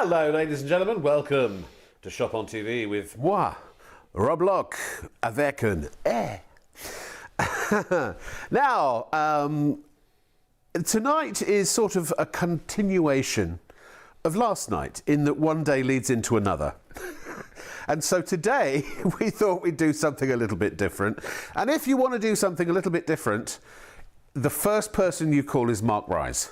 Hello, ladies and gentlemen. Welcome to Shop on TV with moi, Rob Locke, avec un E. Now, tonight is sort of a continuation of last night, in that one day leads into another. And so today, we thought we'd do something a little bit different. And if you want to do something a little bit different, the first person you call is Mark Rise.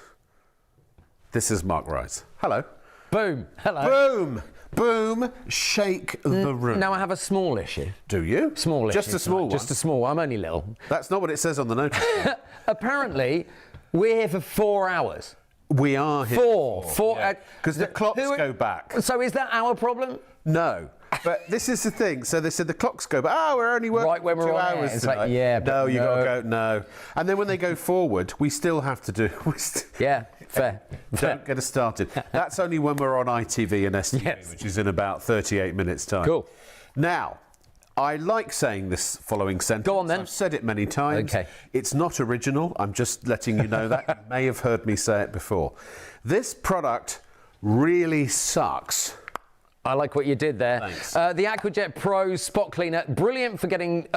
This is Mark Rise. Hello. Boom. Hello. Boom. Boom. Shake the room. Now I have a small issue. Do you? Small issue. Just a small one? Just a small one. I'm only little. That's not what it says on the notice. Apparently, we're here for 4 hours. We are here. Four. Because the clocks go back. So is that our problem? No. But this is the thing. So they said the clocks go back. Oh, we're only working right when we're 2 on hours it's tonight. like, yeah, no, you got to go. No. No. And then when they go forward, we still have to do. Yeah, fair. Don't get us started. That's only when we're on ITV and STV, Yes. which is in about 38 minutes' time. Cool. Now, I like saying this following sentence. Go on then. I've said it many times. Okay. It's not original. I'm just letting you know that. You may have heard me say it before. This product really sucks. I like what you did there. Thanks. The AquajetPro Spot Cleaner, brilliant for getting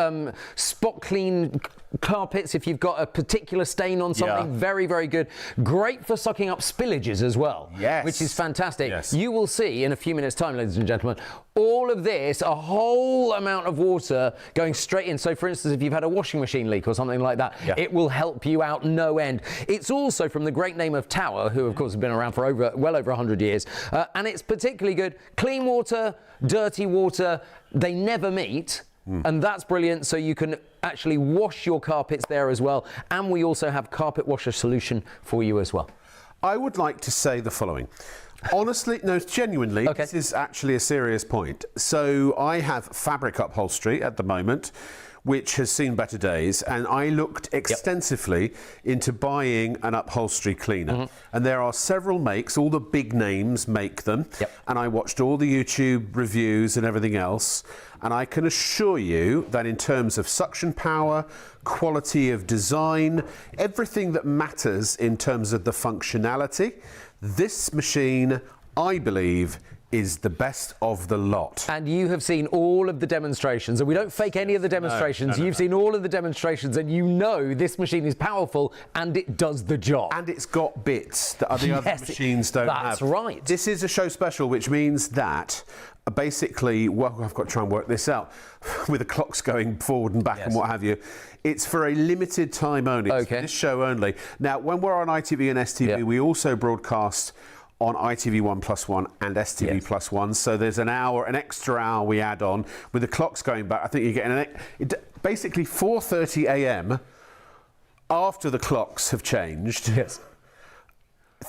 spot clean carpets if you've got a particular stain on something. Yeah. Very, very good. Great for sucking up spillages as well. Yes. Which is fantastic. Yes. You will see in a few minutes' time, ladies and gentlemen, all of this, a whole amount of water going straight in. So, for instance, if you've had a washing machine leak or something like that, it will help you out no end. It's also from the great name of Tower, who, of course, have been around for well over 100 years. And it's particularly good. Clean water, dirty water, they never meet. And that's brilliant. So you can actually wash your carpets there as well. And we also have carpet washer solution for you as well. I would like to say the following. Honestly, no, genuinely, Okay. This is actually a serious point. So I have fabric upholstery at the moment, which has seen better days, and I looked extensively into buying an upholstery cleaner. And there are several makes, all the big names make them, and I watched all the YouTube reviews and everything else, and I can assure you that in terms of suction power, quality of design, everything that matters in terms of the functionality, this machine, I believe, is the best of the lot. And you have seen all of the demonstrations, and we don't fake any of the demonstrations. No. You've seen all of the demonstrations, and you know this machine is powerful and it does the job. And it's got bits that other machines don't have. That's right. This is a show special, which means that basically, well, I've got to try and work this out with the clocks going forward and back and what have you. It's for a limited time only. It's for this show only. Now, when we're on ITV and STV, we also broadcast on ITV1+1 and STV+1, so there's an extra hour we add on with the clocks going back. I think you're getting basically 4:30 a.m. after the clocks have changed. Yes.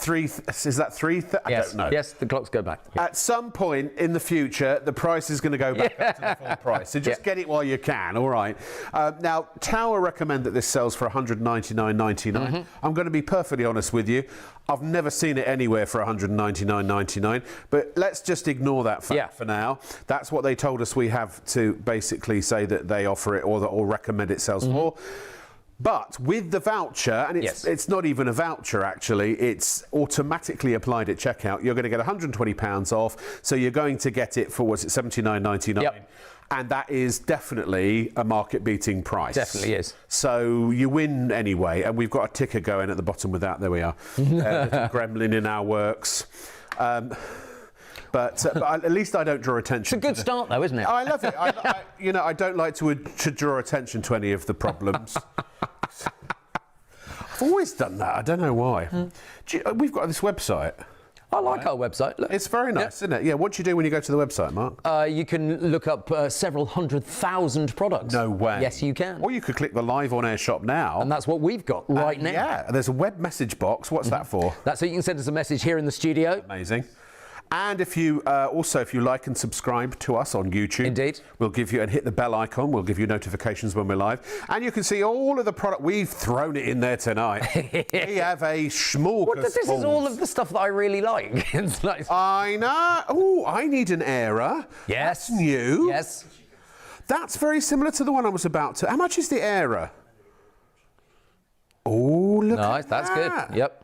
Is that 3? I don't know. Yes, the clocks go back. Yeah. At some point in the future, the price is going to go back up to the full price. So just get it while you can, all right? Now, Tower recommend that this sells for $199.99. I'm going to be perfectly honest with you. I've never seen it anywhere for $199.99, but let's just ignore that fact for now. That's what they told us we have to basically say that they offer it or recommend it sells for. But with the voucher, and it's not even a voucher actually, it's automatically applied at checkout, you're going to get £120 off, so you're going to get it for, what's it, $79.99? And that is definitely a market-beating price. Definitely is. So you win anyway, and we've got a ticker going at the bottom with that. There we are. Little gremlin in our works. But at least I don't draw attention. It's a good start, though, isn't it? I love it. I don't like to draw attention to any of the problems. I've always done that. I don't know why. We've got this website. I like our website. Look. It's very nice, isn't it? Yeah. What do you do when you go to the website, Mark? You can look up several 100,000 products. No way. Yes, you can. Or you could click the live on air shop now. And that's what we've got right now. Yeah. There's a web message box. What's that for? That's so you can send us a message here in the studio. Amazing. And if you if you like and subscribe to us on YouTube, indeed, we'll give you, and hit the bell icon, we'll give you notifications when we're live. And you can see all of the product. We've thrown it in there tonight. We have a smorgasbord. This is all of the stuff that I really like. It's nice. I know. Oh, I need an Era. Yes. That's new. Yes. That's very similar to the one I was about to. How much is the Era? Oh, look nice. at That's that. good. Yep.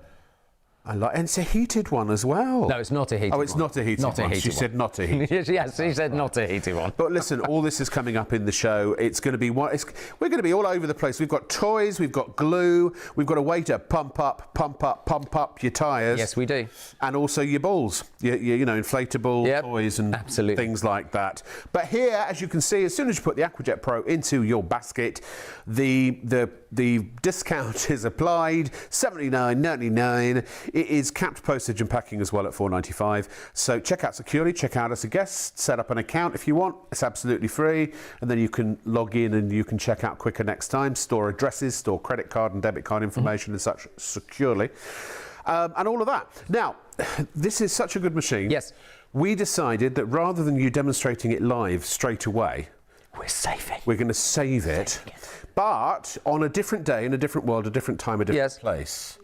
And it's a heated one as well. No, it's not a heated one. Oh, it's not a heated one. She said not a heated one. Yes, she said not a heated one. But listen, all this is coming up in the show. It's going to be we're going to be all over the place. We've got toys, we've got glue, we've got a way to pump up your tyres. Yes, we do. And also your balls, you know, inflatable toys and things like that. But here, as you can see, as soon as you put the Aquajet Pro into your basket, the discount is applied, $79.99. It is capped postage and packing as well at $4.95. So check out securely, check out as a guest, set up an account if you want. It's absolutely free, and then you can log in and you can check out quicker next time. Store addresses, store credit card and debit card information and such securely, and all of that. Now, this is such a good machine. Yes. We decided that rather than you demonstrating it live straight away, we're going to save it, but on a different day, in a different world, a different time, a different place.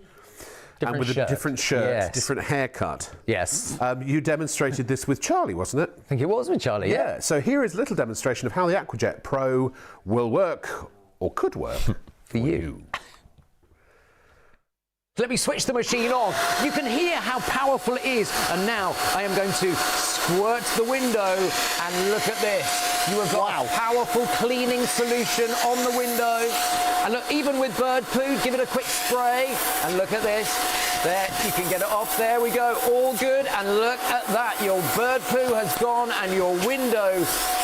And with a different shirt, different haircut. Yes. You demonstrated this with Charlie, wasn't it? I think it was with Charlie, yeah. So here is a little demonstration of how the Aquajet Pro will work, or could work, for you. Let me switch the machine on. You can hear how powerful it is. And now I am going to squirt the window, and look at this. You have got a powerful cleaning solution on the window. And look, even with bird poo, give it a quick spray. And look at this. There, you can get it off. There we go. All good. And look at that. Your bird poo has gone and your window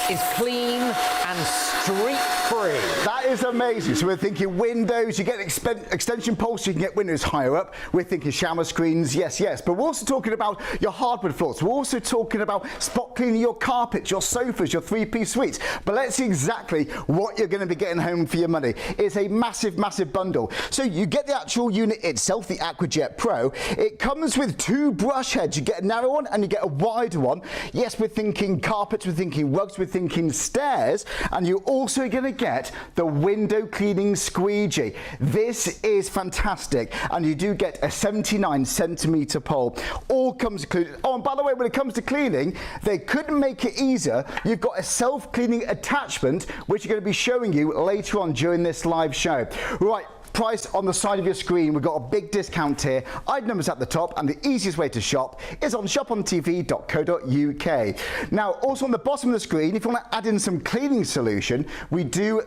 is clean and streak-free. That is amazing. So we're thinking windows, you get extension poles, so you can get windows higher up. We're thinking shower screens, yes. But we're also talking about your hardwood floors. We're also talking about spot cleaning your carpets, your sofas, your three-piece suites. But let's see exactly what you're going to be getting home for your money. It's a massive, massive bundle. So you get the actual unit itself, the Aquajet Pro. It comes with 2 brush heads. You get a narrow one and you get a wider one. Yes, we're thinking carpets, we're thinking rugs, we're thinking stairs, and you're also going to get the window cleaning squeegee. This is fantastic, and you do get a 79-centimeter pole. All comes included. Oh, and by the way, when it comes to cleaning, they couldn't make it easier. You've got a self-cleaning attachment, which are going to be showing you later on during this live show. Right. Price on the side of your screen. We've got a big discount here. Item numbers at the top, and the easiest way to shop is on shopontv.co.uk. Now, also on the bottom of the screen, if you want to add in some cleaning solution, we do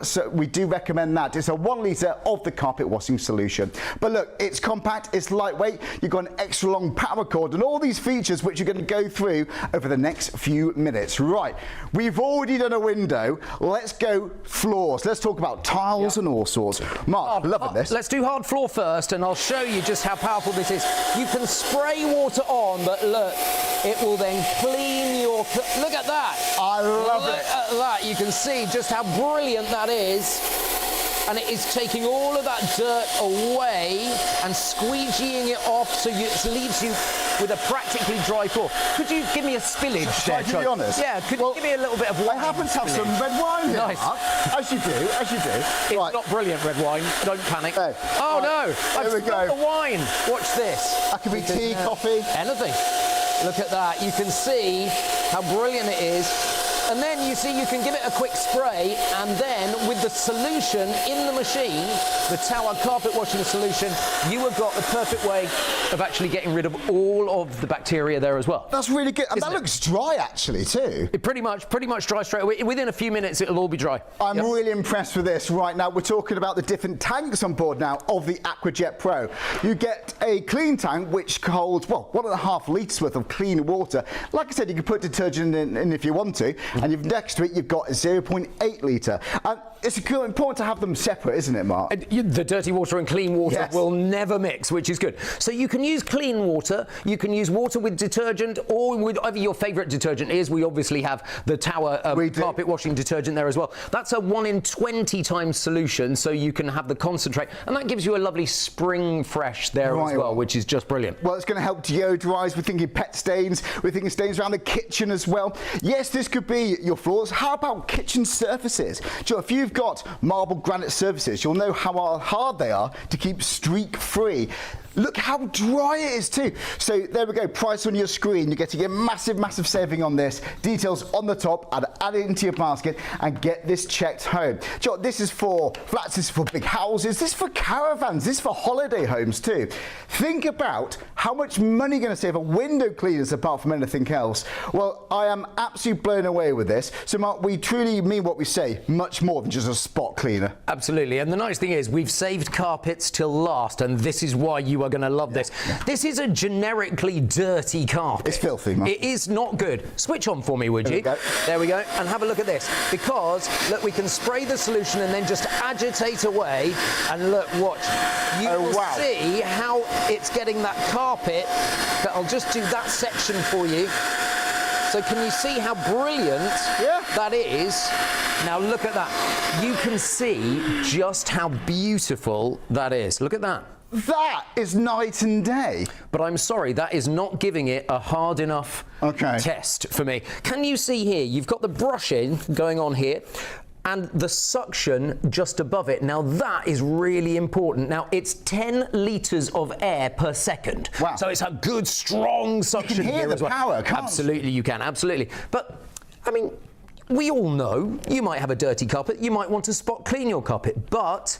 recommend that. It's a 1 litre of the carpet washing solution. But look, it's compact, it's lightweight. You've got an extra long power cord, and all these features which you're going to go through over the next few minutes. Right, we've already done a window. Let's go floors. Let's talk about tiles and all sorts. Mark, loving this. Let's do hard floor first, and I'll show you just how powerful this is. You can spray water on, but look, it will then clean your... Look at that. I love it. Look at that. You can see just how brilliant that is. And it is taking all of that dirt away and squeegeeing it off, so it leaves you with a practically dry floor. Could you give me a spillage there, to be honest? Yeah, could you give me a little bit of wine? I happen to have some red wine here, Nice. Mark. As you do. It's not brilliant red wine, don't panic. Hey. Oh no, I've Here we spilled go. the wine. Watch this. That could be tea, coffee. Anything. Look at that. You can see how brilliant it is. And then you see you can give it a quick spray, and then with the solution in the machine, the tower carpet washing solution, you have got the perfect way of actually getting rid of all of the bacteria there as well. That's really good. And that looks dry actually too. It pretty much dry straight away. Within a few minutes it'll all be dry. I'm really impressed with this. Right now we're talking about the different tanks on board now of the Aquajet Pro. You get a clean tank which holds, well, 1.5 litres worth of clean water. Like I said, you can put detergent in if you want to, and next to it you've got a 0.8 litre. And it's important to have them separate, isn't it, Mark? The dirty water and clean water will never mix, which is good. So you can use clean water, you can use water with detergent, or with whatever your favourite detergent is. We obviously have the Tower carpet washing detergent there as well. That's a 1 in 20 times solution, so you can have the concentrate, and that gives you a lovely spring fresh there as well, which is just brilliant. Well, it's going to help deodorise. We're thinking pet stains. We're thinking stains around the kitchen as well. Yes, this could be your floors. How about kitchen surfaces? So if you've got marble granite surfaces, you'll know how hard they are to keep streak free. Look how dry it is too. So there we go, price on your screen. You're getting a massive, massive saving on this. Details on the top, add it into your basket and get this checked home. John, this is for flats, this is for big houses, this is for caravans, this is for holiday homes too. Think about how much money you're going to save on window cleaners apart from anything else. Well, I am absolutely blown away with this. So Mark, we truly mean what we say, much more than just a spot cleaner. Absolutely, and the nice thing is we've saved carpets till last, and this is why you are going to love this. This is a generically dirty carpet. It's filthy, Mark. It is not good. Switch on for me, would you? There we go, and have a look at this. Because, look, we can spray the solution and then just agitate away, and look, watch. You will see how it's getting that carpet, but I'll just do that section for you. So can you see how brilliant that is? Now look at that. You can see just how beautiful that is. Look at that. That is night and day. But I'm sorry, that is not giving it a hard enough test for me. Can you see here? You've got the brushing going on here, and the suction just above it. Now that is really important. Now it's 10 litres of air per second. Wow. So it's a good strong suction. You can hear the power, can't you? Absolutely, you can, absolutely. But, I mean, we all know you might have a dirty carpet, you might want to spot clean your carpet, but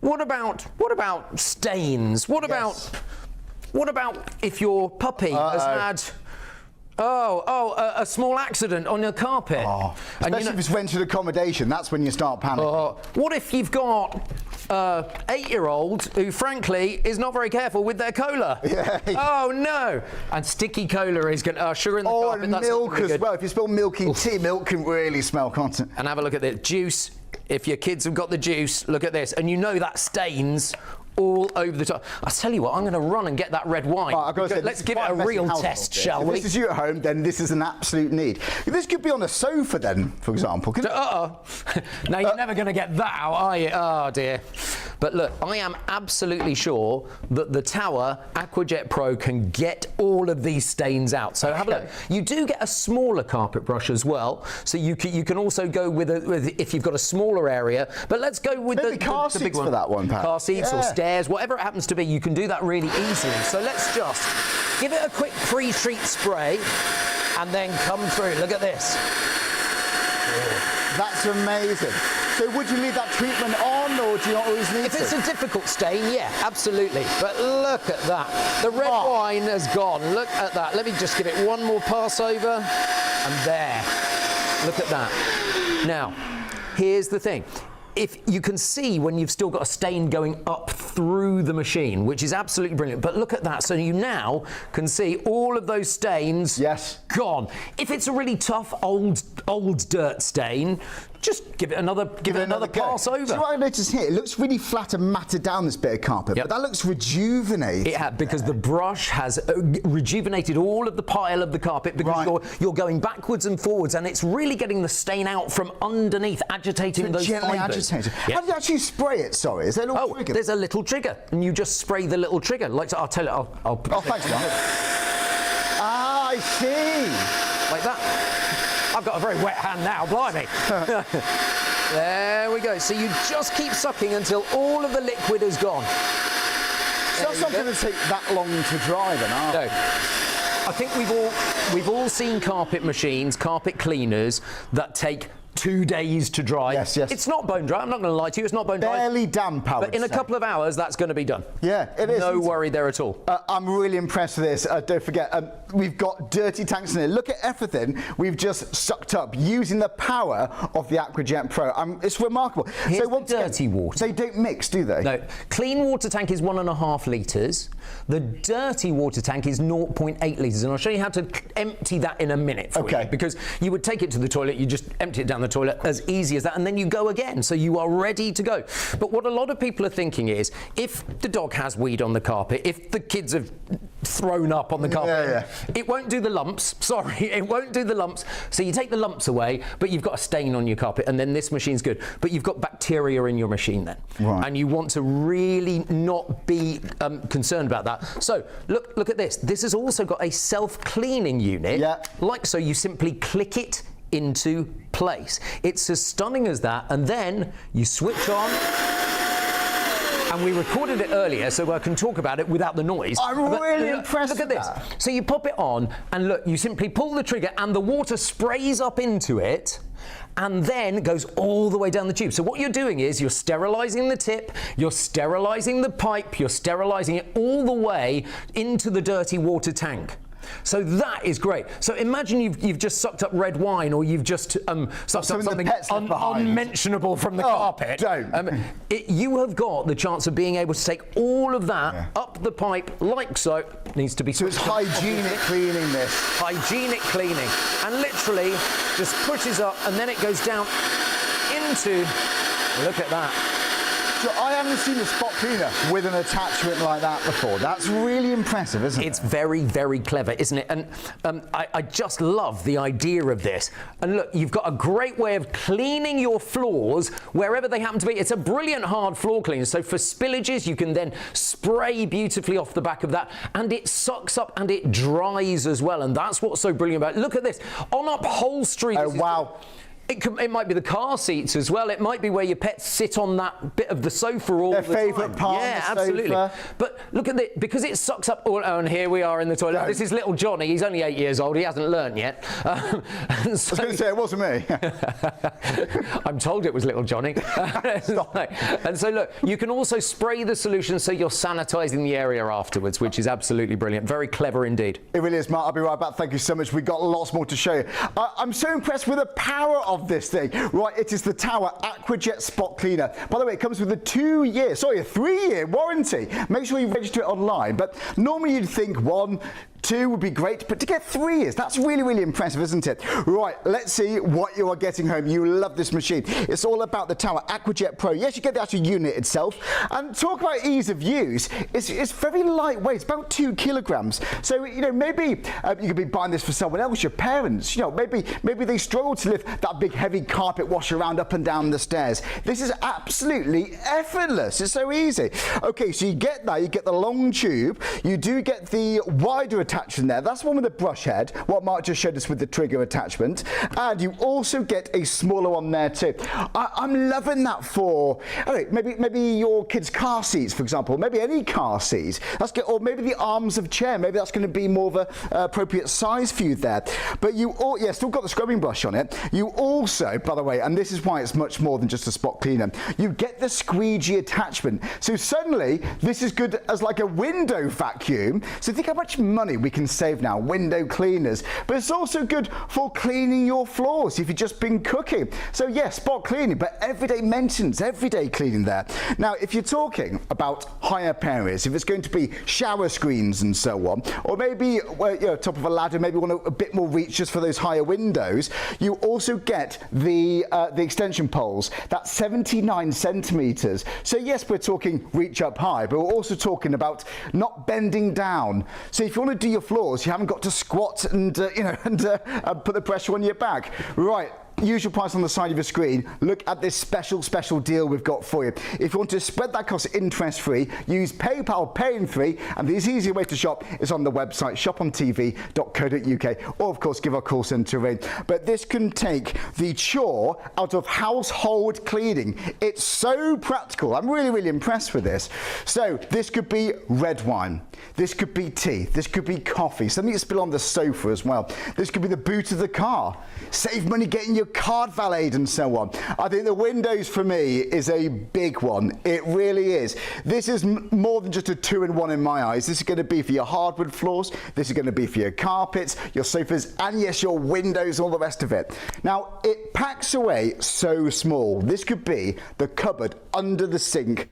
what about stains? What about if your puppy has had a small accident on your carpet? Especially if it's rented accommodation, that's when you start panicking. What if you've got an 8-year-old who, frankly, is not very careful with their cola? Oh, no. And sticky cola is going to sugar in the carpet. And milk as well. If you spill milk in tea, milk can really smell constant. And have a look at this. Juice. If your kids have got the juice, look at this. And you know that stains all over the top. I tell you what, I'm going to run and get that red wine. Let's give it a real test, shall we? If this is you at home, then this is an absolute need. This could be on a sofa then, for example. Now you're never going to get that out, are you? Oh dear. But look, I am absolutely sure that the Tower AquajetPro can get all of these stains out. So have a look. You do get a smaller carpet brush as well, so you can also go with if you've got a smaller area. But let's go with the big one. For that one, Pat. Car seats or stairs, whatever it happens to be, you can do that really easily. So let's just give it a quick pre-treat spray and then come through. Look at this. That's amazing. So would you leave that treatment on, or do you not always need If it's a difficult stain, yeah, absolutely. But look at that. The red wine has gone. Look at that. Let me just give it one more pass over. And there. Look at that. Now, here's the thing. If you can see when you've still got a stain going up through the machine, which is absolutely brilliant. But look at that. So you now can see all of those stains gone. If it's a really tough old dirt stain, just give it another pass over. So what I noticed here, it looks really flat and matted down, this bit of carpet, but that looks rejuvenated. It has, because the brush has rejuvenated all of the pile of the carpet, because you're going backwards and forwards, and it's really getting the stain out from underneath, agitating those fibres. How do you actually spray it? Sorry, is there a little trigger? There's a little trigger, and you just spray the little trigger. I'll tell you. I'll thanks, Mark. I see. Like that. I've got a very wet hand now, blimey. There we go. So you just keep sucking until all of the liquid is gone. So it's not going to take that long to dry then, are No. I think we've all seen carpet machines, carpet cleaners that take 2 days to dry. Yes. It's not bone dry. I'm not going to lie to you. It's not bone dry. Barely damp, I would But in a couple of hours, that's going to be done. Yeah, it is. No worry there at all. I'm really impressed with this. Don't forget, we've got dirty tanks in here. Look at everything we've just sucked up using the power of the AquajetPro. It's remarkable. Here's the dirty water. They don't mix, do they? No. Clean water tank is 1.5 litres. The dirty water tank is 0.8 litres, and I'll show you how to empty that in a minute for you, because you would take it to the toilet, you just empty it down the toilet, as easy as that, and then you go again, so you are ready to go. But what a lot of people are thinking is, if the dog has weed on the carpet, if the kids have thrown up on the carpet, it won't do the lumps. Sorry, it won't do the lumps. So you take the lumps away, but you've got a stain on your carpet, and then this machine's good. But you've got bacteria in your machine then, and you want to really not be concerned about that. So look at this. This has also got a self-cleaning unit, like so. You simply click it into place. It's as stunning as that, and then you switch on And we recorded it earlier so I can talk about it without the noise. I'm really impressed Look at with this. that. So you pop it on, and look, you simply pull the trigger, and the water sprays up into it, and then goes all the way down the tube. So what you're doing is you're sterilising the tip, you're sterilising the pipe, you're sterilising it all the way into the dirty water tank. So that is great. So imagine you've just sucked up red wine, or you've just sucked up something unmentionable from the carpet. Don't. You have got the chance of being able to take all of that up the pipe like so. Needs to be. So it's hygienic cleaning this. Hygienic cleaning, and literally just pushes up, and then it goes down into. Look at that. So I haven't seen a spot cleaner with an attachment like that before. That's really impressive, isn't it? It's very, very clever, isn't it? And I just love the idea of this. And look, you've got a great way of cleaning your floors wherever they happen to be. It's a brilliant hard floor cleaner. So for spillages, you can then spray beautifully off the back of that, and it sucks up and it dries as well. And that's what's so brilliant about it. Look at this. On upholstery. Oh, wow. It might be the car seats as well. It might be where your pets sit on that bit of the sofa all the time. Their favourite part Yeah, of the absolutely. sofa. But look at it, because it sucks up all, and here we are in the toilet. This is little Johnny. He's only 8 years old. He hasn't learnt yet. I was going to say, it wasn't me. I'm told it was little Johnny. And so look, you can also spray the solution so you're sanitising the area afterwards, which is absolutely brilliant. Very clever indeed. It really is, Mark. I'll be right back. Thank you so much. We've got lots more to show you. I'm so impressed with the power of this thing. Right, it is the Tower AquaJet Spot Cleaner. By the way, it comes with a 3-year warranty. Make sure you register it online. But normally you'd think 1, 2 would be great, but to get 3 years, that's really, really impressive, isn't it? Right, let's see what you are getting home. You love this machine. It's all about the Tower AquaJet Pro. Yes, you get the actual unit itself. And talk about ease of use. It's very lightweight. It's about 2 kilograms. So, you know, maybe you could be buying this for someone else, your parents. You know, maybe they struggle to lift that big, heavy carpet wash around up and down the stairs. This is absolutely effortless. It's so easy. Okay, so you get that. You get the long tube. You do get the wider attachment there. That's the one with the brush head, what Mark just showed us with the trigger attachment. And you also get a smaller one there too. I'm loving that for, I don't know, maybe your kids' car seats, for example, maybe any car seats. That's good, or maybe the arms of chair. Maybe that's going to be more of a appropriate size for you there. But you still got the scrubbing brush on it. You also, by the way, and this is why it's much more than just a spot cleaner, you get the squeegee attachment. So suddenly this is good as like a window vacuum. So think how much money we can save now, window cleaners. But it's also good for cleaning your floors if you've just been cooking. So yes, spot cleaning, but everyday maintenance, everyday cleaning there. Now, if you're talking about higher areas, if it's going to be shower screens and so on, or maybe top of a ladder, maybe want a bit more reach just for those higher windows, you also get the extension poles. That's 79 centimeters. So yes, we're talking reach up high, but we're also talking about not bending down. So if you want to do your floors, you haven't got to squat and put the pressure on your back. Right. Usual price on the side of your screen. Look at this special deal we've got for you. If you want to spread that cost interest-free, use PayPal Pay in 3, and the easier way to shop is on the website shopontv.co.uk, or of course give our call centre a ring. But this can take the chore out of household cleaning. It's so practical. I'm really, really impressed with this. So this could be red wine. This could be tea. This could be coffee. Something to spill on the sofa as well. This could be the boot of the car. Save money getting your card valeted and so on. I think the windows for me is a big one. It really is. This is more than just a 2-in-1 in my eyes. This is going to be for your hardwood floors. This is going to be for your carpets, your sofas, and yes, your windows, all the rest of it. Now, it packs away so small. This could be the cupboard under the sink.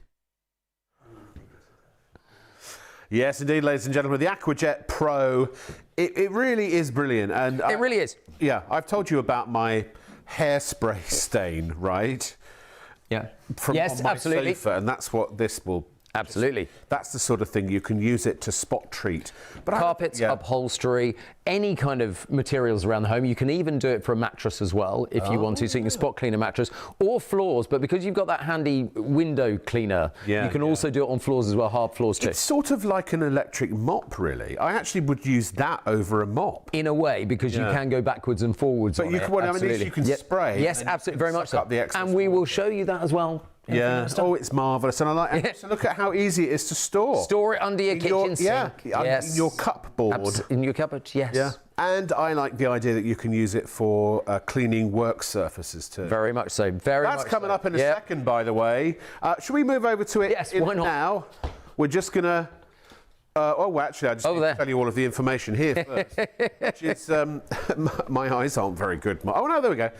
Yes, indeed, ladies and gentlemen, the AquaJet Pro, it really is brilliant. And it really is. Yeah, I've told you about my hairspray stain, right? Yeah. From on my sofa, and that's what this will. Absolutely. That's the sort of thing you can use it to spot treat. But carpets, upholstery, any kind of materials around the home. You can even do it for a mattress as well if you want to. So you can spot clean a mattress or floors. But because you've got that handy window cleaner, you can also do it on floors as well, hard floors too. It's sort of like an electric mop, really. I actually would use that over a mop. In a way, because you can go backwards and forwards. But you can, you can spray. Yes, absolutely, very much so. And we will show you that as well Yeah. Oh, it's marvellous. And I like and also look at how easy it is to store. Store it under your kitchen sink. In your cupboard. In your cupboard, yes. Yeah. And I like the idea that you can use it for cleaning work surfaces too. Very much so. That's coming up in a second, by the way. Should we move over to it why not? now? We're just going to... actually, I just need to tell you all of the information here first. Which is, my eyes aren't very good. Oh, no, there we go.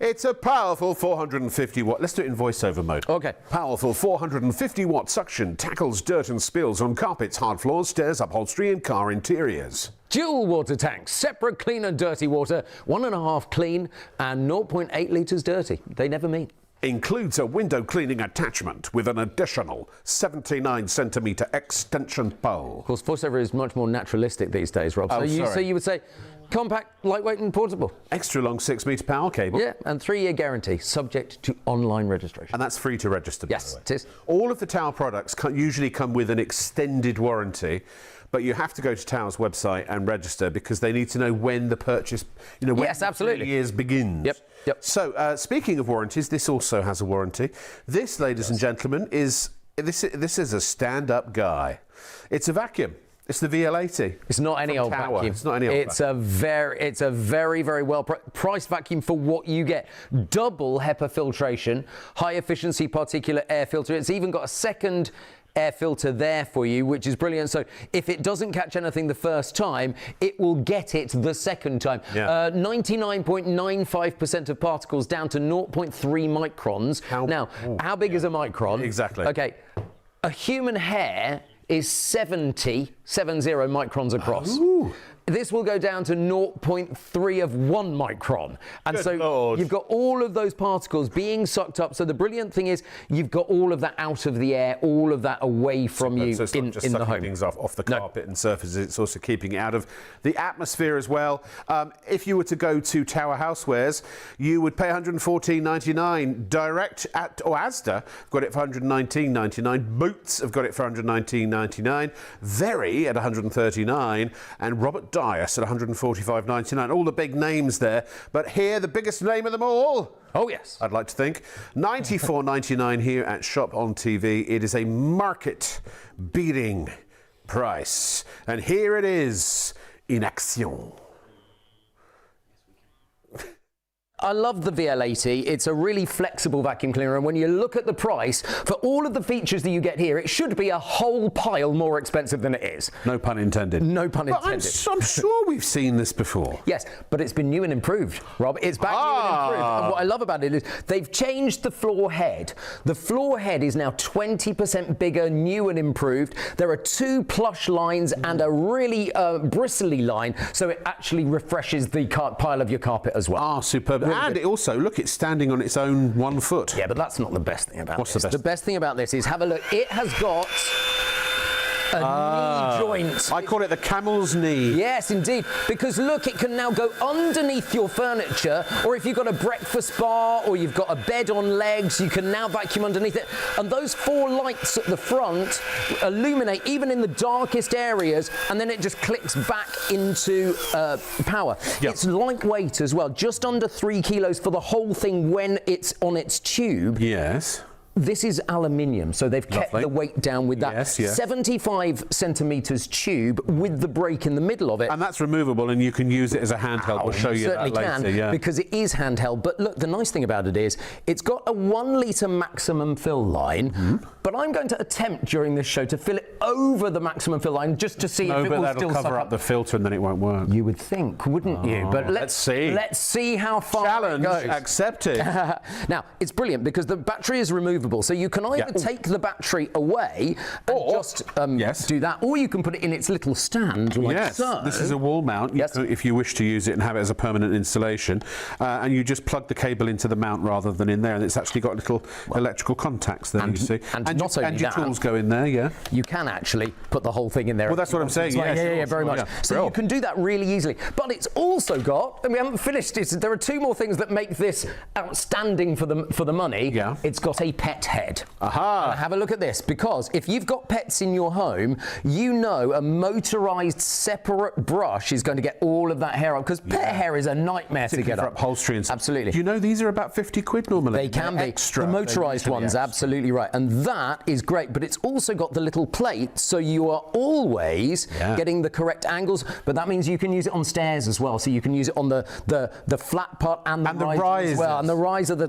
It's a powerful 450 watt. Let's do it in voiceover mode. Okay. Powerful 450 watt suction tackles dirt and spills on carpets, hard floors, stairs, upholstery, and car interiors. Dual water tanks, separate clean and dirty water, 1.5 clean and 0.8 litres dirty. They never meet. Includes a window cleaning attachment with an additional 79 centimetre extension pole. Of course, voiceover is much more naturalistic these days, Rob. So you would say compact, lightweight and portable. Extra long 6-metre power cable. Yeah, and 3-year guarantee, subject to online registration. And that's free to register, by the way. Yes, it is. All of the Tower products usually come with an extended warranty, but you have to go to Tower's website and register because they need to know when the purchase, when absolutely. 3 years begins. Yep. So, speaking of warranties, this also has a warranty. This, ladies and gentlemen, is a stand-up guy. It's a vacuum. It's the VL80. It's not any old Tower. vacuum. It's not any old vacuum. It's a very, very well priced vacuum for what you get. Double HEPA filtration, high efficiency particulate air filter. It's even got a second air filter there for you, which is brilliant. So if it doesn't catch anything the first time, it will get it the second time. 99.95% of particles down to 0.3 microns. How big is a micron? Exactly. Okay, a human hair is 70 microns across. Ooh. This will go down to 0.3 of 1 micron. And Good Lord. You've got all of those particles being sucked up. So the brilliant thing is you've got all of that out of the air, all of that away from you so it's in not just the sucking home. things off the carpet and surfaces. It's also keeping it out of the atmosphere as well. If you were to go to Tower Housewares, you would pay $114.99. Direct or Asda got it for $119.99. Boots have got it for $119.99. Very at $139, and Robert Dias at $145.99. All the big names there, but here the biggest name of them all. Oh yes, I'd like to think. $94.99 here at Shop on TV. It is a market-beating price, and here it is in action. I love the VL80. It's a really flexible vacuum cleaner, and when you look at the price, for all of the features that you get here, it should be a whole pile more expensive than it is. No pun intended. No pun But intended. I'm sure we've seen this before. Yes, but it's been new and improved, Rob. It's back new and improved. And what I love about it is they've changed the floor head. The floor head is now 20% bigger, new and improved. There are 2 plush lines and a really bristly line, so it actually refreshes the pile of your carpet as well. Superb. And it also, look, it's standing on its own 1 foot. Yeah, but that's not the best thing about What's this. the best? The best thing about this is, have a look. It has got a knee joint. I call it the camel's knee. Yes, indeed. Because look, it can now go underneath your furniture, or if you've got a breakfast bar or you've got a bed on legs, you can now vacuum underneath it. And those 4 lights at the front illuminate even in the darkest areas, and then it just clicks back into power. Yep. It's lightweight as well, just under 3 kilos for the whole thing when it's on its tube. Yes. This is aluminium, so they've kept the weight down with that. Yes, yes. 75 centimetres tube with the brake in the middle of it. And that's removable, and you can use it as a handheld. We'll show you that later. Certainly can, because it is handheld. But look, the nice thing about it is it's got a 1 litre maximum fill line, but I'm going to attempt during this show to fill it over the maximum fill line just to see if it will still cover up the filter, and then it won't work. You would think, wouldn't you? But let's see. Let's see how far Challenge it goes. accepted. Now, it's brilliant because the battery is removable. So you can either take the battery away and just do that, or you can put it in its little stand like so. This is a wall mount. If you wish to use it and have it as a permanent installation, and you just plug the cable into the mount rather than in there, and it's actually got little electrical contacts there, you see. And not only your that, tools go in there, you can actually put the whole thing in there. Well, that's what I'm saying. Yeah, very much. So you can do that really easily. But it's also got, and we haven't finished it, there are 2 more things that make this outstanding for the money. Yeah. It's got a pet pet head. Aha! Have a look at this, because if you've got pets in your home, you know a motorized separate brush is going to get all of that hair up, because pet hair is a nightmare to get for up. upholstery and stuff. Absolutely. Do you know these are about 50 quid normally? They can be. Extra. The motorized ones, extra. absolutely right. And that is great, but it's also got the little plate, so you are always getting the correct angles, but that means you can use it on stairs as well. So you can use it on the flat part and the riser as well. And the riser, the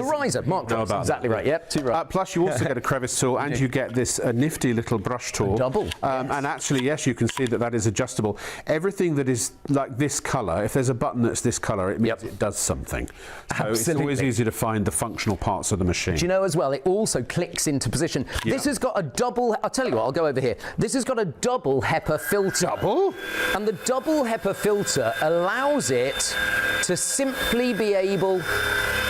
riser. Mark knows exactly right. Yep, too right. Plus you also get a crevice tool, and you get this nifty little brush tool. Double. And actually, yes, you can see that is adjustable. Everything that is like this colour, if there's a button that's this colour, it means it does something. So it's always easy to find the functional parts of the machine. Do you know as well, it also clicks into position. This has got a double, I'll tell you what, I'll go over here. This has got a double HEPA filter. Double? And the double HEPA filter allows it to simply be able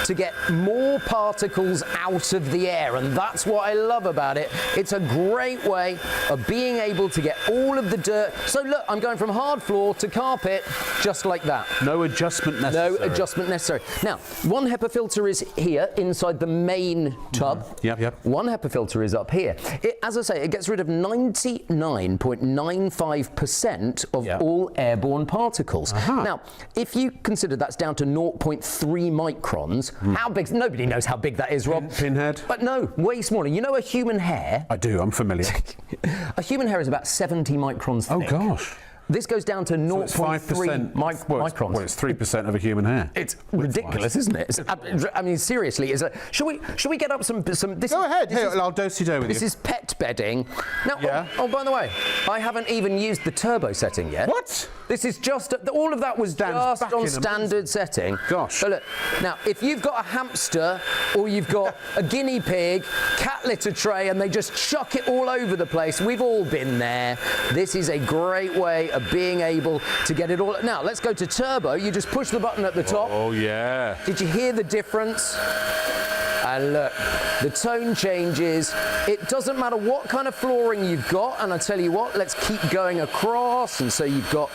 to get more particles out of the air, and that's what I love about it. It's a great way of being able to get all of the dirt. So look, I'm going from hard floor to carpet just like that. No adjustment necessary. No adjustment necessary. Now, one HEPA filter is here inside the main tub. Yep. One HEPA filter is up here. As I say, it gets rid of 99.95% of all airborne particles. Now, if you consider that's down to 0.3 microns, how big? Nobody knows how big that is, Rob. Pinhead? But no, way smaller. You know a human hair? I do, I'm familiar. A human hair is about 70 microns thick. Oh, gosh. This goes down to 0.3 microns. Well, it's 3% of a human hair. It's ridiculous, isn't it? I mean, seriously, shall we get up some? This Go ahead. Here, I'll do-si-do with you. This is pet bedding. Now, oh, by the way, I haven't even used the turbo setting yet. What? This is just all of that was just on standard setting. Gosh. So look, now if you've got a hamster or you've got a guinea pig, cat litter tray, and they just chuck it all over the place, we've all been there. This is a great way of being able to get it all. Now let's go to turbo. You just push the button at the top. Oh yeah. Did you hear the difference? And look, the tone changes. It doesn't matter what kind of flooring you've got, and I tell you what, let's keep going across. And so you've got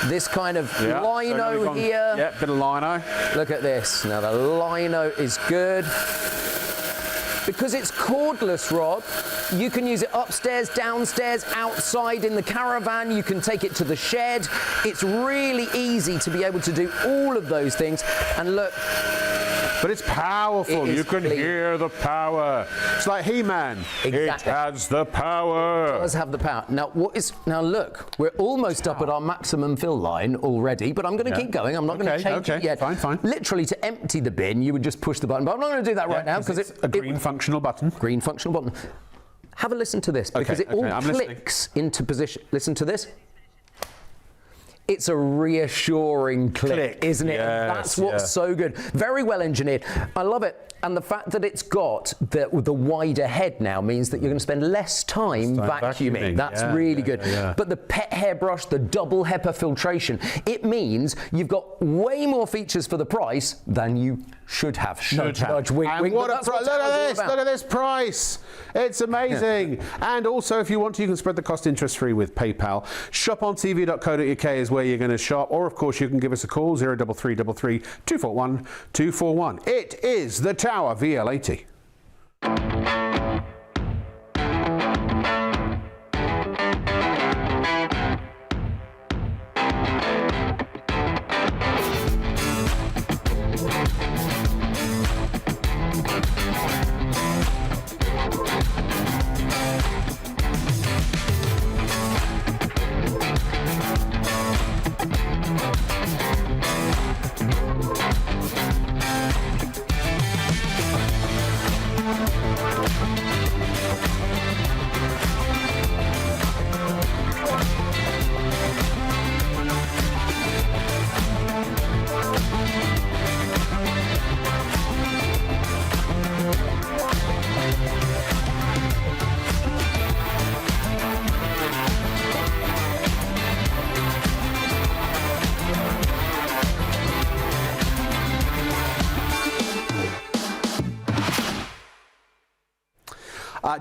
this kind of lino here. Yeah, bit of lino. Look at this. Now the lino is good. Because it's cordless, Rob, you can use it upstairs, downstairs, outside in the caravan. You can take it to the shed. It's really easy to be able to do all of those things. And look. But it's powerful. You can hear the power. It's like He-Man. Exactly. It has the power. It does have the power. Now, look, we're almost up at our maximum fill line already, but I'm going to keep going. I'm not going to change it yet. Fine. Literally, to empty the bin, you would just push the button. But I'm not going to do that right now because it's a green functional button. Green functional button. Have a listen to this because it all clicks into position. Listen to this. It's a reassuring click, isn't it? Yes, That's what's so good. Very well engineered. I love it. And the fact that it's got the wider head now means that you're going to spend less time vacuuming. That's really good. But the pet hairbrush, the double HEPA filtration, it means you've got way more features for the price than you should have. Nudge, wink, and what a price. Look at this. Look at this price. It's amazing. And also, if you want to, you can spread the cost interest-free with PayPal. Shopontv.co.uk is where you're going to shop. Or, of course, you can give us a call, 03333 241 241. It is the Tower VL80.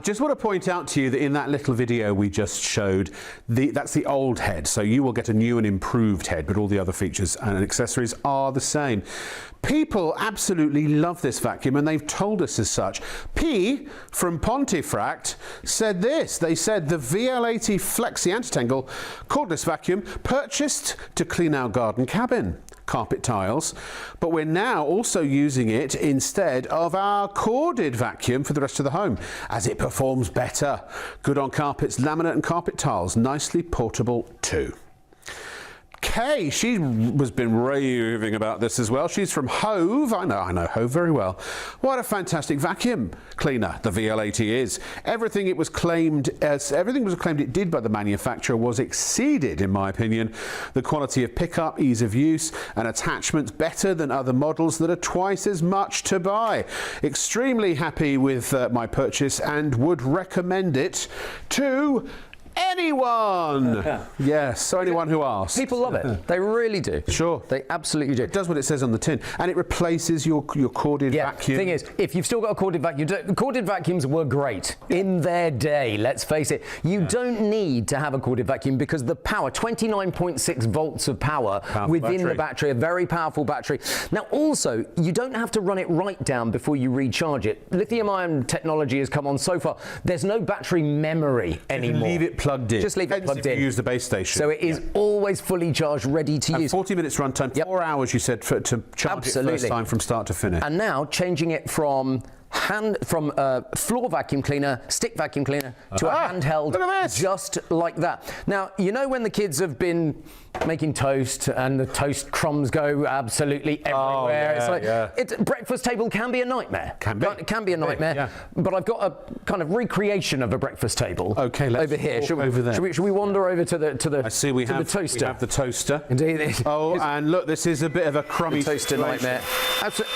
Just want to point out to you that in that little video we just showed, that's the old head. So you will get a new and improved head, but all the other features and accessories are the same. People absolutely love this vacuum, and they've told us as such. P from Pontifract said this. They said the VL80 Flexi anti-tangle cordless vacuum purchased to clean our garden cabin, carpet tiles, but we're now also using it instead of our corded vacuum for the rest of the home, as it performs better. Good on carpets, laminate and carpet tiles, nicely portable too. Kay, she has been raving about this as well. She's from Hove. I know Hove very well. What a fantastic vacuum cleaner the VL80 is. Everything was claimed it did by the manufacturer was exceeded, in my opinion. The quality of pickup, ease of use, and attachments better than other models that are twice as much to buy. Extremely happy with my purchase and would recommend it to anyone. Yes, so anyone who asks. People love it. They really do. Sure. They absolutely do. It does what it says on the tin, and it replaces your corded vacuum. The thing is, if you've still got a corded vacuum, corded vacuums were great in their day, let's face it. You don't need to have a corded vacuum because the power, 29.6 volts of power within the battery, a very powerful battery. Now also, you don't have to run it right down before you recharge it. Lithium-ion technology has come on so far. There's no battery memory anymore. Leave it plugged in. Just leave it plugged in. You use the base station. So it is always fully charged, ready to use. 40 minutes runtime, 4 hours you said to charge it first time from start to finish. And now changing it from floor vacuum cleaner, stick vacuum cleaner to a handheld, just like that. Now, you know when the kids have been making toast and the toast crumbs go absolutely everywhere. Breakfast table can be a nightmare. It can be a nightmare. Yeah. But I've got a kind of recreation of a breakfast table. Okay, let's over here. Should we wander over to the I see we have the toaster. We have the toaster. Indeed. Oh, and look, this is a bit of a crummy toaster nightmare.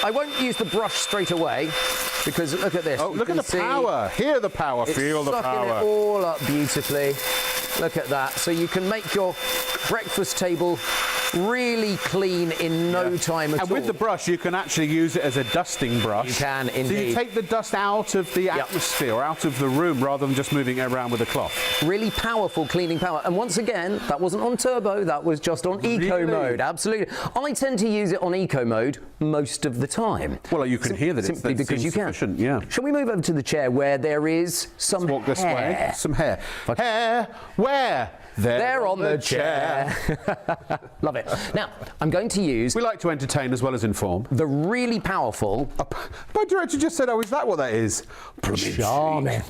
I won't use the brush straight away because look at this. Oh, look at the power. Hear the power. Feel the power. Sucking it all up beautifully. Look at that. So you can make your breakfast table really clean in no time at all. And with the brush, you can actually use it as a dusting brush. You can, indeed. So you take the dust out of the atmosphere, or out of the room, rather than just moving it around with a cloth. Really powerful cleaning power. And once again, that wasn't on turbo, that was just on eco mode. Absolutely. I tend to use it on eco mode most of the time. Well, you can hear that simply because you can. Yeah. Shall we move over to the chair where there is some Let's walk this way. Some hair. Hair. Where? There on the chair. Love it. Now, I'm going to use... We like to entertain as well as inform. The really powerful... My director just said, oh, is that what that is? Charming.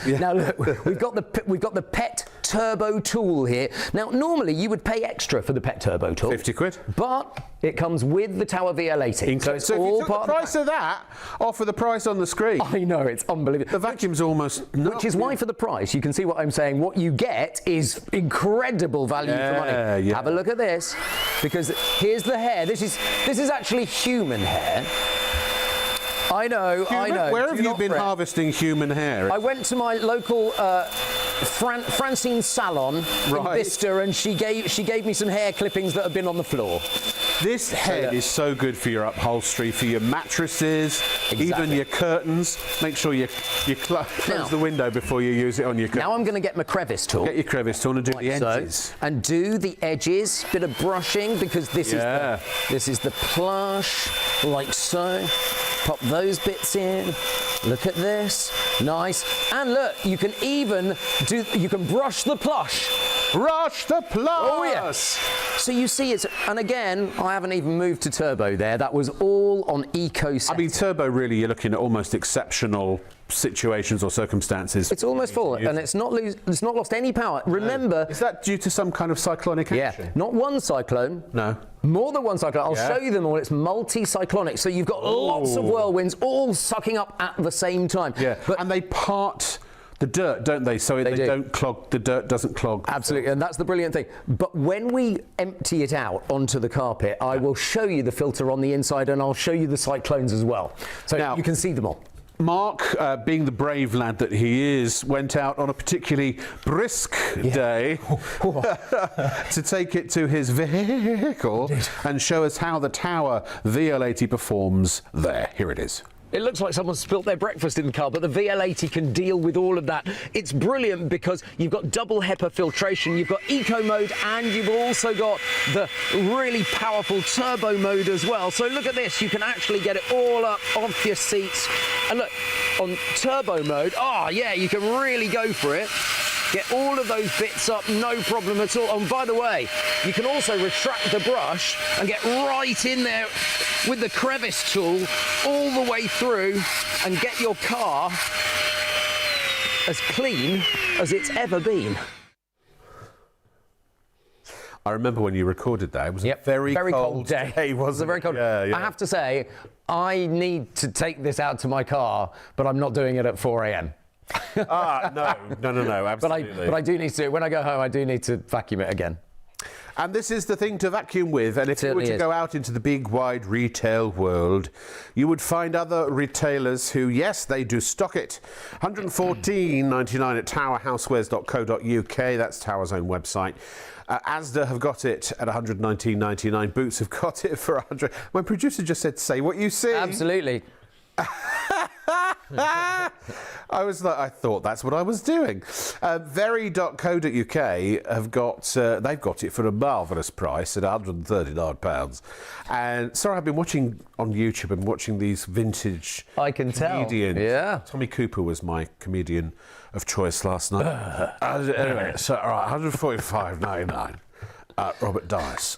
Now, look, we've got the Pet Turbo tool here. Now, normally you would pay extra for the Pet Turbo tool. 50 quid. But it comes with the Tower VL80. So it's all if you took the price of that off of the price on the screen. I know, it's unbelievable. The vacuum's almost... Which is why for the price, you can see what I'm saying, what you get is incredible value for money. Yeah. Have a look at this, because here's the hair. This is actually human hair. I know. Where have you been harvesting human hair? I went to my local Francine salon in Bicester, and she gave me some hair clippings that have been on the floor. This head is so good for your upholstery, for your mattresses, even your curtains. Make sure you close the window before you use it on your curtains. Now I'm going to get my crevice tool. Get your crevice tool and do the edges. So, and do the edges, bit of brushing, because this is the plush, like so. Pop those bits in. Look at this. Nice. And look, you can even brush the plush. Brush the plush! Oh, yes. So you see it's, and again, I haven't even moved to turbo there. That was all on eco settings. I mean, turbo, really, you're looking at almost exceptional situations or circumstances. It's almost full, and it's not lost any power. Remember, is that due to some kind of cyclonic action? Yeah, not one cyclone. No. More than one cyclone. I'll show you them all. It's multi-cyclonic, so you've got lots of whirlwinds all sucking up at the same time. Yeah, and they part the dirt, don't they? So they don't clog. The dirt doesn't clog. Absolutely, and that's the brilliant thing. But when we empty it out onto the carpet, I will show you the filter on the inside, and I'll show you the cyclones as well, so now, you can see them all. Mark, being the brave lad that he is, went out on a particularly brisk day to take it to his vehicle and show us how the Tower VL80 performs there. Here it is. It looks like someone spilt their breakfast in the car, but the VL80 can deal with all of that. It's brilliant because you've got double HEPA filtration, you've got eco mode, and you've also got the really powerful turbo mode as well. So look at this, you can actually get it all up off your seats. And look, on turbo mode, oh yeah, you can really go for it. Get all of those bits up, no problem at all. And by the way, you can also retract the brush and get right in there with the crevice tool all the way through and get your car as clean as it's ever been. I remember when you recorded that. It was a very cold day, wasn't it? It was a very cold day. I have to say, I need to take this out to my car, but I'm not doing it at 4 a.m. No, absolutely. But I do need to, when I go home, I do need to vacuum it again. And this is the thing to vacuum with. And if you were to go out into the big, wide retail world, you would find other retailers who, yes, they do stock it. $114.99 at towerhousewares.co.uk. That's Tower's own website. Asda have got it at $119.99. Boots have got it for $100. My producer just said, say what you see. Absolutely. I thought that's what I was doing. Very.co.uk have got, they've got it for a marvellous price at £139. And sorry, I've been watching on YouTube and watching these vintage comedians. Yeah. Tommy Cooper was my comedian of choice last night. Anyway, so all right, $145.99. Robert Dice.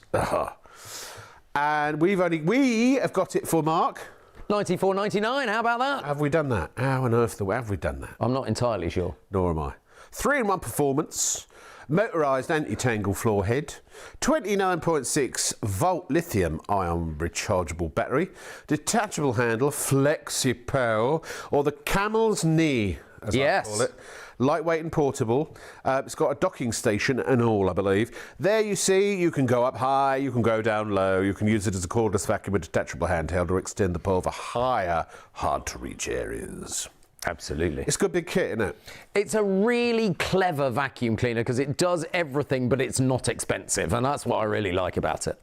And we have got it for Mark. $94.99, how about that? Have we done that? How on earth have we done that? I'm not entirely sure. Nor am I. 3-in-1 performance, motorised anti-tangle floor head, 29.6 volt lithium-ion rechargeable battery, detachable handle, flexi power, or the camel's knee, as I call it. Lightweight and portable. It's got a docking station and all, I believe. There you see, you can go up high, you can go down low, you can use it as a cordless vacuum, a detachable handheld, or extend the pole for higher, hard-to-reach areas. Absolutely. It's a good big kit, isn't it? It's a really clever vacuum cleaner because it does everything, but it's not expensive, and that's what I really like about it.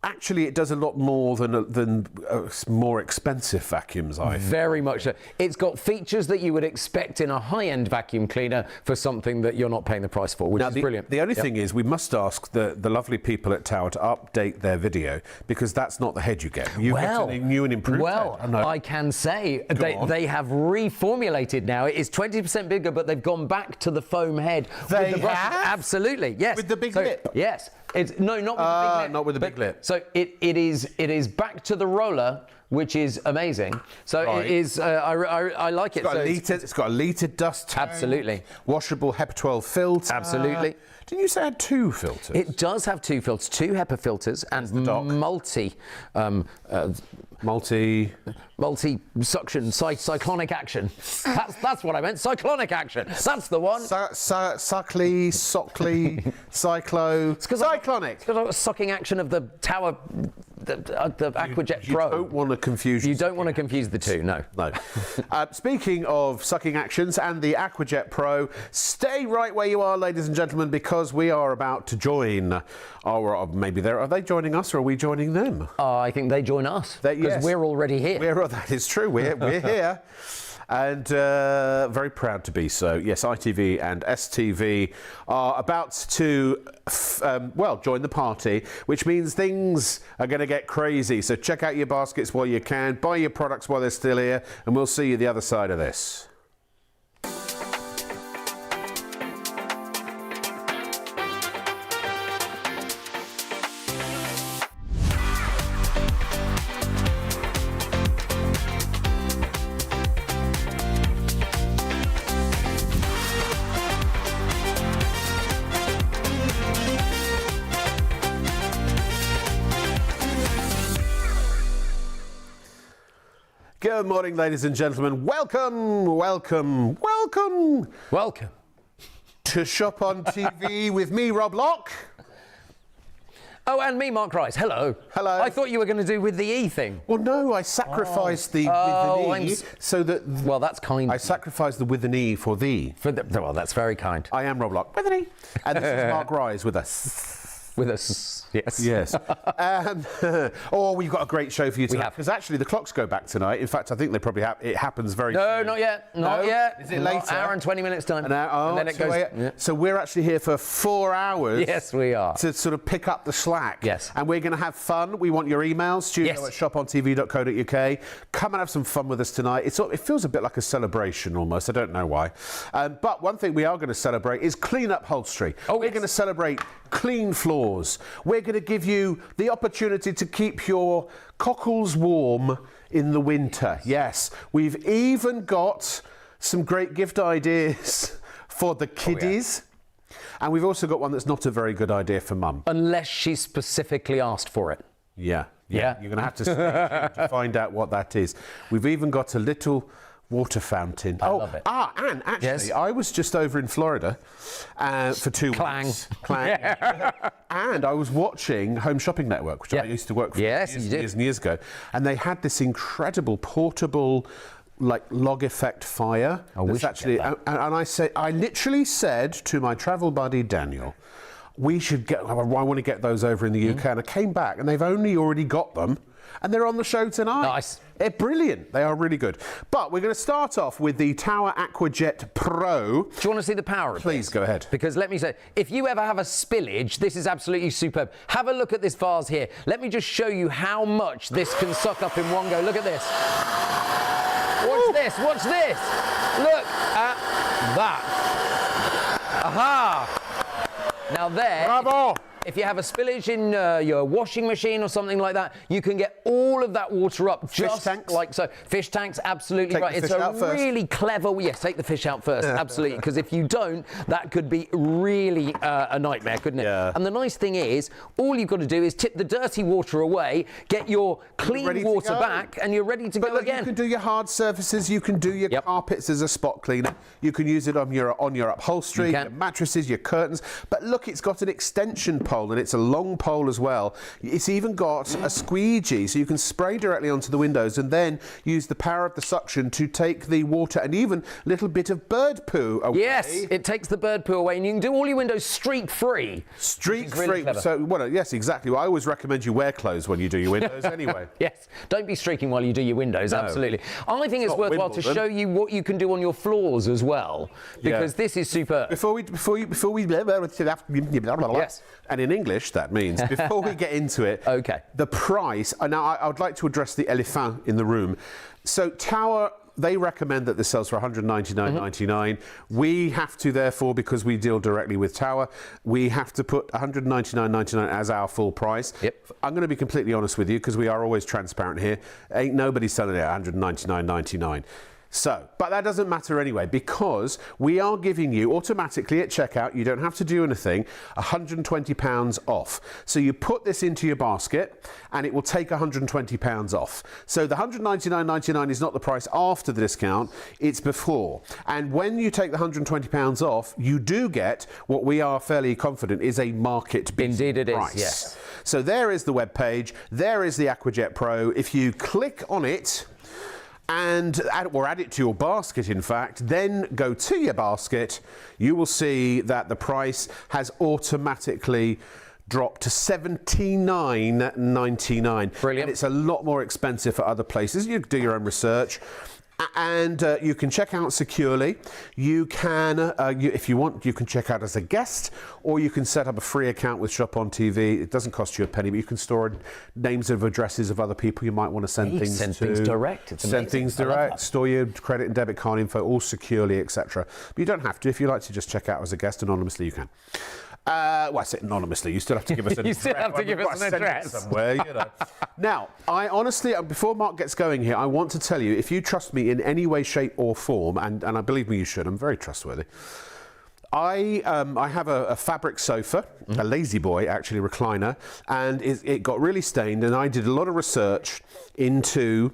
Actually, it does a lot more than more expensive vacuums, I think. Very much so. It's got features that you would expect in a high-end vacuum cleaner for something that you're not paying the price for, which is brilliant. The only thing is we must ask the lovely people at Tower to update their video because that's not the head you get. You get a new and improved head. I can say they have reformulated now. It is 20% bigger, but they've gone back to the foam head. They with the have? Absolutely, yes. With the big lip? Yes. It's, no, not with the big lip. Not with the big lip. So it is back to the roller, which is amazing. So it is. I like it. It's got a litre dust tank. Absolutely. Washable HEPA 12 filter. Absolutely. Didn't you say it had 2 filters? It does have 2 filters, 2 HEPA filters, and multi-suction, cyclonic action. That's what I meant. Cyclonic action. That's the one. Cycly, cyclo. Cyclonic. It's got a sucking action of the Tower, the AquajetPro. You don't want to confuse. You don't want to confuse the two. No. No. Speaking of sucking actions and the AquajetPro, stay right where you are, ladies and gentlemen, because we are about to join. Or maybe are they joining us, or are we joining them? I think they join us because we're already here. That is true. We're here. And very proud to be so. Yes, ITV and STV are about to, join the party, which means things are going to get crazy. So check out your baskets while you can, buy your products while they're still here, and we'll see you the other side of this. Good morning, ladies and gentlemen. Welcome to Shop on TV with me, Rob Locke. Oh, and me, Mark Rice. Hello. Hello. I thought you were going to do with the E thing. Well, no, I sacrificed the with an E so that... Well, that's kind. I sacrificed the with an E for thee. Well, that's very kind. I am Rob Locke with an E. And this is Mark Rice with us. With us, yes. Yes. We've got a great show for you tonight. Because actually the clocks go back tonight. In fact, I think they probably it happens very soon. No, not yet. Not yet. Is it later? An hour and 20 minutes time. An hour, and then it goes. Yeah. So we're actually here for 4 hours. Yes, we are. To sort of pick up the slack. Yes. And we're going to have fun. We want your emails. studio@shopontv.co.uk. Come and have some fun with us tonight. It feels a bit like a celebration almost. I don't know why. But one thing we are going to celebrate is clean upholstery. We're going to celebrate clean floors. We're going to give you the opportunity to keep your cockles warm in the winter. Yes, we've even got some great gift ideas for the kiddies. And we've also got one that's not a very good idea for mum. Unless she specifically asked for it. Yeah. You're going to have to stay tuned to find out what that is. We've even got a little water fountain. I love it. And actually, I was just over in Florida for 2 weeks. Clang. And I was watching Home Shopping Network, which I used to work for years and years ago. And they had this incredible portable, like, log effect fire. I literally said to my travel buddy Daniel, I want to get those over in the UK. And I came back and they've already got them. And they're on the show tonight. Nice. They're brilliant. They are really good. But we're going to start off with the Tower AquajetPro. Do you want to see the power of this? Please, go ahead. Because let me say, if you ever have a spillage, this is absolutely superb. Have a look at this vase here. Let me just show you how much this can suck up in one go. Look at this. Watch this. Watch this. Look at that. Aha. Now there. Bravo. If you have a spillage in your washing machine or something like that, you can get all of that water up just like so. Fish tanks, absolutely right. It's a really clever. Yes, take the fish out first, absolutely. Because if you don't, that could be really a nightmare, couldn't it? Yeah. And the nice thing is, all you've got to do is tip the dirty water away, get your clean water back, and you're ready to go again. You can do your hard surfaces. You can do your carpets as a spot cleaner. You can use it on your upholstery, your mattresses, your curtains. But look, it's got an extension pole, and it's a long pole as well. It's even got a squeegee, so you can spray directly onto the windows and then use the power of the suction to take the water and even a little bit of bird poo away. Yes, it takes the bird poo away, and you can do all your windows streak-free. Streak-free. So, yes, exactly. Well, I always recommend you wear clothes when you do your windows anyway. Yes, don't be streaking while you do your windows, absolutely. I think it's worthwhile to show you what you can do on your floors as well, because this is superb. Before we yes. And in English, that means, before we get into it, the price. Now, I would like to address the elephant in the room. So, Tower, they recommend that this sells for $199.99. We have to, therefore, because we deal directly with Tower, we have to put $199.99 as our full price. I'm going to be completely honest with you, because we are always transparent here. Ain't nobody selling it at $199.99. So, but that doesn't matter anyway, because we are giving you automatically at checkout, you don't have to do anything, £120 off. So you put this into your basket and it will take £120 off. So the $199.99 is not the price after the discount, it's before. And when you take the £120 off, you do get what we are fairly confident is a market price. Indeed it is, yes. So there is the web page, there is the Aquajet Pro. If you click on it, or add it to your basket, in fact, then go to your basket, you will see that the price has automatically dropped to $79.99. Brilliant. And it's a lot more expensive for other places. You can do your own research. And you can check out securely. You can, if you want, you can check out as a guest, or you can set up a free account with Shop on TV. It doesn't cost you a penny, but you can store names of addresses of other people you might want to send things to. Send things direct. It's amazing. Send things direct. Store your credit and debit card info, all securely, etc. But you don't have to. If you like to just check out as a guest anonymously, you can. Well, I say anonymously. You still have to give us an address. You still have to give us an address somewhere. You know. Now, I honestly, before Mark gets going here, I want to tell you, if you trust me in any way, shape, or form, and I believe me, you should. I'm very trustworthy. I have a fabric sofa, a lazy boy actually recliner, and it got really stained. And I did a lot of research into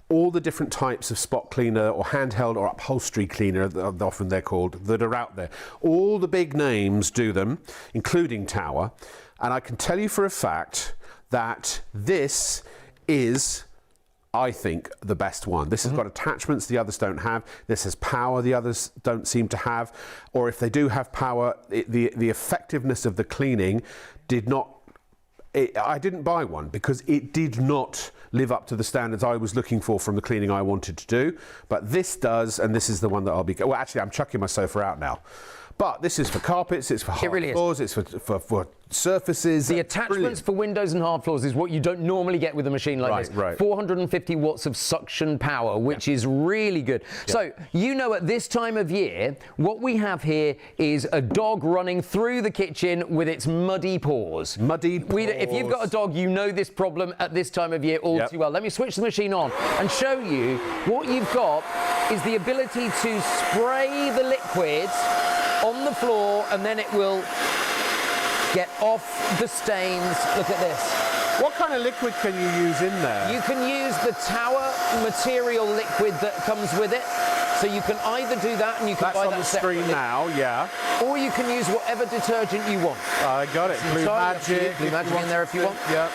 all the different types of spot cleaner or handheld or upholstery cleaner, often they're called, that are out there. All the big names do them, including Tower. And I can tell you for a fact that this is I think, the best one. This has got attachments the others don't have. This has power the others don't seem to have. Or if they do have power, the effectiveness of the cleaning did not. I didn't buy one because it did not live up to the standards I was looking for from the cleaning I wanted to do. But this does, and this is the one that I'll be. Well, actually, I'm chucking my sofa out now. But this is for carpets, it's for hard floors, it's for surfaces. The attachments for windows and hard floors is what you don't normally get with a machine like this. Right. 450 watts of suction power, which is really good. Yeah. So, you know, at this time of year, what we have here is a dog running through the kitchen with its muddy paws. Muddy paws. If you've got a dog, you know this problem at this time of year all too well. Let me switch the machine on and show you what you've got is the ability to spray the liquid on the floor, and then it will get off the stains. Look at this. What kind of liquid can you use in there? You can use the Tower material liquid that comes with it. So you can either do that, and you can buy that separately. That's on the screen now, yeah. Or you can use whatever detergent you want. I got it. Blue Magic. Blue Magic in there if you want. Yeah.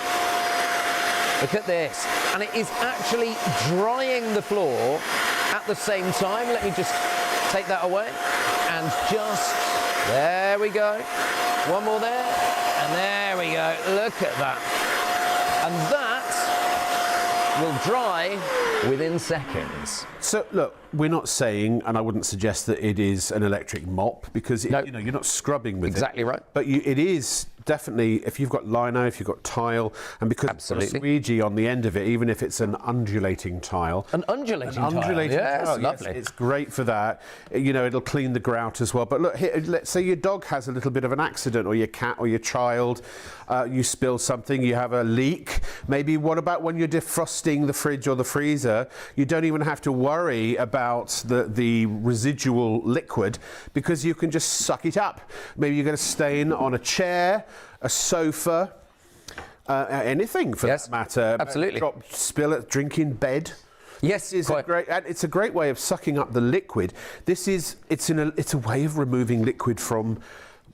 Look at this. And it is actually drying the floor at the same time. Let me just take that away. And just, there we go. One more there, and there we go. Look at that. And that will dry within seconds. So look, we're not saying, and I wouldn't suggest that it is an electric mop, because you know, you're not scrubbing with it. Exactly right. But it is definitely, if you've got lino, if you've got tile, and because it's got a squeegee on the end of it, even if it's an undulating tile. An undulating tile? Yes, lovely. Yes, it's great for that. You know, it'll clean the grout as well. But look, here, let's say your dog has a little bit of an accident, or your cat or your child, you spill something, you have a leak. Maybe what about when you're defrosting the fridge or the freezer? You don't even have to worry about the residual liquid, because you can just suck it up. Maybe you're going to stain on a chair, a sofa, anything for that matter. Absolutely. Spill it, drink in bed. Yes, it's a great way of sucking up the liquid. It's a way of removing liquid from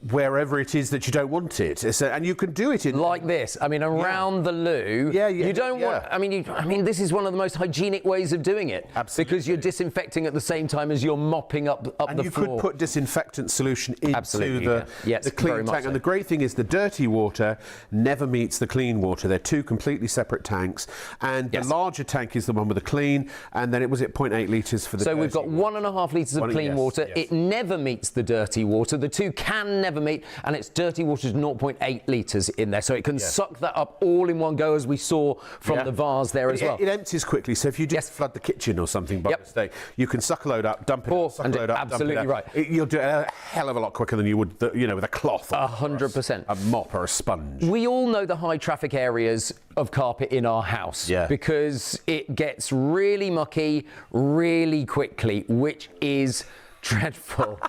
wherever it is that you don't want it, and you can do it in like this. I mean, around the loo. You don't want. I mean, this is one of the most hygienic ways of doing it. Absolutely. Because you're disinfecting at the same time as you're mopping up the floor. And you could put disinfectant solution into the clean tank. So. And the great thing is the dirty water never meets the clean water. They're two completely separate tanks. And the larger tank is the one with the clean, and then it was at 0.8 litres for the dirty. So we've got 1.5 litres of clean water. It never meets the dirty water. The two can never meet, and it's dirty water is 0.8 litres in there, so it can suck that up all in one go, as we saw from the vase there as well. It empties quickly, so if you just flood the kitchen or something by mistake, you can suck a load up, dump it out, suck a load up, absolutely dump it out. You'll do it a hell of a lot quicker than you would, with a cloth. 100%. A mop or a sponge. We all know the high traffic areas of carpet in our house because it gets really mucky really quickly, which is dreadful.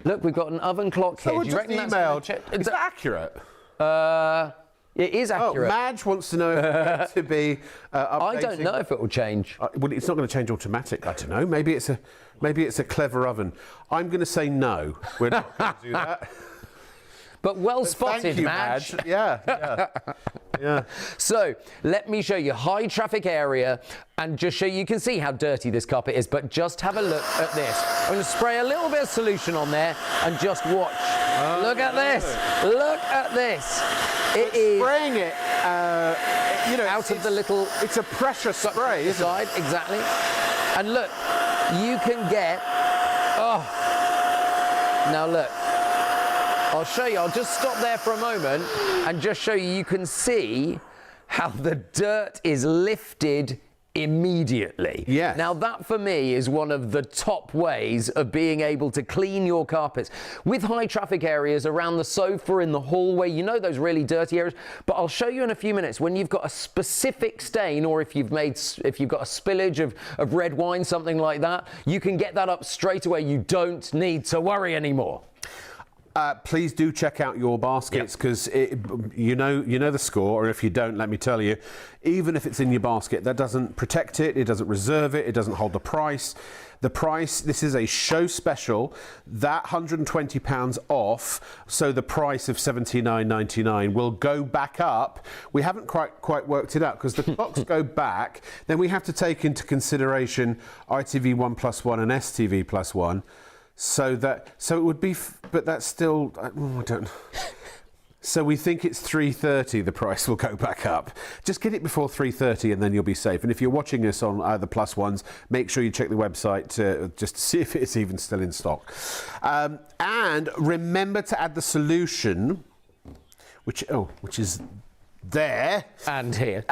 Look, we've got an oven clock here. Someone Do you reckon just emailed. Is that accurate? It is accurate. Madge wants to know if it's going to be updating. I don't know if it will change. Well, it's not going to change automatic. I don't know. Maybe it's a clever oven. I'm going to say no. We're not going to do that. But well spotted, Thank you, Madge. Yeah. So let me show you high traffic area and just show you can see how dirty this carpet is, but just have a look at this. I'm going to spray a little bit of solution on there and just watch. Look at this. Look at this. It is spraying it, out of the little. It's a pressure spray, isn't it? Exactly. And look, you can get. Oh. Now look. I'll show you. I'll just stop there for a moment and just show you. You can see how the dirt is lifted immediately. Yes. Now that for me is one of the top ways of being able to clean your carpets with high traffic areas around the sofa, in the hallway, those really dirty areas. But I'll show you in a few minutes when you've got a specific stain, or if you've got a spillage of red wine, something like that, you can get that up straight away. You don't need to worry anymore. Please do check out your baskets because you know the score, or if you don't, let me tell you, even if it's in your basket, that doesn't protect it, it doesn't reserve it, it doesn't hold the price. The price, this is a show special, that £120 off, so the price of $79.99 will go back up. We haven't quite worked it out because the clocks go back, then we have to take into consideration ITV 1+1 and STV +1. So it would be, but that's still, I don't know. So we think it's 3:30. The price will go back up. Just get it before 3:30, and then you'll be safe. And if you're watching us on the +1s, make sure you check the website just to see if it's even still in stock. And remember to add the solution, which is there and here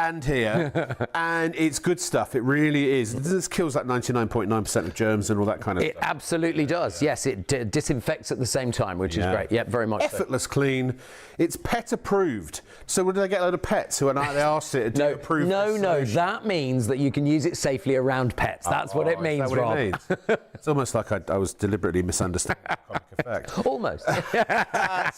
and it's good stuff. It really is. This kills like 99.9% of germs and all that kind of stuff. It absolutely does. Yes, it disinfects at the same time, which is great. Yeah, very much effortless clean. It's pet approved. So would they get a load of pets who are they asked it to approve? No, that means that you can use it safely around pets. That's what it means, Rob. It means? It's almost like I was deliberately misunderstanding the comic effect. Almost.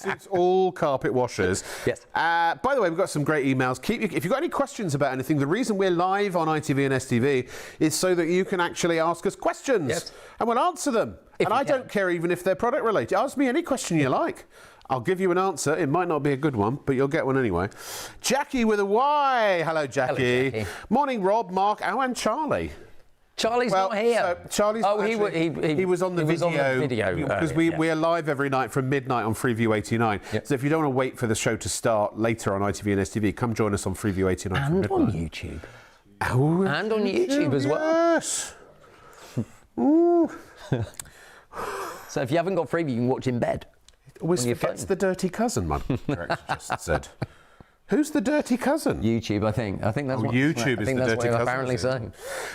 Suits all carpet washers. Yes. By the way, we've got some great emails. If you've got any questions about anything, the reason we're live on ITV and STV is so that you can actually ask us questions and we'll answer them. And I don't care even if they're product related. Ask me any question you like. I'll give you an answer. It might not be a good one, but you'll get one anyway. Jackie with a Y. Hello, Jackie. Hello, Jackie. Morning, Rob, Mark, and Charlie. Charlie's not here. So Charlie's he was on the video because we are live every night from midnight on Freeview 89. Yep. So if you don't want to wait for the show to start later on ITV and STV, come join us on Freeview 89 and on YouTube. Oh, and on YouTube as well. Yes. So if you haven't got Freeview, you can watch in bed. It always forgets the dirty cousin, my director just said. Who's the dirty cousin? YouTube, I think. I think that's what YouTube is the dirty cousin. Apparently so.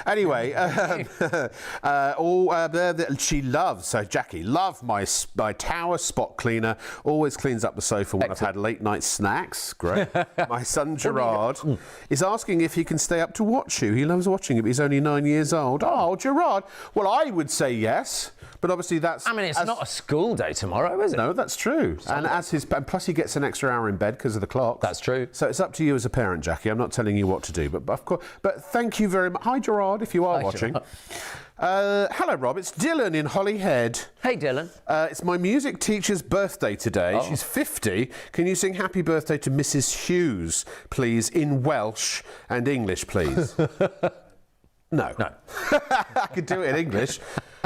Anyway, she loves, so Jackie, love my Tower Spot Cleaner. Always cleans up the sofa when I've had late night snacks. Great. My son Gerard is asking if he can stay up to watch you. He loves watching it, but he's only 9 years old. Oh, Gerard. Well, I would say yes. But obviously that's... I mean, it's not a school day tomorrow, is it? No, that's true. And plus he gets an extra hour in bed because of the clock. That's true. So it's up to you as a parent, Jackie. I'm not telling you what to do, but of course. But thank you very much. Hi, Gerard, if you are watching. Hello, Rob. It's Dylan in Holyhead. Hey, Dylan. It's my music teacher's birthday today. She's 50. Can you sing happy birthday to Mrs. Hughes, please, in Welsh and English, please? No. I could do it in English.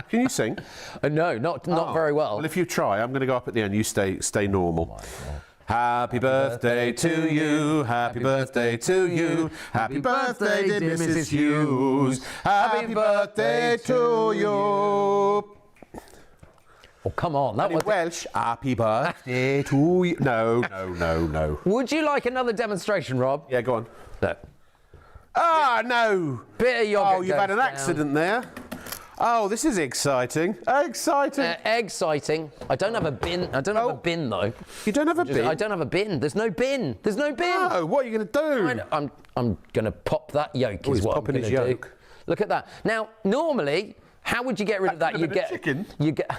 Can you sing? No, not very well. Well, if you try, I'm going to go up at the end. You stay normal. Happy birthday to you, happy birthday to you, happy birthday dear Mrs. Hughes, happy birthday to you. Oh, come on. That was Welsh, happy birthday to you. No. Would you like another demonstration, Rob? Yeah, go on. No. Ah, no. Bit of yogurt. Oh, you've had an accident there. Oh, this is exciting. Exciting. Exciting. I don't have a bin. I don't have a bin, though. You don't have a bin? I don't have a bin. There's no bin. There's no bin. No, what are you going to do? I'm going to pop that yolk He's what popping I'm his gonna yolk. do. Look at that. Now, normally... How would you get rid of that? You get chicken. You get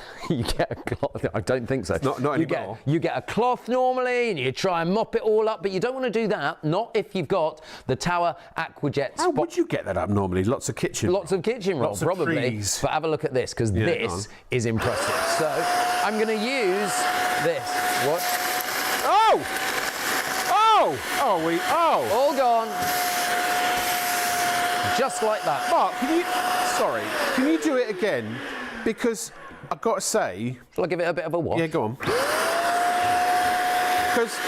a cloth. I don't think so. Not anymore. You get a cloth normally, and you try and mop it all up, but you don't want to do that. Not if you've got the Tower AquajetPro. How would you get that up normally? Lots of kitchen. Lots of kitchen roll, probably. Trees. But have a look at this, because this is impressive. So I'm going to use this. What? Oh! All gone. Just like that. Mark, can you do it again? Because I've got to say... Shall I give it a bit of a wash? Yeah, go on. Because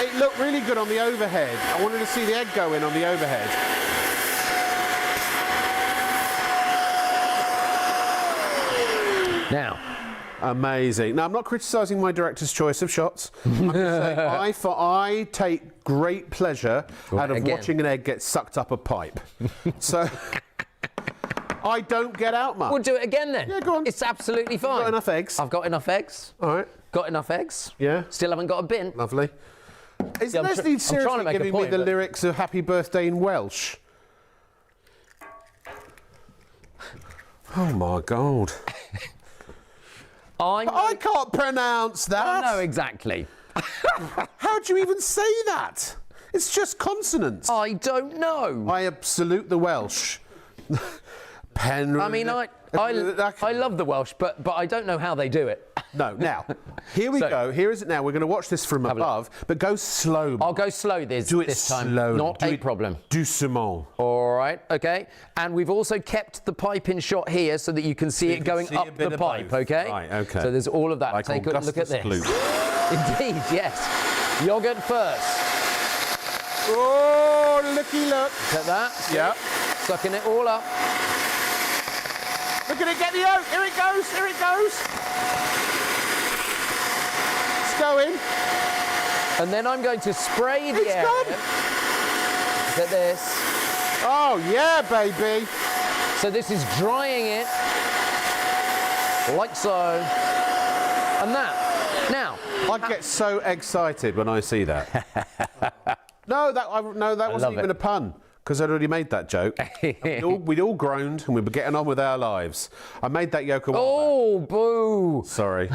it looked really good on the overhead. I wanted to see the egg go in on the overhead. Now... Amazing. Now, I'm not criticising my director's choice of shots. I'm just saying, I take great pleasure out of watching an egg get sucked up a pipe. So, I don't get out much. We'll do it again then. Yeah, go on. It's absolutely fine. You've got enough eggs? I've got enough eggs. All right. Got enough eggs. Yeah. Still haven't got a bin. Lovely. Is Leslie seriously giving me the lyrics of Happy Birthday in Welsh? Oh, my God. I can't pronounce that. Oh, no, exactly. How do you even say that? It's just consonants. I don't know. I salute the Welsh. Pen. I mean, I love the Welsh, but I don't know how they do it. No, now, here we go. Here is it now. We're going to watch this from above, but go slow. I'll go slow this time. Slowly. Not a problem. Doucement. All right, okay. And we've also kept the pipe in shot here so that you can see it going up the pipe, okay? Right, okay. So there's all of that. Like Take a look at this. Gloop. Indeed, yes. Yogurt first. Oh, looky look. Look at that. Yeah. Sucking it all up. Look at it, get the yolk. Here it goes, here it goes. It's going. And then I'm going to spray the area. Gone. Look at this. Oh, yeah, baby. So this is drying it, like so. And that. Now. I get so excited when I see that. No, that wasn't even a pun. Because I'd already made that joke. We'd all groaned and we were getting on with our lives. I made that joke a while back. Boo! Sorry.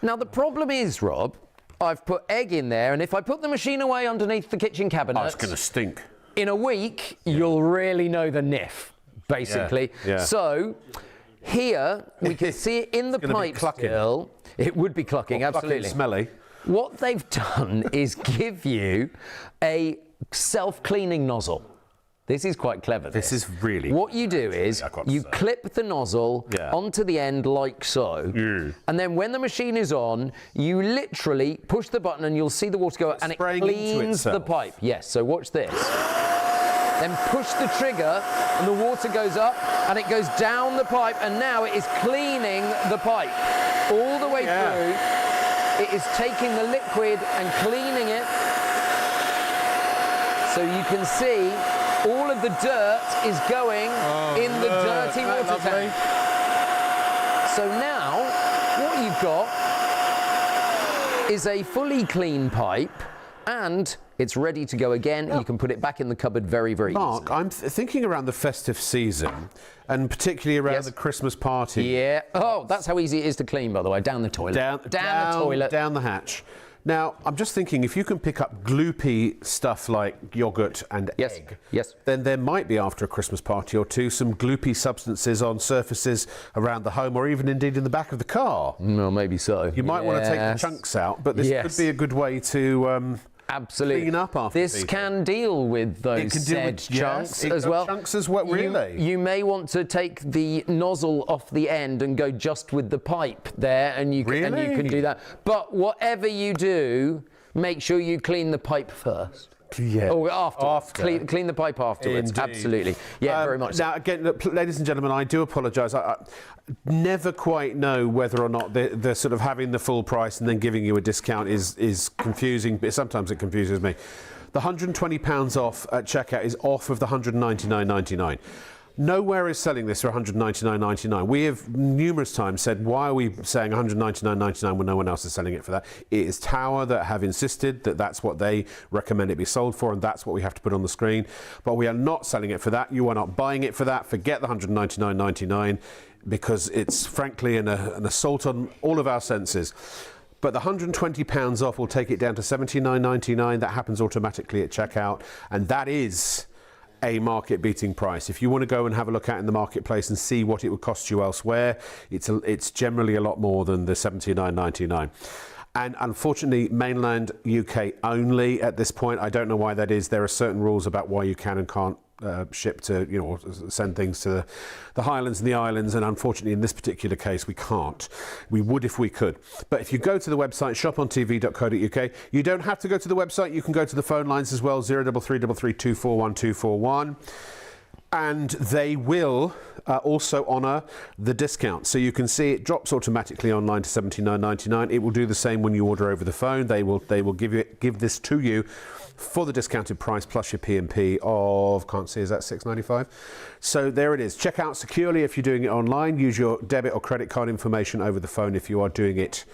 Now, the problem is, Rob, I've put egg in there, and if I put the machine away underneath the kitchen cabinet... Oh, it's going to stink. In a week, you'll really know the niff, basically. Yeah. So, here, we can see it in the pipe still. It would be clucking, absolutely. Smelly. What they've done is give you a self-cleaning nozzle. This is quite clever. This is really... What you do is you clip the nozzle onto the end like so, and then when the machine is on, you literally push the button and you'll see the water go out and it cleans the pipe. Yes, so watch this. Then push the trigger and the water goes up and it goes down the pipe, and now it is cleaning the pipe all the way through. It is taking the liquid and cleaning it. So you can see all of the dirt is going in the dirty water tank. So now what you've got is a fully clean pipe, and it's ready to go again. You can put it back in the cupboard very, very easily. Mark, I'm thinking around the festive season, and particularly around the Christmas party. Yeah. Oh, that's how easy it is to clean, by the way. Down the toilet. Down the toilet. Down the hatch. Now, I'm just thinking, if you can pick up gloopy stuff like yogurt and egg, then there might be, after a Christmas party or two, some gloopy substances on surfaces around the home, or even indeed in the back of the car. No, maybe so. You might want to take the chunks out, but this could be a good way to... absolutely. Clean up after this can deal with those said chunks as well. Chunks as well, really. You may want to take the nozzle off the end and go just with the pipe there, and you can do that. But whatever you do, make sure you clean the pipe first. Yeah. Oh, after. Clean the pipe afterwards. Indeed. Absolutely. Yeah, very much. Now, again, look, ladies and gentlemen, I do apologise. I never quite know whether or not the sort of having the full price and then giving you a discount is confusing. But sometimes it confuses me. The £120 off at checkout is off of the £199.99. Nowhere is selling this for £199.99. We have numerous times said, why are we saying £199.99 when no one else is selling it for that? It is Tower that have insisted that that's what they recommend it be sold for, and that's what we have to put on the screen. But we are not selling it for that. You are not buying it for that. Forget the £199.99, because it's frankly an assault on all of our senses. But the £120 off will take it down to $79.99. That happens automatically at checkout, and that is a market-beating price. If you want to go and have a look at in the marketplace and see what it would cost you elsewhere, it's generally a lot more than the $79.99. And unfortunately, mainland UK only at this point. I don't know why that is. There are certain rules about why you can and can't ship to, or send things to the Highlands and the Islands, and unfortunately in this particular case we can't. We would if we could. But if you go to the website shopontv.co.uk, you don't have to go to the website. You can go to the phone lines as well, 0333 241 241. And they will also honour the discount. So you can see it drops automatically online to $79.99. It will do the same when you order over the phone. They will give this to you for the discounted price plus your P&P of, can't see, is that $6.95? So there it is. Check out securely if you're doing it online. Use your debit or credit card information over the phone if you are doing it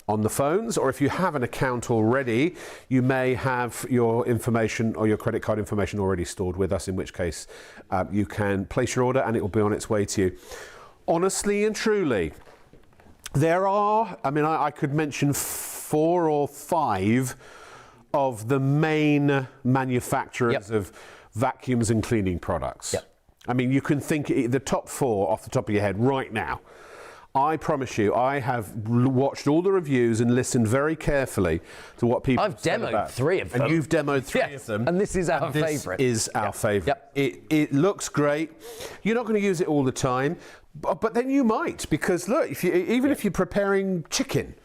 on the phones, or if you have an account already, you may have your information or your credit card information already stored with us, in which case you can place your order and it will be on its way to you. honestly and truly, there are, I mean, I could mention 4 or 5 of the main manufacturers of vacuums and cleaning products. I mean, you can think the top 4 off the top of your head right now. I promise you, I have watched all the reviews and listened very carefully to what people have said about. I've demoed 3 of them. And you've demoed 3 of them. And this is our favourite. This is our favourite. It looks great. You're not going to use it all the time, but then you might, because look, even if you're preparing chicken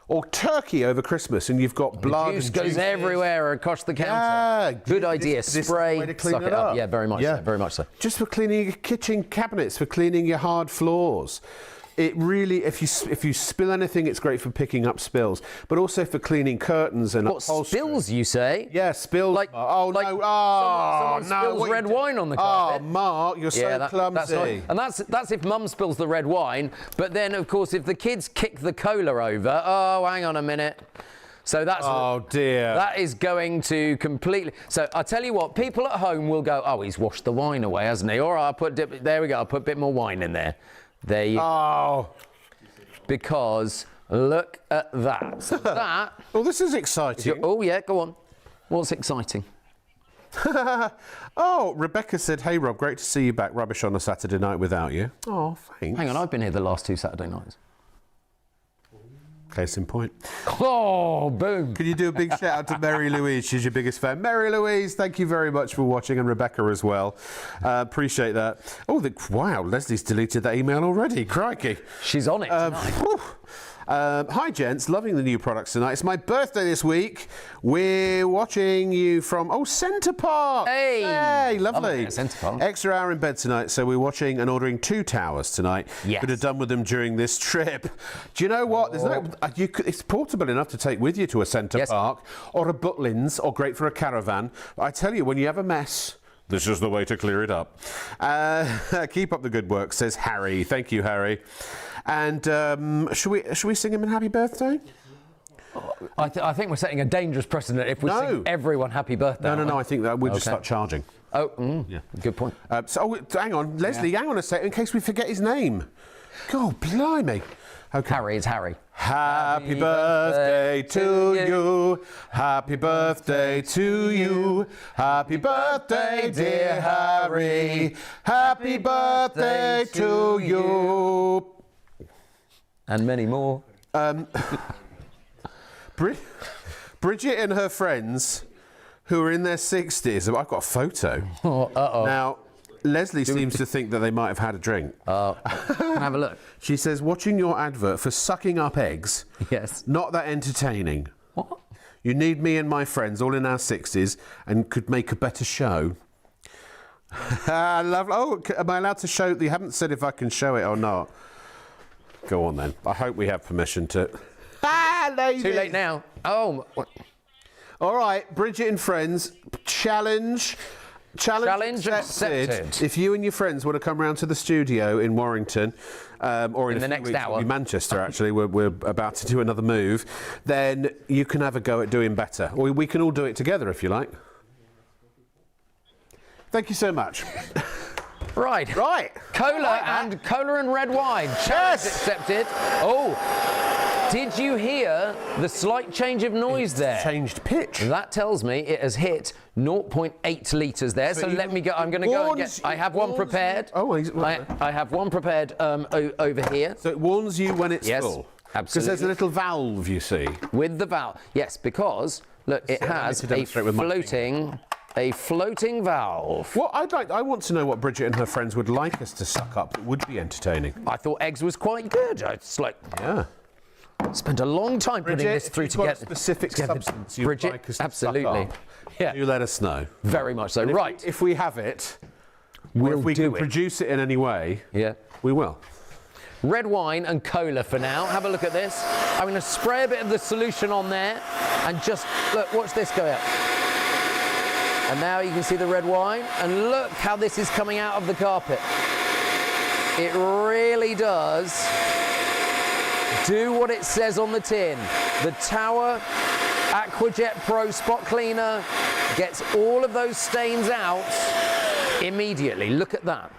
or turkey over Christmas and you've got blood juice and goes juices everywhere across the counter. Yeah, good idea. This is the Spray, way to clean suck it up. Yeah, very much so. Very much so. Just for cleaning your kitchen cabinets, for cleaning your hard floors. It really, if you spill anything, it's great for picking up spills, but also for cleaning curtains and upholstery. Spills, you say? Yeah, spills. Like, oh like no! Oh someone no! spills red wine on the carpet. Oh, Mark, you're so clumsy. That's if Mum spills the red wine. But then, of course, if the kids kick the cola over, oh, hang on a minute. So that's dear. That is going to completely. So I tell you what, people at home will go, oh, he's washed the wine away, hasn't he? All right, there we go. I'll put a bit more wine in there. There you go. Because look at that. So that. Oh, this is exciting. Oh yeah, go on. What's exciting? Oh, Rebecca said, "Hey Rob, great to see you back. Rubbish on a Saturday night without you." Oh, thanks. Hang on, I've been here the last 2 Saturday nights. Case in point. Oh, boom. Can you do a big shout out to Mary Louise? She's your biggest fan. Mary Louise, thank you very much for watching, and Rebecca as well. Appreciate that. Oh, wow, Leslie's deleted that email already. Crikey. She's on it tonight. Hi, gents. Loving the new products tonight. It's my birthday this week. We're watching you from, Centre Park. Hey, lovely. Centre Park. Extra hour in bed tonight, so we're watching and ordering 2 towers tonight. Yes. Could have done with them during this trip. Do you know what? There's it's portable enough to take with you to a Centre Park or a Butlins, or great for a caravan. I tell you, when you have a mess, this is the way to clear it up. Keep up the good work, says Harry. Thank you, Harry. And should we sing him a happy birthday? I think we're setting a dangerous precedent if we sing everyone happy birthday. No. I think that we'll just start charging. Good point. Hang on, Leslie. Hang on a second, in case we forget his name. God, blimey. Okay. Harry, it's Harry. Happy birthday to you. Happy birthday to you. Happy birthday, dear Harry. Happy birthday to you. And many more. Bridget and her friends, who are in their 60s, I've got a photo. Now, Leslie seems to think that they might have had a drink. Can I have a look? She says, watching your advert for sucking up eggs, not that entertaining. What? You need me and my friends, all in our 60s, and could make a better show. Lovely. Oh, am I allowed to show? You haven't said if I can show it or not. Go on then. I hope we have permission to. Ladies. Too late now. Oh. What? All right, Bridget and friends, challenge accepted. If you and your friends want to come round to the studio in Warrington, or in the next hour, in Manchester, actually, we're about to do another move, then you can have a go at doing better. Or we can all do it together if you like. Thank you so much. Right. Cola and red wine. Challenge accepted. Oh. Did you hear the slight change of noise there? Changed pitch. That tells me it has hit 0.8 litres there. So let me go. I'm going to go and get. I have one prepared. I have one prepared over here. So it warns you when it's full. Absolutely. Because there's a little valve, you see. With the valve, yes. Because look, it has a floating valve. Well, I want to know what Bridget and her friends would like us to suck up that would be entertaining. I thought eggs was quite good. It's like spent a long time putting this through to get specific substance you'd like us to suck up. Yeah. You let us know. Very much so. And if we have it, if we can produce it in any way, we will. Red wine and cola for now. Have a look at this. I'm going to spray a bit of the solution on there and just look. Watch this go out. And now you can see the red wine, and look how this is coming out of the carpet. It really does do what it says on the tin. The Tower AquajetPro Spot Cleaner gets all of those stains out immediately. Look at that.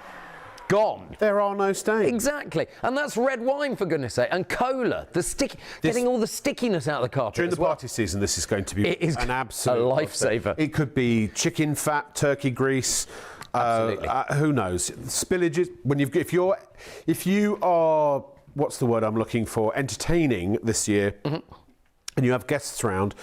gone. There are no stains. Exactly. And that's red wine, for goodness sake. And cola. Getting all the stickiness out of the carpet. During the as well. party season, this is going to be an absolute a lifesaver. It could be chicken fat, turkey grease. Who knows? Spillages. If you are, what's the word I'm looking for? Entertaining this year, and you have guests around.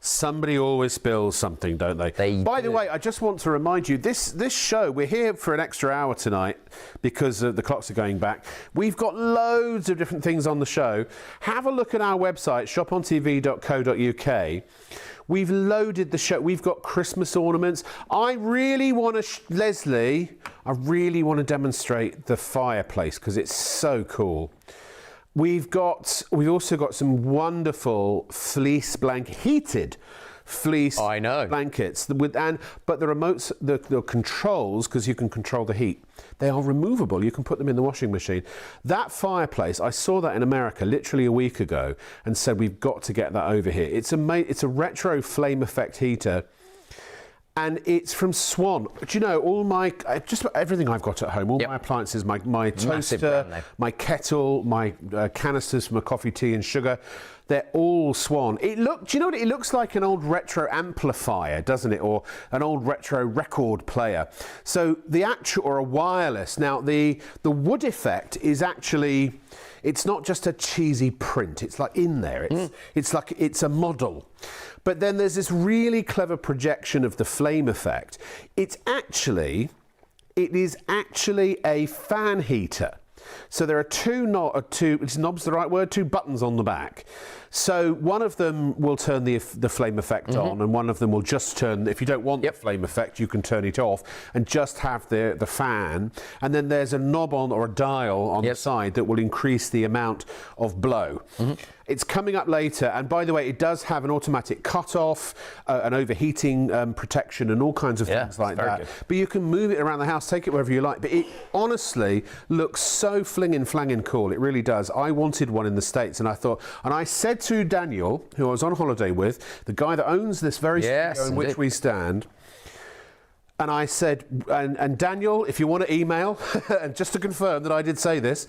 Somebody always spills something, don't they? By the way, I just want to remind you, this show, we're here for an extra hour tonight because the clocks are going back. We've got loads of different things on the show. Have a look at our website, shopontv.co.uk. We've loaded the show. We've got Christmas ornaments. I really want to, Leslie, I really want to demonstrate the fireplace because it's so cool. We've also got some wonderful fleece heated fleece blankets but the remotes, the controls, because you can control the heat, they are removable. You can put them in the washing machine. That fireplace, I saw that in America literally a week ago and said we've got to get that over here. It's a retro flame effect heater. And it's from Swan. Do you know, just about everything I've got at home, all my appliances, my toaster, my kettle, my canisters for my coffee, tea and sugar, they're all Swan. Do you know what? It looks like an old retro amplifier, doesn't it? Or an old retro record player. So or a wireless. Now, the wood effect is actually, it's not just a cheesy print. It's like in there. It's a model. But then there's this really clever projection of the flame effect. It is actually a fan heater. So there are two buttons on the back. So one of them will turn the flame effect on, and one of them will just turn, if you don't want the flame effect, you can turn it off and just have the fan. And then there's a knob or a dial on the side that will increase the amount of blow. It's coming up later, and by the way, it does have an automatic cut-off, an overheating protection, and all kinds of things like that. Good. But you can move it around the house, take it wherever you like. But it honestly looks so flanging cool. It really does. I wanted one in the States, and I said to Daniel, who I was on holiday with, the guy that owns this very studio in which we stand. And I said, and Daniel, if you want to email, and just to confirm that I did say this,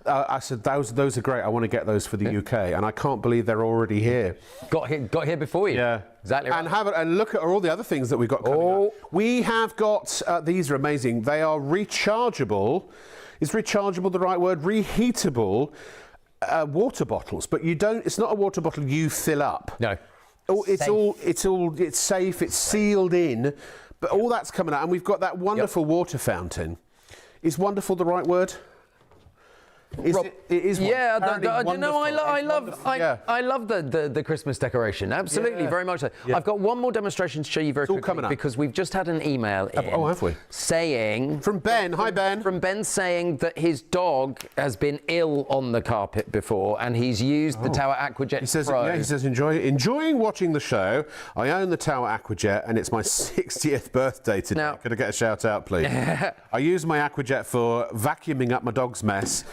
I said, those are great. I want to get those for the UK. And I can't believe they're already here. Got here before you. Yeah. Exactly right. And look at all the other things that we've got coming up. We have got, these are amazing. They are rechargeable. Is rechargeable the right word? Reheatable water bottles. But it's not a water bottle you fill up. No. It's safe. It's sealed in. But all that's coming out. And we've got that wonderful water fountain. Is wonderful the right word? It is. Yeah, I love the Christmas decoration. Absolutely, very much so. Yeah. I've got one more demonstration to show you very quickly because we've just had an email in have we? Saying from Ben. Hi Ben. From Ben saying that his dog has been ill on the carpet before and he's used the Tower AquajetPro. He says enjoying watching the show. I own the Tower AquaJet and it's my 60th birthday today. Now, could I get a shout out, please? I use my AquaJet for vacuuming up my dog's mess.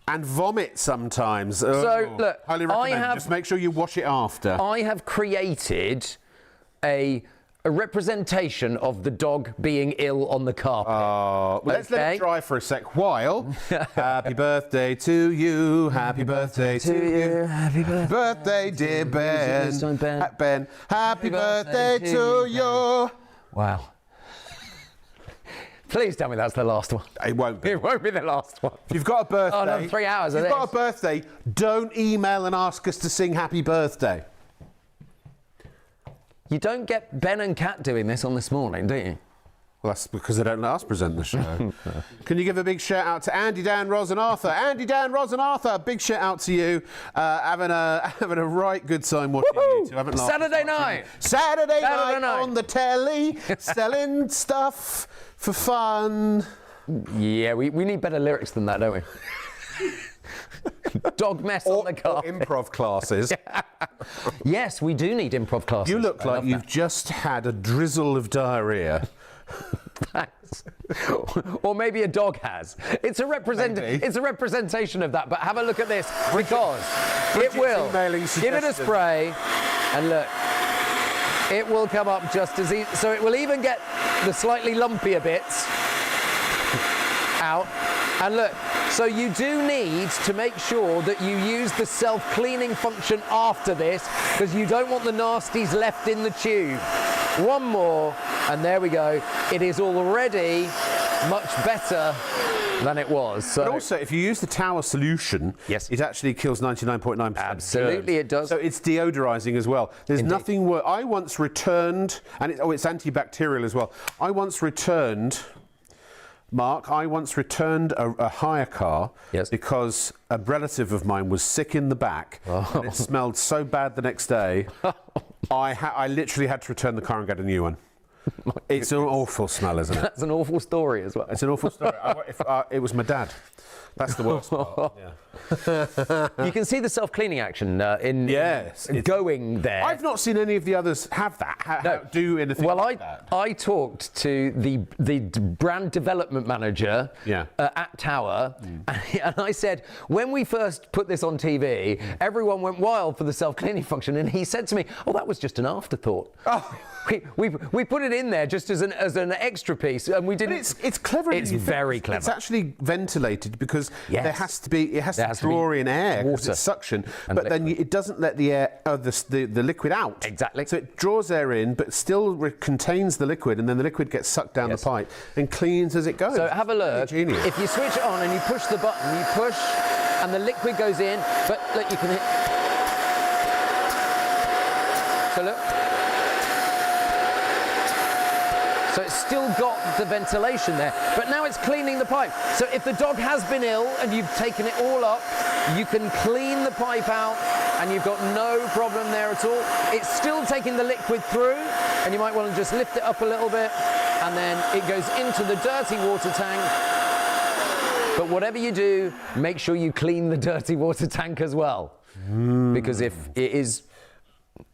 And vomit sometimes. So, look, highly recommend. Just make sure you wash it after. I have created a representation of the dog being ill on the carpet. Oh, let's let it dry for a sec while. Happy birthday to you. Happy birthday to you. Happy birthday, dear Ben. Ben. Happy birthday to you. Wow. Please tell me that's the last one. It won't be. It won't be the last one. If you've got a birthday... Oh, no, 3 hours If you've got a birthday, don't email and ask us to sing happy birthday. You don't get Ben and Kat doing this on This Morning, do you? Well, that's because they don't let us present the show. Can you give a big shout out to Andy, Dan, Ros and Arthur? Andy, Dan, Ros and Arthur, big shout out to you. Having a right good time watching you two. Saturday night on the telly, selling stuff for fun. Yeah, we need better lyrics than that, don't we? Dog mess on the carpet. Or improv classes. Yes, we do need improv classes. You look like you've just had a drizzle of diarrhea. Thanks. Or maybe a dog has. It's a representation of that. But have a look at this because it will give it a spray, and look, it will come up just as easy. So it will even get the slightly lumpier bits out. And look, so you do need to make sure that you use the self-cleaning function after this, because you don't want the nasties left in the tube. One more, and there we go. It is already much better than it was. So. But also, if you use the tower solution, yes, it actually kills 99.9%. Absolutely, it does. So it's deodorizing as well. There's Indeed. nothing worse. I once returned, and it's antibacterial as well. I once returned, Mark, a hire car because a relative of mine was sick in the back and it smelled so bad the next day. I literally had to return the car and get a new one. It's an awful smell, isn't it? That's an awful story as well. It's an awful story. It was my dad. That's the worst part. Yeah. You can see the self-cleaning action in going there. I've not seen any of the others have that. Do anything like that. I talked to the brand development manager at Tower, and I said, when we first put this on TV, everyone went wild for the self-cleaning function, and he said to me, "Oh, that was just an afterthought." Oh. We put it in there just as an extra piece, and we didn't. But it's clever. It's very clever. It's actually ventilated because it has to draw in air, water, it's suction, but liquid. Then it doesn't let the air, the liquid out. Exactly. So it draws air in, but still contains the liquid, and then the liquid gets sucked down the pipe and cleans as it goes. So have a look. Genius. If you switch it on and you push the button, you push, and the liquid goes in. But look, you can hit. So look. So it's still got the ventilation there, but now it's cleaning the pipe. So if the dog has been ill and you've taken it all up, you can clean the pipe out and you've got no problem there at all. It's still taking the liquid through, and you might want to just lift it up a little bit, and then it goes into the dirty water tank. But whatever you do, make sure you clean the dirty water tank as well, because if it is...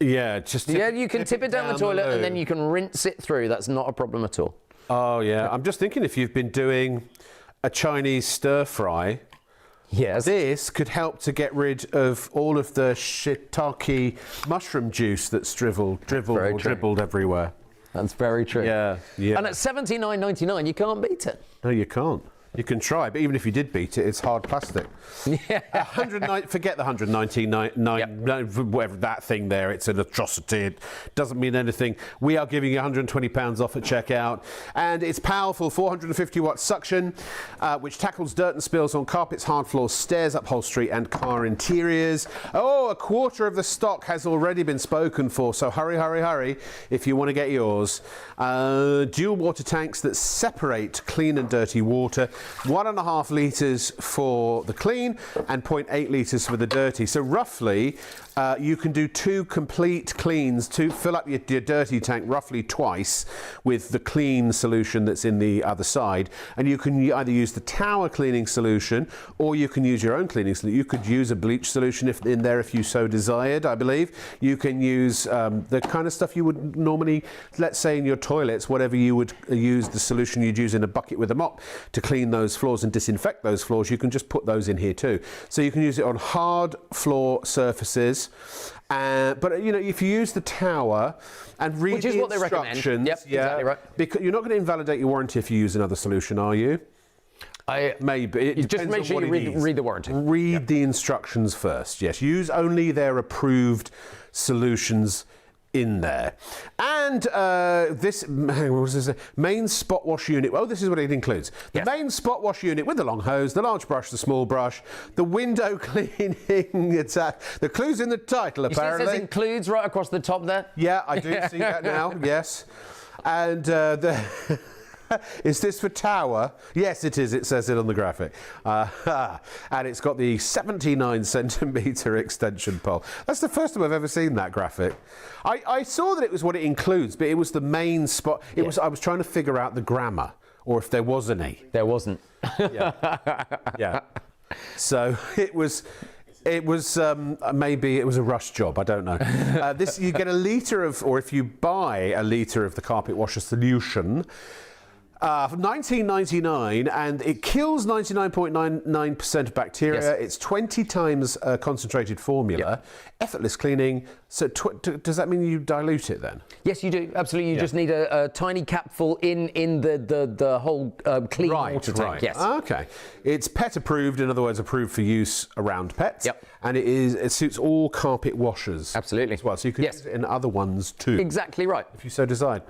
Yeah, you can tip it down the toilet and then you can rinse it through. That's not a problem at all. Oh, yeah. I'm just thinking, if you've been doing a Chinese stir fry, this could help to get rid of all of the shiitake mushroom juice that's dribbled everywhere. That's very true. Yeah. And at $79.99, you can't beat it. No, you can't. You can try, but even if you did beat it, it's hard plastic. Yeah. Forget the 199, whatever that thing there. It's an atrocity. It doesn't mean anything. We are giving you £120 off at checkout, and it's powerful 450 watt suction, which tackles dirt and spills on carpets, hard floors, stairs, upholstery, and car interiors. Oh, a quarter of the stock has already been spoken for, so hurry, hurry, hurry if you want to get yours. Dual water tanks that separate clean and dirty water. 1.5 litres for the clean and 0.8 litres for the dirty. So roughly, you can do 2 complete cleans to fill up your dirty tank roughly twice with the clean solution that's in the other side. And you can either use the Tower cleaning solution, or you can use your own cleaning solution. You could use a bleach solution if you so desired, I believe. You can use the kind of stuff you would normally, let's say in your toilets, whatever you would use, the solution you'd use in a bucket with a mop to clean those floors and disinfect those floors. You can just put those in here too. So you can use it on hard floor surfaces. But if you use the Tower and read the instructions, they recommend. Yep, exactly right. Because you're not going to invalidate your warranty if you use another solution, are you? Maybe. Just make sure you read the warranty. Read the instructions first. Yes, use only their approved solutions in there. And this main spot wash unit, this is what it includes. The main spot wash unit with the long hose, the large brush, the small brush, the window cleaning, the clue's in the title apparently. You see it says includes right across the top there? Yeah, I do see that now, yes. And is this for Tower? Yes, it is. It says it on the graphic. And it's got the 79 centimetre extension pole. That's the first time I've ever seen that graphic. I saw that it was what it includes, but it was the main spot. I was trying to figure out the grammar, or if there was any. There wasn't. Yeah. So it was maybe it was a rush job. I don't know. You get a litre of, or if you buy a litre of the carpet washer solution, $19.99, and it kills 99.99% of bacteria. Yes. It's 20 times concentrated formula. Effortless cleaning. So does that mean you dilute it then? Yes, you do. Absolutely. You just need a tiny capful in the whole clean water tank. Right. Yes. Okay. It's pet approved, in other words, approved for use around pets. Yep. And it suits all carpet washers. Absolutely. As well, so you can use it in other ones too. Exactly right. If you so decide.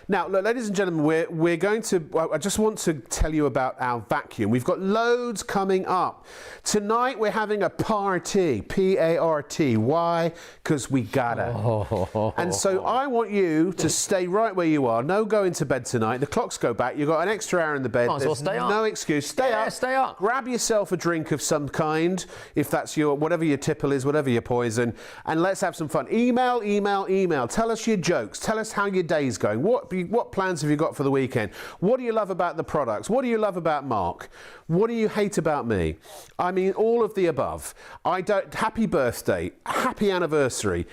Now, look, ladies and gentlemen, we're going to. I just want to tell you about our vacuum. We've got loads coming up. Tonight we're having a party, P-A-R-T. Why? Because we gotta. And so I want you to stay right where you are. No going to bed tonight. The clocks go back. You've got an extra hour in the bed. Might as well stay up. No excuse. Stay up. Stay up. Grab yourself a drink of some kind, if that's your whatever your tipple is, whatever your poison, and let's have some fun. Email. Tell us your jokes. Tell us how your day's going. What plans have you got for the weekend? What do you love about the products? What do you love about Mark? What do you hate about me? I mean, all of the above. Happy birthday. Happy anniversary.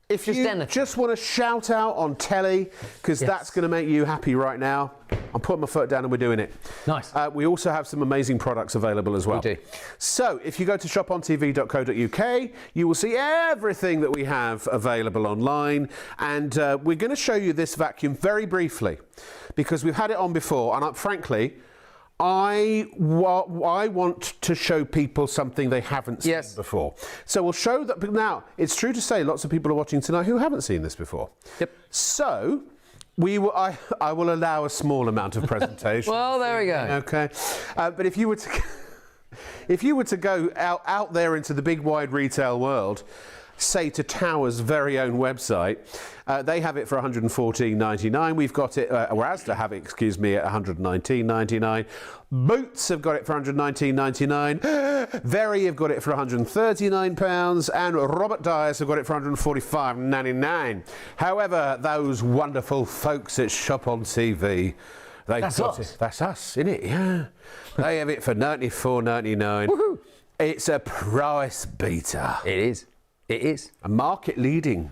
If you just want to shout out on telly, because that's going to make you happy right now, I'm putting my foot down and we're doing it. Nice. We also have some amazing products available as well. We do. So if you go to shopontv.co.uk, you will see everything that we have available online. And we're going to show you this vacuum very briefly, because we've had it on before. And frankly, I want to show people something they haven't seen before. So we'll show that. But now, it's true to say lots of people are watching tonight who haven't seen this before. Yep. So I will allow a small amount of presentation. Well, there we go. Okay. But if you were to go out there into the big wide retail world, say to Tower's very own website, they have it for $114.99. We've got it, or Asda have it, excuse me, at $119.99. Boots have got it for $119.99. Very have got it for £139, and Robert Dyers have got it for $145.99. However, those wonderful folks at Shop on TV, That's us. That's us, isn't it? Yeah. They have it for $94.99. Woohoo! It's a price beater. It is. It is. A market leading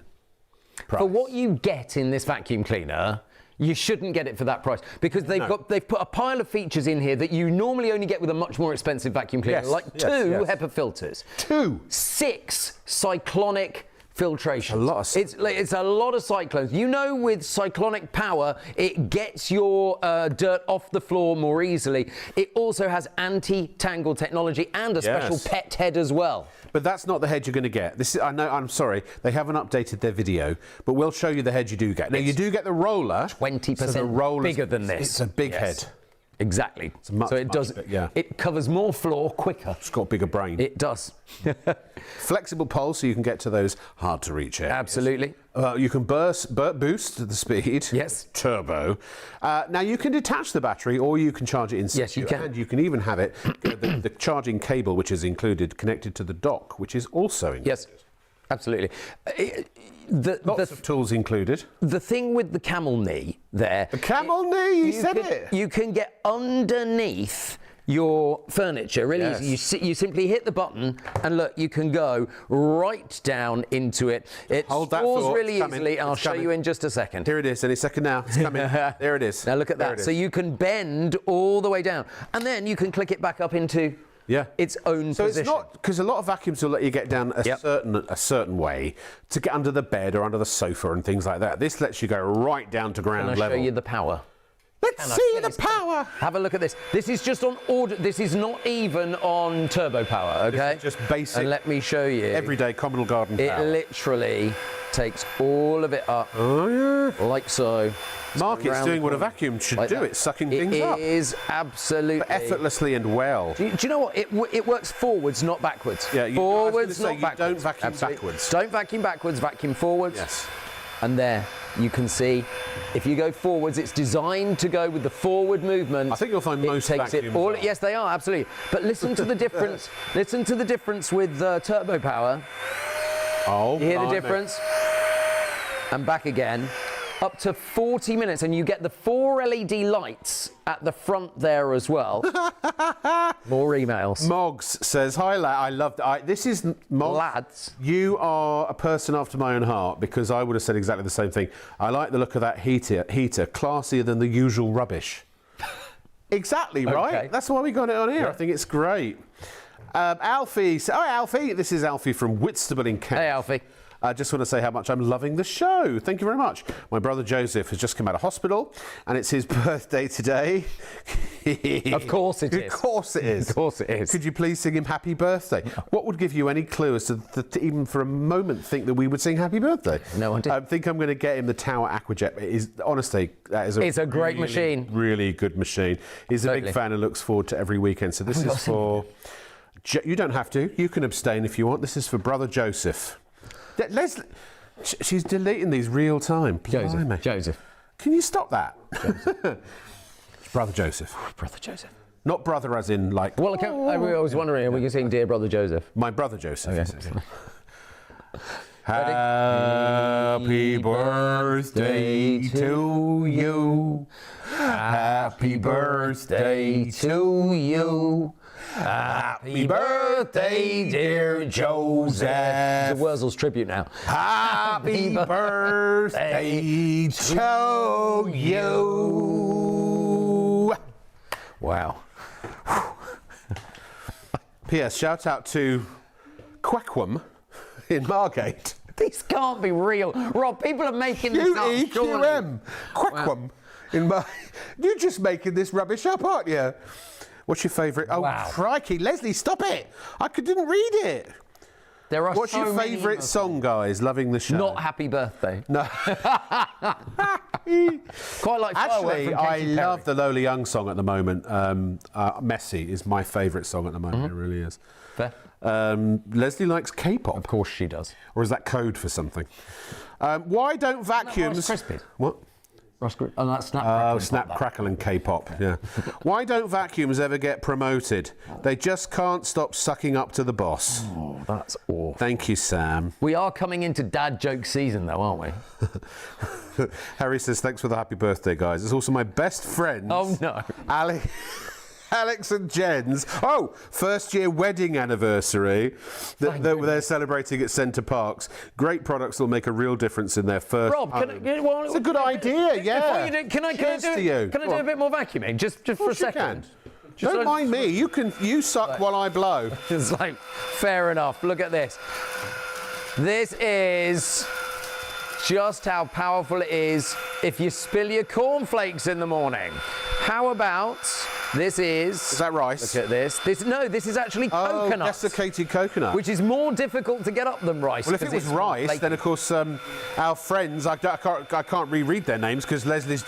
price. For what you get in this vacuum cleaner, you shouldn't get it for that price, because they've put a pile of features in here that you normally only get with a much more expensive vacuum cleaner, like two HEPA filters, 6 cyclonic filtration. A lot of it's a lot of cyclones. You know, with cyclonic power, it gets your dirt off the floor more easily. It also has anti-tangle technology and a special pet head as well. But that's not the head you're going to get. This is, I know, I'm sorry, they haven't updated their video, but we'll show you the head you do get. Now, you do get the roller. 20% bigger than this. It's a big head. Exactly. So it does. It covers more floor quicker. It's got a bigger brain. It does. Flexible pole, so you can get to those hard to reach areas. Absolutely. You can boost the speed. Yes. Turbo. Now you can detach the battery, or you can charge it in situ. Yes, you can. And you can even have it the charging cable, which is included, connected to the dock, which is also included. Yes. Absolutely. Lots of tools included. The thing with the camel knee there. The camel knee, you said it. You can get underneath your furniture really easy. You simply hit the button, and look, you can go right down into it. It stores really easily. I'll show you in just a second. Here it is, any second now. It's coming. There it is. Now look at that. So you can bend all the way down, and then you can click it back up into its own position. So it's not, because a lot of vacuums will let you get down a certain way to get under the bed or under the sofa and things like that. This lets you go right down to ground level. I'll show you the power. Let's see the power. Have a look at this. This is just on order. This is not even on turbo power, okay? This is just basic. And let me show you. Everyday communal garden power. It literally takes all of it up. Like so. Mark, it's doing what a vacuum should do. It's sucking things up. It is absolutely. But effortlessly and well. Do you know what? It works forwards, not backwards. Yeah, forwards, not backwards. Don't vacuum backwards. Don't vacuum backwards, vacuum forwards. Yes. And there, you can see, if you go forwards, it's designed to go with the forward movement. I think you'll find most vacuums are. Yes, they are, absolutely. But listen to the difference. Listen to the difference with turbo power. Oh, you hear the difference? And back again. Up to 40 minutes, and you get the 4 LED lights at the front there as well. More emails. Moggs says, hi, lad. I loved it. This is Moggs. Lads. You are a person after my own heart, because I would have said exactly the same thing. I like the look of that heater, classier than the usual rubbish. Exactly, right? Okay. That's why we got it on here. Yeah. I think it's great. Alfie, Alfie, this is Alfie from Whitstable in Kent. Hey, Alfie. I just want to say how much I'm loving the show. Thank you very much. My brother Joseph has just come out of hospital and it's his birthday today. Of course it is. Of course it is. Of course it is. Could you please sing him happy birthday? What would give you any clue as to even for a moment think that we would sing happy birthday? No idea. I think I'm going to get him the Tower Aquajet. It is, honestly, that is It's a great really, machine. Really good machine. He's a big Totally. fan and looks forward to every weekend. So this is for... You don't have to. You can abstain if you want. This is for brother Joseph. Leslie... She's deleting these real time. Blimey. Joseph. Can you stop that? It's brother Joseph. Brother Joseph. Not brother as in like... Well, I was wondering, are we going to sing Dear Brother Joseph? My brother Joseph. Okay. Happy birthday to you. Happy birthday to you. Happy birthday, dear Joseph. The Wurzel's tribute now. Happy birthday to you. Wow. P.S. Shout out to Quackwam in Margate. This can't be real. Rob, people are making this up. surely. Q-E-Q-M. Quackwam in Margate. You're just making this rubbish up, aren't you? What's your favourite? Oh, Wow. crikey. Leslie, stop it. Didn't read it. There are What's so your many favourite of them. song, guys? Loving the show. Not Happy Birthday. No. Quite like Firework Actually, from I Katy love Perry. the Lola Young song at the moment. Messy is my favourite song at the moment. It really is. Fair. Leslie likes K-pop. Of course she does. Or is that code for something? Why don't vacuums... Rice Krispies? What? Oh, that's Snap. Oh, Crackle, Snap, Pop, that. Crackle and K-pop, yeah. Why don't vacuums ever get promoted? They just can't stop sucking up to the boss. Oh, that's awful. Thank you, Sam. We are coming into dad joke season, though, aren't we? Harry says, thanks for the happy birthday, guys. It's also my best friends. Oh, no. Alex and Jen's first year wedding anniversary that they're celebrating at Centre Parks. Great products will make a real difference in their first Rob, home. it's a good idea, yeah. Can I do a bit more vacuuming? Just for a second. Don't mind me. You suck while I blow. It's like, fair enough. Look at this. This is just how powerful it is if you spill your cornflakes in the morning. How about... This is that rice? Look at this. This is actually coconut. Desiccated coconut. Which is more difficult to get up than rice. Well, if it was rice, then of course our friends, I can't reread their names because Leslie's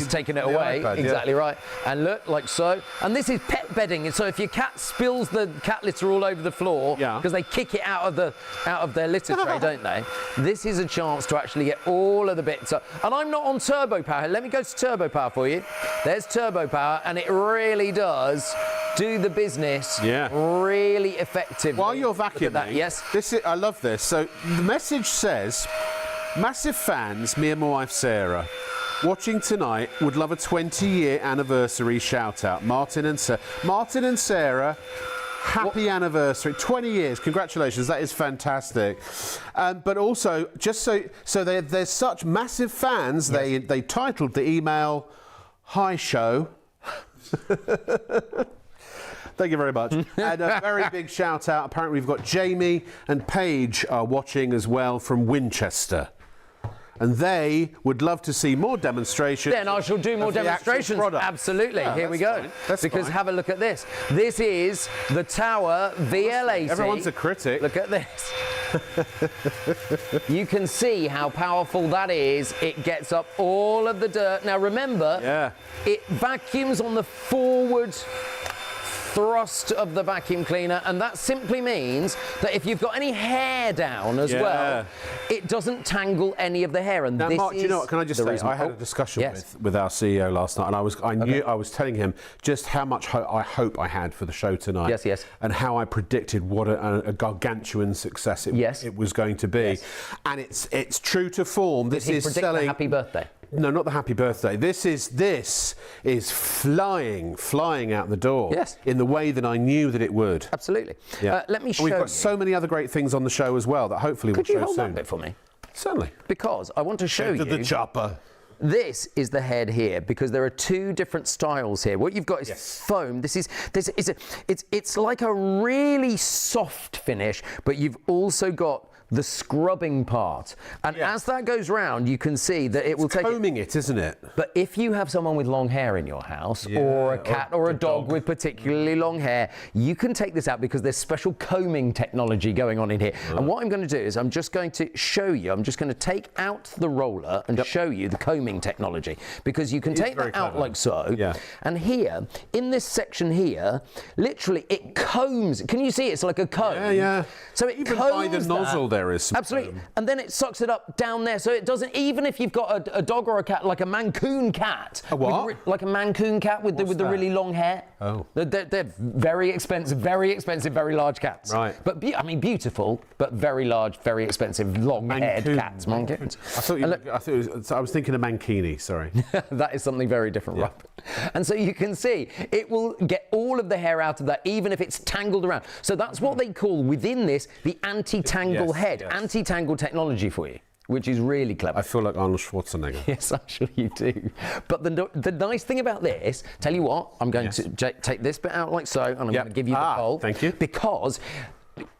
taken it away. iPad, exactly right. And look, like so. And this is pet bedding. And so if your cat spills the cat litter all over the floor, because they kick it out of their litter tray, don't they? This is a chance to actually get all of the bits up. And I'm not on turbo power. Let me go to turbo power for you. There's turbo power, and it really does do the business really effectively. While you're vacuuming, yes. I love this. So the message says, massive fans, me and my wife Sarah, watching tonight, would love a 20-year anniversary shout out. Martin and Sarah, happy anniversary, 20 years, congratulations, that is fantastic. But also, just so they're such massive fans, they titled the email, Hi Show. Thank you very much. And a very big shout out. Apparently we've got Jamie and Paige are watching as well from Winchester. And they would love to see more demonstrations. Then I shall do more demonstrations. Absolutely. Here we go. Because have a look at this. This is the Tower VL80. Everyone's a critic. Look at this. You can see how powerful that is. It gets up all of the dirt. Now remember, it vacuums on the forward thrust of the vacuum cleaner, and that simply means that if you've got any hair down as well, it doesn't tangle any of the hair. And now, this Mark, is you know what? Can I just say, I had a discussion with our CEO last night, and I was telling him just how much I hope I had for the show tonight. Yes. And how I predicted what a gargantuan success it was going to be. And it's true to form. Did he predict the happy birthday? No, not the happy birthday. This is flying out the door. Yes. In the way that I knew that it would. Absolutely. Yeah. Let me show you. We've got you. so many other great things on the show as well that hopefully we'll show soon. Could you hold that bit for me? Certainly. Because I want to show you. The chopper. this is the head here, because there are two different styles here. What you've got is foam. It's like a really soft finish, but you've also got the scrubbing part, and as that goes round, you can see that it will take combing it, isn't it? But if you have someone with long hair in your house, or a cat or a dog with particularly long hair, you can take this out because there's special combing technology going on in here. And what I'm going to do is I'm just going to show you, I'm just going to take out the roller and show you the combing technology, because you can take that out like so, and here in this section here, literally it combs. Can you see it's like a comb? So it even combs by the nozzle there is some absolutely foam. And then it sucks it up down there, so it doesn't, even if you've got a dog or a cat, like a Mancoon cat. A what? Like a Mancoon cat with the really long hair. Oh. They're very expensive, very large cats. Right. But I mean, beautiful, but very large, very expensive, long-haired cats. Mancoons. I was thinking of Mankini, sorry. That is something very different, right? And so you can see it will get all of the hair out of that, even if it's tangled around. So that's what they call within this the anti-tangle head, anti-tangle technology for you, which is really clever. I feel like Arnold Schwarzenegger. Yes, actually you do. But the nice thing about this, tell you what, I'm going to take this bit out like so, and I'm going to give you the bowl. Thank you. Because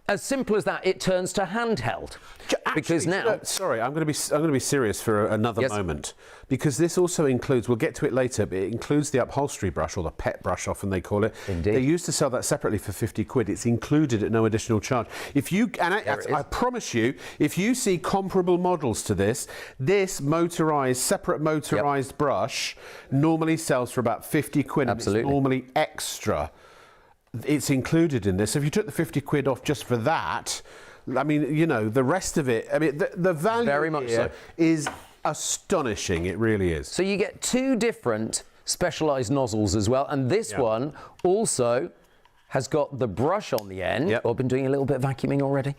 as simple as that, it turns to handheld. Actually, because now, sorry, I'm going to be serious for another moment, because this also includes. We'll get to it later, but it includes the upholstery brush, or the pet brush, often they call it. Indeed. They used to sell that separately for 50 quid. It's included at no additional charge. If you I promise you, if you see comparable models to this separate motorized brush normally sells for about 50 quid. Absolutely. And it's normally extra. It's included in this. If you took the 50 quid off just for that, I mean, you know, the rest of it, I mean, the value very much here so is astonishing. It really is. So you get two different specialized nozzles as well, and this one also has got the brush on the end. I've been doing a little bit of vacuuming already.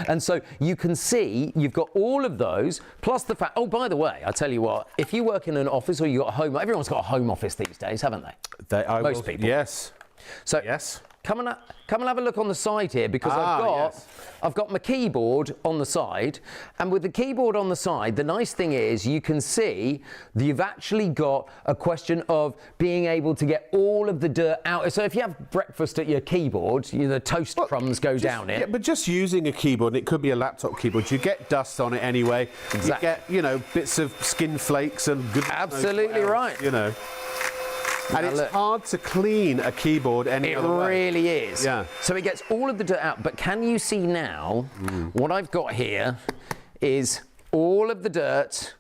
And so you can see you've got all of those, plus the fact, oh, by the way, I tell you what, if you work in an office or you've got a home, everyone's got a home office these days, haven't they? Most people. Yes. So come and have a look on the side here, because I've got my keyboard on the side, and with the keyboard on the side, the nice thing is you can see that you've actually got a question of being able to get all of the dirt out. So if you have breakfast at your keyboard, the toast crumbs go down it. Yeah, but just using a keyboard, and it could be a laptop keyboard, you get dust on it anyway. Exactly. You get, you know, bits of skin flakes and good. Absolutely right. You know. And it's hard to clean a keyboard any other way. It really is. Yeah. So it gets all of the dirt out. But can you see now, what I've got here is all of the dirt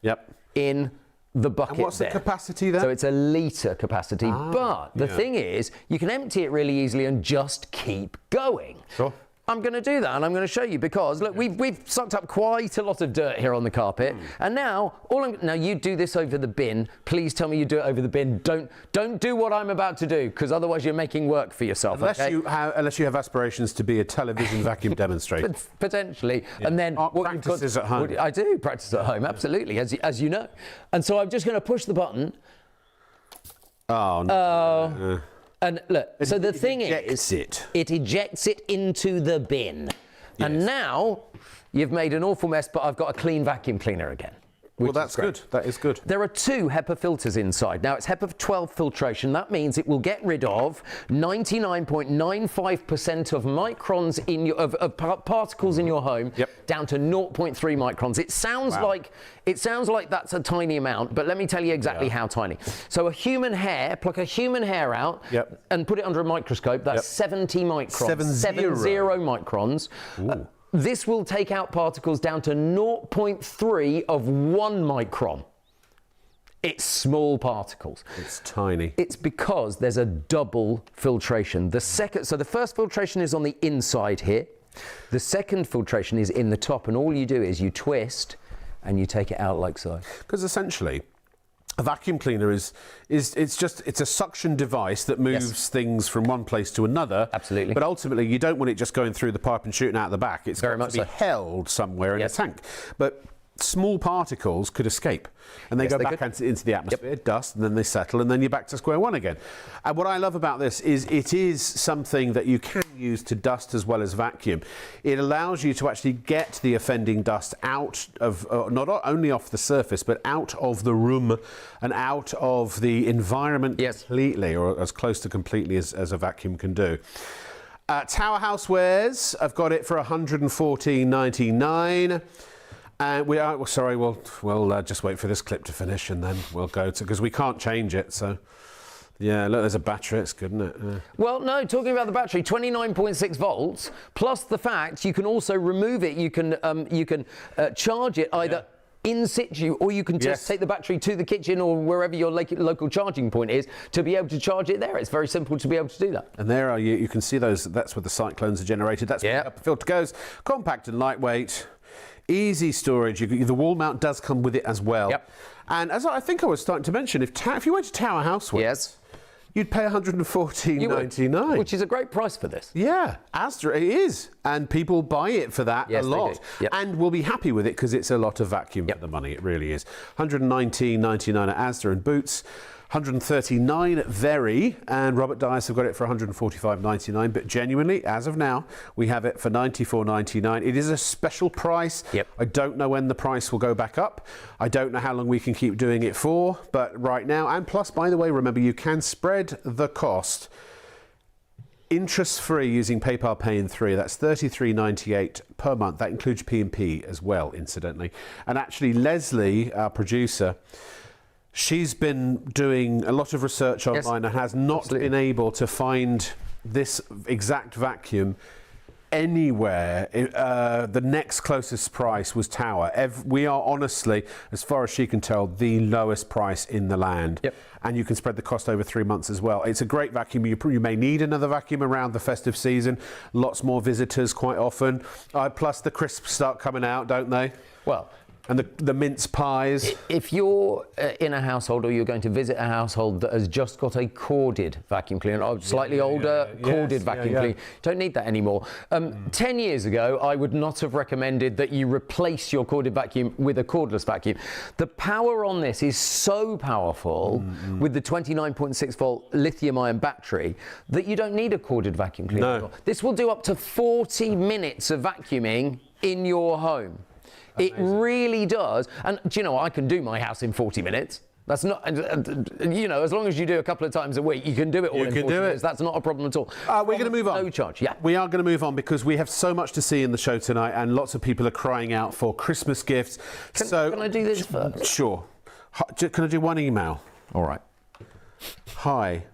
in the bucket. And what's the capacity there? So it's a litre capacity. But the thing is, you can empty it really easily and just keep going. Sure. I'm going to do that, and I'm going to show you, because look, we've sucked up quite a lot of dirt here on the carpet, and now now you do this over the bin. Please tell me you do it over the bin. Don't do what I'm about to do, because otherwise you're making work for yourself. Unless you have aspirations to be a television vacuum demonstrator. Potentially. And then practices at home. I do practice at home, absolutely, as you know. And so I'm just going to push the button. Oh no. And look, so the thing is, it ejects it into the bin. Yes. And now you've made an awful mess, but I've got a clean vacuum cleaner again. Well, that's good. That is good. There are two HEPA filters inside. Now, it's HEPA 12 filtration. That means it will get rid of 99.95% of microns of particles in your home, down to 0.3 microns. It sounds like that's a tiny amount, but let me tell you exactly how tiny. So pluck a human hair out and put it under a microscope. That's 70 microns. 70 microns. This will take out particles down to 0.3 of 1 micron. It's small particles. It's tiny. It's because there's a double filtration. So the first filtration is on the inside here. The second filtration is in the top, and all you do is you twist and you take it out like so. Because essentially, a vacuum cleaner it's a suction device that moves things from one place to another. Absolutely. But ultimately, you don't want it just going through the pipe and shooting out the back. It's very got much to be held somewhere in a tank. But small particles could escape, and they go back into the atmosphere, dust, and then they settle, and then you're back to square one again. And what I love about this is it is something that you can use to dust as well as vacuum. It allows you to actually get the offending dust out of, not only off the surface, but out of the room and out of the environment completely, or as close to completely as a vacuum can do. Tower Housewares, I've got it for $114.99. We are sorry. We'll just wait for this clip to finish, and then we'll go to, because we can't change it. So, yeah, look, there's a battery. It's good, isn't it? Yeah. Well, no. Talking about the battery, 29.6 volts. Plus the fact you can also remove it. You can charge it either in situ, or you can just take the battery to the kitchen or wherever your local charging point is to be able to charge it there. It's very simple to be able to do that. And there are you can see those. That's where the cyclones are generated. That's where the upper filter goes. Compact and lightweight. Easy storage. The wall mount does come with it as well. Yep. And as I think I was starting to mention, if you went to Tower Housewares, you'd pay $114.99, which is a great price for this. Yeah, Asda it is, and people buy it for that a lot, and will be happy with it because it's a lot of vacuum for the money. It really is. $119.99 at Asda and Boots. $139 at Very, and Robert Dias have got it for $145.99, but genuinely, as of now, we have it for $94.99. It is a special price. I don't know when the price will go back up. I don't know how long we can keep doing it for, but right now, and plus, by the way, remember, you can spread the cost interest-free using PayPal Pay in 3. That's $33.98 per month. That includes P&P as well, incidentally. And actually, Leslie, our producer, she's been doing a lot of research online and has not been able to find this exact vacuum anywhere. The next closest price was Tower. We are honestly, as far as she can tell, the lowest price in the land. And you can spread the cost over 3 months as well. It's a great vacuum. You may need another vacuum around the festive season. Lots more visitors quite often. Plus the crisps start coming out, don't they? Well, and the mince pies. If you're in a household, or you're going to visit a household that has just got a corded vacuum cleaner, or slightly older corded vacuum cleaner, you don't need that anymore. 10 years ago, I would not have recommended that you replace your corded vacuum with a cordless vacuum. The power on this is so powerful with the 29.6 volt lithium ion battery that you don't need a corded vacuum cleaner anymore. This will do up to 40 minutes of vacuuming in your home. It really does. And do you know, I can do my house in 40 minutes. That's not, you know, as long as you do a couple of times a week, you can do it all in 40 minutes. That's not a problem at all. We're going to move on. No charge, We are going to move on because we have so much to see in the show tonight, and lots of people are crying out for Christmas gifts. Can I do this first? Sure. Can I do one email? All right. Hi.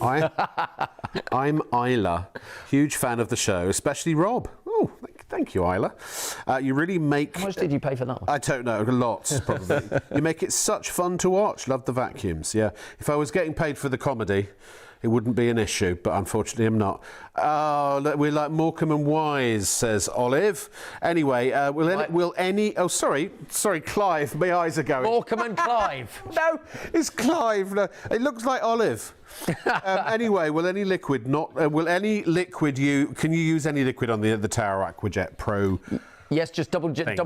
I'm Isla, huge fan of the show, especially Rob. Oh, thank you, Isla. You really make... How much did you pay for that one? I don't know, lots, probably. You make it such fun to watch. Love the vacuums, yeah. If I was getting paid for the comedy, it wouldn't be an issue, but unfortunately I'm not. Oh, look, we're like Morecambe and Wise, says Olive. Anyway, sorry, Clive, my eyes are going. Morecambe and Clive. No, it's Clive. No, it looks like Olive. Anyway, can you use any liquid on the Tower AquajetPro? Yes, just double check.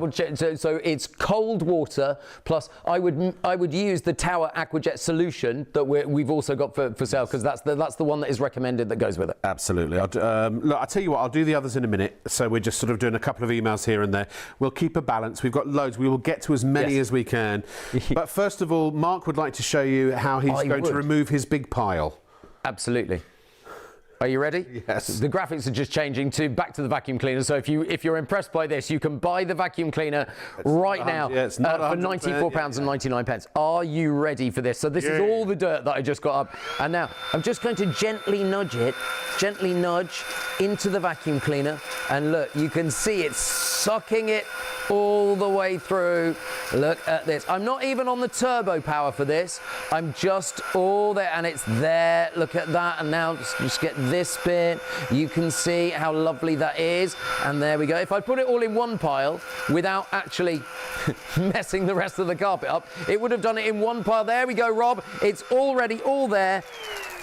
So it's cold water plus I would use the Tower AquaJet solution that we've also got for sale, because that's the one that is recommended that goes with it. Absolutely. Look, I'll tell you what, I'll do the others in a minute. So we're just sort of doing a couple of emails here and there. We'll keep a balance. We've got loads. We will get to as many as we can. But first of all, Mark would like to show you how he's going to remove his big pile. Absolutely. Are you ready? Yes. The graphics are just changing back to the vacuum cleaner. So if you're impressed by this, you can buy the vacuum cleaner right now for £94.99. Are you ready for this? So this is all the dirt that I just got up, and now I'm just going to gently nudge into the vacuum cleaner, and look, you can see it's sucking it all the way through. Look at this. I'm not even on the turbo power for this. I'm just all there, and it's there. Look at that. And now just get this bit. You can see how lovely that is. And there we go. If I put it all in one pile without actually messing the rest of the carpet up, it would have done it in one pile. There we go, Rob. It's already all there.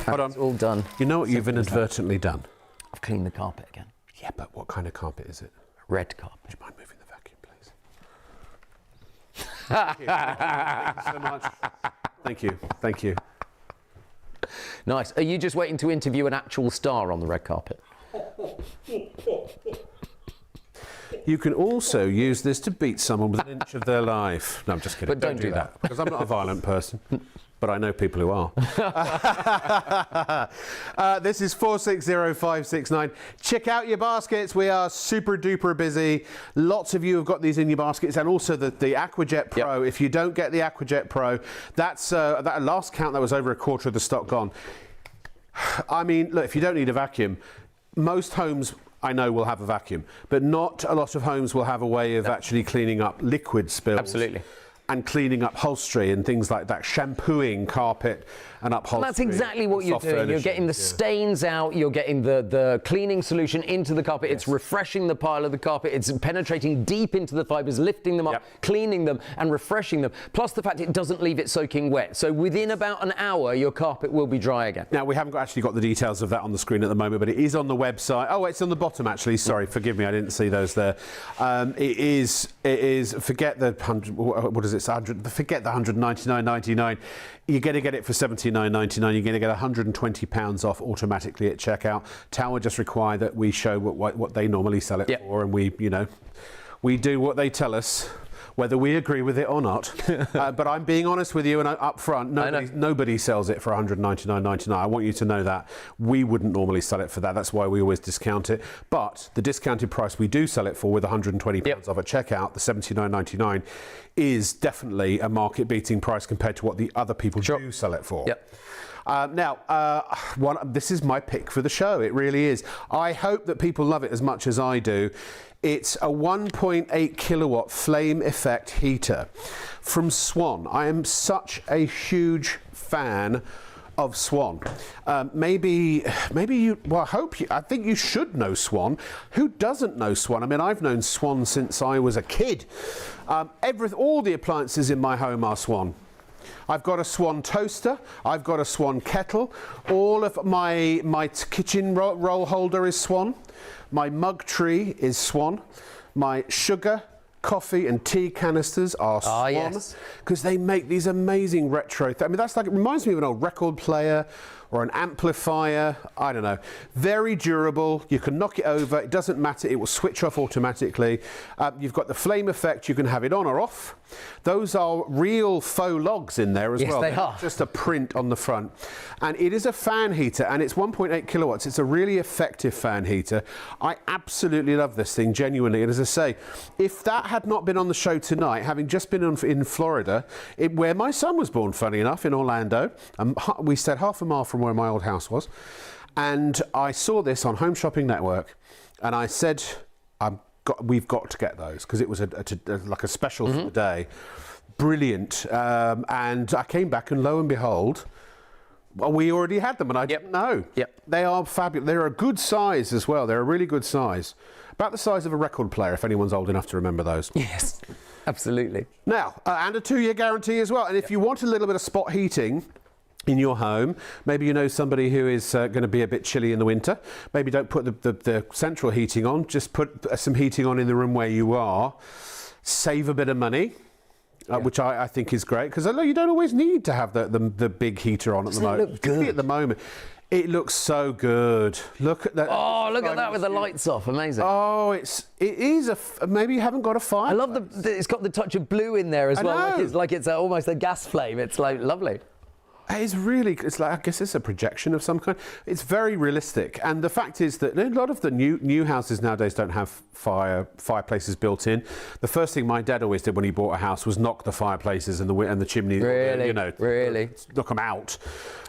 Hold on. It's all done. You know what you've inadvertently done? I've cleaned the carpet again. Yeah, but what kind of carpet is it? Red carpet. Would you mind moving the vacuum, please? Thank you so much. Thank you. Thank you. Nice. Are you just waiting to interview an actual star on the red carpet? You can also use this to beat someone with an inch of their life. No, I'm just kidding. But don't do that. Because I'm not a violent person. But I know people who are. This is 460569. Check out your baskets. We are super duper busy. Lots of you have got these in your baskets, and also the Aquajet Pro. If you don't get the Aquajet Pro, that's that last count, that was over a quarter of the stock gone. I mean, look, if you don't need a vacuum, most homes I know will have a vacuum, but not a lot of homes will have a way of actually cleaning up liquid spills. Absolutely. And cleaning upholstery and things like that, shampooing carpet and upholstery. That's exactly what you're doing. You're getting the stains out, you're getting the cleaning solution into the carpet. It's refreshing the pile of the carpet, it's penetrating deep into the fibres, lifting them up, cleaning them and refreshing them. Plus the fact it doesn't leave it soaking wet. So within about an hour, your carpet will be dry again. Now, we haven't actually got the details of that on the screen at the moment, but it is on the website. Oh, it's on the bottom, actually. Sorry, forgive me, I didn't see those there. It is, forget the 100, what is it? Forget the $199.99. You're going to get it for $79.99. You're going to get £120 off automatically at checkout. Tower just require that we show what they normally sell it for, and we do what they tell us, whether we agree with it or not. But I'm being honest with you, and up front, nobody sells it for $199.99. I want you to know that. We wouldn't normally sell it for that. That's why we always discount it. But the discounted price we do sell it for, with £120 off at checkout, the $79.99, is definitely a market-beating price compared to what the other people do sell it for. This is my pick for the show. It really is. I hope that people love it as much as I do. It's a 1.8 kilowatt flame effect heater from Swan. I am such a huge fan of Swan. Maybe you, well, I think you should know Swan. Who doesn't know Swan? I mean, I've known Swan since I was a kid. All the appliances in my home are Swan. I've got a Swan toaster, I've got a Swan kettle, all of my kitchen roll holder is Swan, my mug tree is Swan, my sugar, coffee and tea canisters are Swan, because they make these amazing retro I mean, that's like, it reminds me of an old record player or an amplifier, I don't know. Very durable, you can knock it over, it doesn't matter, it will switch off automatically. You've got the flame effect, you can have it on or off. Those are real faux logs in there as well. Yes, they are. Just a print on the front. And it is a fan heater, and it's 1.8 kilowatts. It's a really effective fan heater. I absolutely love this thing, genuinely. And as I say, if that had not been on the show tonight, having just been in Florida, where my son was born, funny enough, in Orlando, we stayed half a mile from where my old house was, and I saw this on Home Shopping Network, and I said, we've got to get those, because it was like a special for the day. Brilliant. And I came back, and lo and behold, well, we already had them, and I didn't know. They are fabulous. They're a good size as well. They're a really good size. About the size of a record player, if anyone's old enough to remember those. Yes, absolutely. Now, and a 2-year guarantee as well. And if you want a little bit of spot heating in your home, maybe you know somebody who is going to be a bit chilly in the winter, maybe don't put the central heating on, just put some heating on in the room where you are, save a bit of money, which I think is great, because you don't always need to have the big heater on at the moment. Look good. At the moment, it looks so good. Look at that. Oh, look at that with the lights off. Amazing. Oh, it is maybe you haven't got a fire. I love it's got the touch of blue in there as well. Like it's almost a gas flame. It's like lovely. It's like, I guess it's a projection of some kind. It's very realistic, and the fact is that a lot of the new houses nowadays don't have fireplaces built in. The first thing my dad always did when he bought a house was knock the fireplaces and the chimneys, really, knock them out.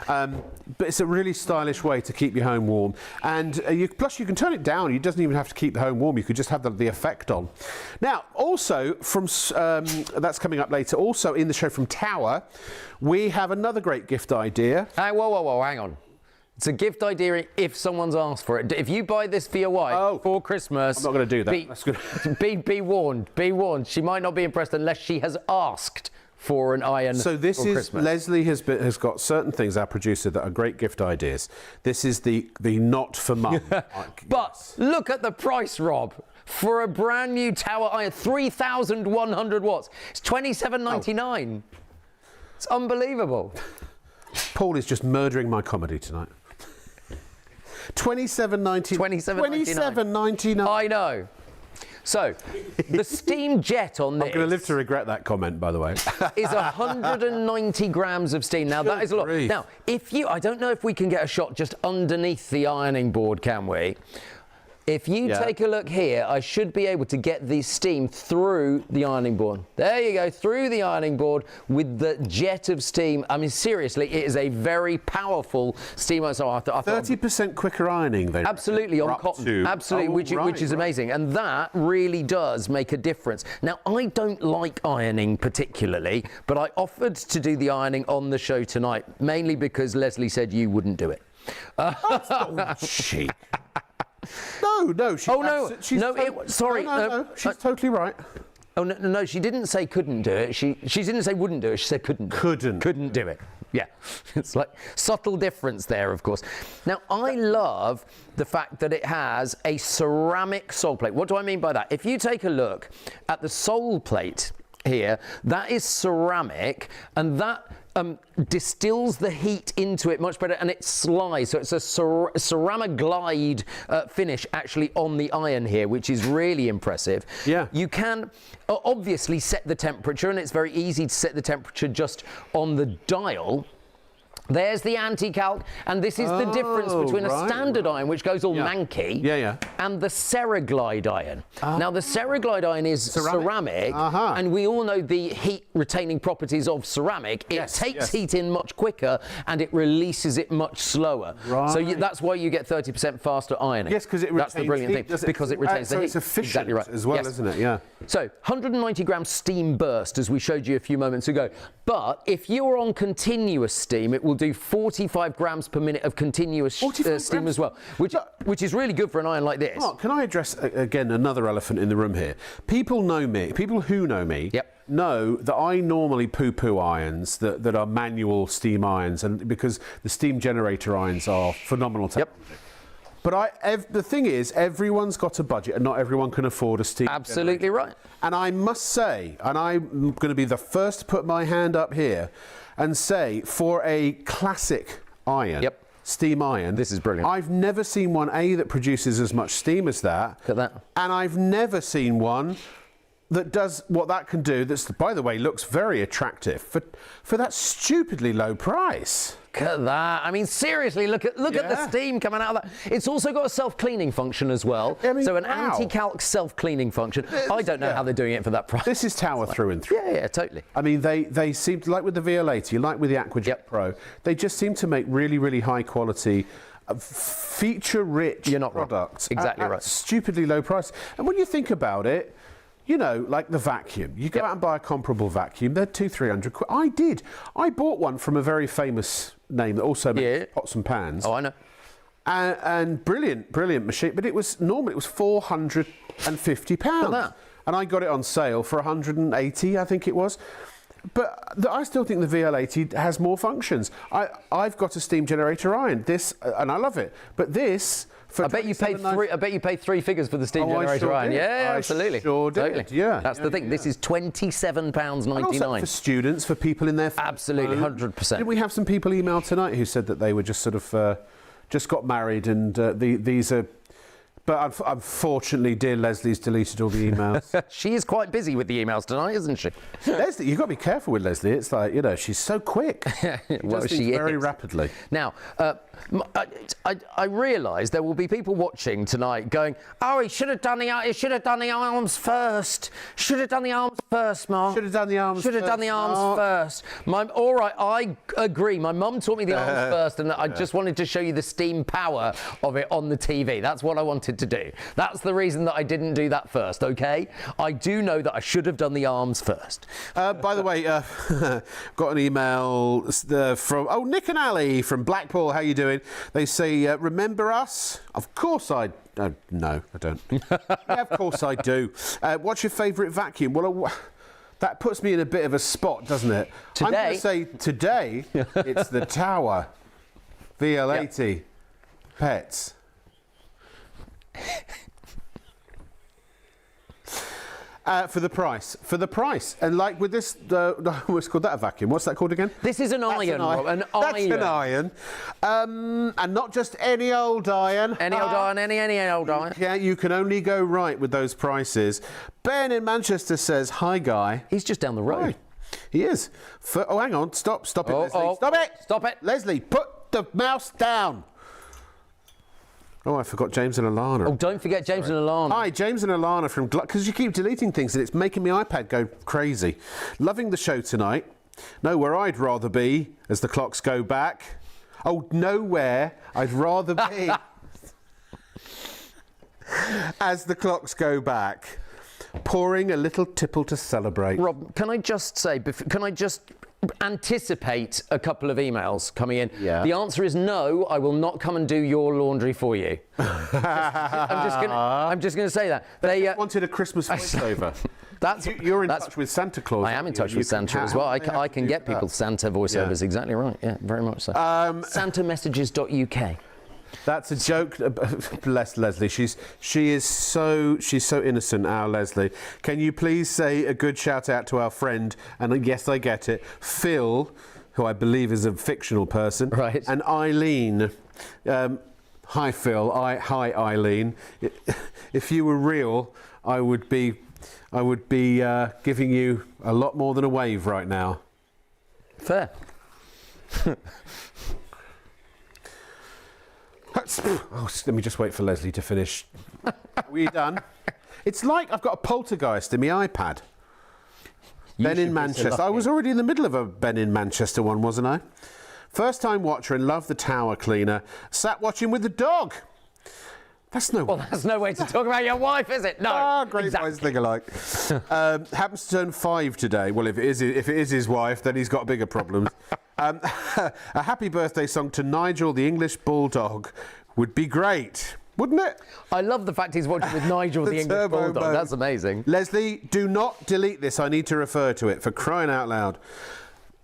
But it's a really stylish way to keep your home warm, and plus you can turn it down. You doesn't even have to keep the home warm. You could just have the effect on. Now, also from that's coming up later. Also in the show from Tower, we have another great gift idea. Whoa, hang on. It's a gift idea if someone's asked for it. If you buy this for your wife for Christmas... I'm not going to do that. That's good. Be warned. Be warned. She might not be impressed unless she has asked for an iron So this for is... Christmas. Leslie has got certain things, our producer, that are great gift ideas. This is the not for mum. But look at the price, Rob. for a brand new Tower iron, 3,100 watts. It's $27.99. It's unbelievable. Paul is just murdering my comedy tonight. $27.99. $27.99. I know. So, the steam jet on this... I'm going to live to regret that comment, by the way. ...is 190 grams of steam. Now, that is a lot. Grief. Now, I don't know if we can get a shot just underneath the ironing board, can we? If you take a look here, I should be able to get the steam through the ironing board. There you go, through the ironing board with the jet of steam. I mean, seriously, it is a very powerful steam. So 30% quicker ironing, they absolutely, on cotton. Absolutely, which is amazing. And that really does make a difference. Now, I don't like ironing particularly, but I offered to do the ironing on the show tonight, mainly because Leslie said you wouldn't do it. She. No. Sorry. No, she's totally right. Oh no, she didn't say couldn't do it. She didn't say wouldn't do it. She said couldn't do it. Yeah, it's like subtle difference there, of course. Now, I love the fact that it has a ceramic sole plate. What do I mean by that? If you take a look at the sole plate here, that is ceramic, and that distills the heat into it much better, and it slides. So it's a ceramic glide finish actually on the iron here, which is really impressive. Yeah. You can obviously set the temperature, and it's very easy to set the temperature just on the dial. There's the anti-calc, and this is the difference between a standard iron, which goes all manky, and the Ceraglide iron. Now, the Ceraglide iron is ceramic, and we all know the heat-retaining properties of ceramic. It takes heat in much quicker, and it releases it much slower. So that's why you get 30% faster ironing. Yes, because it retains That's the brilliant heat, thing, because it retains the heat. So it's efficient exactly right. as well, isn't it? Yeah. So 190 gram steam burst, as we showed you a few moments ago. But if you're on continuous steam, it will do 45 grams per minute of continuous steam as well, which is really good for an iron like this. Mark, can I address again another elephant in the room here? People who know me know that I normally poo-poo irons that are manual steam irons, and because the steam generator irons are phenomenal technology. But the thing is, everyone's got a budget, and not everyone can afford a steam generator. Absolutely right. And I must say, and I'm going to be the first to put my hand up here and say, for a classic iron, steam iron, this is brilliant. I've never seen one, that produces as much steam as that. Look at that. And I've never seen one that does what that can do, that's, by the way, looks very attractive for that stupidly low price. Look at that. I mean, seriously, look at the steam coming out of that. It's also got a self-cleaning function as well. I mean, so an anti-calc self-cleaning function. I don't know how they're doing it for that price. This is Tower through and through. Yeah, totally. I mean, they seem to, like with the VL80, like with the AquajetPro, they just seem to make really, really high quality, feature-rich products. Exactly right. Stupidly low price. And when you think about it, you know, like the vacuum. You go out and buy a comparable vacuum, they're $200-300 quid. I bought one from a very famous name that also makes pots and pans. Oh, I know. And brilliant machine, but it was £450. And I got it on sale for 180, I think it was. But I still think the VL80 has more functions. I've got a steam generator iron, and I love it. But this, I bet you paid three figures for the steam generator iron. Yeah, absolutely. Sure did. Totally. Yeah. That's the thing. Yeah. This is £27.99. And also for students, for people in their absolutely 100%. Didn't we have some people email tonight who said that they were just sort of just got married, and these are. But unfortunately, dear Leslie's deleted all the emails. She is quite busy with the emails tonight, isn't she? Leslie, you've got to be careful with Leslie. It's like, you know, she's so quick. She is very rapidly. Now, I realise there will be people watching tonight going, "Oh, he should have done the arms first. Should have done the arms first, Mark. Should have done the arms. Should have done the arms first." All right, I agree. My mum taught me the arms first, and I just wanted to show you the steam power of it on the TV. That's what I wanted to do. That's the reason that I didn't do that first. Okay, I do know that I should have done the arms first. By the way, got an email from Nick and Ali from Blackpool. How you doing? They say, remember us? Of course I... no, I don't. Yeah, of course I do. What's your favourite vacuum? Well, that puts me in a bit of a spot, doesn't it? I'm going to say today it's the Tower VL80 Pets. For the price. And like with this, what's called that a vacuum? What's that called again? This is an iron. That's an iron. And not just any old iron. Any old iron, any old iron. Yeah, you can only go right with those prices. Ben in Manchester says, hi, Guy. He's just down the road. Hi. He is. Oh, hang on. Stop it, Leslie. Stop it. Stop it. Leslie, put the mouse down. Oh, I forgot James and Alana. Oh, don't forget James and Alana. Hi, James and Alana from because you keep deleting things and it's making my iPad go crazy. Loving the show tonight. Know where I'd rather be as the clocks go back. Oh, nowhere I'd rather be as the clocks go back. Pouring a little tipple to celebrate. Rob, can I just say, can I just anticipate a couple of emails coming in? Yeah. The answer is no, I will not come and do your laundry for you. I'm just going to say that. They wanted a Christmas voiceover. You're in touch with Santa Claus. I am in touch with Santa as well. I can get people Santa voiceovers. Yeah. Exactly right. Yeah, very much so. SantaMessages.uk. That's a joke. Bless Leslie. She's so innocent, our Leslie. Can you please say a good shout out to our friend? And yes, I get it. Phil, who I believe is a fictional person, right? And Eileen. Hi, Phil. Hi, Eileen. If you were real, I would be giving you a lot more than a wave right now. Fair. Oh, let me just wait for Leslie to finish. Are we done? It's like I've got a poltergeist in my iPad. Ben in Manchester. I was already in the middle of a Ben in Manchester one, wasn't I? First time watcher and love the tower cleaner. Sat watching with the dog. That's no. Well, that's no way to talk about your wife, is it? No. Great boys think alike. Happens to turn 5 today. Well, if it is his wife, then he's got bigger problems. A happy birthday song to Nigel, the English bulldog, would be great, wouldn't it? I love the fact he's watching with Nigel, the English bulldog. Mode. That's amazing. Leslie, do not delete this. I need to refer to it, for crying out loud.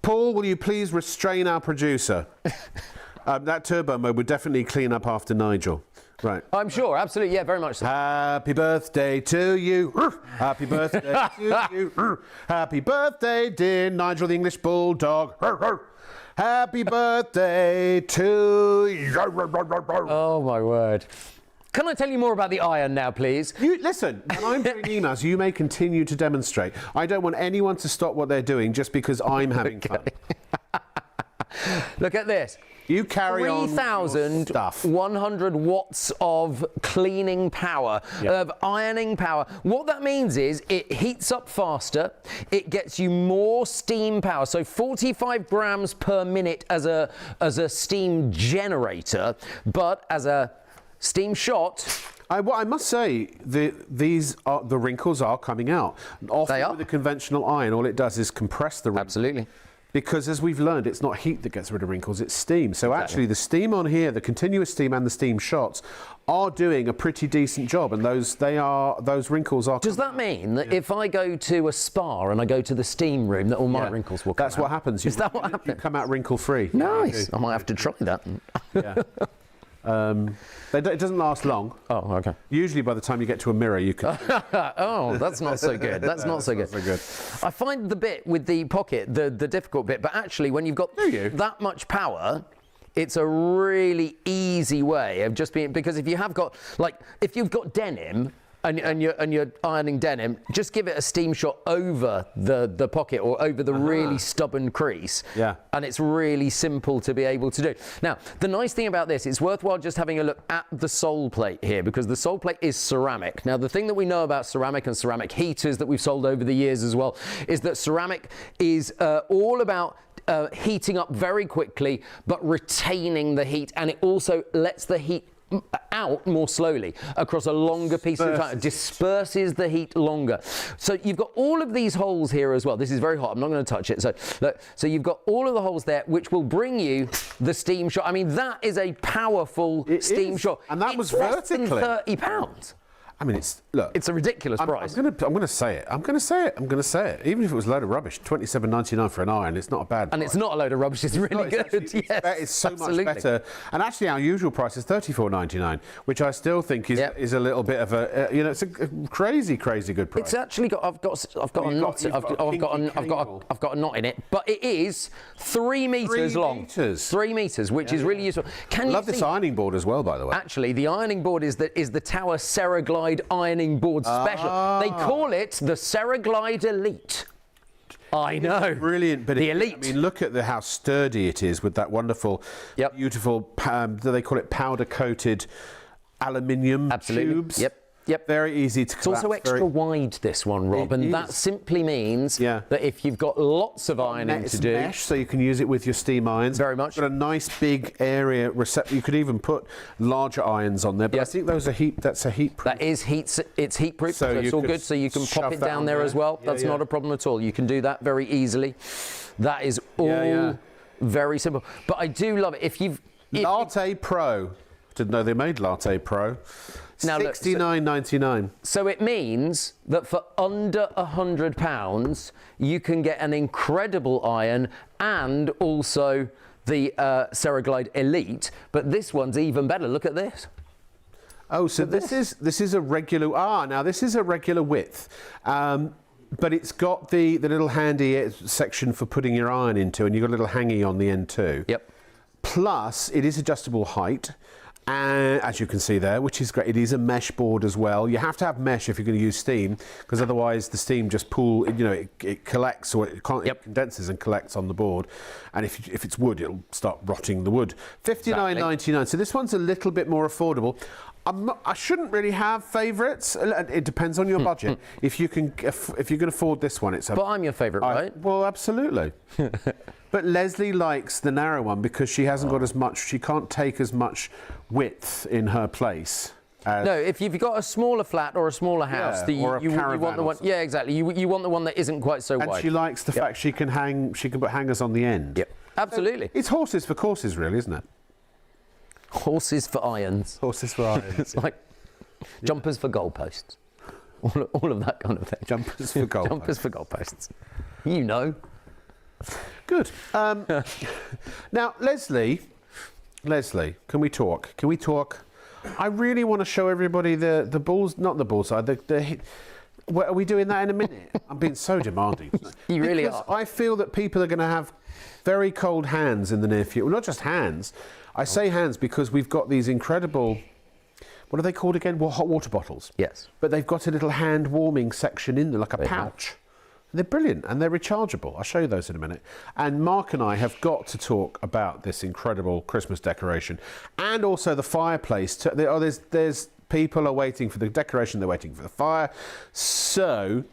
Paul, will you please restrain our producer? That turbo mode would definitely clean up after Nigel. Right. I'm sure, absolutely, yeah, very much so. Happy birthday to you. Happy birthday to you. Happy birthday, dear Nigel, the English bulldog. Happy birthday to you. Oh, my word. Can I tell you more about the iron now, please? Listen, when I'm doing emails, you may continue to demonstrate. I don't want anyone to stop what they're doing just because I'm having fun. Look at this. You carry on. 3,100 watts of cleaning power, of ironing power. What that means is it heats up faster, it gets you more steam power. So 45 grams per minute as a steam generator, but as a steam shot. I must say, the wrinkles are coming out. Often they are. With a conventional iron, all it does is compress the wrinkles. Absolutely. Because as we've learned, it's not heat that gets rid of wrinkles, it's steam. So actually the steam on here, the continuous steam and the steam shots are doing a pretty decent job, and those wrinkles are... Does that mean that if I go to a spa and I go to the steam room, that all my wrinkles will come out? That's what happens. Is that what happens? You come out wrinkle-free. Nice. I might have to try that. Yeah. It doesn't last long. Oh, okay. Usually by the time you get to a mirror, you can... Oh, that's not so good. That's not so good. I find the bit with the pocket the difficult bit, but actually when you've got that much power, it's a really easy way of just being... Because if you have got, like, if you've got denim... And you're ironing denim, just give it a steam shot over the pocket or over the really stubborn crease. Yeah. And it's really simple to be able to do. Now, the nice thing about this, it's worthwhile just having a look at the sole plate here, because the sole plate is ceramic. Now, the thing that we know about ceramic and ceramic heaters that we've sold over the years as well, is that ceramic is all about heating up very quickly, but retaining the heat. And it also lets the heat out more slowly across a longer piece of time. It disperses the heat longer. So you've got all of these holes here as well. This is very hot. I'm not going to touch it. So look, so you've got all of the holes there, which will bring you the steam shot. I mean, that is a powerful steam shot. And that was less vertically. than £30. I mean, It's a ridiculous price. I'm gonna say it. I'm gonna say it. Even if it was a load of rubbish, $27.99 for an iron, it's not a bad price. And it's not a load of rubbish. It's really good. It's so absolutely. much better. And actually, our usual price is $34.99, which I still think is a little bit of a it's a crazy good price. It's actually got. I've got a knot. I've got a knot in it, but it is 3 meters long. 3 meters, which is really useful. I love this ironing board as well, by the way. Actually, the ironing board is the Tower Ceraglide ironing board special. They call it the Ceraglide Elite. I know. Brilliant, but the Elite. I mean, look at how sturdy it is with that wonderful, beautiful. They call it powder-coated aluminium tubes. Yep. Very easy to collapse. It's also extra wide, this one, Rob, and that simply means that if you've got lots of ironing to do, mesh, so you can use it with your steam irons. Very much. Got a nice big area receptor. You could even put larger irons on there. But I think those are that's a heat proof. That is heat. It's heat proof, so it's all good. So you can pop it down there as well. That's not a problem at all. You can do that very easily. That is all very simple. But I do love it. Latte Pro. Didn't know they made Latte Pro. Now, $69.99. So it means that for under £100, you can get an incredible iron and also the Ceraglide Elite. But this one's even better. Look at this. Oh, so this is a regular. Now this is a regular width. But it's got the little handy section for putting your iron into, and you've got a little hangy on the end too. Yep. Plus, it is adjustable height. And as you can see there, which is great, it is a mesh board as well. You have to have mesh if you're going to use steam, because otherwise the steam just it collects, or it condenses and collects on the board. And if it's wood, it'll start rotting the wood. $59.99. So this one's a little bit more affordable. I shouldn't really have favourites. It depends on your budget. If you can afford this one, But I'm your favourite, right? Well, absolutely. But Leslie likes the narrow one because she hasn't got as much. She can't take as much width in her place. No, if you've got a smaller flat or a smaller house, you want the one. Yeah, exactly. You want the one that isn't quite so wide. And she likes the fact she can put hangers on the end. Yep, absolutely. So it's horses for courses, really, isn't it? Horses for irons. Horses for irons. It's like jumpers for goalposts. All of that kind of thing. Jumpers for goalposts. Jumpers for goalposts. You know. Good. Now, Leslie, can we talk? I really want to show everybody the balls, not the ball side. What, are we doing that in a minute? I'm being so demanding. You really are. I feel that people are going to have very cold hands in the near future. Well, not just hands. I say hands because we've got these incredible, what are they called again? Well, hot water bottles. Yes. But they've got a little hand warming section in there, like a pouch. They're brilliant and they're rechargeable. I'll show you those in a minute. And Mark and I have got to talk about this incredible Christmas decoration and also the fireplace. There's people are waiting for the decoration. They're waiting for the fire. So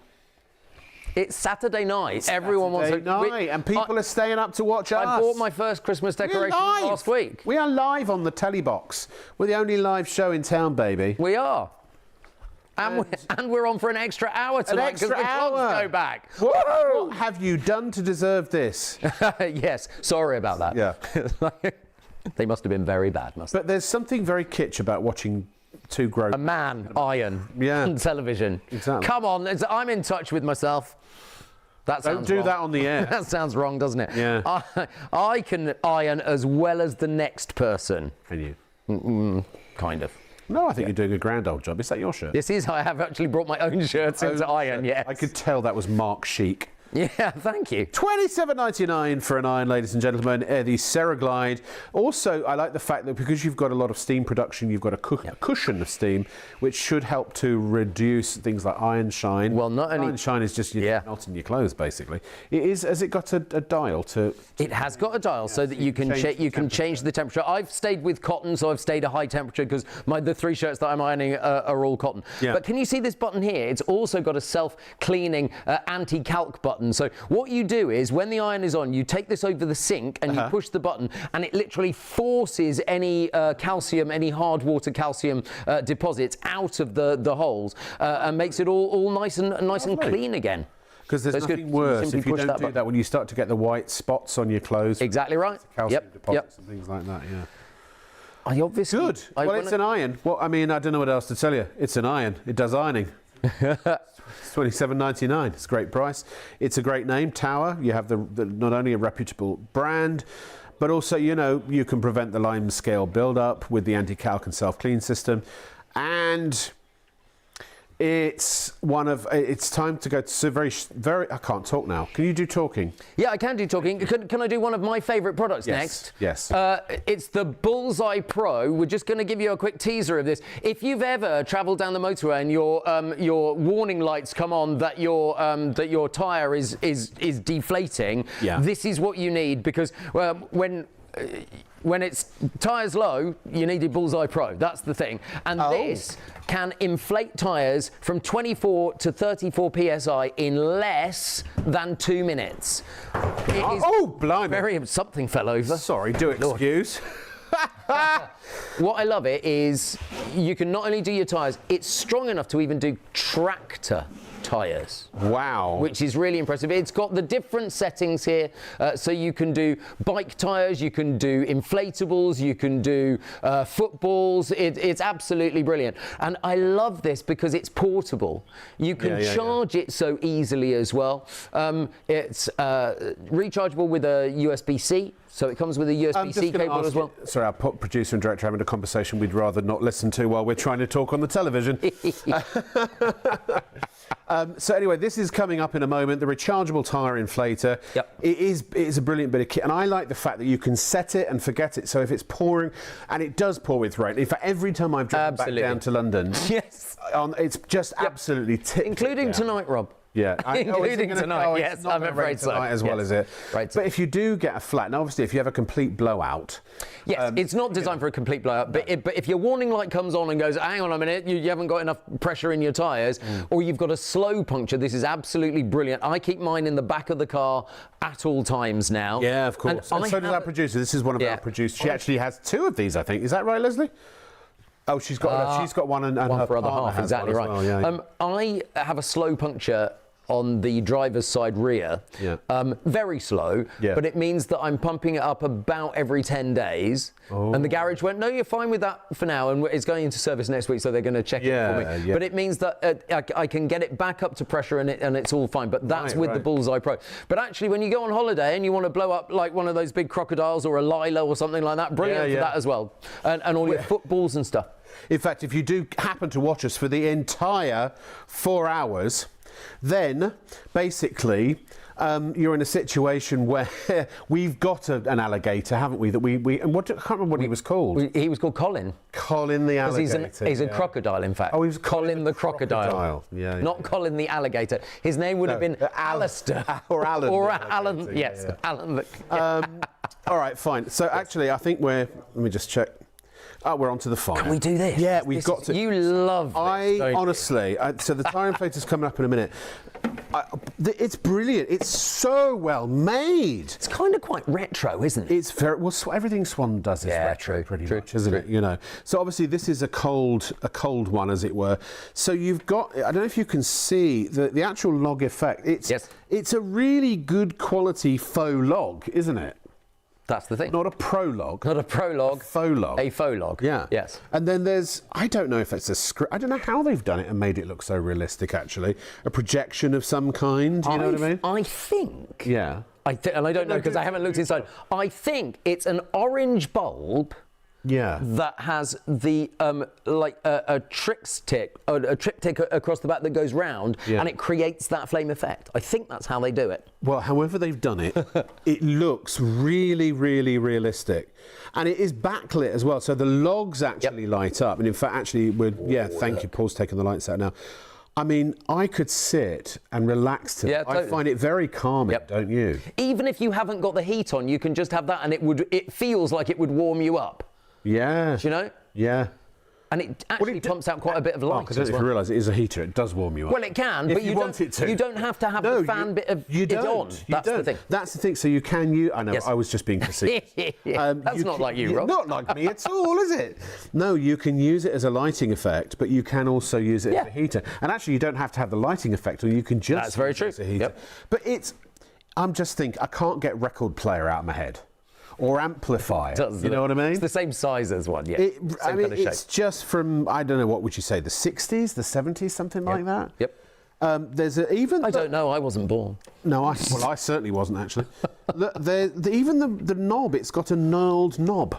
it's Saturday night. Everyone wants to. And people are staying up to watch us. I bought my first Christmas decoration last week. We are live on the telly box. We're the only live show in town, baby. We are. And we're on for an extra hour tonight because the clocks go back. What have you done to deserve this? Yes, sorry about that. Yeah. They must have been very bad, But there's something very kitsch about watching two grown... A man iron on television. Exactly. Come on, I'm in touch with myself. That sounds Don't do wrong. that on the air. That sounds wrong, doesn't it? Yeah. I can iron as well as the next person. Can you? Kind of. No, I think you're doing a grand old job. Is that your shirt? This is. I have actually brought my own shirts into iron, yes. I could tell that was Mark chic. Yeah, thank you. $27.99 for an iron, ladies and gentlemen. The Ceraglide. Also, I like the fact that because you've got a lot of steam production, you've got a cushion of steam, which should help to reduce things like iron shine. Well, not only iron shine is just melting your clothes, basically. Has it got a dial to? It has got a dial so that you can change the temperature. I've stayed with cotton, so I've stayed a high temperature because the 3 shirts that I'm ironing are all cotton. Yeah. But can you see this button here? It's also got a self-cleaning anti-calc button. So what you do is when the iron is on, you take this over the sink and you push the button, and it literally forces any calcium, any hard water calcium deposits out of the holes and makes it all nice and clean again. Because there's nothing worse if you don't do that when you start to get the white spots on your clothes. Exactly right. Calcium deposits and things like that, yeah. I obviously... Good. Well, it's an iron. Well, I mean, I don't know what else to tell you. It's an iron. It does ironing. It's $27.99. It's a great price. It's a great name, Tower. You have the not only a reputable brand, but also, you know, you can prevent the lime scale build-up with the anti-calc and self-clean system. And it's time to go to very, I can't talk now. Can you do talking? Yeah, I can do talking. Can I do one of my favourite products next? Yes. It's the Bullseye Pro. We're just going to give you a quick teaser of this. If you've ever travelled down the motorway and your warning lights come on that your tyre is deflating, this is what you need, because when it's tyres low, you need a Bullseye Pro. That's the thing. And this can inflate tyres from 24 to 34 psi in less than 2 minutes. Blimey. Something fell over. Sorry, do excuse. What I love it is you can not only do your tyres, it's strong enough to even do tractor tyres. Wow. Which is really impressive. It's got the different settings here, so you can do bike tyres, you can do inflatables, you can do footballs. It's absolutely brilliant. And I love this because it's portable. You can charge it so easily as well. It's rechargeable with a USB-C. So it comes with a USB-C cable as well. Sorry, our producer and director having a conversation we'd rather not listen to while we're trying to talk on the television. So anyway, this is coming up in a moment, the rechargeable tyre inflator. Yep. It is a brilliant bit of kit, and I like the fact that you can set it and forget it. So if it's pouring, and it does pour with rain. In fact, every time I've driven back down to London, it's just absolutely tipped. Including tonight, Rob. Yeah, including tonight. Yes, I'm afraid so. As well as it. Right. But if you do get a flat, now obviously if you have a complete blowout. Yes, it's not designed for a complete blowout, but if your warning light comes on and goes, hang on a minute, you haven't got enough pressure in your tyres, or you've got a slow puncture, this is absolutely brilliant. I keep mine in the back of the car at all times now. Yeah, of course. And so does our producer. This is one of our producers. She actually has 2 of these, I think. Is that right, Leslie? Oh, she's got one and one her for other half. Exactly right. Well, I have a slow puncture on the driver's side rear, very slow, but it means that I'm pumping it up about every 10 days. And the garage went, no, you're fine with that for now, and it's going into service next week, so they're going to check it for me. But it means that I can get it back up to pressure and it's all fine, but that's with the Bullseye Pro. But actually, when you go on holiday and you want to blow up like one of those big crocodiles or a lilo or something like that, brilliant for that as well. And all your footballs and stuff. In fact, if you do happen to watch us for the entire 4 hours, then basically you're in a situation where we've got an alligator, haven't we? That I can't remember what he was called. He was called Colin. Colin the alligator. He's a crocodile, in fact. Oh, he was Colin the crocodile. Not Colin the alligator. His name would have been Alistair. Or Alan. Or Alan. Yes, Alan. All right, fine. So actually, I think let me just check. Oh, we're on to the final. Can we do this? Yeah, we've got to. You love this, honestly, so the tyre inflator's coming up in a minute. It's brilliant. It's so well made. It's kind of quite retro, isn't it? It's very well. Everything Swan does is retro, pretty much, isn't it? You know. So obviously this is a cold one, as it were. So you've got. I don't know if you can see the actual log effect. It's a really good quality faux log, isn't it? That's the thing. Not a prologue. Not a prologue. A faux log. A faux log. Yeah. Yes. And then there's, I don't know if it's a script. I don't know how they've done it and made it look so realistic, actually. A projection of some kind. You know what I mean? I think. Yeah. And I don't know because I haven't looked inside. I think it's an orange bulb. Yeah. That has the like a triptych across the back that goes round, and it creates that flame effect. I think that's how they do it. Well, however they've done it, it looks really, really realistic, and it is backlit as well. So the logs actually light up, and in fact, actually, thank you. Paul's taking the lights out now. I mean, I could sit and relax to it. Totally. I find it very calming, don't you? Even if you haven't got the heat on, you can just have that, and it feels like it would warm you up. Yeah. Do you know? Yeah. And it actually pumps out quite a bit of light. I don't know if you realise it is a heater. It does warm you up. Well, it can, but you want it to. You don't have to have the fan bit of it on. That's the thing. That's the thing. So you can use. I know. I was just being facetious. That's not like you, Rob. Not like me at all, is it? No, you can use it as a lighting effect, but you can also use it as a heater. And actually, you don't have to have the lighting effect, or you can just. That's very true. As a heater. But I'm just thinking. I can't get record player out of my head. or amplify it. You know what I mean? It's the same size as one, yeah. I mean, it's just from, I don't know, what would you say, the 60s, the 70s, something like that? Yep. There's even. I don't know. I wasn't born. No, I certainly wasn't actually. Even the knob, it's got a knurled knob.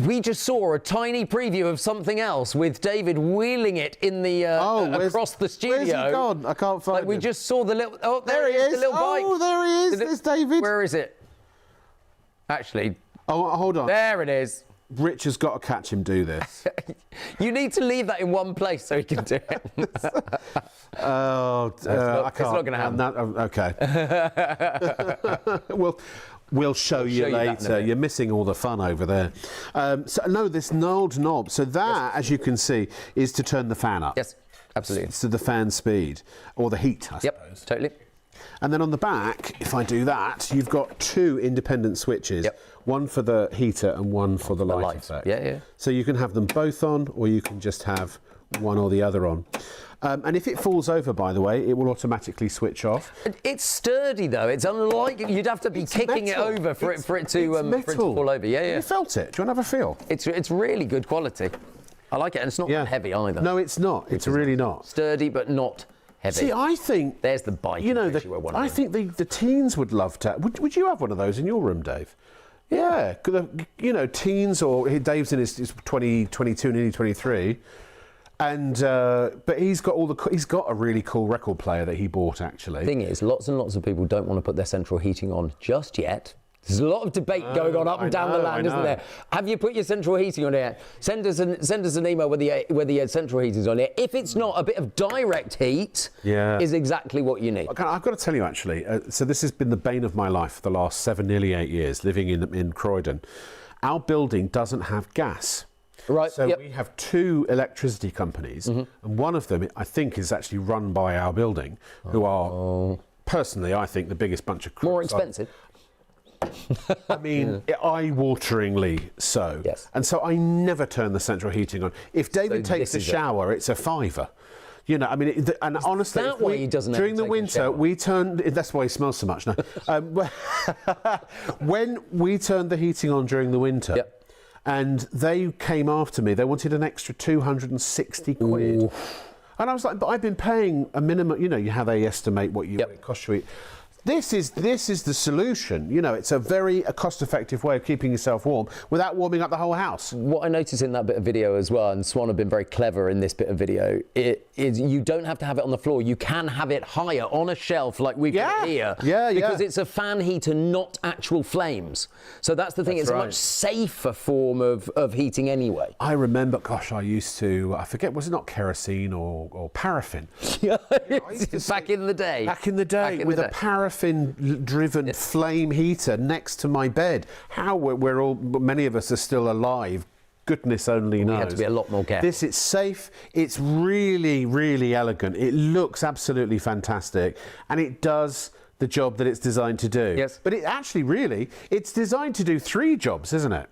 We just saw a tiny preview of something else with David wheeling it in the across the studio. Where's he gone? I can't find him. We just saw the little. Oh, there he is. The little bike. Oh, there he is. There's David. Where is it? Actually. Oh, hold on. There it is. Rich has got to catch him do this. You need to leave that in one place so he can do it. I can't. It's not going to happen. Okay. We'll show you later. You're missing all the fun over there. This knurled knob. So that, as you can see, is to turn the fan up. Yes, absolutely. So the fan speed or the heat, I suppose. Yep, totally. And then on the back, if I do that, you've got two independent switches. Yep. One for the heater and one for the light effect. Yeah. So you can have them both on, or you can just have one or the other on. And if it falls over, by the way, it will automatically switch off. It's sturdy though. It's unlike you'd have to be kicking it over for it to fall over. Yeah. You felt it? Do you want to have a feel? It's really good quality. I like it, and it's not heavy either. No, it's not. It's really not. Sturdy, but not heavy. See, I think there's the bike. I think the teens would love to. Would you have one of those in your room, Dave? Yeah, teens, or Dave's in his 22, nearly 23, and but he's got a really cool record player that he bought actually. Thing is, lots and lots of people don't want to put their central heating on just yet. There's a lot of debate going on up and down the land, isn't there? Have you put your central heating on yet? Send us an email whether your central heating's on it. If it's not, a bit of direct heat is exactly what you need. I've got to tell you actually, so this has been the bane of my life for the last 7, nearly 8 years, living in Croydon. Our building doesn't have gas. Right. So we have 2 electricity companies, and one of them, I think, is actually run by our building, who are, personally, I think, the biggest bunch of crooks. More expensive. I mean, eye-wateringly so. Yes. And so I never turn the central heating on. If David takes a shower, it's a £5. You know, I mean, and honestly, that why he doesn't during the winter, we turned. That's why he smells so much. No, when we turned the heating on during the winter, and they came after me, they wanted an extra 260 quid. Ooh. And I was like, but I've been paying a minimum. You know how they estimate what it costs you. This is the solution. You know, it's a very cost-effective way of keeping yourself warm without warming up the whole house. What I noticed in that bit of video as well, and Swan have been very clever in this bit of video, is you don't have to have it on the floor. You can have it higher on a shelf like we've got here. Because it's a fan heater, not actual flames. So that's the thing. It's a much safer form of heating anyway. I remember, gosh, I used to, I forget, was it not kerosene or paraffin? Back in the day. Back in the day, with a paraffin-driven flame heater next to my bed. How many of us are still alive, goodness only knows. We had to be a lot more careful. It's safe, it's really, really elegant. It looks absolutely fantastic, and it does the job that it's designed to do. Yes. But it's designed to do 3 jobs, isn't it?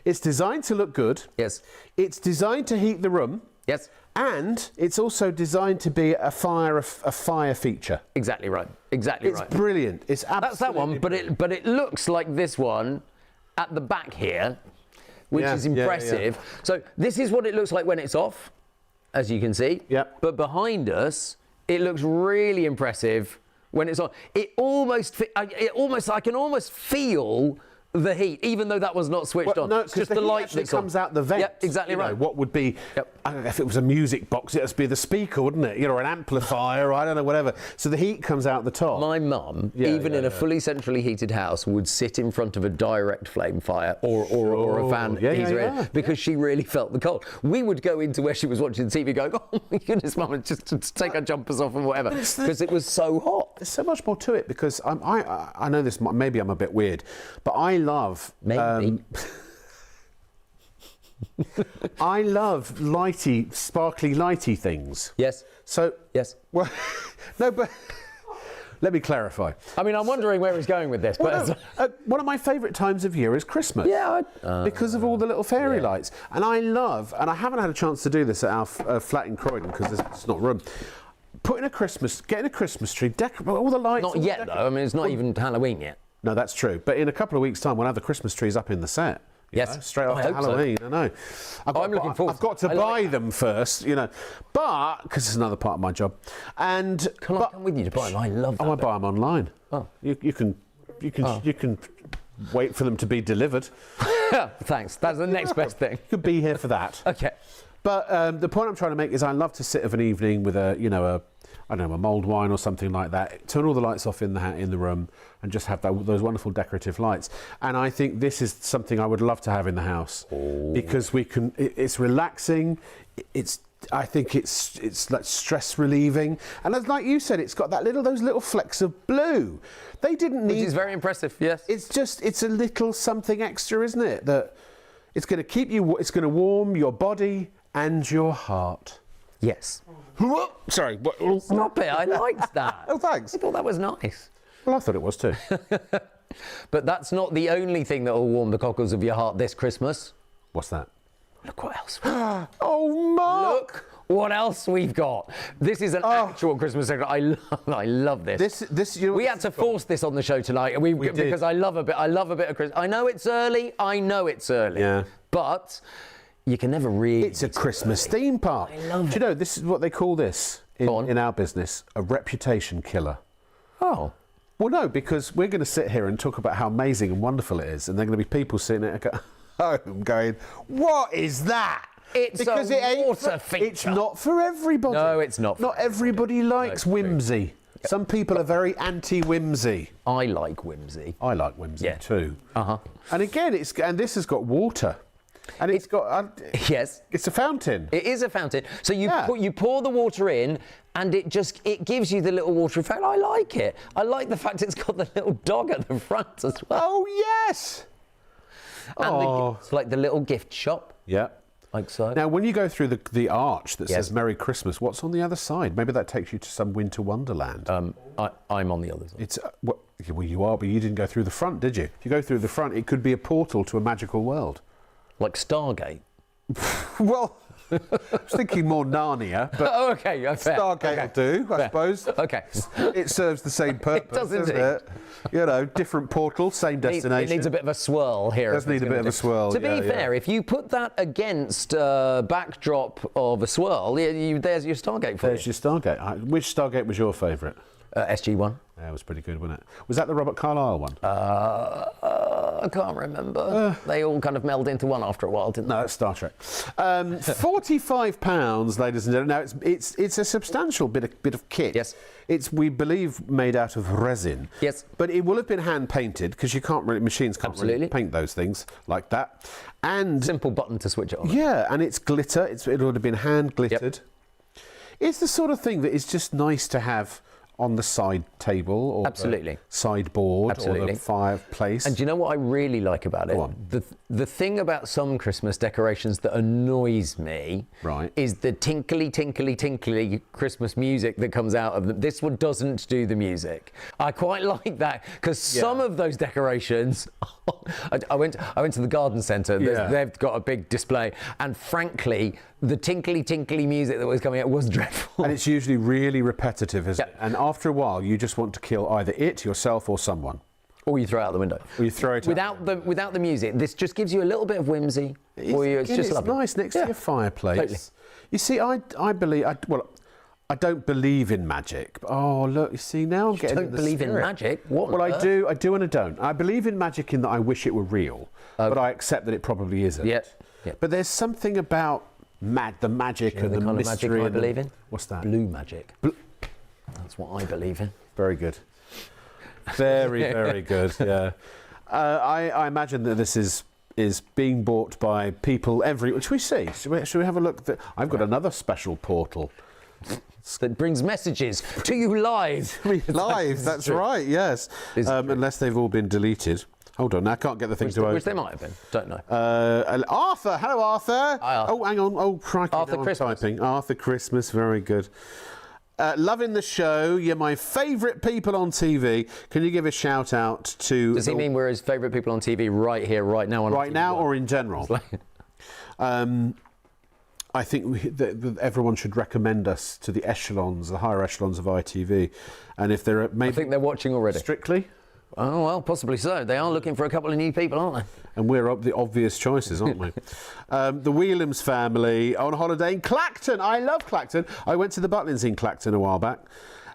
It's designed to look good. Yes. It's designed to heat the room. Yes. And it's also designed to be a fire feature. Exactly right. Exactly right. It's brilliant. It's absolutely That's that one, but it looks like this one at the back here, which is impressive. So this is what it looks like when it's off, as you can see. Yep. But behind us, it looks really impressive when it's on. I can almost feel the heat, even though that was not switched on. No, it's just the light that comes out the vent. Yep, exactly right. What would be, I don't know, if it was a music box, it would be the speaker, wouldn't it? You know, or an amplifier, or I don't know, whatever. So the heat comes out the top. My mum, even in a fully centrally heated house, would sit in front of a direct flame fire or a fan heater because she really felt the cold. We would go into where she was watching TV going, oh my goodness, Mum, just to take our jumpers off and whatever, because it was so hot. There's so much more to it, because I know this, maybe I'm a bit weird, but I love I love sparkly lighty things. Yes. So yes. Well, no, but let me clarify. I mean, I'm wondering where he's going with this. But one of my favourite times of year is Christmas. Yeah. Because of all the little fairy lights, and I haven't had a chance to do this at our flat in Croydon because there's not room. Getting a Christmas tree, decorate all the lights. Not yet, though. I mean, it's not even Halloween yet. No, that's true. But in a couple of weeks' time, we'll have the Christmas trees up in the set. Yes. Know, straight I after hope so. Halloween. I know. I'm looking forward I've got to to it. I buy like them first, but because it's another part of my job. And Can I come with you to buy them? I love that. I buy them online. Oh. You can wait for them to be delivered. Thanks. That's the next best thing. You could be here for that. Okay. But the point I'm trying to make is I love to sit of an evening with a mulled wine or something like that, turn all the lights off in the room and just have those wonderful decorative lights. And I think this is something I would love to have in the house because it's relaxing. I think it's like stress relieving. And as like you said, it's got those little flecks of blue. They didn't need. Which is very impressive, yes. It's a little something extra, isn't it? That it's going to keep you, it's going to warm your body and your heart. Yes. Sorry. Stop it. I liked that. Oh, thanks. I thought that was nice. Well, I thought it was too. But that's not the only thing that will warm the cockles of your heart this Christmas. What's that? Look what else. Oh, Mark! Look what else we've got. This is an actual Christmas segment. I love this. This we had to force this on the show tonight, because I love a bit of Christmas. I know it's early. Yeah. But you can never really. It's a Christmas theme park. I love it. Do you know this is what they call this in our business? A reputation killer. Oh. Well, no, because we're going to sit here and talk about how amazing and wonderful it is, and there are going to be people sitting at home going, "What is that?" It's because water feature. It's not for everybody. No, it's not. Not everybody likes whimsy. Some people are very anti-whimsy. I like whimsy. I like whimsy too. Uh-huh. And again, this has got water, and it's got yes, it's a fountain. It is a fountain. So you pour the water in, and it gives you the little water effect. I like it. I like the fact it's got the little dog at the front as well. Oh yes. And it's like the little gift shop. Yeah. Like so. Now, when you go through the arch that says Merry Christmas, what's on the other side? Maybe that takes you to some winter wonderland. I'm on the other side. It's well, you are, but you didn't go through the front, did you? If you go through the front, it could be a portal to a magical world. Like Stargate. Well, I was thinking more Narnia, but okay. Stargate will do, I suppose. Okay. It serves the same purpose, doesn't it? Different portal, same destination. It needs a bit of a swirl here. It does need a bit of a swirl. To be fair, if you put that against a backdrop of a swirl, there's your Stargate for There's your Stargate. Which Stargate was your favourite? SG-1. Yeah, it was pretty good, wasn't it? Was that the Robert Carlyle one? I can't remember. They all kind of meld into one after a while, didn't they? No, that's Star Trek. £45, ladies and gentlemen. Now it's a substantial bit of kit. Yes. It's, we believe, made out of resin. Yes. But it will have been hand painted because machines can't really paint those things like that. And simple button to switch it on. Yeah, and it's glitter. It would have been hand glittered. Yep. It's the sort of thing that is just nice to have on the side table or the sideboard or the fireplace. And do you know what I really like about it? The thing about some Christmas decorations that annoys me is the tinkly, tinkly, tinkly Christmas music that comes out of them. This one doesn't do the music. I quite like that because some of those decorations, I went to the garden centre. They've got a big display, and frankly, the tinkly, tinkly music that was coming out was dreadful. And it's usually really repetitive, isn't it? And after a while, you just want to kill either it, yourself, or someone. Or you throw it out the window. Or you throw it without the music. This just gives you a little bit of whimsy. It's nice next to your fireplace. Totally. You see, I don't believe in magic. Oh, look, you see, now I'm getting. You don't believe in magic? What? Well, I do and I don't. I believe in magic in that I wish it were real, but I accept that it probably isn't. Yeah. But there's something about the magic and the kind mystery. Of magic I believe in? What's that? Blue magic. That's what I believe in. Very good. Very, very good. Yeah. I imagine that this is being bought by people Should we see? Should we have a look? I've got another special portal that brings messages to you live. Live. That's right. Yes. Unless they've all been deleted. Hold on, I can't get the thing to open. Which they might have been. Don't know. Arthur. Hello, Arthur. Hi, Arthur. Oh, hang on. Oh, crikey. Arthur Christmas. Typing. Arthur Christmas. Very good. Loving the show. You're my favourite people on TV. Can you give a shout out to... Does he mean we're his favourite people on TV right here, right now? Right now or in general? I think that everyone should recommend us to the higher echelons of ITV. And if they're maybe... I think they're watching already. Strictly? Oh, well, possibly so. They are looking for a couple of new people, aren't they? And we're up the obvious choices, aren't we? The Wheelham's family on holiday in Clacton. I love Clacton. I went to the Butlins in Clacton a while back.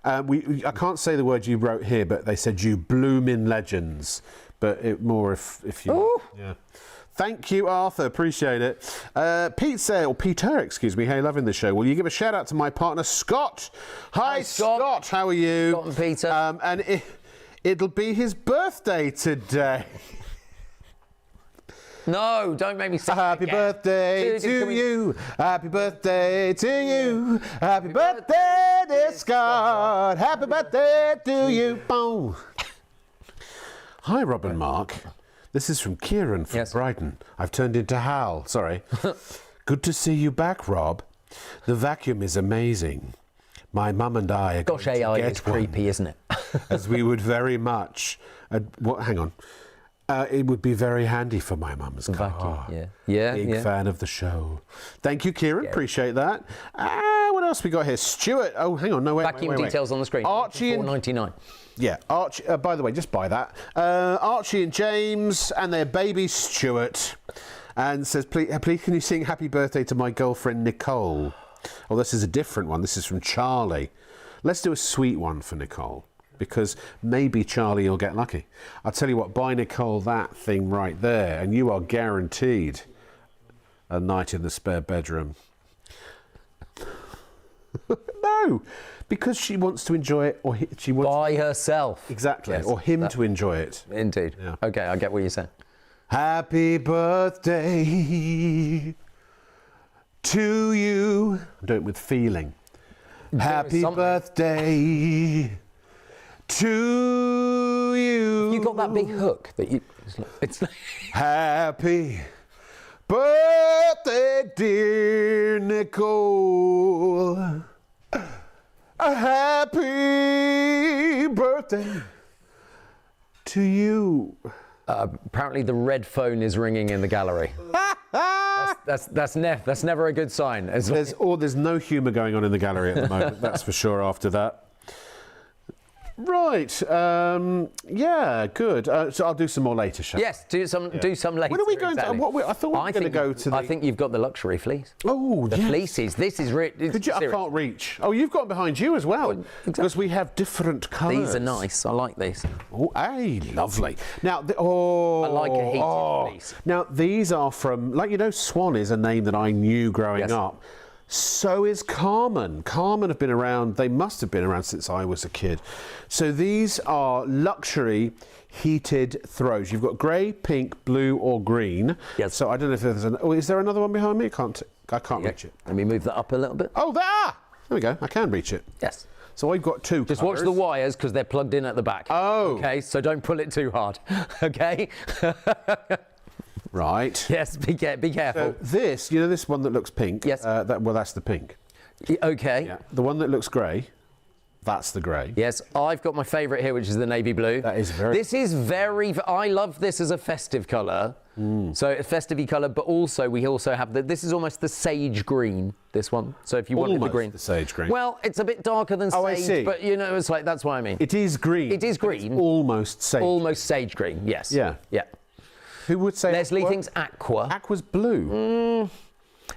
I can't say the word you wrote here, but they said you bloomin' legends. But more if you... Ooh. Yeah. Thank you, Arthur. Appreciate it. Peter, excuse me. Hey, loving the show. Will you give a shout out to my partner, Scott? Hi, Scott. How are you? Scott and Peter. And it'll be his birthday today. No, don't make me sing. Happy birthday to you. Happy birthday to you. Happy birthday, dear Scott. Happy birthday to you. Boom. Hi, Rob and Mark. This is from Kieran from Brighton. I've turned into Hal. Sorry. Good to see you back, Rob. The vacuum is amazing. My mum and I are going to AI get is creepy, isn't it? as we would very much. Hang on. It would be very handy for my mum's car. Vacuum, yeah. Big fan of the show. Thank you, Kieran. Appreciate that. What else we got here? Stuart. Oh, hang on. No, wait. Vacuum details on the screen. Archie and $4.99. Yeah, Archie. By the way, just buy that. Archie and James and their baby Stuart, and says, please can you sing Happy Birthday to my girlfriend Nicole? Oh, this is a different one. This is from Charlie. Let's do a sweet one for Nicole, because maybe Charlie will get lucky. I'll tell you what, buy Nicole that thing right there, and you are guaranteed a night in the spare bedroom. No, because she wants to enjoy it, or she wants by herself. Exactly, Yes, or him to enjoy it. Indeed. Yeah. Okay, I get what you're saying. Happy birthday to you. I'm doing it with feeling. Happy birthday to you. You got that big hook that you. It's like Happy birthday, dear Nicole. A happy birthday to you. apparently the red phone is ringing in the gallery. That's never a good sign. There's no humour going on in the gallery at the moment. That's for sure. After that. Right. Yeah. Good. So I'll do some more later, shall I? Yes. Do some later. When are we going exactly. to? I thought we were going to go to. I think you've got the luxury fleece. Oh, the yes. fleeces. This is really. I can't reach. Oh, you've got behind you as well, because we have different colours. These are nice. I like these. Oh, hey, lovely. Now, I like a heated fleece. Now, these are from, Swan is a name that I knew growing up. So is Carmen. Carmen have been around, they must have been around since I was a kid. So these are luxury heated throws. You've got grey, pink, blue or green. Yes. So I don't know if there's is there another one behind me? I can't reach it. Let me move that up a little bit. Oh, there we go. I can reach it. Yes. So I've got two Just colours. watch the wires because they're plugged in at the back. Oh. Okay, so don't pull it too hard. Okay? Right. Yes, be careful. So this one that looks pink. Yes. That's the pink. Okay. Yeah. The one that looks grey, that's the grey. Yes, I've got my favourite here, which is the navy blue. That is very. This is I love this as a festive colour. So a festive colour, but also we also have this is almost the sage green. This one. So if you wanted the green, the sage green. Well, it's a bit darker than sage, I see. but it's like that's what I mean. It is green. It is green. It's almost sage. Almost sage green. Yes. Yeah. Yeah. Who would say Leslie aqua? thinks aqua. Aqua's blue.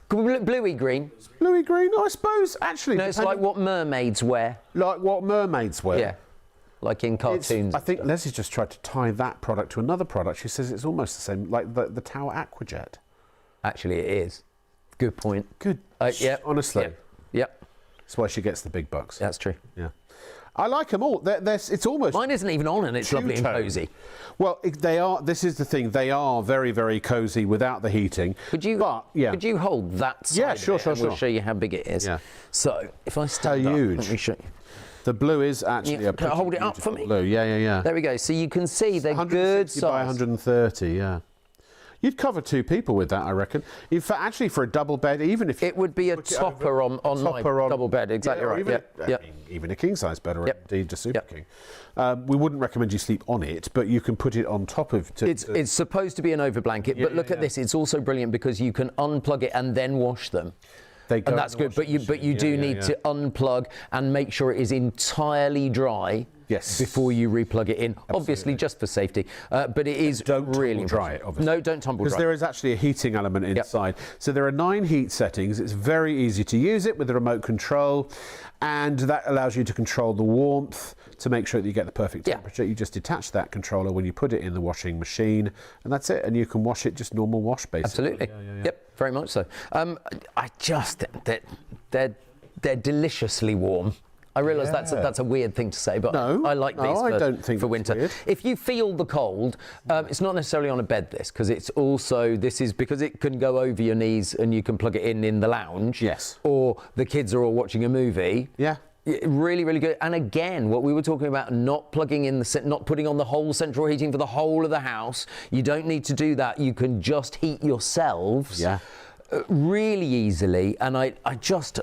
Bluey green. Bluey green, I suppose. Actually, No, it's like what mermaids wear. Like what mermaids wear. Yeah. Like in cartoons. I think Leslie's just tried to tie that product to another product. She says it's almost the same, like the Tower Aquajet. Actually, it is. Good point. Good. Yeah. Honestly. Yep. That's why she gets the big bucks. That's true. Yeah. I like them all. It's almost. Mine isn't even on, and it's lovely and cosy. Well, they are. This is the thing. They are very, very cosy without the heating. Could you hold that side? Yeah, sure, of it and sure. We'll show you how big it is. Yeah. So if I stand up, huge. let me show you. The blue is actually a Can I hold it up for me? blue. Yeah. There we go. So you can see they're good size. by 130. Yeah. You'd cover two people with that, I reckon. In fact, actually, for a double bed, even if it would be a topper on my double bed. Exactly right. Even a king size bed, or indeed a super king. We wouldn't recommend you sleep on it, but you can put it on top of. It's supposed to be an over blanket, but look at this. It's also brilliant because you can unplug it and then wash them. And that's good, but you do need to unplug and make sure it is entirely dry Yes. before you replug it in. Obviously, just for safety, but it is really dry it, obviously. No, don't tumble dry. Because there is actually a heating element inside. So there are 9 heat settings. It's very easy to use it with the remote control, and that allows you to control the warmth to make sure that you get the perfect temperature. You just detach that controller when you put it in the washing machine, and that's it. And you can wash it just normal wash, basically. Absolutely. Yep, very much so. I just they're deliciously warm. I realise that's a weird thing to say, but I like these I don't think for it's winter. weird. If you feel the cold, it's not necessarily on a bed, because it's also, this is because it can go over your knees and you can plug it in the lounge. Yes. Or the kids are all watching a movie. Yeah. Really, really good. And again, what we were talking about, not putting on the whole central heating for the whole of the house. You don't need to do that. You can just heat yourselves. Yeah. Really easily, and I just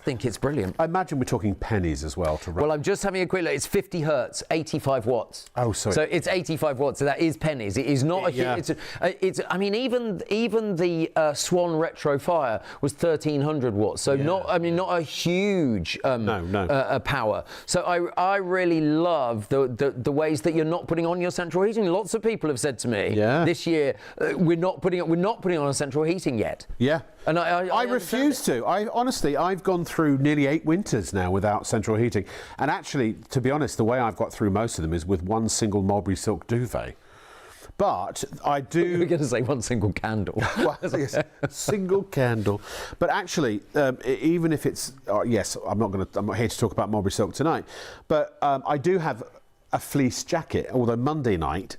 think it's brilliant. I imagine we're talking pennies as well to run. Well, I'm just having a quick look. It's 50 hertz, 85 watts. Oh, sorry. So it's 85 watts. So that is pennies. It is not a huge. It's. I mean, even the Swan Retro Fire was 1300 watts. So not a huge power. So I really love the ways that you're not putting on your central heating. Lots of people have said to me this year, we're not putting on a central heating yet. Yeah. And I refuse to. I've gone through nearly 8 winters now without central heating. And actually, to be honest, the way I've got through most of them is with one single mulberry silk duvet. But I do... We're going to say one single candle. Well, yes, single candle. But actually, even if it's... yes, I'm not here to talk about mulberry silk tonight. But I do have a fleece jacket, although Monday night...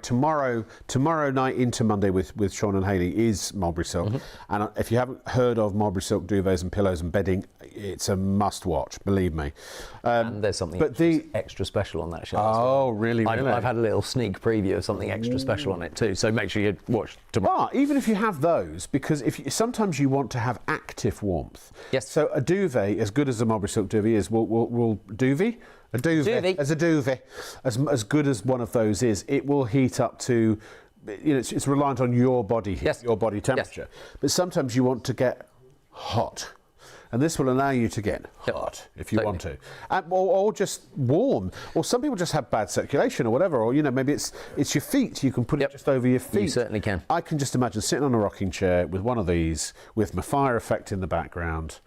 tomorrow night into Monday with Sean and Hayley is mulberry silk. And if you haven't heard of mulberry silk duvets and pillows and bedding, it's a must watch, believe me. And there's something extra special on that show. Oh, really? I've had a little sneak preview of something extra special on it too, so make sure you watch tomorrow. But even if you have those, because sometimes you want to have active warmth. Yes. So a duvet, as good as a mulberry silk duvet is, will duvet? A duvet, as good as one of those is, it will heat up to, it's reliant on your body heat, your body temperature. But sometimes you want to get hot. And this will allow you to get hot if you want to, or just warm. Or some people just have bad circulation or whatever, or maybe it's your feet. You can put it just over your feet. You certainly can. I can just imagine sitting on a rocking chair with one of these, with my fire effect in the background.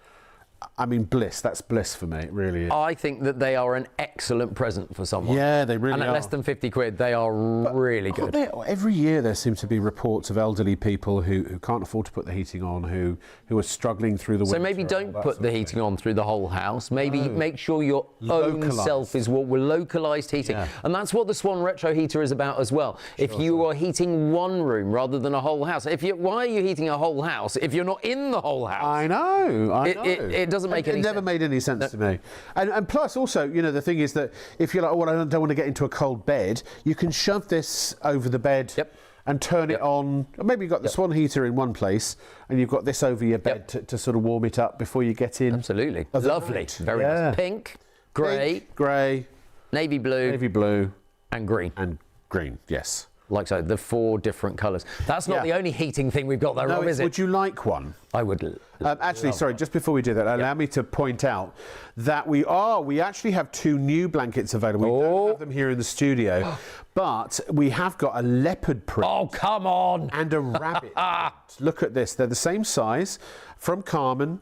I mean, bliss. That's bliss for me. It really is. I think that they are an excellent present for someone. Yeah, they really are. And at less than 50 quid, they are really good. Every year there seem to be reports of elderly people who can't afford to put the heating on, who are struggling through the winter. So maybe don't put the heating on through the whole house. Maybe make sure your own self is with localised heating. Yeah. And that's what the Swan Retro heater is about as well. If you are heating one room rather than a whole house, why are you heating a whole house if you're not in the whole house? I know. It doesn't make any sense. It never made any sense to me. And plus also, the thing is that if you're like, I don't want to get into a cold bed, you can shove this over the bed and turn it on. Or maybe you've got the Swan heater in one place and you've got this over your bed to sort of warm it up before you get in. Absolutely. Lovely. Very nice. Pink, grey, navy blue, and green. And green, yes. Like so, the 4 different colours. That's not the only heating thing we've got there, Rob, is it? Would you like one? I would. Actually, sorry, just before we do that, allow me to point out that we actually have 2 new blankets available. We don't have them here in the studio, but we have got a leopard print. Oh, come on! And a rabbit print. Look at this. They're the same size. From Carmen,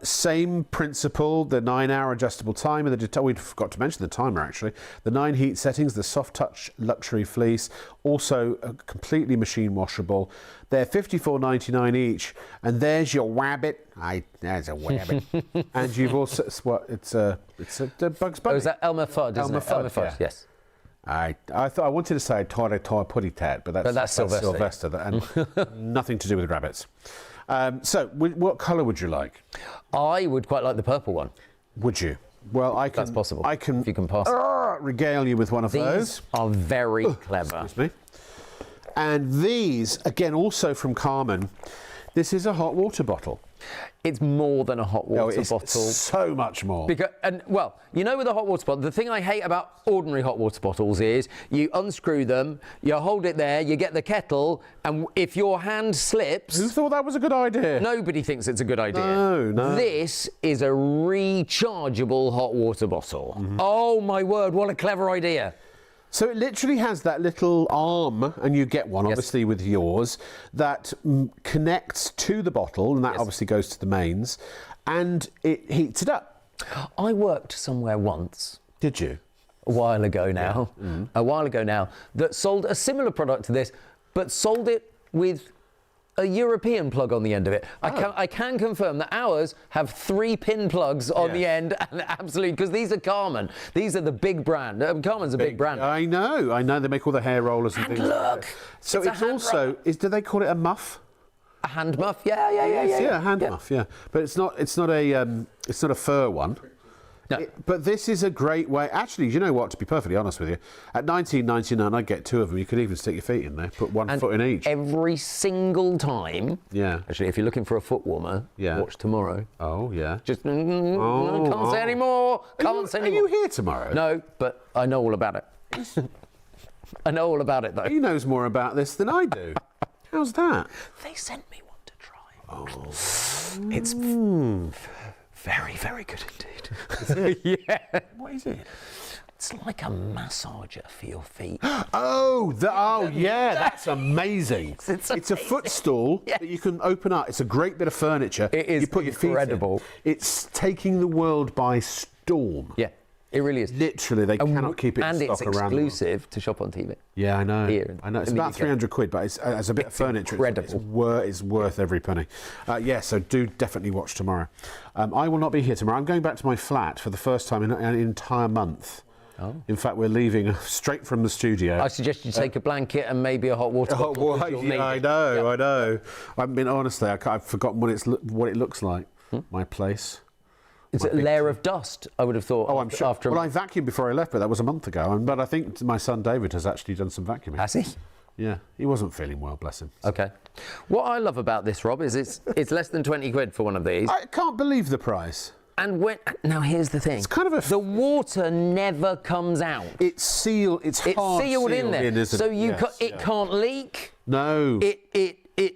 same principle, the 9-hour adjustable timer. We forgot to mention the timer, actually. The 9 heat settings, the soft touch luxury fleece, also completely machine washable. They're $54.99 each, and there's your wabbit. There's a wabbit. And you've also it's a Bugs Bunny. Oh, is that Elmer Fudd? Elmer Fudd, yes. I wanted to say toy putty tat, but that's Sylvester, and nothing to do with rabbits. So, what colour would you like? I would quite like the purple one. Would you? Well, that's possible. I can. If you can pass regale you with one of those. These are very clever. Excuse me. And these, again, also from Carmen. This is a hot water bottle. It's more than a hot water it's bottle. So much more. Because, well, you know, with a hot water bottle, the thing I hate about ordinary hot water bottles is you unscrew them, you hold it there, you get the kettle, and if your hand slips... Who thought that was a good idea? Nobody thinks it's a good idea. No. This is a rechargeable hot water bottle. Oh, my word, what a clever idea. So it literally has that little arm, and you get one, obviously, with yours, that connects to the bottle, and that obviously goes to the mains, and it heats it up. I worked somewhere once. Did you? A while ago now. A while ago now, that sold a similar product to this, but sold it with a European plug on the end of it. I can confirm that ours have 3 pin plugs on the end, and absolutely, because these are Carmen. These are the big brand. Carmen's a big brand. I know. They make all the hair rollers and things. Look, so it's also, do they call it a muff? A hand muff? Yeah. Yeah, a hand muff. Yeah, but it's not a fur one. No. But this is a great way. Actually, you know what? To be perfectly honest with you, at $19.99, I'd get 2 of them. You could even stick your feet in there, put one foot in each. Every single time. Yeah. Actually, if you're looking for a foot warmer, watch tomorrow. Oh, yeah. Just can't say any more. Are you here tomorrow? No, but I know all about it. I know all about it, though. He knows more about this than I do. How's that? They sent me one to try. Oh. It's very, very good indeed. Is it? Yeah. What is it? It's like a massager for your feet. Yeah, that's amazing. It's a footstool that you can open up. It's a great bit of furniture. It is you put incredible. Your feet in. It's taking the world by storm. Yeah, it really is. Literally, they cannot keep it in stock around. And it's exclusive to Shop on TV. Yeah, I know. Here I know. It's about 300 quid, but as a bit of furniture, it's worth every penny. So do definitely watch tomorrow. I will not be here tomorrow. I'm going back to my flat for the first time in an entire month. Oh. In fact, we're leaving straight from the studio. I suggest you take a blanket and maybe a hot water bottle. I know. I mean, honestly, I've forgotten what it looks like. My place. It's a layer of dust, I would have thought. Oh, I'm sure. Well, I vacuumed before I left, but that was a month ago. But I think my son David has actually done some vacuuming. Has he? Yeah, he wasn't feeling well, bless him. Okay. What I love about this, Rob, is it's less than 20 quid for one of these. I can't believe the price. And now here's the thing. It's kind of the water never comes out. It's sealed. It's sealed in there, isn't so it? It can't leak. No.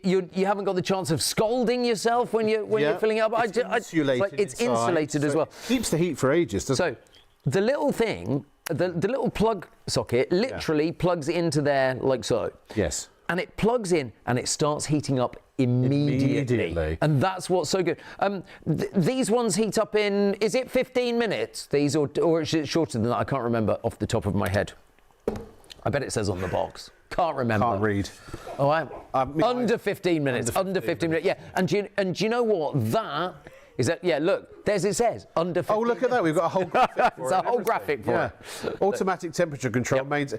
You haven't got the chance of scalding yourself when you're filling it up. It's insulated as well. Keeps the heat for ages, doesn't it? So the little thing, the little plug socket, literally plugs into there like so. Yes. And it plugs in and it starts heating up immediately. And that's what's so good. These ones heat up in, is it 15 minutes? These or is it shorter than that? I can't remember off the top of my head. I bet it says on the box. Can't remember. Can't read. Oh, under 15 minutes. Under 15 minutes. Yeah. And do you know what? That is that. Yeah. Look, it says under 15. Oh, look at that. We've got a whole graphic for it. It's a whole graphic for it. Automatic temperature control. Mains.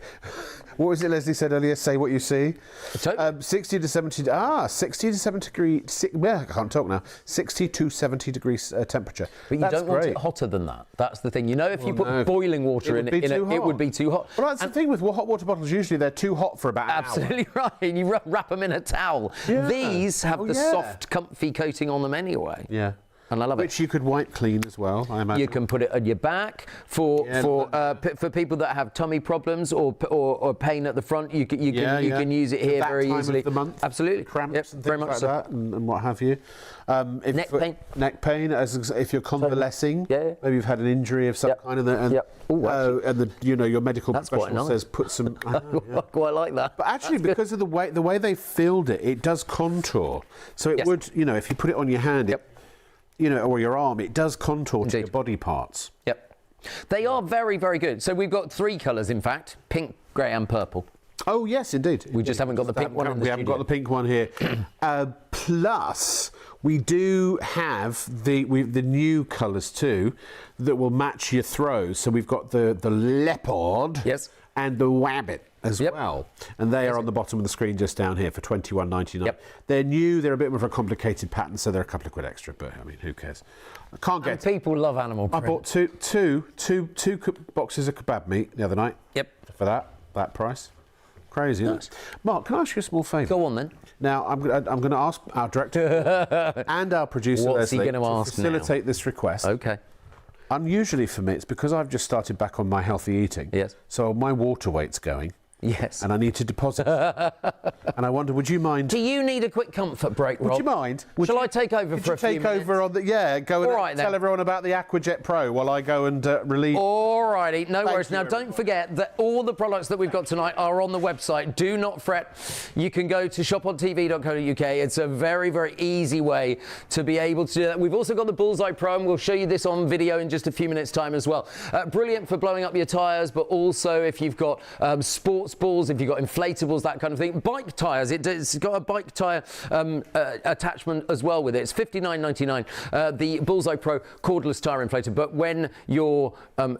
What was it Leslie said earlier? Say what you see. 60 to 70. 60 to 70 degrees. I can't talk now. 60 to 70 degrees temperature. But you don't want it hotter than that. That's the thing. You know, if you put boiling water in it, it would be too hot. Well, that's the thing with hot water bottles. Usually they're too hot for about an hour. Absolutely right. You wrap them in a towel. Yeah. These have the soft, comfy coating on them anyway. Yeah. And I love Which you could wipe clean as well, I imagine. You can put it on your back for people that have tummy problems or pain at the front. You can use it here very easily. Of the month, absolutely, cramps and things like that, and what have you. Neck pain, if you're convalescing. Maybe you've had an injury of some kind, and your medical professional says put some. I quite like that. But actually, because of the way they filled it, it does contour. So it would, if you put it on your hand. Or your arm, it does contour to your body parts. Yep. They are very, very good. So we've got 3 colours, in fact, pink, grey and purple. Oh, yes, indeed. We just haven't got the pink one in the studio. We haven't got the pink one here. Plus, we do have the new colours too that will match your throws. So we've got the leopard and the wabbit as well. And they are on the bottom of the screen just down here for $21.99. Yep. They're new, they're a bit more of a complicated pattern, so they're a couple of quid extra, but I mean, who cares? I can't get people love animal print. I bought two boxes of kebab meat the other night. Yep. For that price. Crazy, isn't it? Mark, can I ask you a small favour? Go on then. Now, I'm going to ask our director and our producer, What's he Leslie, gonna ask now? facilitate this request. Okay. Unusually for me, it's because I've just started back on my healthy eating. Yes. So my water weight's going. Yes. And I need to deposit. And I wonder, would you mind? Do you need a quick comfort break, Rob? Would you mind? Shall I take over for a few minutes? Take over on the, go and All right, tell then. everyone about the AquajetPro while I go and relieve. All righty, no worries. you, Now, don't forget that all the products that we've got tonight are on the website. Do not fret. You can go to shopontv.co.uk. It's a very, very easy way to be able to do that. We've also got the Bullseye Pro, and we'll show you this on video in just a few minutes' time as well. Brilliant for blowing up your tyres, but also if you've got sports balls, if you've got inflatables, that kind of thing. Bike tyres, it's got a bike tyre attachment as well with it. It's $59.99, the Bullseye Pro cordless tyre inflator. But when your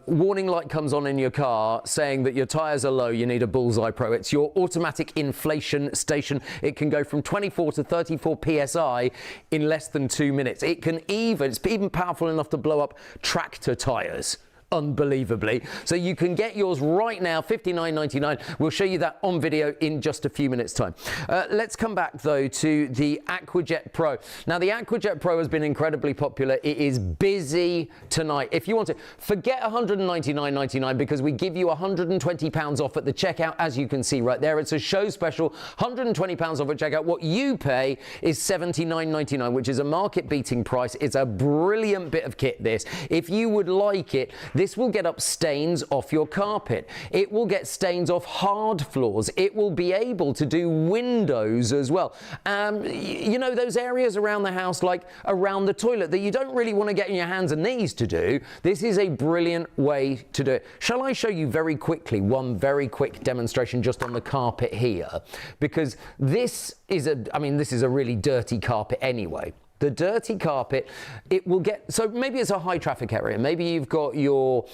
warning light comes on in your car saying that your tyres are low, you need a Bullseye Pro. It's your automatic inflation station. It can go from 24 to 34 PSI in less than 2 minutes. It's even powerful enough to blow up tractor tyres. Unbelievably. So you can get yours right now, $59.99. We'll show you that on video in just a few minutes' time. Let's come back, though, to the Aquajet Pro. Now, the Aquajet Pro has been incredibly popular. It is busy tonight. If you want to, forget $199.99 because we give you £120 off at the checkout, as you can see right there. It's a show special, £120 off at checkout. What you pay is $79.99, which is a market-beating price. It's a brilliant bit of kit, this. If you would like it, this will get up stains off your carpet. It will get stains off hard floors. It will be able to do windows as well. You know, those areas around the house, like around the toilet, that you don't really want to get on your hands and knees to do. This is a brilliant way to do it. Shall I show you very quickly one very quick demonstration just on the carpet here? Because this is a really dirty carpet anyway. The dirty carpet, it will get, so maybe it's a high traffic area. Maybe you've got your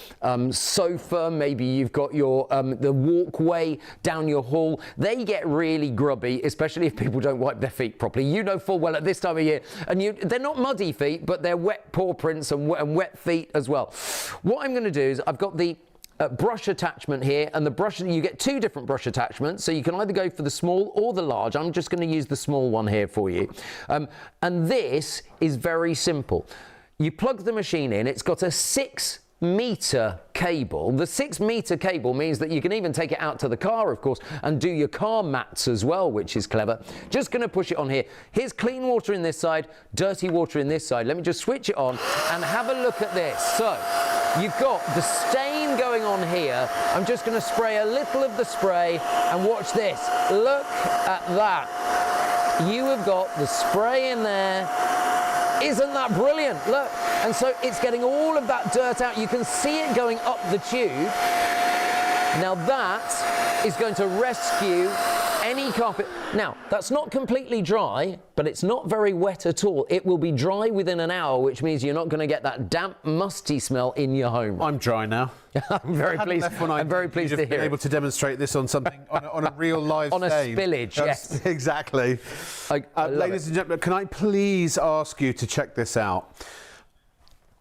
sofa, maybe you've got your the walkway down your hall. They get really grubby, especially if people don't wipe their feet properly. You know full well at this time of year, and they're not muddy feet, but they're wet paw prints and wet feet as well. What I'm going to do is I've got the brush attachment here, and the brush, you get two different brush attachments, so you can either go for the small or the large. I'm just going to use the small one here for you. And this is very simple. You plug the machine in, it's got a 6-meter cable. The 6-meter cable means that you can even take it out to the car, of course, and do your car mats as well, which is clever. Just going to push it on here. Here's clean water in this side, dirty water in this side. Let me just switch it on and have a look at this. So you've got the stain going on here. I'm just going to spray a little of the spray and watch this. Look at that. You have got the spray in there. Isn't that brilliant? Look. And so it's getting all of that dirt out. You can see it going up the tube. Now that is going to rescue any carpet. Now, that's not completely dry, but it's not very wet at all. It will be dry within an hour, which means you're not going to get that damp, musty smell in your home. I'm dry now. I'm very pleased. I'm very pleased to hear able to demonstrate this on something on a real live on stage. A spillage. Yes, exactly. Ladies and gentlemen, can I please ask you to check this out?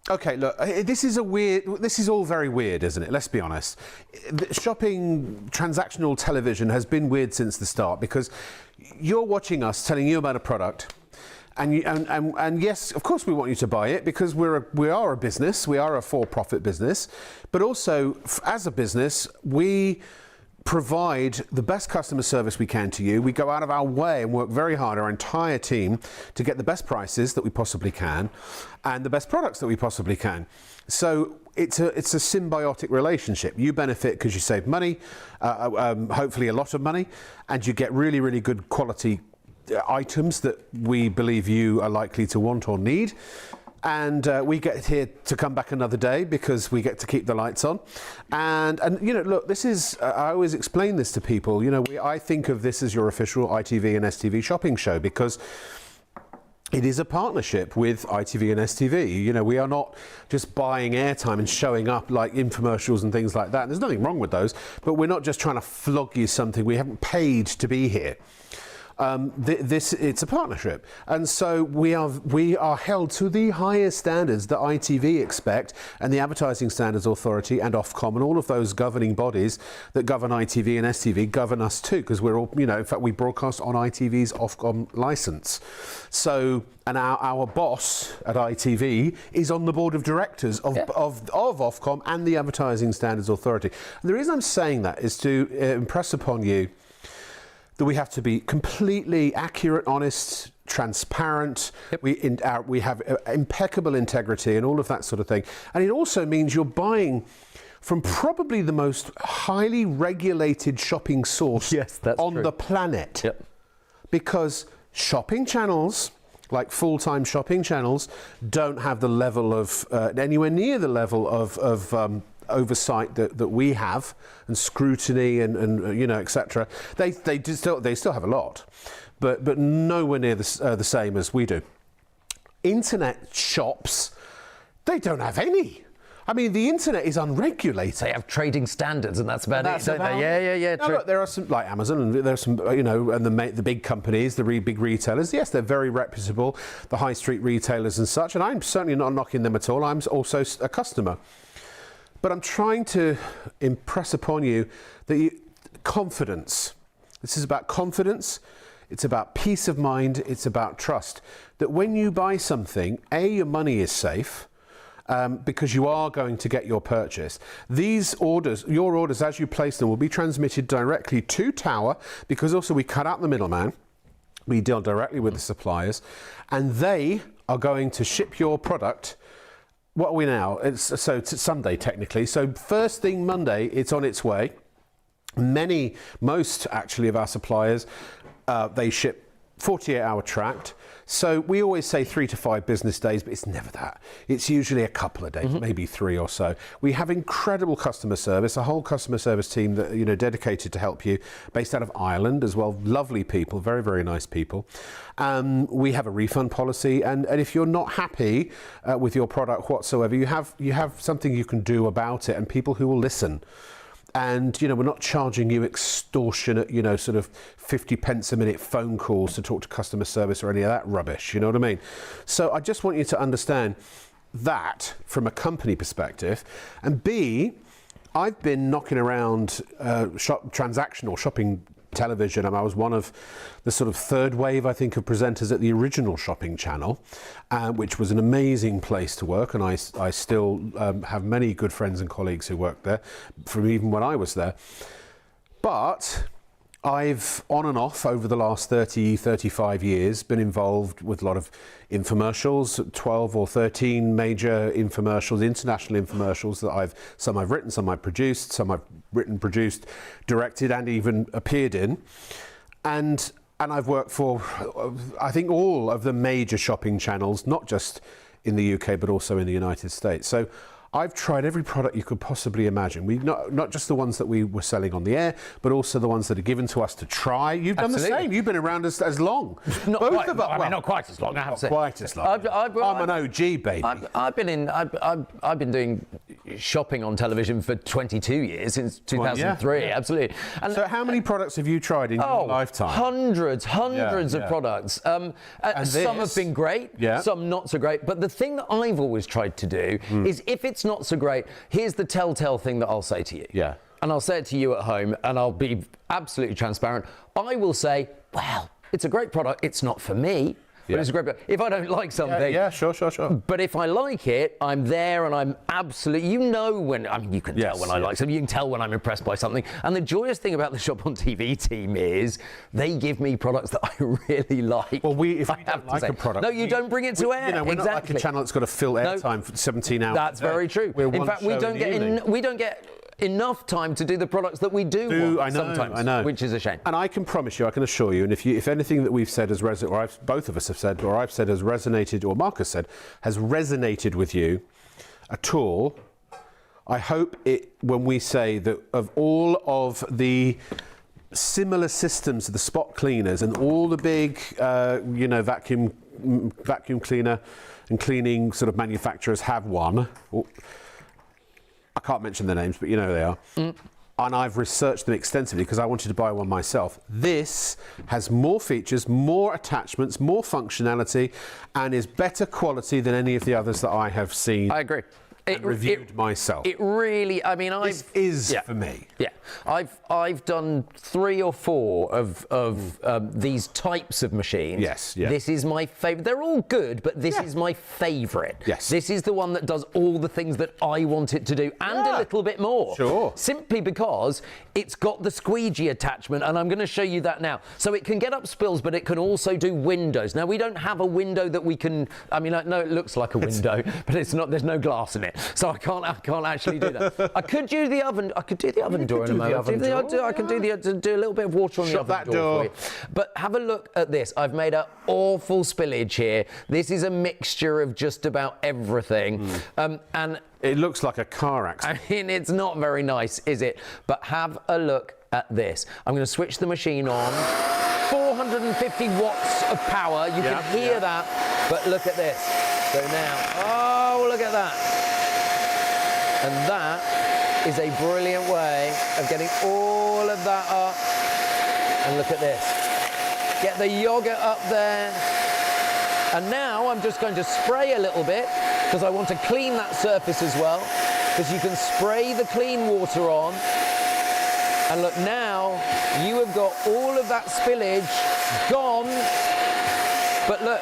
Okay, look, this is all very weird, isn't it? Let's be honest. Shopping, transactional television has been weird since the start because you're watching us telling you about a product. And yes, of course we want you to buy it because we are a business, we are a for-profit business, but also as a business, we provide the best customer service we can to you. We go out of our way and work very hard, our entire team, to get the best prices that we possibly can and the best products that we possibly can. So it's a symbiotic relationship. You benefit because you save money, hopefully a lot of money, and you get really, really good quality items that we believe you are likely to want or need. And we get here to come back another day because we get to keep the lights on. And you know, look, this is, I always explain this to people, you know, I think of this as your official ITV and STV shopping show because it is a partnership with ITV and STV. You know, we are not just buying airtime and showing up like infomercials and things like that. And there's nothing wrong with those, but we're not just trying to flog you something. We haven't paid to be here. It's a partnership, and so we are held to the highest standards that ITV expect, and the Advertising Standards Authority and Ofcom and all of those governing bodies that govern ITV and STV govern us too, because we're all, in fact, we broadcast on ITV's Ofcom license. So, and our boss at ITV is on the board of directors of Ofcom and the Advertising Standards Authority. And the reason I'm saying that is to impress upon you that we have to be completely accurate, honest, transparent. Yep. We have impeccable integrity and all of that sort of thing. And it also means you're buying from probably the most highly regulated shopping source on the planet. Yep. Because shopping channels, like full-time shopping channels, don't have the level of, anywhere near the level of oversight that we have, and scrutiny and etc. They still have a lot, but nowhere near the same as we do. Internet shops, they don't have any. I mean, the internet is unregulated. They have trading standards, and that's about it, don't they? Yeah. No, look, there are some, like Amazon, and there are some, and the big companies, the big retailers. Yes, they're very reputable, the high street retailers and such, and I'm certainly not knocking them at all. I'm also a customer. But I'm trying to impress upon you that confidence. This is about confidence. It's about peace of mind. It's about trust. That when you buy something, your money is safe because you are going to get your purchase. These orders, your orders as you place them, will be transmitted directly to Tower, because also we cut out the middleman. We deal directly with the suppliers, and they are going to ship your product. What are we now? It's Sunday technically. So first thing Monday, it's on its way. Most actually of our suppliers, they ship 48-hour tracked. So we always say 3 to 5 business days, but it's never that. It's usually a couple of days, maybe 3 or so. We have incredible customer service, a whole customer service team that dedicated to help you, based out of Ireland as well. Lovely people, very, very nice people. We have a refund policy, and if you're not happy with your product whatsoever, you have something you can do about it, and people who will listen. And we're not charging you extortionate, sort of 50 pence a minute phone calls to talk to customer service or any of that rubbish. You know what I mean? So I just want you to understand that from a company perspective. And B, I've been knocking around transactional shopping television. I was one of the sort of third wave, I think, of presenters at the original shopping channel, which was an amazing place to work, and I still have many good friends and colleagues who worked there from even when I was there. But I've on and off over the last 35 years been involved with a lot of infomercials, 12 or 13 major infomercials, international infomercials that some I've written, some I've produced, some I've written, produced, directed, and even appeared in. And I've worked for, I think, all of the major shopping channels, not just in the UK, but also in the United States. So I've tried every product you could possibly imagine. We not just the ones that we were selling on the air, but also the ones that are given to us to try. You've done the same. You've been around as long. Not Both quite, of us. I mean, not quite as long. I have to say. Quite as long. I'm an OG, baby. I've been doing shopping on television for 22 years, since 2003. Yeah. Absolutely. And so, how many products have you tried in your lifetime? Hundreds of products. Some have been great. Some not so great. But the thing that I've always tried to do is, if it's not so great, here's the telltale thing that I'll say to you. Yeah. And I'll say it to you at home, and I'll be absolutely transparent. I will say, well, it's a great product. It's not for me. But it's a great product. If I don't like something. Yeah, sure. But if I like it, I'm there, and I'm absolutely, when, I mean, you can tell when I like something. You can tell when I'm impressed by something. And the joyous thing about the Shop on TV team is they give me products that I really like. Well, if we don't like a product. No, you don't bring it to air. We're not like a channel that's got to fill airtime for 17 hours. That's very true. In fact, we don't get enough time to do the products that we do want sometimes, I know. Which is a shame. And I can promise you, I can assure you, and if anything that we've said has resonated, or both of us have said, or I've said has resonated, or Marcus said has resonated with you at all, I hope when we say that of all of the similar systems, the spot cleaners and all the big, vacuum cleaner and cleaning sort of manufacturers have one. I can't mention their names, but you know who they are. and I've researched them extensively because I wanted to buy one myself. This has more features, more attachments, more functionality, and is better quality than any of the others that I have seen. I agree. Reviewed myself. It really, I mean, this is for me. Yeah, I've done 3 or 4 of these types of machines. Yes, yeah. This is my favourite. They're all good, but this is my favourite. Yes. This is the one that does all the things that I want it to do and a little bit more. Sure. Simply because it's got the squeegee attachment, and I'm going to show you that now. So it can get up spills, but it can also do windows. Now, we don't have a window that we can, I mean, no, it looks like a window, but it's not, there's no glass in it. So I can't actually do that. I could do the oven. I could do the oven door in a moment. I can do a little bit of water on the oven door for you. But have a look at this. I've made an awful spillage here. This is a mixture of just about everything, and it looks like a car accident. I mean, it's not very nice, is it? But have a look at this. I'm going to switch the machine on. 450 watts of power. You can hear that. But look at this. So now, oh, look at that. And that is a brilliant way of getting all of that up. And look at this. Get the yogurt up there. And now I'm just going to spray a little bit because I want to clean that surface as well. Because you can spray the clean water on. And look, now you have got all of that spillage gone. But look,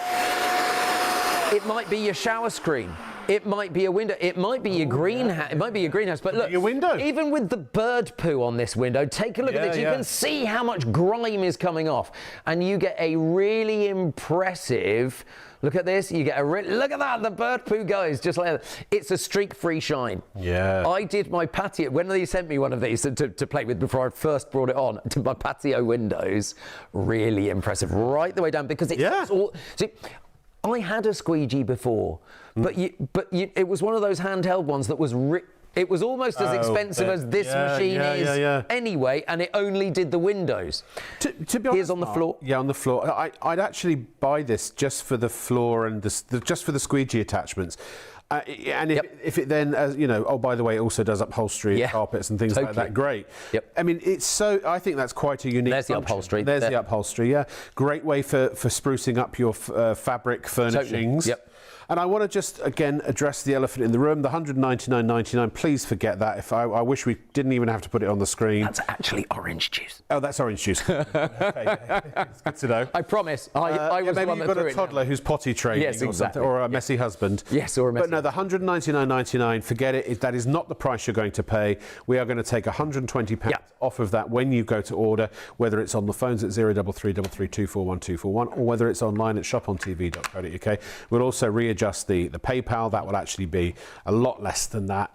it might be your shower screen. It might be a window. It might be your greenhouse. It might be your greenhouse. But look, your window. Even with the bird poo on this window, take a look at this. You can see how much grime is coming off, and you get a really impressive. Look at this. You get a look at that. The bird poo goes just like that. It's a streak-free shine. Yeah. I did my patio when they sent me one of these to play with before I first brought it on. I did my patio windows. Really impressive, right the way down because it's all. See, I had a squeegee before, but it was one of those handheld ones that was it was almost as expensive as this machine is anyway, and it only did the windows. To be honest, here's on the floor. Yeah, on the floor. I'd actually buy this just for the floor and just for the squeegee attachments. And if it then, oh, by the way, it also does upholstery, carpets and things like that. Great. Yep. I mean, I think that's quite a unique There's function. the upholstery. There's the upholstery, yeah. Great way for sprucing up your fabric furnishings. Totally. Yep. And I want to just, again, address the elephant in the room, the $199.99. Please forget that. I wish we didn't even have to put it on the screen. That's actually orange juice. Oh, that's orange juice. Okay. It's good to know. I promise. I was maybe the one you've that got threw a toddler who's potty training or a messy husband. Yes, or a messy But no, the $199.99, forget it. That is not the price you're going to pay. We are going to take £120 off of that when you go to order, whether it's on the phones at 0333241241 or whether it's online at shopontv.co.uk. We'll also readjust the PayPal. That will actually be a lot less than that.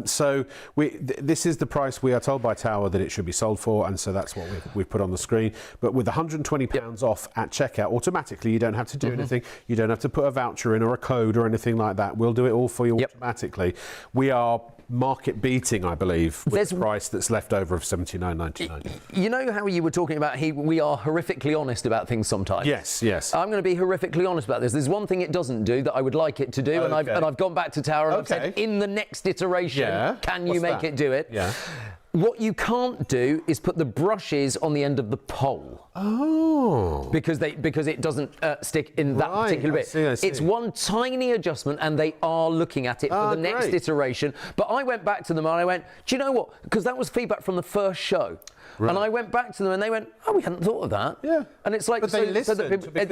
So this is the price we are told by Tower that it should be sold for, and so that's what we've put on the screen. But with £120 off at checkout, automatically you don't have to do anything. You don't have to put a voucher in or a code or anything like that. We'll do it all for you automatically. We are market beating, I believe, with the price that's left over of $79.99. You know how you were talking about we are horrifically honest about things sometimes? Yes. I'm going to be horrifically honest about this. There's one thing it doesn't do that I would like it to do, and I've gone back to Tower and I've said, in the next iteration, can you make it do it? Yeah. What you can't do is put the brushes on the end of the pole. Oh. Because it doesn't stick in that particular bit. I see. It's one tiny adjustment, and they are looking at it for the next iteration. But I went back to them and I went, do you know what? Because that was feedback from the first show. Right. And I went back to them and they went, oh, we hadn't thought of that. Yeah. And it's like, but they listen.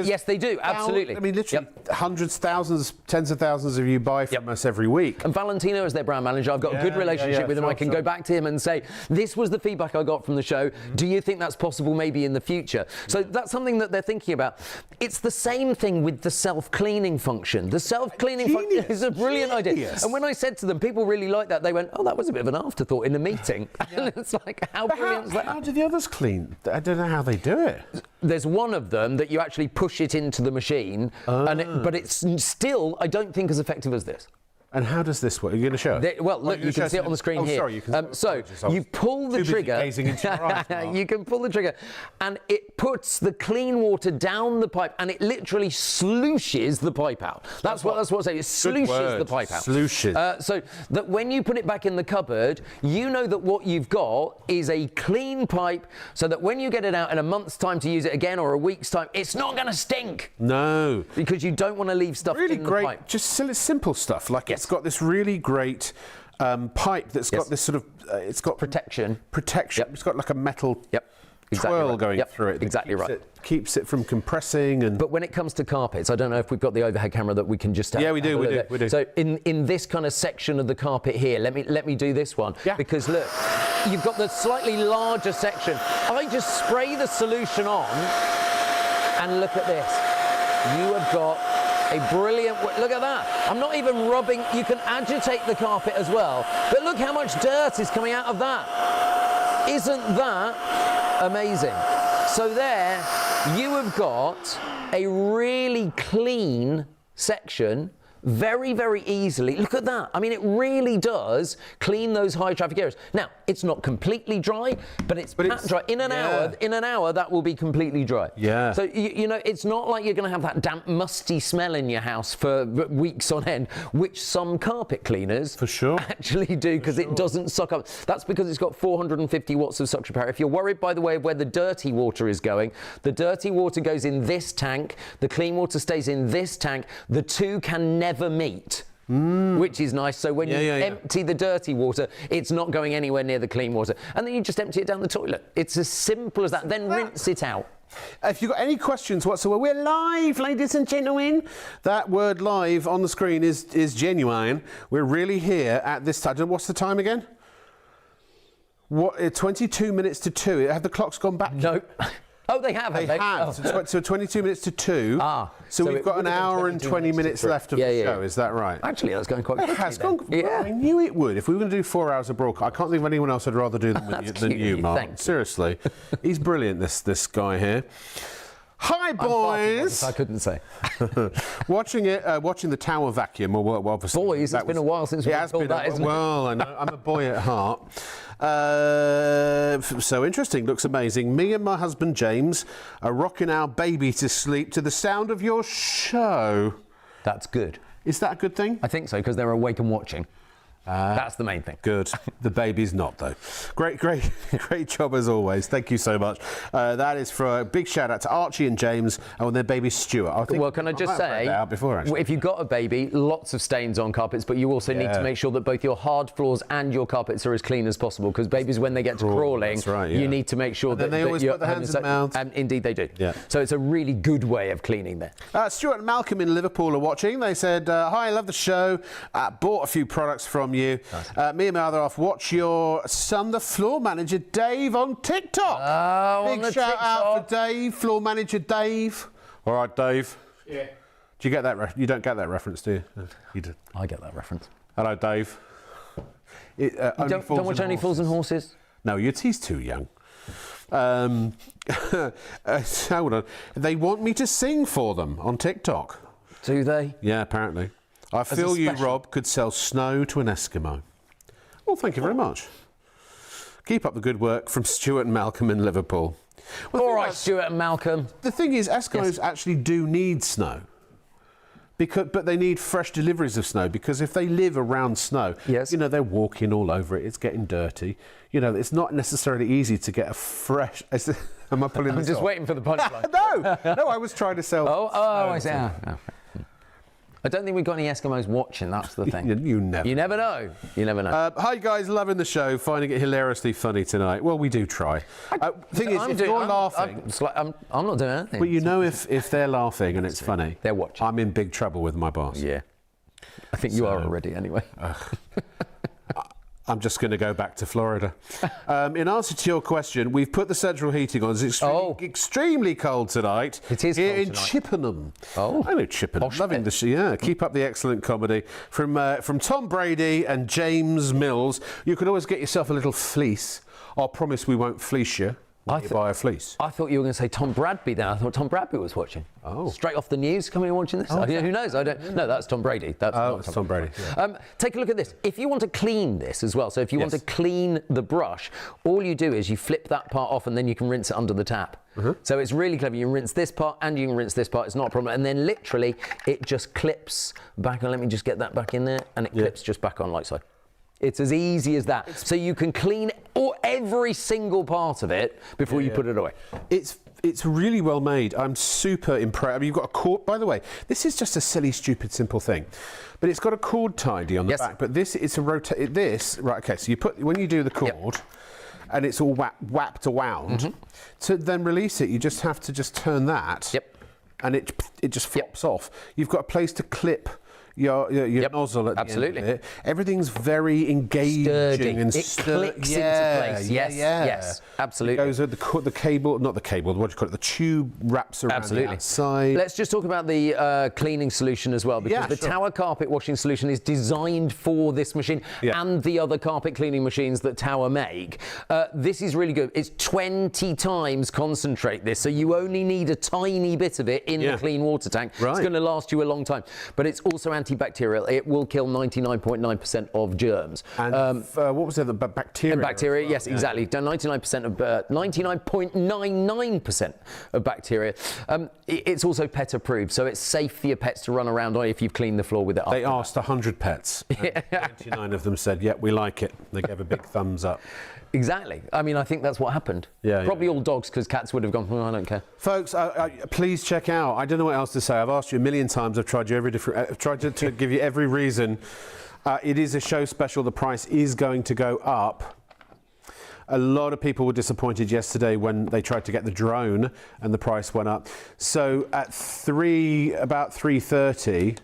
Yes, they do. Absolutely. I mean, literally hundreds, thousands, tens of thousands of you buy from us every week. And Valentino is their brand manager. I've got a good relationship with him. I can go back to him and say, this was the feedback I got from the show. Do you think that's possible maybe in the future? So that's something that they're thinking about. It's the same thing with the self-cleaning function. The self-cleaning function is a brilliant idea. And when I said to them, people really like that, they went, oh, that was a bit of an afterthought in a meeting. And it's like, how brilliant is that? How do the others clean? I don't know how they do it. There's one of them that you actually push it into the machine, but it's still, I don't think, as effective as this. And how does this work? Are you going to show it? Well, look, you can see it on the screen here. Sorry, you can. So you pull the trigger. Gazing into your eyes, Mark. You can pull the trigger, and it puts the clean water down the pipe, and it literally slooshes the pipe out. That's what it's saying. It slooshes the pipe out. Slooshes. So that when you put it back in the cupboard, you know that what you've got is a clean pipe, so that when you get it out in a month's time to use it again or a week's time, it's not going to stink. No. Because you don't want to leave stuff Really in the great, pipe. just simple stuff. Like it's got this really great pipe that's got this sort of, it's got protection. Protection. Yep. It's got like a metal Exactly twirl right. going through it. Exactly right. Keeps it from compressing. And but when it comes to carpets, I don't know if we've got the overhead camera that we can just have. Yeah, we do. So in this kind of section of the carpet here, let me do this one. Yeah. Because look, you've got the slightly larger section. I just spray the solution on, and look at this. You have got a brilliant, look at that. I'm not even rubbing, you can agitate the carpet as well. But look how much dirt is coming out of that. Isn't that amazing? So there, you have got a really clean section very, very easily. Look at that. I mean, it really does clean those high traffic areas. Now, it's not completely dry, but it's pat dry. In an hour, that will be completely dry. Yeah. So, you know, it's not like you're going to have that damp, musty smell in your house for weeks on end, which some carpet cleaners actually do, because it doesn't suck up. That's because it's got 450 watts of suction power. If you're worried, by the way, of where the dirty water is going, the dirty water goes in this tank, the clean water stays in this tank. The two can never meet. Which is nice. So when you empty the dirty water, it's not going anywhere near the clean water. And then you just empty it down the toilet. It's as simple as that. Then rinse it out. If you've got any questions whatsoever, we're live, ladies and gentlemen. That word live on the screen is genuine. We're really here at this time. What's the time again? 22 minutes to 2. Have the clocks gone back? No. Oh, they have. They have. Oh. So 22 minutes to 2. So we've got an hour and 20 minutes left of the show. Is that right? Actually, that's going quite quickly. It has gone. Yeah. I knew it would. If we were going to do 4 hours of broadcast, I can't think of anyone else I'd rather do than you, Mark. Seriously. He's brilliant, this guy here. Hi, boys. I couldn't say. watching the tower vacuum. Well, obviously, boys, it's been a while since we've called that, isn't it? Well, I know. I'm a boy at heart. So interesting. Looks amazing. Me and my husband James are rocking our baby to sleep to the sound of your show. That's good. Is that a good thing? I think so, because they're awake and watching. That's the main thing. Good. The baby's not, though. Great job as always. Thank you so much. That is for a big shout out to Archie and James and their baby Stuart. Well, can I just say, if you've got a baby, lots of stains on carpets, but you also need to make sure that both your hard floors and your carpets are as clean as possible, because babies, when they get to crawling, you need to make sure that they always put their hands in mouths. And indeed they do. Yeah. So it's a really good way of cleaning there. Stuart and Malcolm in Liverpool are watching. They said, hi, I love the show. Bought a few products from you. Nice. Me and my other half watch your son, the floor manager Dave, on TikTok. Oh, big shout out for Dave, floor manager Dave. All right, Dave. Yeah. Do you get that? You don't get that reference, do you? You do. I get that reference. Hello, Dave. Don't watch Only Fools and Horses? No, he's too young. Hold on. They want me to sing for them on TikTok. Do they? Yeah, apparently. I feel you, Rob, could sell snow to an Eskimo. Well, thank you very much. Keep up the good work from Stuart and Malcolm in Liverpool. Well, all right, Stuart and Malcolm. The thing is, Eskimos actually do need snow. But they need fresh deliveries of snow, because if they live around snow, they're walking all over it, it's getting dirty. It's not necessarily easy to get a fresh... Am I pulling this I'm just off? waiting for the punchline. No, I was trying to sell... I see. I don't think we've got any Eskimos watching, that's the thing. You never know. You never know. Hi guys, loving the show, finding it hilariously funny tonight. Well, we do try. Thing is, if you're laughing... I'm not doing anything. Well, if they're laughing and it's funny... They're watching. I'm in big trouble with my boss. Yeah. I think you are already, anyway. I'm just going to go back to Florida. In answer to your question, we've put the central heating on. It's extremely cold tonight. It is here cold in tonight. Chippenham. Oh, I know Chippenham. Loving the show. Yeah, keep up the excellent comedy from Tom Brady and James Mills. You can always get yourself a little fleece. I'll promise we won't fleece you when you buy a fleece. I thought you were going to say Tom Bradby then. I thought Tom Bradby was watching. Oh. Straight off the news, coming and watching this. Who knows? I don't. No, that's Tom Brady. That's not Tom Brady. Yeah. Take a look at this. If you want to clean this as well, so if you want to clean the brush, all you do is you flip that part off and then you can rinse it under the tap. So it's really clever. You can rinse this part and you can rinse this part. It's not a problem. And then literally it just clips back on. Let me just get that back in there, and it clips just back on like so. It's as easy as that. So you can clean every single part of it before you put it away. It's really well made. I'm super impressed. I mean, you've got a cord. By the way, this is just a silly, stupid, simple thing, but it's got a cord tidy on the back. But this, it's a rotate. This, right? Okay. So you put when you do the cord, and it's all wrapped around. To then release it, you just have to just turn that. And it just flops off. You've got a place to clip your nozzle at the end of it. Everything's very engaging and it clicks into place. Yes, absolutely. It goes with the cable, not the cable, what do you call it? The tube wraps around the outside. Let's just talk about the cleaning solution as well, because the Tower carpet washing solution is designed for this machine and the other carpet cleaning machines that Tower make. This is really good. It's 20 times concentrate this, so you only need a tiny bit of it in the clean water tank. It's going to last you a long time, but it's also antibacterial. It will kill 99.9% of germs. And what was it? The bacteria. And bacteria, yes, exactly. 99% of 99.99% of bacteria. It's also pet approved, so it's safe for your pets to run around on if you've cleaned the floor with it. They asked 100 pets. 99 of them said, "Yep, we like it." They gave a big thumbs up. Exactly. I mean, I think that's what happened. Probably all dogs, because cats would have gone, I don't care. Folks, please check out. I don't know what else to say. I've asked you a million times. I've tried you I've tried to give you every reason. It is a show special. The price is going to go up. A lot of people were disappointed yesterday when they tried to get the drone and the price went up. So at about 3:30,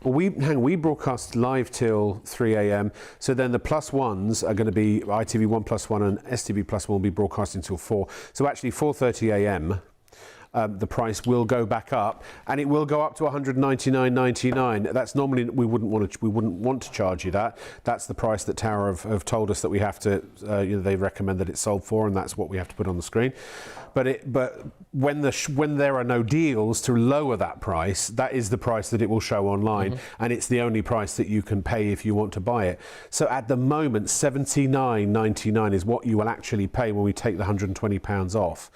we broadcast live till 3 a.m. So then the plus ones are going to be ITV1 plus 1 and STV plus 1 will be broadcasting till 4. So actually 4:30 a.m. The price will go back up, and it will go up to $199.99. That's normally we wouldn't want to charge you that. That's the price that Tower have told us that we have to. They recommend that it's sold for, and that's what we have to put on the screen. But when there are no deals to lower that price, that is the price that it will show online, and it's the only price that you can pay if you want to buy it. So at the moment, $79.99 is what you will actually pay when we take the £120 off.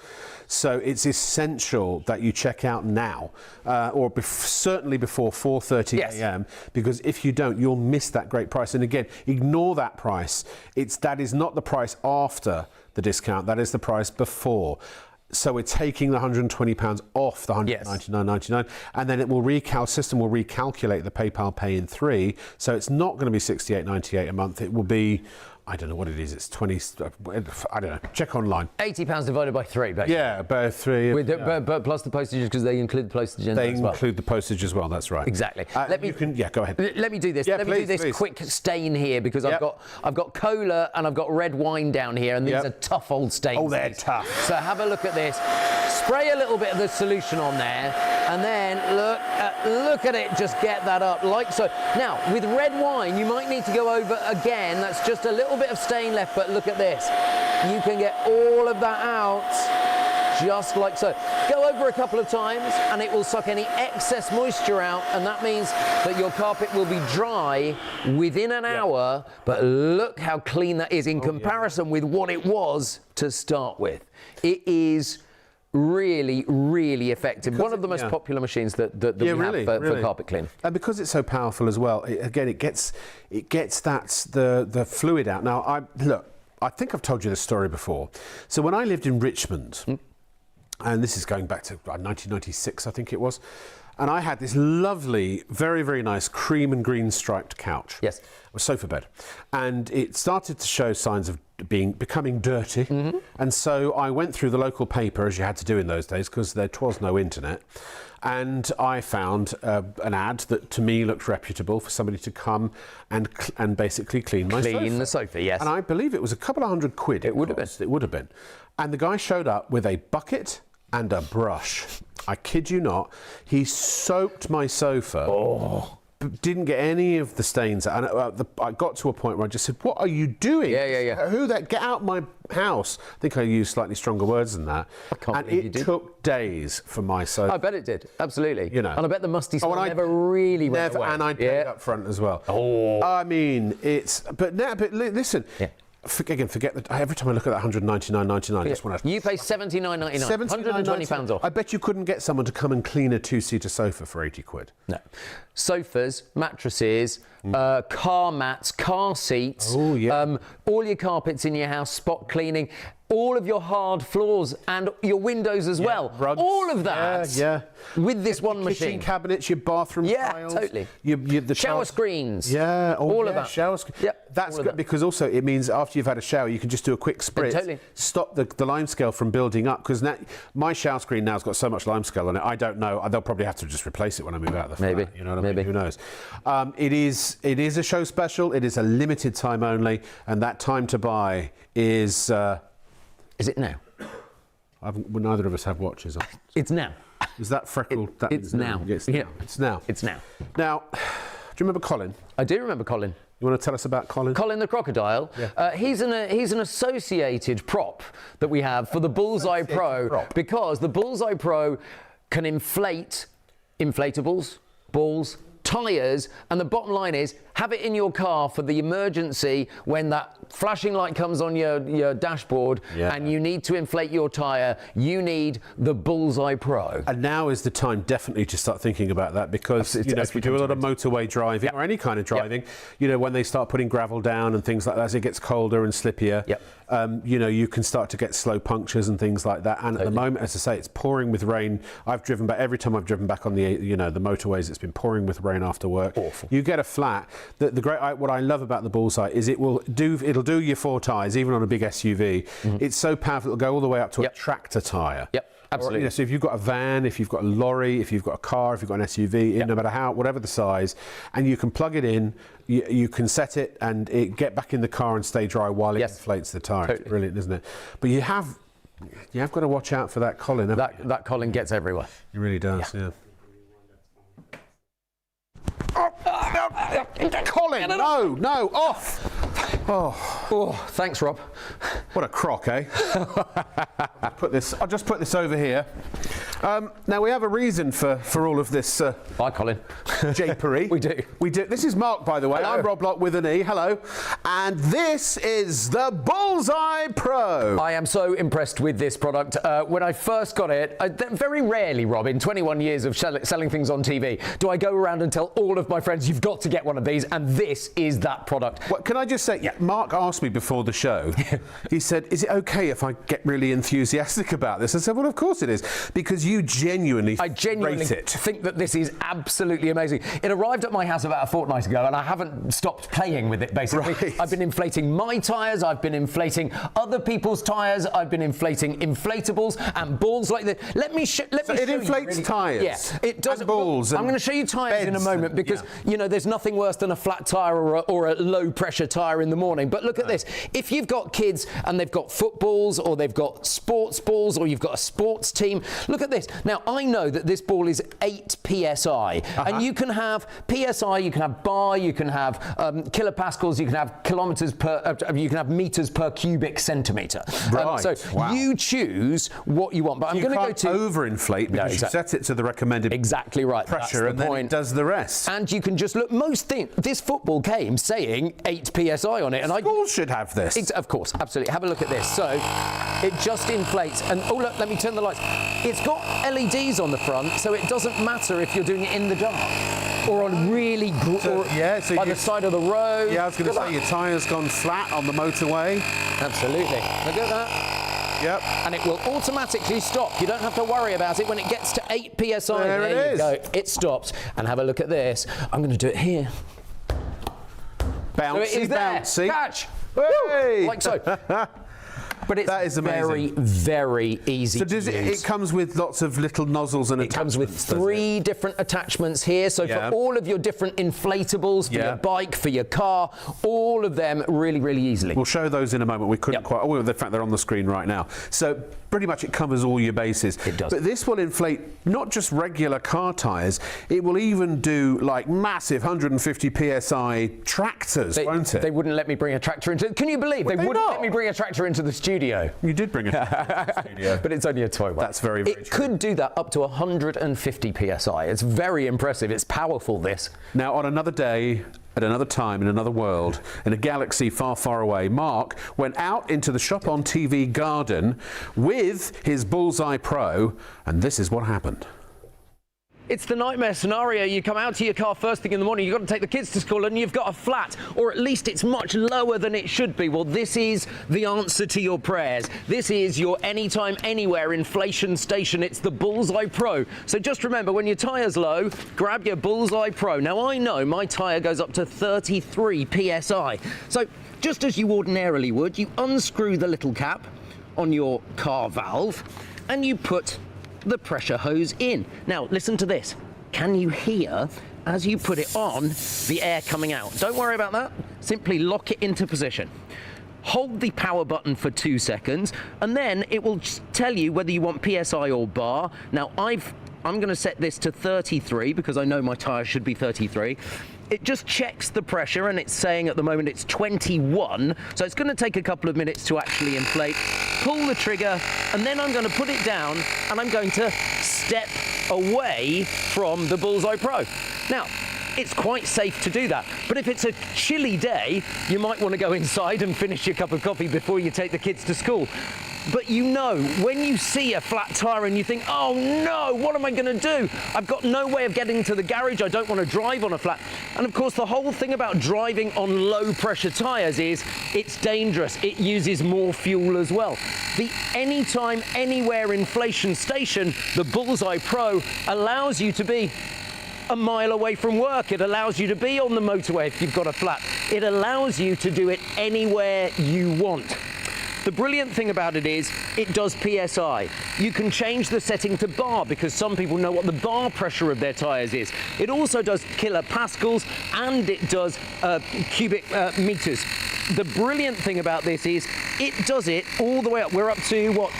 So it's essential that you check out now, or certainly before 4:30 a.m. because if you don't, you'll miss that great price. And again, ignore that price. That is not the price after the discount. That is the price before. So we're taking the £120 off the $199.99, and then it will system will recalculate the PayPal Pay in 3. So it's not going to be $68.98 a month. It will be, I don't know what it is. It's 20. I don't know. Check online. £80 divided by 3, basically. Yeah, by 3. But plus the postage, because they include the postage in there as well. They include the postage as well. That's right. Exactly. Go ahead. Let me do this. Yeah, let me do this quick stain here, because I've got cola and I've got red wine down here, and these are tough old stains. Oh, they're tough. So have a look at this. Spray a little bit of the solution on there, and then look at it. Just get that up like so. Now with red wine, you might need to go over again. That's just a little bit of stain left, but look at this. You can get all of that out just like so. Go over a couple of times and it will suck any excess moisture out, and that means that your carpet will be dry within an hour. But look how clean that is in comparison with what it was to start with. It is really, really effective. One of the most popular machines that we have for carpet cleaning. And because it's so powerful as well, it gets the fluid out. Now, I think I've told you this story before. So when I lived in Richmond, and this is going back to 1996, I think it was, and I had this lovely, very, very nice cream and green striped couch. Yes. A sofa bed. And it started to show signs of becoming dirty. And so I went through the local paper, as you had to do in those days, because there was no internet. And I found an ad that to me looked reputable for somebody to come and basically clean my sofa. Clean the sofa, yes. And I believe it was a couple of £100. It would have been. It would have been. And the guy showed up with a bucket and a brush. I kid you not. He soaked my sofa didn't get any of the stains, and I got to a point where I just said, "What are you doing? Yeah. Who that? Get out my house!" I think I used slightly stronger words than that. can't believe you did. It took days for my sofa. I bet it did, absolutely. You know. And I bet the musty smell never really went away. And I paid up front as well. Oh. I mean, listen. Yeah. Forget that. Every time I look at that 199.99, I just want to. You pay £79.99, £120 off. I bet you couldn't get someone to come and clean a 2-seater sofa for 80 quid. No. Sofas, mattresses, car mats, car seats, all your carpets in your house, spot cleaning, all of your hard floors and your windows as well. Rugs. All of that. With this one machine. Kitchen cabinets, your bathroom tiles. Totally. The shower screens. All of that. Shower screens. Yep. That's good because also it means after you've had a shower, you can just do a quick spritz. Totally. Stop the lime scale from building up because now my shower screen now's got so much lime scale on it. I don't know. They'll probably have to just replace it when I move out of the flat. Maybe. You know what I mean? Who knows? It is a show special. It is a limited time only, and that time to buy is. Is it now? Neither of us have watches on. It's now. Is that freckled? It's now. It's now. It's now. Now, do you remember Colin? I do remember Colin. You want to tell us about Colin? Colin the crocodile. Yeah. He's an associated prop that we have for the Bullseye Pro because the Bullseye Pro can inflate inflatables, balls, tyres, and the bottom line is have it in your car for the emergency when that flashing light comes on your dashboard and you need to inflate your tyre. You need the Bullseye Pro. And now is the time definitely to start thinking about that because if you do a lot of motorway driving or any kind of driving, when they start putting gravel down and things like that, as it gets colder and slippier, you can start to get slow punctures and things like that. And at the moment, as I say, it's pouring with rain. I've driven back every time I've driven back on the the motorways. It's been pouring with rain after work. Awful. You get a flat. What I love about the Bullseye is it'll do your 4 tyres even on a big SUV. It's so powerful it'll go all the way up to a tractor tyre. Absolutely. So if you've got a van, if you've got a lorry, if you've got a car, if you've got an SUV, no matter whatever the size, and you can plug it in, you can set it and it get back in the car and stay dry while it inflates the tyre. Totally. It's brilliant, isn't it? But you have got to watch out for that Colin. That Colin gets everywhere. He really does. Yeah. Colin, no, off. Oh, thanks, Rob. What a crock, eh? I'll just put this over here. Now we have a reason for all of this. Bye, Colin. Japery. We do. This is Mark, by the way. Hello. I'm Rob Lock with an E. Hello. And this is the Bullseye Pro. I am so impressed with this product. When I first got it, very rarely, Rob, in 21 years of selling things on TV, do I go around and tell all of my friends, you've got to get one of these, and this is that product. Well, can I just say, Mark asked me before the show, he said, is it okay if I get really enthusiastic about this? I said, well, of course it is, because you genuinely rate it. Think that this is absolutely amazing. It arrived at my house about a fortnight ago, and I haven't stopped playing with it, basically. Right. I've been inflating my tyres, I've been inflating other people's tyres, I've been inflating inflatables and balls like this. Let me show you. It inflates tyres. Yeah, it does. And balls. I'm going to show you tyres in a moment because, there's nothing worse than a flat tyre or a low pressure tyre in the morning. But look at this. If you've got kids and they've got footballs or they've got sports balls or you've got a sports team, look at this. Now, I know that this ball is 8 PSI and you can have PSI, you can have bar, you can have kilopascals, you can have kilometers per, you can have meters per cubic centimetre. Right. So you choose what you want. But I'm going to go to overinflate because you set it to the recommended pressure and then it does the rest. And you can just look. This football came saying 8 PSI on it, and schools should have this. Of course, absolutely. Have a look at this. So it just inflates, and oh look, let me turn the lights. It's got LEDs on the front, so it doesn't matter if you're doing it in the dark or on really by the side of the road. Yeah, I was going to say your tyre's gone flat on the motorway. Absolutely. Look at that. Yep. And it will automatically stop. You don't have to worry about it when it gets to 8 PSI. There you go. It stops. And have a look at this. I'm going to do it here. Bouncy, so it is bouncy. Catch. Hey. Like so. But it's that is amazing. very easy So to does use. it comes with lots of little nozzles and It comes with attachments, 3 different attachments here. So for all of your different inflatables, for your bike, for your car, all of them really easily. We'll show those in a moment. We couldn't quite. Oh, the fact they're on the screen right now. So pretty much it covers all your bases. It does. But this will inflate not just regular car tyres. It will even do like massive 150 psi tractors, won't it? They wouldn't let me bring a tractor into. Can you believe they wouldn't let me bring a tractor into the studio? You did bring a tractor into the studio, but it's only a toy one. That's very It true. could do that up to 150 psi. It's very impressive. It's powerful. This. Now, on another day, at another time, in another world, in a galaxy far away, Mark went out into the Shop on TV garden with his Bullseye Pro, and this is what happened. It's the nightmare scenario. You come out to your car first thing in the morning, you've got to take the kids to school, and you've got a flat, or at least it's much lower than it should be. Well, this is the answer to your prayers. This is your anytime, anywhere inflation station. It's the Bullseye Pro. So just remember, when your tyre's low, grab your Bullseye Pro. Now, I know my tyre goes up to 33 PSI. So just as you ordinarily would, you unscrew the little cap on your car valve, and you put the pressure hose in. Now listen to this. Can you hear, as you put it on, the air coming out? Don't worry about that. Simply lock it into position. Hold the power button for 2 seconds, and then it will tell you whether you want PSI or bar. Now I'm going to set this to 33 because I know my tyre should be 33. It just checks the pressure, and it's saying at the moment it's 21, so it's going to take a couple of minutes to actually inflate. Pull the trigger, and then I'm going to put it down, and I'm going to step away from the Bullseye Pro. Now, it's quite safe to do that, but if it's a chilly day, you might want to go inside and finish your cup of coffee before you take the kids to school. But you know, when you see a flat tyre and you think, oh no, what am I going to do? I've got no way of getting to the garage. I don't want to drive on a flat. And of course, the whole thing about driving on low pressure tyres is it's dangerous. It uses more fuel as well. The anytime, anywhere inflation station, the Bullseye Pro, allows you to be a mile away from work. It allows you to be on the motorway if you've got a flat. It allows you to do it anywhere you want. The brilliant thing about it is it does PSI. You can change the setting to bar because some people know what the bar pressure of their tyres is. It also does kilopascals, and it does cubic meters. The brilliant thing about this is it does it all the way up. We're up to, what,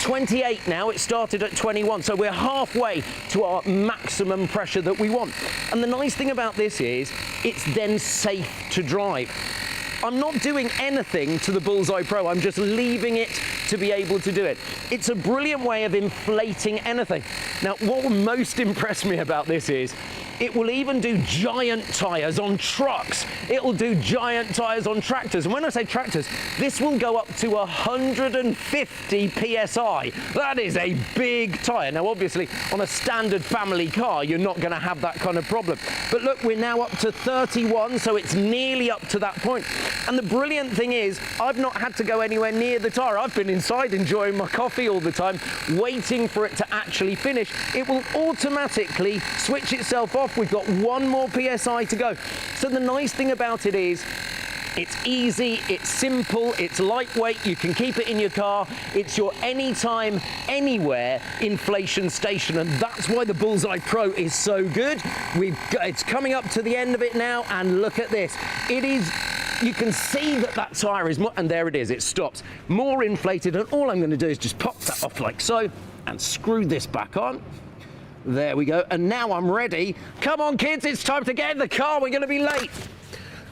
28 now. It started at 21, so we're halfway to our maximum pressure that we want. And the nice thing about this is it's then safe to drive. I'm not doing anything to the Bullseye Pro, I'm just leaving it to be able to do it. It's a brilliant way of inflating anything. Now, what will most impress me about this is it will even do giant tyres on trucks. It'll do giant tyres on tractors. And when I say tractors, this will go up to 150 PSI. That is a big tyre. Now, obviously, on a standard family car, you're not going to have that kind of problem. But look, we're now up to 31, so it's nearly up to that point. And the brilliant thing is, I've not had to go anywhere near the tyre. I've been inside enjoying my coffee all the time, waiting for it to actually finish. It will automatically switch itself off. We've got 1 more PSI to go. So the nice thing about it is it's easy, it's simple, it's lightweight, you can keep it in your car. It's your anytime, anywhere inflation station, and that's why the Bullseye Pro is so good. It's coming up to the end of it now, and look at this. It is, you can see that that tyre is more, and there it is, it stops, more inflated, and all I'm going to do is just pop that off like so, and screw this back on. There we go, and now I'm ready. Come on, kids, it's time to get in the car, we're going to be late.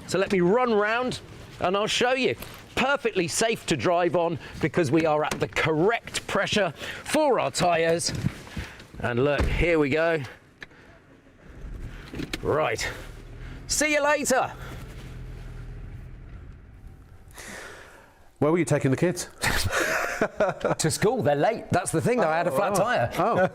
So let me run round and I'll show you. Perfectly safe to drive on because we are at the correct pressure for our tyres. And look, here we go. Right, see you later. Where were you taking the kids? To school, they're late. That's the thing, though. I had a flat tyre. Oh.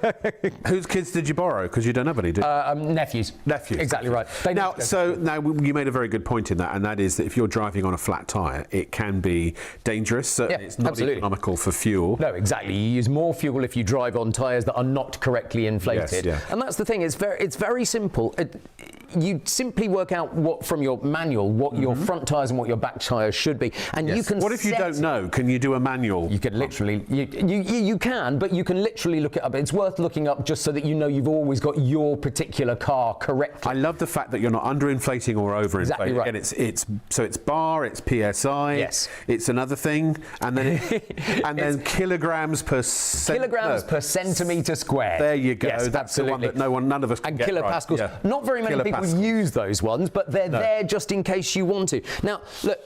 Whose kids did you borrow? Because you don't have any, do you? Nephews. Nephews. Exactly right. Now you made a very good point in that, and that is that if you're driving on a flat tyre, it can be dangerous. Certainly, it's not economical for fuel. No, exactly. You use more fuel if you drive on tyres that are not correctly inflated. Yes, yeah. And that's the thing. It's very simple. You simply work out what from your manual what your front tyres and what your back tyres should be, and you can. What if you don't know? Can you do a manual? You can literally, you can, but you can literally look it up. It's worth looking up just so that you know you've always got your particular car correct. I love the fact that you're not underinflating or overinflating. Exactly right. And it's bar, it's PSI. Yes. It's another thing, and then then kilograms per centimetre squared. There you go. Yes, That's absolutely. the one that none of us can and get kilopascals. right. Yeah. Not very many people use those ones, but they're there just in case you want to. Now, look.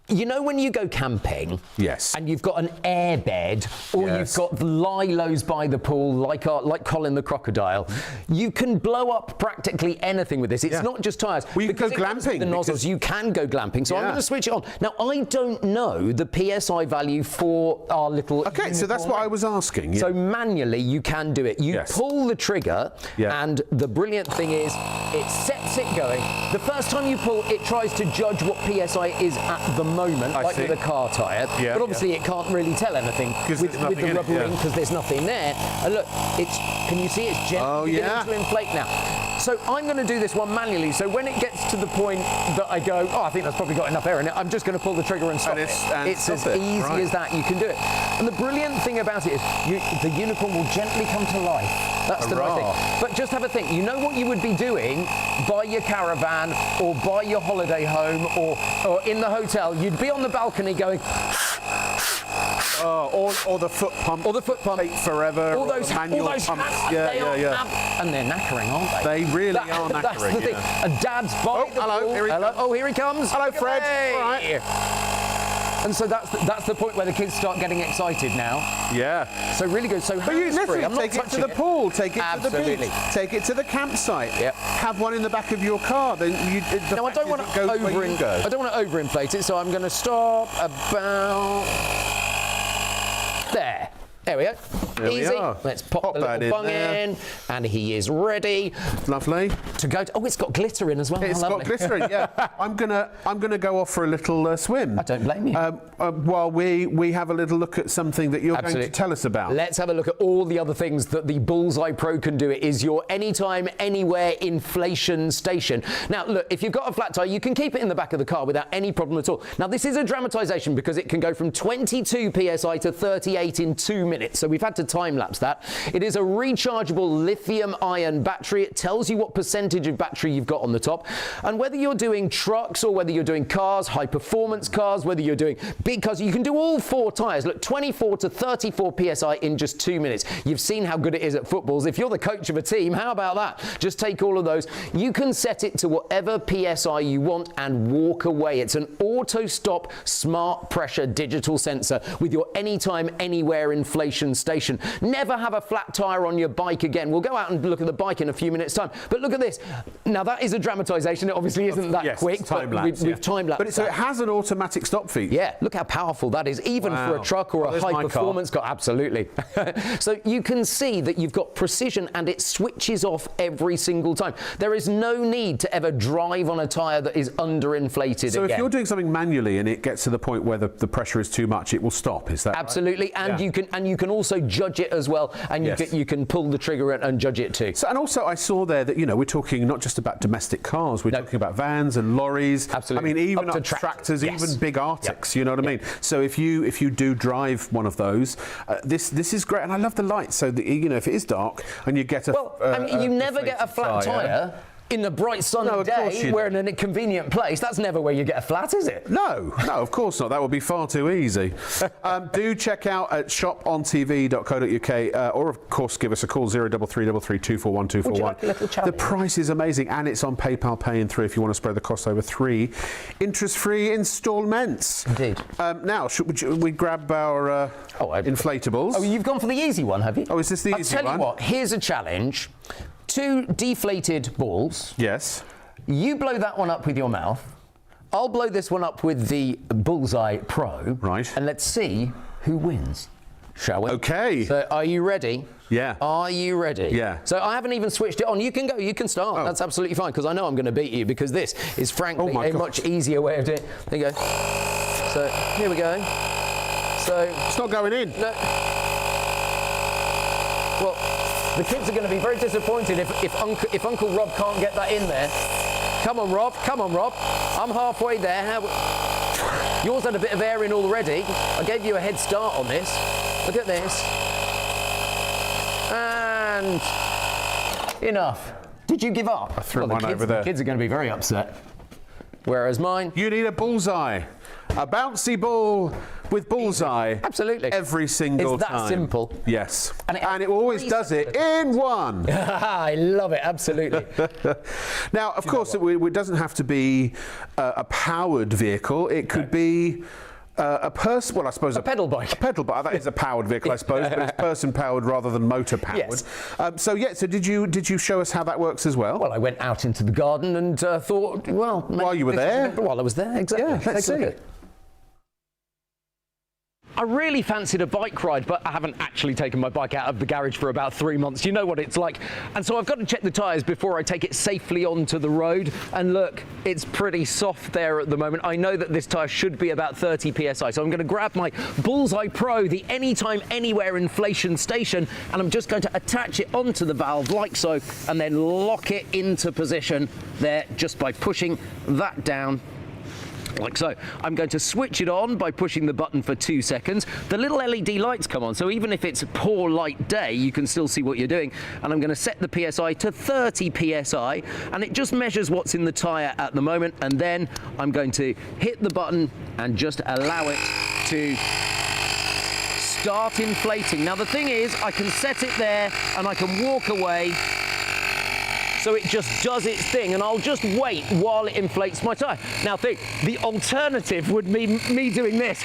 You know when you go camping, yes, and you've got an airbed, or you've got lilos by the pool, like Colin the crocodile, you can blow up practically anything with this. It's not just tyres. Well, you can go glamping. The nozzles, you can go glamping. So I'm going to switch it on. Now, I don't know the PSI value for our little. Okay, so that's what I was asking. So manually, you can do it. You pull the trigger, and the brilliant thing is, it sets it going. The first time you pull, it tries to judge what PSI is at the moment, like with a car tyre. But obviously it can't really tell anything with the rubber ring because there's nothing there. And look, can you see it's gently beginning to inflate now. So I'm going to do this one manually. So when it gets to the point that I go, I think that's probably got enough air in it, I'm just going to pull the trigger and stop it. It's as easy as that. You can do it. And the brilliant thing about it is the unicorn will gently come to life. That's the nice thing. But just have a think. You know what you would be doing by your caravan or by your holiday home or in the hotel? You'd be on the balcony going... or the foot pump. Or the foot pump. Take forever. All those manual pumps. And they're knackering, aren't they? They really are knackering. That's the thing. And Dad's by the pool. Here he comes. Hello, Fred. Hey. All right. And so that's the point where the kids start getting excited now. Yeah. So really good. So hands-free. I'm not take it to the pool. Take it to the beach. Take it to the campsite. Yep. Have one in the back of your car. Then now I don't want to overinflate it, so I'm going to stop about there. There we go. Easy. Let's pop the little bung in, and he is ready. Lovely. To go. It's got glitter in as well. It's got glitter in. Yeah. I'm gonna go off for a little swim. I don't blame you. While we have a little look at something that you're going to tell us about. Let's have a look at all the other things that the Bullseye Pro can do. It is your anytime, anywhere inflation station. Now, look, if you've got a flat tire, you can keep it in the back of the car without any problem at all. Now, this is a dramatization because it can go from 22 psi to 38 in 2 minutes. So we've had to time lapse that. It is a rechargeable lithium-ion battery. It tells you what percentage of battery you've got on the top. And whether you're doing trucks or whether you're doing cars, high-performance cars, whether you're doing big cars, you can do all 4 tires. Look, 24 to 34 psi in just 2 minutes. You've seen how good it is at footballs. If you're the coach of a team, how about that? Just take all of those. You can set it to whatever psi you want and walk away. It's an auto-stop smart pressure digital sensor with your anytime, anywhere inflation station. Never have a flat tire on your bike again. We'll go out and look at the bike in a few minutes' time. But look at this. Now, that is a dramatization. It obviously isn't that quick. We've time-lapsed But so it has an automatic stop feature. Yeah, look how powerful that is, even for a truck or a high-performance car. Absolutely. So you can see that you've got precision and it switches off every single time. There is no need to ever drive on a tyre that is underinflated So again. if you're doing something manually and it gets to the point where the pressure is too much, it will stop. Is that absolutely? Right? And you can also judge it as well, and you can pull the trigger and judge it too. So, and also I saw there that we're talking not just about domestic cars, we're talking about vans and lorries. Absolutely. I mean, even up to tractors, even big Arctics. You know what I mean? So if you do drive one of those, this is great, and I love the light. So that, if it is dark and you get you never get a flat tyre in a bright sunny day, we're in a convenient place. That's never where you get a flat, is it? No, of course not. That would be far too easy. Do check out at shopontv.co.uk or, of course, give us a call, 0333 241 241. Would you like a little challenge? The price is amazing, and it's on PayPal Pay in 3 if you want to spread the cost over 3 interest-free instalments. Indeed. Now, should we grab our inflatables? Oh, you've gone for the easy one, have you? Oh, is this the easy one? I'll tell you what, here's a challenge. 2 deflated balls. Yes. You blow that one up with your mouth. I'll blow this one up with the Bullseye Pro. Right. And let's see who wins? Shall we? Okay. So are you ready? Yeah. Are you ready? Yeah. So I haven't even switched it on. You can go. You can start. Oh. That's absolutely fine because I know I'm going to beat you because this is frankly a much easier way of doing it. There you go. So here we go. So It's not going in. no. Well, the kids are going to be very disappointed if Uncle Rob can't get that in there. Come on, Rob. Come on, Rob. I'm halfway there. Yours had a bit of air in already. I gave you a head start on this. Look at this. And enough. Did you give up? I threw mine over there. The kids are going to be very upset. Whereas mine... You need a bullseye. A bouncy ball with bullseye. Absolutely. Every single time. It's that simple. Yes. And it always does it in one. I love it, absolutely. Now, of course, it doesn't have to be a powered vehicle. It could be a person. Well, I suppose a pedal bike. A pedal bike. That is a powered vehicle, I suppose, but it's person powered rather than motor powered. Yes. So did you show us how that works as well? Well, I went out into the garden and thought, well, while you were there. While I was there, exactly. Yeah, let's see it. I really fancied a bike ride, but I haven't actually taken my bike out of the garage for about 3 months. You know what it's like. And so I've got to check the tyres before I take it safely onto the road. And look, it's pretty soft there at the moment. I know that this tyre should be about 30 PSI. So I'm going to grab my Bullseye Pro, the Anytime Anywhere inflation station, and I'm just going to attach it onto the valve like so, and then lock it into position there just by pushing that down. Like so. I'm going to switch it on by pushing the button for 2 seconds. The little LED lights come on, so even if it's a poor light day, you can still see what you're doing. And I'm going to set the PSI to 30 PSI, and it just measures what's in the tyre at the moment. And then I'm going to hit the button and just allow it to start inflating. Now the thing is, I can set it there and I can walk away. So it just does its thing, and I'll just wait while it inflates my tyre. Now think, the alternative would be me doing this.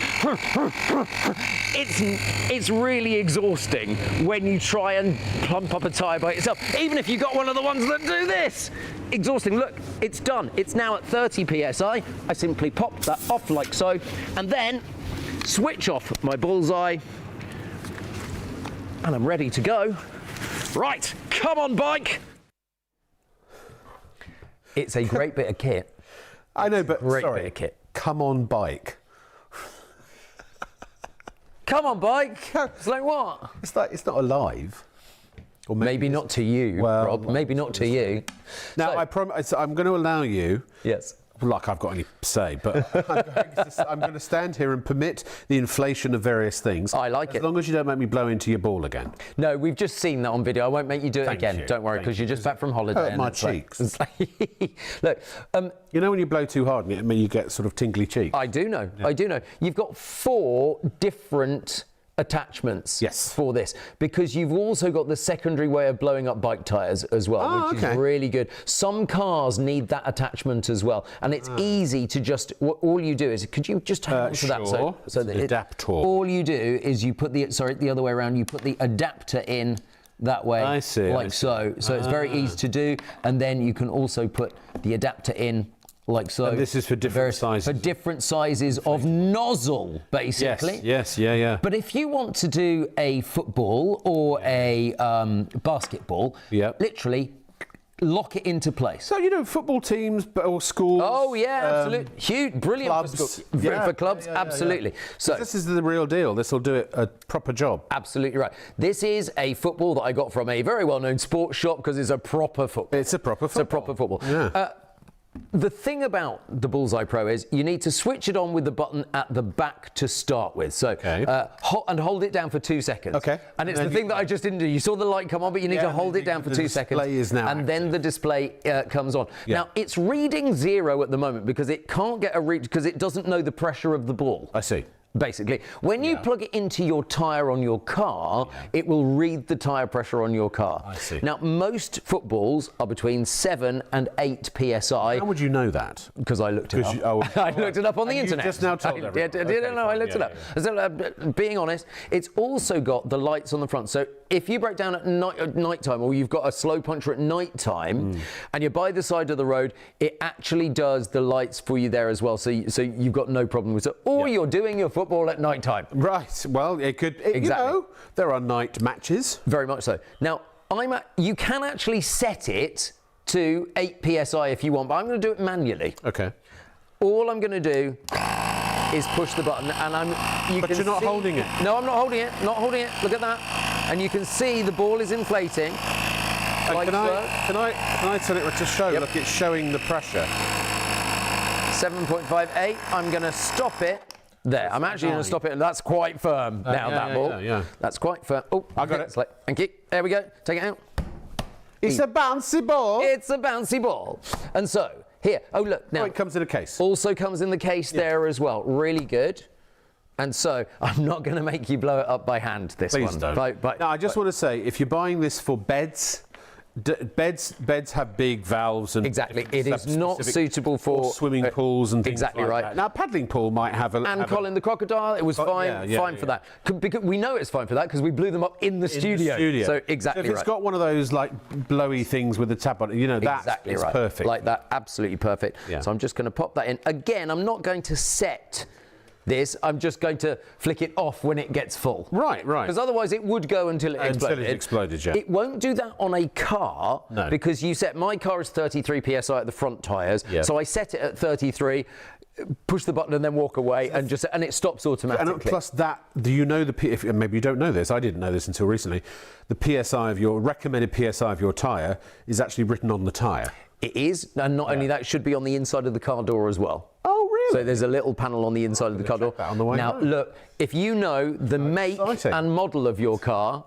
It's really exhausting when you try and plump up a tyre by itself, even if you've got one of the ones that do this. Exhausting. Look, it's done. It's now at 30 PSI. I simply pop that off like so, and then switch off my Bullseye, and I'm ready to go. Right, come on, bike. It's a great bit of kit. I know, but Great sorry. bit of kit. Come on, bike. Come on, bike. It's like what? It's not alive. Or Maybe not to you, Well, Rob. Maybe not to you. Now, So- I promise I'm going to allow you. Yes. Like I've got any say, but I'm going to stand here and permit the inflation of various things. I like it. As long as you don't make me blow into your ball again. No, we've just seen that on video. I won't make you do it Thank again. you. Don't worry, because you're just back from holiday. Hurt and my it's like- cheeks. it's like- Look, You know when you blow too hard and you get sort of tingly cheeks? I do know. I do know. You've got 4 different attachments Yes. for this, because you've also got the secondary way of blowing up bike tyres as well, which is really good. Some cars need that attachment as well, and it's easy to just, all you do is, could you just hang on to that? Sure. So It's that an adapter. all you do is you put the other way around, you put the adapter in that way, I see, like so. So it's very easy to do, and then you can also put the adapter in like so. And this is for different sizes. For different sizes of nozzle, basically. Yes, yeah. But if you want to do a football or a basketball, literally lock it into place. So, football teams or schools. Oh, yeah, absolutely. Huge, brilliant clubs. for schools. For clubs, absolutely. So this is the real deal. This will do it a proper job. Absolutely right. This is a football that I got from a very well-known sports shop because it's a proper football. It's a proper football. It's a proper football. Yeah. The thing about the Bullseye Pro is you need to switch it on with the button at the back to start with. So, and hold it down for 2 seconds. Okay. And it's the thing that I just didn't do. You saw the light come on, but you need to hold it down for 2 seconds. The display is now and then the display comes on. Yeah. Now, it's reading 0 at the moment because it can't get a read because it doesn't know the pressure of the ball. I see. Basically, when you plug it into your tyre on your car, it will read the tyre pressure on your car. I see. Now, most footballs are between 7 and 8 PSI. How would you know that? Because I looked it up. I looked it up on the internet. You just now told everyone. I looked it up. So, being honest, it's also got the lights on the front. So if you break down at night time, or you've got a slow puncher at night time, and you're by the side of the road, it actually does the lights for you there as well. So you've got no problem with it. Or you're doing your football football at night time. Right. Well, it could. Exactly. You know, there are night matches. Very much so. Now, you can actually set it to 8 psi if you want, but I'm going to do it manually. Okay. All I'm going to do is push the button, and But you're not holding it. No, I'm not holding it. Not holding it. Look at that. And you can see the ball is inflating. Like can I turn it to show? Yep. Look, it's showing the pressure. 7.58. I'm going to stop it. There. I'm actually going to stop it, and that's quite firm now. That ball. Yeah. That's quite firm. Oh, I got it. Thank you. There we go. Take it out. It's a bouncy ball. It's a bouncy ball. And so here. Oh look. Now it comes in a case. Also comes in the case there as well. Really good. And so I'm not going to make you blow it up by hand. This Please one. don't. No, I just want to say, if you're buying this for beds. Beds have big valves and exactly. It is not suitable for swimming pools and things exactly like right. that. Now, paddling pool might have a. And Colin the crocodile, it was fine for that. Because we know it's fine for that because we blew them up in the studio. So exactly so if it's got one of those like blowy things with the tap on it, you know, that's right. Perfect. Like that, absolutely perfect. Yeah. So I'm just going to pop that in. Again, I'm not going to set this, I'm just going to flick it off when it gets full. Right. Because otherwise it would go until it exploded. Until it exploded, yeah. It won't do that on a car because my car is 33 psi at the front tyres. Yeah. So I set it at 33, push the button and then walk away and it stops automatically. And plus that, do you know if maybe you don't know this, I didn't know this until recently, the PSI of your recommended PSI of your tyre is actually written on the tyre. It is, and not only that, it should be on the inside of the car door as well. Oh, really? So there's a little panel on the inside of the car door. Now, look, if you know the make and model of your car,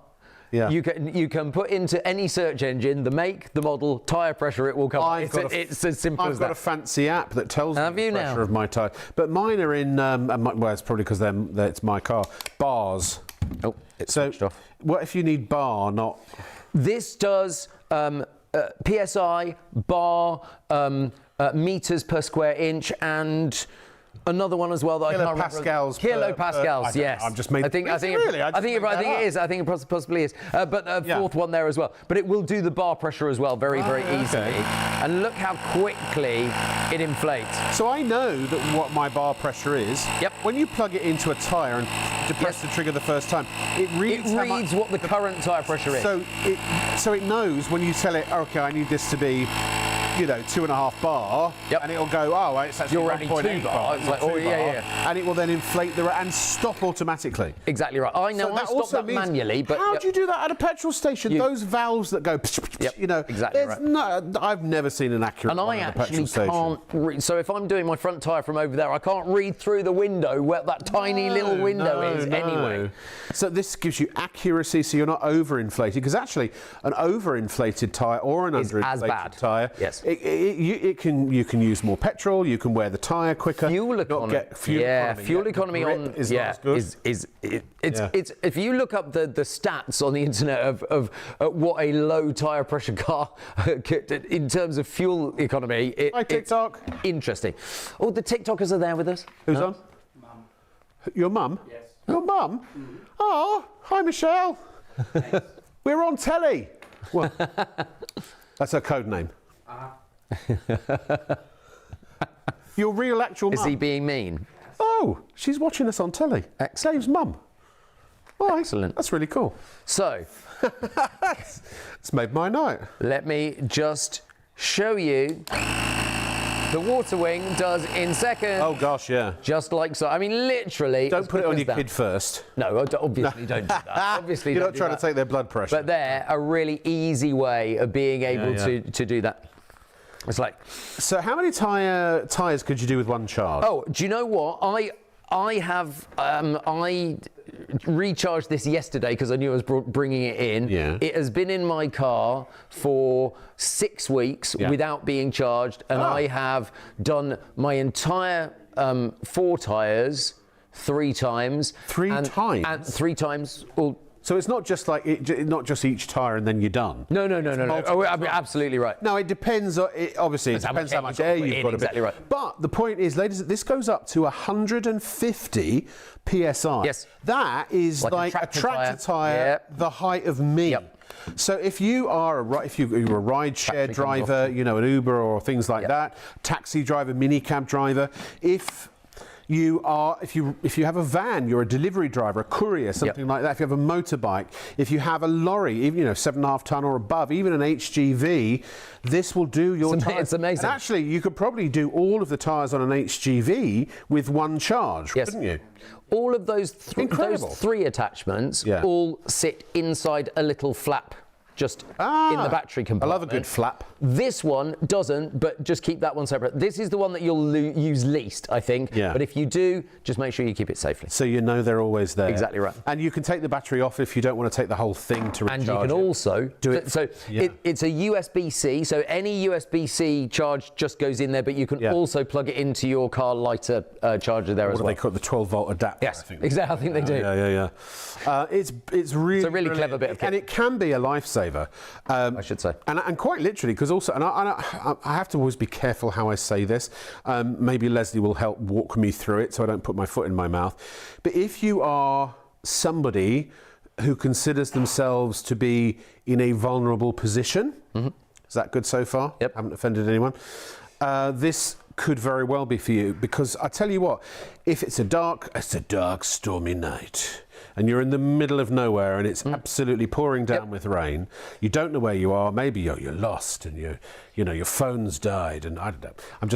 you can put into any search engine the make, the model, tyre pressure, it will come. It's as simple as that. I've got a fancy app that tells me the pressure now? of my tyre. But mine are in, well, it's probably because it's my car, bars. Oh, it's switched off. What if you need bar, not... This does... PSI, bar, meters per square inch, and another one as well that I can't remember. Kilopascals, yes. I've just made. I think it is. I think it possibly is. But a fourth one there as well. But it will do the bar pressure as well, very easily. And look how quickly it inflates. So I know that what my bar pressure is. Yep. When you plug it into a tyre and depress the trigger the first time, it reads what the current tyre pressure is. So it knows when you tell it, okay, I need this to be, 2.5 bar, and it'll go, oh, it's actually 1.8 bar. It's like, and it will then inflate and stop automatically. Exactly right. I know. I stopped that manually, but how do you do that at a petrol station? Those valves that go, exactly right. I've never seen an accurate one at a petrol station. And I actually can't read. So if I'm doing my front tyre from over there, I can't read through the window where that tiny little window is anyway. So this gives you accuracy, so you're not overinflated. Because actually, an overinflated tyre or an underinflated tyre, you can use more petrol. You can wear the tyre quicker. Fuel economy. Fuel economy on is not as good. It's if you look up the stats on the internet of what a low tyre pressure car in terms of fuel economy. Hi, TikTok. It's interesting. Oh, the TikTokers are there with us. Who's on? Mum. Your mum? Yes. Your mum? Mm-hmm. Oh, hi, Michelle. We're on telly. Well, that's her code name. Your real actual mum? Is he being mean? Oh, she's watching us on telly. Dave's mum. Oh, excellent. That's really cool. So, it's made my night. Let me just show you. The water wing does in seconds. Oh gosh, yeah. Just like so. I mean, literally. Don't put it on your kid first. No, obviously don't do that. Obviously, you're not trying to take their blood pressure. But they're a really easy way of being able to do that. It's like. So how many tyres could you do with one charge? Oh, do you know what? I recharged this yesterday because I knew I was bringing it in. Yeah. It has been in my car for 6 weeks without being charged, and I have done my entire 4 tyres 3 times. 3 times? And 3 times. Well, so it's not just like not just each tyre and then you're done. No. Oh, I mean, absolutely right. No, it depends. Obviously, it depends how much air you've got. Exactly right. But the point is, ladies, this goes up to 150 psi. Yes. That is like a tractor tyre the height of me. Yep. So if you're a ride share driver, an Uber or things like that, taxi driver, minicab driver, if you are, if you have a van, you're a delivery driver, a courier, something like that. If you have a motorbike, if you have a lorry, even 7.5 ton or above, even an HGV, this will do your tyres. It's amazing. And actually, you could probably do all of the tyres on an HGV with one charge, couldn't you? All of those three attachments all sit inside a little flap just in the battery compartment. I love a good flap. This one doesn't, but just keep that one separate. This is the one that you'll use least, I think. Yeah. But if you do, just make sure you keep it safely. So you know they're always there. Exactly right. And you can take the battery off if you don't want to take the whole thing to recharge it. And you can also do it. So it's a USB-C. So any USB-C charge just goes in there, but you can also plug it into your car lighter charger there as well. What do they call it? The 12-volt adapter. Yes, exactly. I think they do. Yeah. It's really, it's a really clever bit of kit. And it can be a lifesaver. I should say. And quite literally, because also, and I have to always be careful how I say this. Maybe Leslie will help walk me through it so I don't put my foot in my mouth. But if you are somebody who considers themselves to be in a vulnerable position, is that good so far? Yep. Haven't offended anyone. This could very well be for you, because I tell you what, if it's a dark, stormy night, and you're in the middle of nowhere and it's absolutely pouring down with rain, you don't know where you are, maybe you're lost and your phone's died, and I don't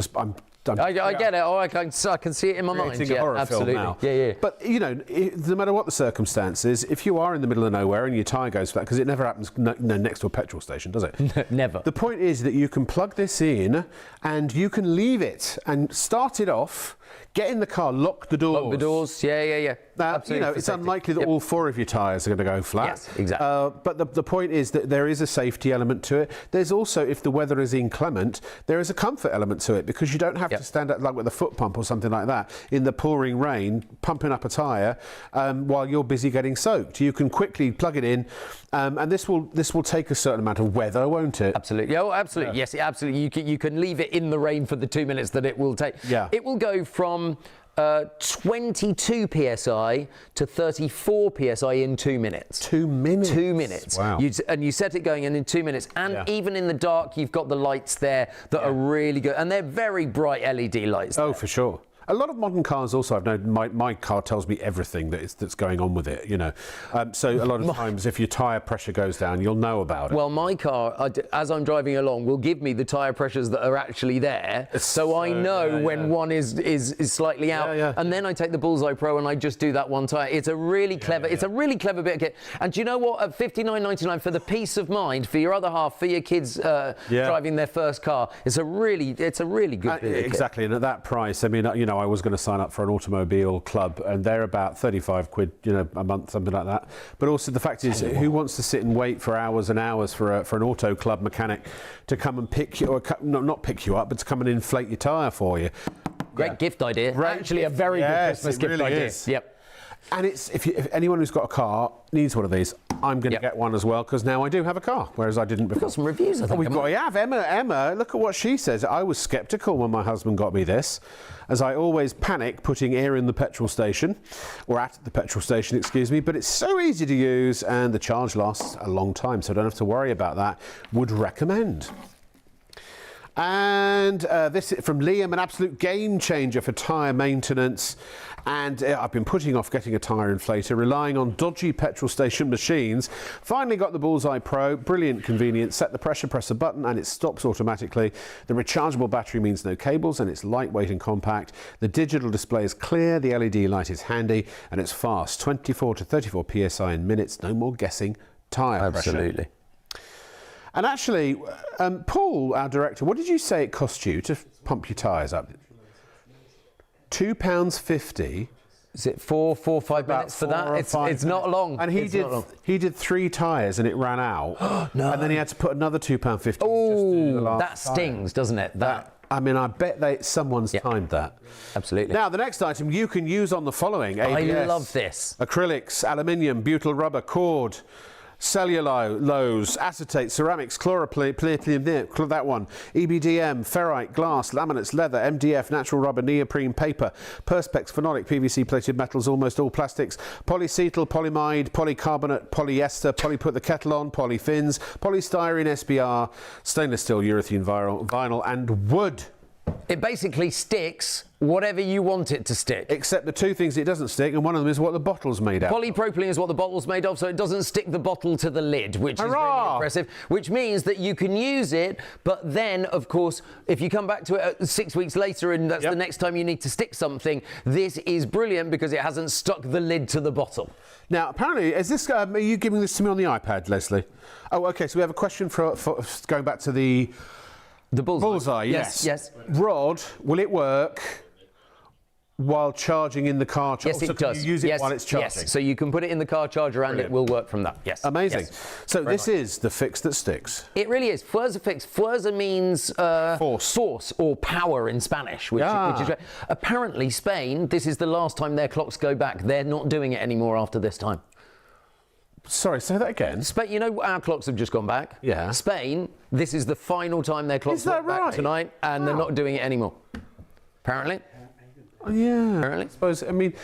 know. I get it. Oh, I can see it in my mind. A horror absolutely. Film now. Yeah. But no matter what the circumstances, if you are in the middle of nowhere and your tyre goes flat, because it never happens next to a petrol station, does it? Never. The point is that you can plug this in and you can leave it and start it off. Get in the car, lock the doors. Lock the doors, yeah. Now, it's unlikely that all four of your tyres are going to go flat. Yes, exactly. But the point is that there is a safety element to it. There's also, if the weather is inclement, there is a comfort element to it, because you don't have to stand up like with a foot pump or something like that in the pouring rain, pumping up a tyre while you're busy getting soaked. You can quickly plug it in, and this will take a certain amount of weather, won't it? Absolutely. Oh, absolutely. Yes, absolutely. You can leave it in the rain for the 2 minutes that it will take. Yeah. It will go from 22 psi to 34 psi in 2 minutes. 2 minutes? 2 minutes. Wow. You set it going in 2 minutes. And even in the dark, you've got the lights there that are really good. And they're very bright LED lights. Oh, for sure. A lot of modern cars also, I've known, my car tells me everything that's going on with it, So a lot of times if your tyre pressure goes down, you'll know about it. Well, my car, as I'm driving along, will give me the tyre pressures that are actually there. So I know when one is slightly out. Yeah. And then I take the Bullseye Pro and I just do that one tyre. It's a really clever, it's a really clever bit of kit. And do you know what? At $59.99 for the peace of mind, for your other half, for your kids driving their first car, it's a really good bit of kit. Exactly. And at that price, I mean, I was going to sign up for an automobile club, and they're about 35 quid, a month, something like that. But also the fact is, who wants to sit and wait for hours and hours for an auto club mechanic to come and pick you, or not pick you up, but to come and inflate your tyre for you? Great gift idea. Actually, a very good Christmas gift idea. Yep. And if anyone who's got a car needs one of these, I'm going to get one as well, because now I do have a car, whereas I didn't before. We've got some reviews, I think. Emma, look at what she says. I was sceptical when my husband got me this, as I always panic putting air in the petrol station, or at the petrol station, excuse me, but it's so easy to use and the charge lasts a long time, so I don't have to worry about that. Would recommend. And this is from Liam, an absolute game changer for tyre maintenance. And I've been putting off getting a tyre inflator, relying on dodgy petrol station machines. Finally got the Bullseye Pro, brilliant convenience. Set the pressure, press a button and it stops automatically. The rechargeable battery means no cables and it's lightweight and compact. The digital display is clear, the LED light is handy and it's fast. 24 to 34 PSI in minutes, no more guessing tyre pressure. Absolutely. And actually, Paul, our director, what did you say it cost you to pump your tyres up? £2.50. Is it 5 minutes for that? It's not long. And he did 3 tyres and it ran out. No. And then he had to put another £2.50. Oh, that stings, doesn't it? I mean, I bet someone's timed that. Absolutely. Now, the next item you can use on the following: ABS, I love this. Acrylics, aluminium, butyl rubber, cord, cellulose, acetate, ceramics, chloroplast, that one, EBDM, ferrite, glass, laminates, leather, MDF, natural rubber, neoprene, paper, perspex, phenolic, PVC plated metals, almost all plastics, polycetyl, polyamide, polycarbonate, polyester, put the kettle on, polyfins, polystyrene, SBR, stainless steel, urethane, vinyl, and wood. It basically sticks whatever you want it to stick. Except the two things it doesn't stick, and one of them is what the bottle's made out of. Polypropylene is what the bottle's made of, so it doesn't stick the bottle to the lid, which is really impressive, which means that you can use it, but then, of course, if you come back to it 6 weeks later and that's the next time you need to stick something, this is brilliant because it hasn't stuck the lid to the bottle. Now, apparently, is this? Are you giving this to me on the iPad, Leslie? Oh, okay, so we have a question for going back to the bullseye, yes. Yes. Rod, will it work while charging in the car charger? Yes, it does. Can you use it while it's charging? Yes, so you can put it in the car charger and it will work from that. Yes. Amazing. Yes. So this is the fix that sticks. It really is. Fuerza fix. Fuerza means force or power in Spanish, which is great. Apparently, Spain, this is the last time their clocks go back. They're not doing it anymore after this time. Sorry, say that again. Spain, you know our clocks have just gone back? Yeah. Spain, this is the final time their clocks went back tonight, and they're not doing it anymore. Apparently. Yeah, apparently. I suppose. I mean,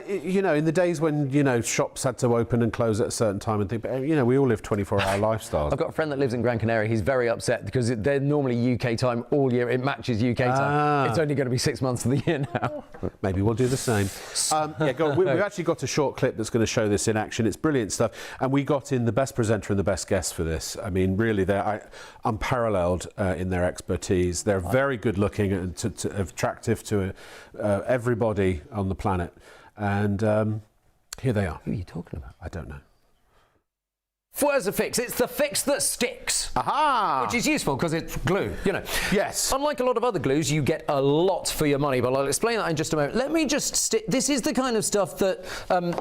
you know, in the days when shops had to open and close at a certain time and things, but we all live 24-hour lifestyles. I've got a friend that lives in Gran Canaria. He's very upset because they're normally UK time all year. It matches UK time. It's only going to be 6 months of the year now. Maybe we'll do the same. We've actually got a short clip that's going to show this in action. It's brilliant stuff, and we got in the best presenter and the best guest for this. I mean, really, they're unparalleled in their expertise. They're very good looking and attractive to everybody on the planet, and here they are. Who are you talking about? I don't know. Fuerza fix. It's the fix that sticks. Aha! Which is useful because it's glue, Yes. Unlike a lot of other glues, you get a lot for your money, but I'll explain that in just a moment. Let me just stick. This is the kind of stuff that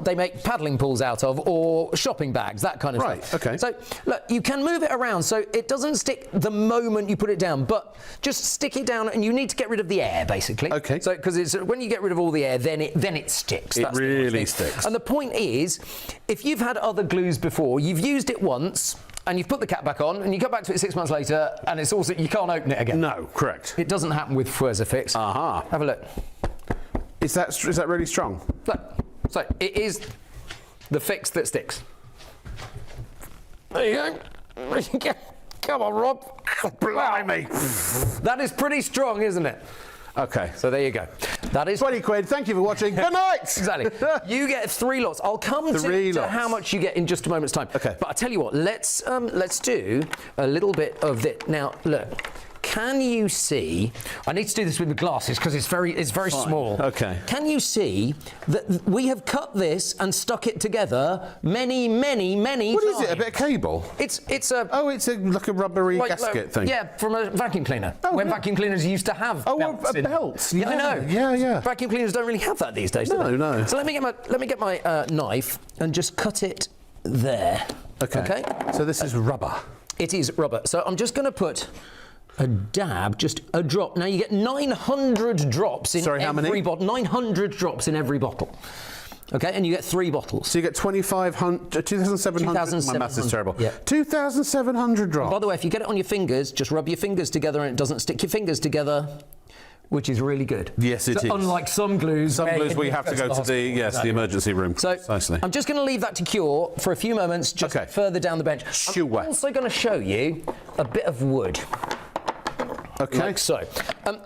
they make paddling pools out of, or shopping bags, that kind of stuff. Right, okay. So, look, you can move it around so it doesn't stick the moment you put it down, but just stick it down, and you need to get rid of the air, basically. Okay. So, because when you get rid of all the air, then it sticks. It really sticks. And the point is, if you've had other glues before, you've used it once, and you've put the cap back on, and you come back to it 6 months later, and it's also, you can't open it again. No, correct. It doesn't happen with Fuerza fix. Aha. Have a look. Is that really strong? Look. So it is the fix that sticks. There you go. Come on, Rob. Blimey. That is pretty strong, isn't it? Okay. So there you go. That is 20 quid. Thank you for watching. Good night. Exactly. You get 3 lots. I'll come to how much you get in just a moment's time. Okay. But I tell you what, let's do a little bit of this. Now, look. Can you see? I need to do this with the glasses because it's very small. Okay. Can you see that we have cut this and stuck it together many times? What is it? A bit of cable? It's a. Oh, it's like a rubbery gasket thing. Yeah, from a vacuum cleaner. Oh, when yeah. vacuum cleaners used to have. belts a belt. Yeah, I know. Yeah. Vacuum cleaners don't really have that these days. Do they? No. So let me get my knife and just cut it there. Okay. So this is rubber. It is rubber. So I'm just going to put a dab, just a drop. Now you get 900 drops in every bottle. 900 drops in every bottle. Okay, and you get 3 bottles. So you get 2,700. 2,700. My maths is terrible. Yeah. 2,700 drops. By the way, if you get it on your fingers, just rub your fingers together and it doesn't stick your fingers together, which is really good. Yes, it is. Unlike some glues. We have to go to the emergency room. So precisely. I'm just going to leave that to cure for a few moments, just further down the bench. I'm also going to show you a bit of wood. Okay. Like so.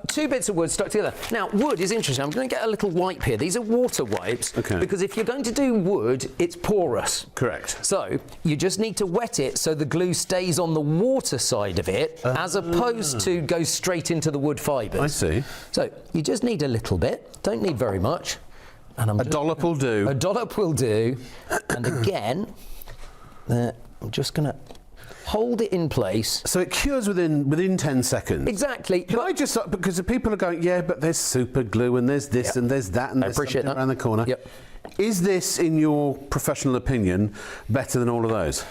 2 bits of wood stuck together. Now, wood is interesting. I'm going to get a little wipe here. These are water wipes. Okay. Because if you're going to do wood, it's porous. Correct. So you just need to wet it so the glue stays on the water side of it, as opposed to go straight into the wood fibres. I see. So you just need a little bit. Don't need very much. And a dollop will do. A dollop will do. And again, I'm just going to hold it in place. So it cures within 10 seconds. Exactly. Can I just, because the people are going, yeah, but there's super glue and there's this and there's that and there's something around the corner. Yep. Is this, in your professional opinion, better than all of those?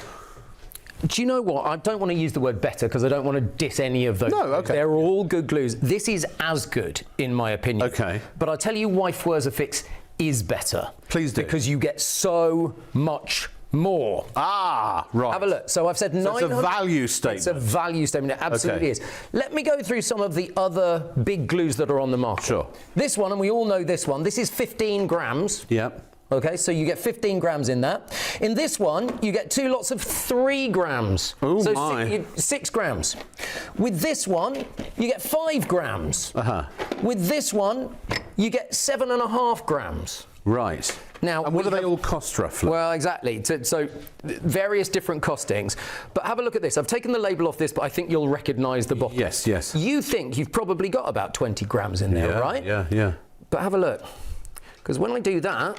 Do you know what? I don't want to use the word better because I don't want to diss any of those. No, okay. They're all good glues. This is as good, in my opinion. Okay. But I'll tell you why Fuerza fix is better. Please do. Because you get so much more. Ah, right. Have a look. So I've said 900. It's a value statement. It's a value statement. It absolutely is. Let me go through some of the other big glues that are on the market. Sure. This one, and we all know this one. This is 15 grams. Yep. Okay, so you get 15 grams in that. In this one, you get 2 lots of 3 grams. Oh so my. 6 grams. With this one, you get 5 grams. With this one, you get 7.5 grams. Right. Now, and what do they all cost roughly? Well, exactly. So various different costings. But have a look at this. I've taken the label off this, but I think you'll recognise the bottle. Yes, yes. You think you've probably got about 20 grams in there, right? Yeah, yeah. But have a look. Because when I do that,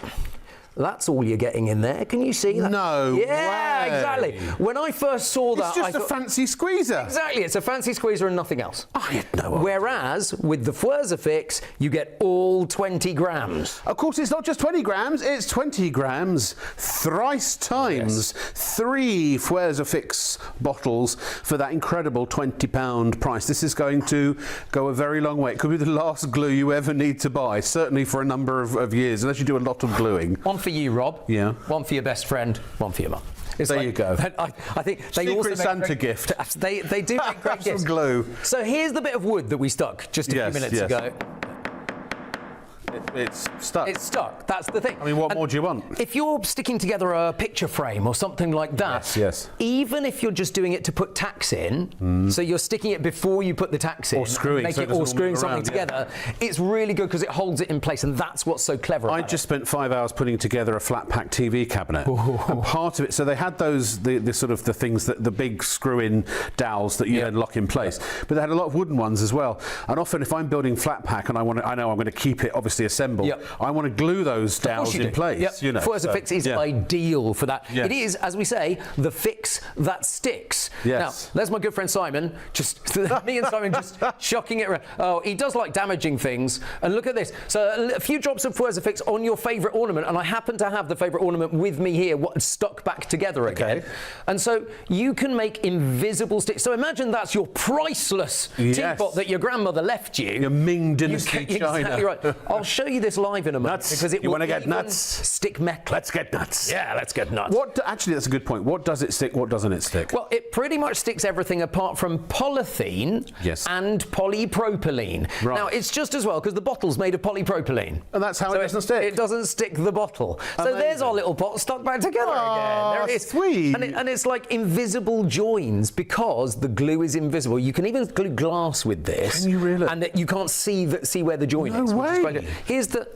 that's all you're getting in there. Can you see that? No Yeah, way. exactly. When I first saw that, It's just I a thought, fancy squeezer. exactly, it's a fancy squeezer and nothing else. I had no idea. Whereas with the FWRZFix, you get all 20 grams. Of course, it's not just 20 grams, it's 20 grams thrice times 3 FWRZFix bottles for that incredible £20 price. This is going to go a very long way. It could be the last glue you ever need to buy, certainly for a number of years, unless you do a lot of gluing. One for you, Rob. Yeah. One for your best friend. One for your mum. There you go. I think they Secret also make Santa great, gift. They do make great Some gifts. glue. So here's the bit of wood that we stuck just a few minutes ago. It's stuck. It's stuck. That's the thing. I mean, what more do you want? If you're sticking together a picture frame or something like that, Yes. even if you're just doing it to put tacks in, so you're sticking it before you put the tacks in, Or screwing, make so it it, doesn't or all screwing move something around, together, it's really good because it holds it in place, and that's what's so clever about I just spent 5 hours putting together a flat pack TV cabinet, and part of it. So they had those the sort of the things that the big screw-in dowels that you then lock in place, but they had a lot of wooden ones as well. And often, if I'm building flat pack and I know I'm going to keep it obviously assembled, I want to glue those dowels in place. You know, FWRZFix is ideal for that. Yes. It is, as we say, the fix that sticks. Yes. Now, there's my good friend Simon. Just me and Simon just shocking it around. Oh, he does like damaging things. And look at this. So a few drops of FWRZFix on your favourite ornament, and I happen to have the favourite ornament with me here, stuck back together again. And so you can make invisible sticks. So imagine that's your priceless teapot that your grandmother left you. Your Ming Dynasty china. Exactly right. I'll show you this live in a moment. Nuts. Because it You will want to get even nuts? stick metal. Let's get nuts. Yeah, let's get nuts. Actually, that's a good point. What does it stick? What doesn't it stick? Well, it pretty much sticks everything apart from polythene and polypropylene. Right. Now, it's just as well because the bottle's made of polypropylene. And that's how it doesn't stick. It doesn't stick the bottle. So Amazing. there's our little pot stuck back together again. There it is. Sweet. And it's like invisible joins because the glue is invisible. You can even glue glass with this. Can you really? And you can't see where the join is. No which is way. quite good. Here's the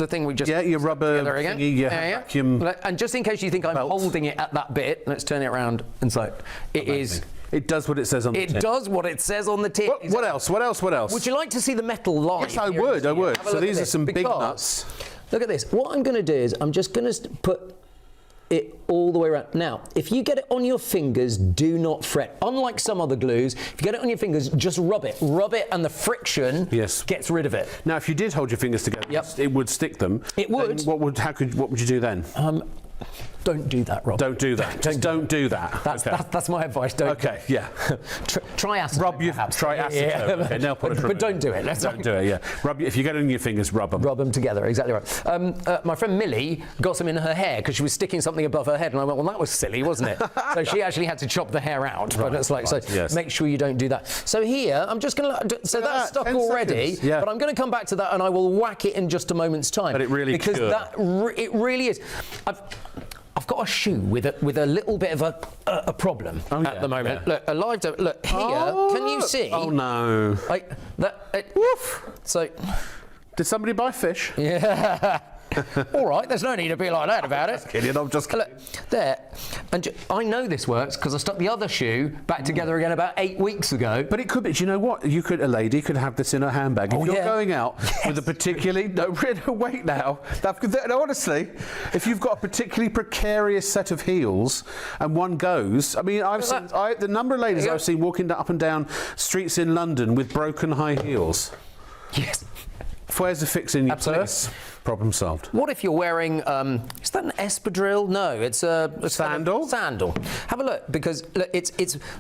thing we just your rubber together again. thingy, your vacuum. And just in case you think I'm holding it at that bit, let's turn it around and so it is. It does what it says on the tin. It does what it says on the tin. What else? What else? What else? Would you like to see the metal live? Yes, I would. I would. Have a So look at these are this, some big because- nuts. Look at this. What I'm going to do is I'm just going to put it all the way around. Now, if you get it on your fingers, do not fret. Unlike some other glues, if you get it on your fingers, just rub it. Rub it and the friction gets rid of it. Now, if you did hold your fingers together, it would stick them. It would. Then what would you do then? Don't do that, Rob. Don't do that. Just don't do that. That's my advice. Don't. Okay, yeah. Try acetone. Try acetone. Okay, nail polish but don't do it. Don't do it, yeah. If you get it on your fingers, rub them. Rub them together, exactly right. My friend Millie got some in her hair because she was sticking something above her head, and I went, well, that was silly, wasn't it? So she actually had to chop the hair out. But it's like, make sure you don't do that. So here, I'm just going to, so that's stuck already, but I'm going to come back to that and I will whack it in just a moment's time. But it really because it really is. I've got a shoe with a little bit of a problem at the moment. Yeah. Look, a live look here. Can you see? Oh no! Woof. So, did somebody buy fish? Yeah. All right, there's no need to be like that about it. Kidding, I'm just kidding. Look, there. And I know this works because I stuck the other shoe back together again about 8 weeks ago. But it could be, do you know what? A lady could have this in her handbag. If you're going out with a particularly, wait now. No, honestly, if you've got a particularly precarious set of heels and one goes, I mean, the number of ladies I've seen walking up and down streets in London with broken high heels. Yes. FWRZFix in your purse. Problem solved. What if you're wearing, is that an espadrille? No, it's a sandal. Sandal. Have a look, because look, it's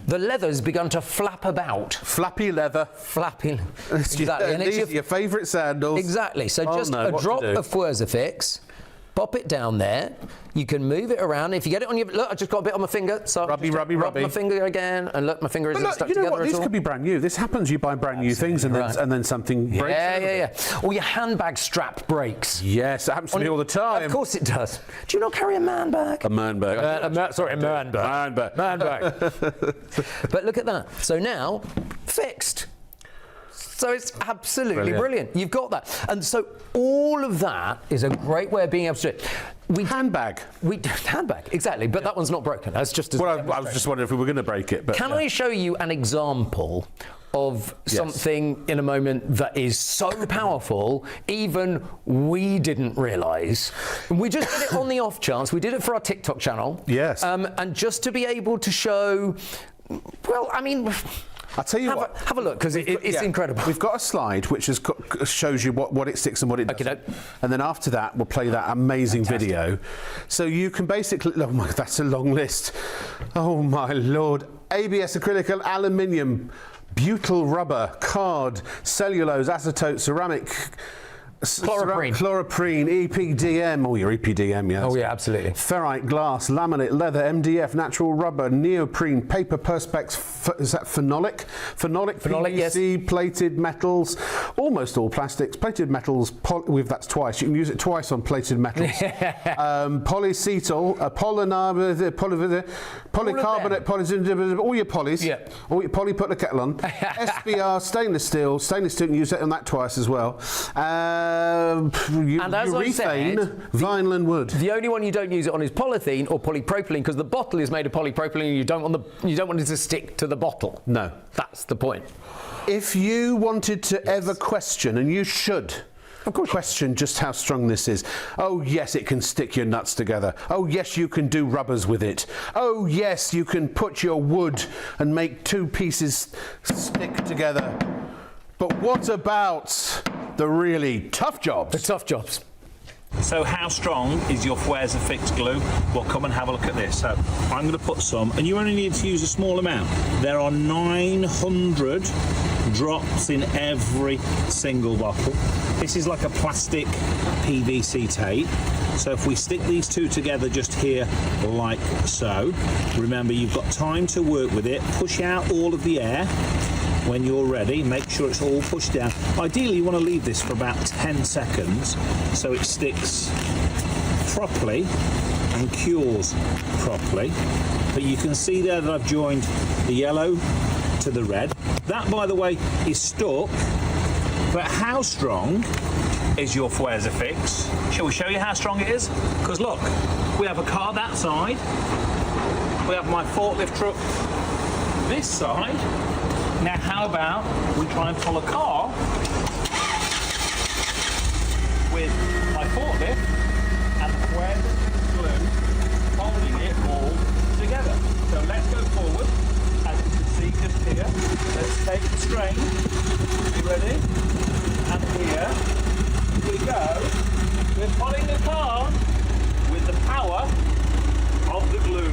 the leather's begun to flap about. Flappy leather. Flappy. Exactly. And these are your favourite sandals. Exactly. So just a drop of FWRZFix. Pop it down there. You can move it around. If you get it on your... Look, I just got a bit on my finger. So rubby. rub my finger again. And look, my finger isn't stuck you know together what? These at all. could be brand new. This happens. You buy brand new things and then something breaks. Yeah. Or your handbag strap breaks. Yes, it happens to me all the time. Of course it does. Do you not carry a man bag? A man bag. A man bag. Man bag. But look at that. So now, fixed. So it's absolutely brilliant. You've got that. And so all of that is a great way of being able to do it. Handbag, exactly. But that one's not broken. That's just I was just wondering if we were going to break it. But Can I show you an example of something in a moment that is so powerful, even we didn't realise? We just did it on the off chance. We did it for our TikTok channel. Yes. And just to be able to show, well, I mean... I'll tell you what. Have a look, because it's incredible. We've got a slide which shows you what it sticks and what it doesn't. Okay. And then after that, we'll play that amazing video. So you can basically... Oh, my God, that's a long list. Oh, my Lord. ABS, acrylic, aluminium, butyl rubber, card, cellulose, acetate, ceramic... Chloroprene, EPDM, your EPDM, yes. Oh, yeah, absolutely. Ferrite, glass, laminate, leather, MDF, natural rubber, neoprene, paper, perspex, is that phenolic? Phenolic, PVC, yes. Plated metals, almost all plastics, plated metals, that's twice, you can use it twice on plated metals. Polycetyl, polycarbonate, all your polys, all your poly, put the kettle on. SBR, stainless steel, you can use it on that twice as well. And as I said, vinyl and wood. The only one you don't use it on is polythene or polypropylene, because the bottle is made of polypropylene and you don't want it to stick to the bottle. No. That's the point. If you wanted to ever question, and you should, question just how strong this is. Oh yes, it can stick your nuts together. Oh yes, you can do rubbers with it. Oh yes, you can put your wood and make two pieces stick together. But what about the really tough jobs? The tough jobs. So how strong is your Fix glue? Well, come and have a look at this. So I'm going to put some, and you only need to use a small amount. There are 900 drops in every single bottle. This is like a plastic PVC tape. So if we stick these two together just here like so, remember you've got time to work with it. Push out all of the air. When you're ready, make sure it's all pushed down. Ideally, you want to leave this for about 10 seconds so it sticks properly and cures properly. But you can see there that I've joined the yellow to the red. That, by the way, is stuck. But how strong is your Fix? Shall we show you how strong it is? Because look, we have a car that side. We have my forklift truck this side. Now, how about we try and pull a car with my forklift and the thread glue holding it all together. So let's go forward, as you can see just here. Let's take the strain. You ready? And here we go. We're pulling the car with the power of the glue.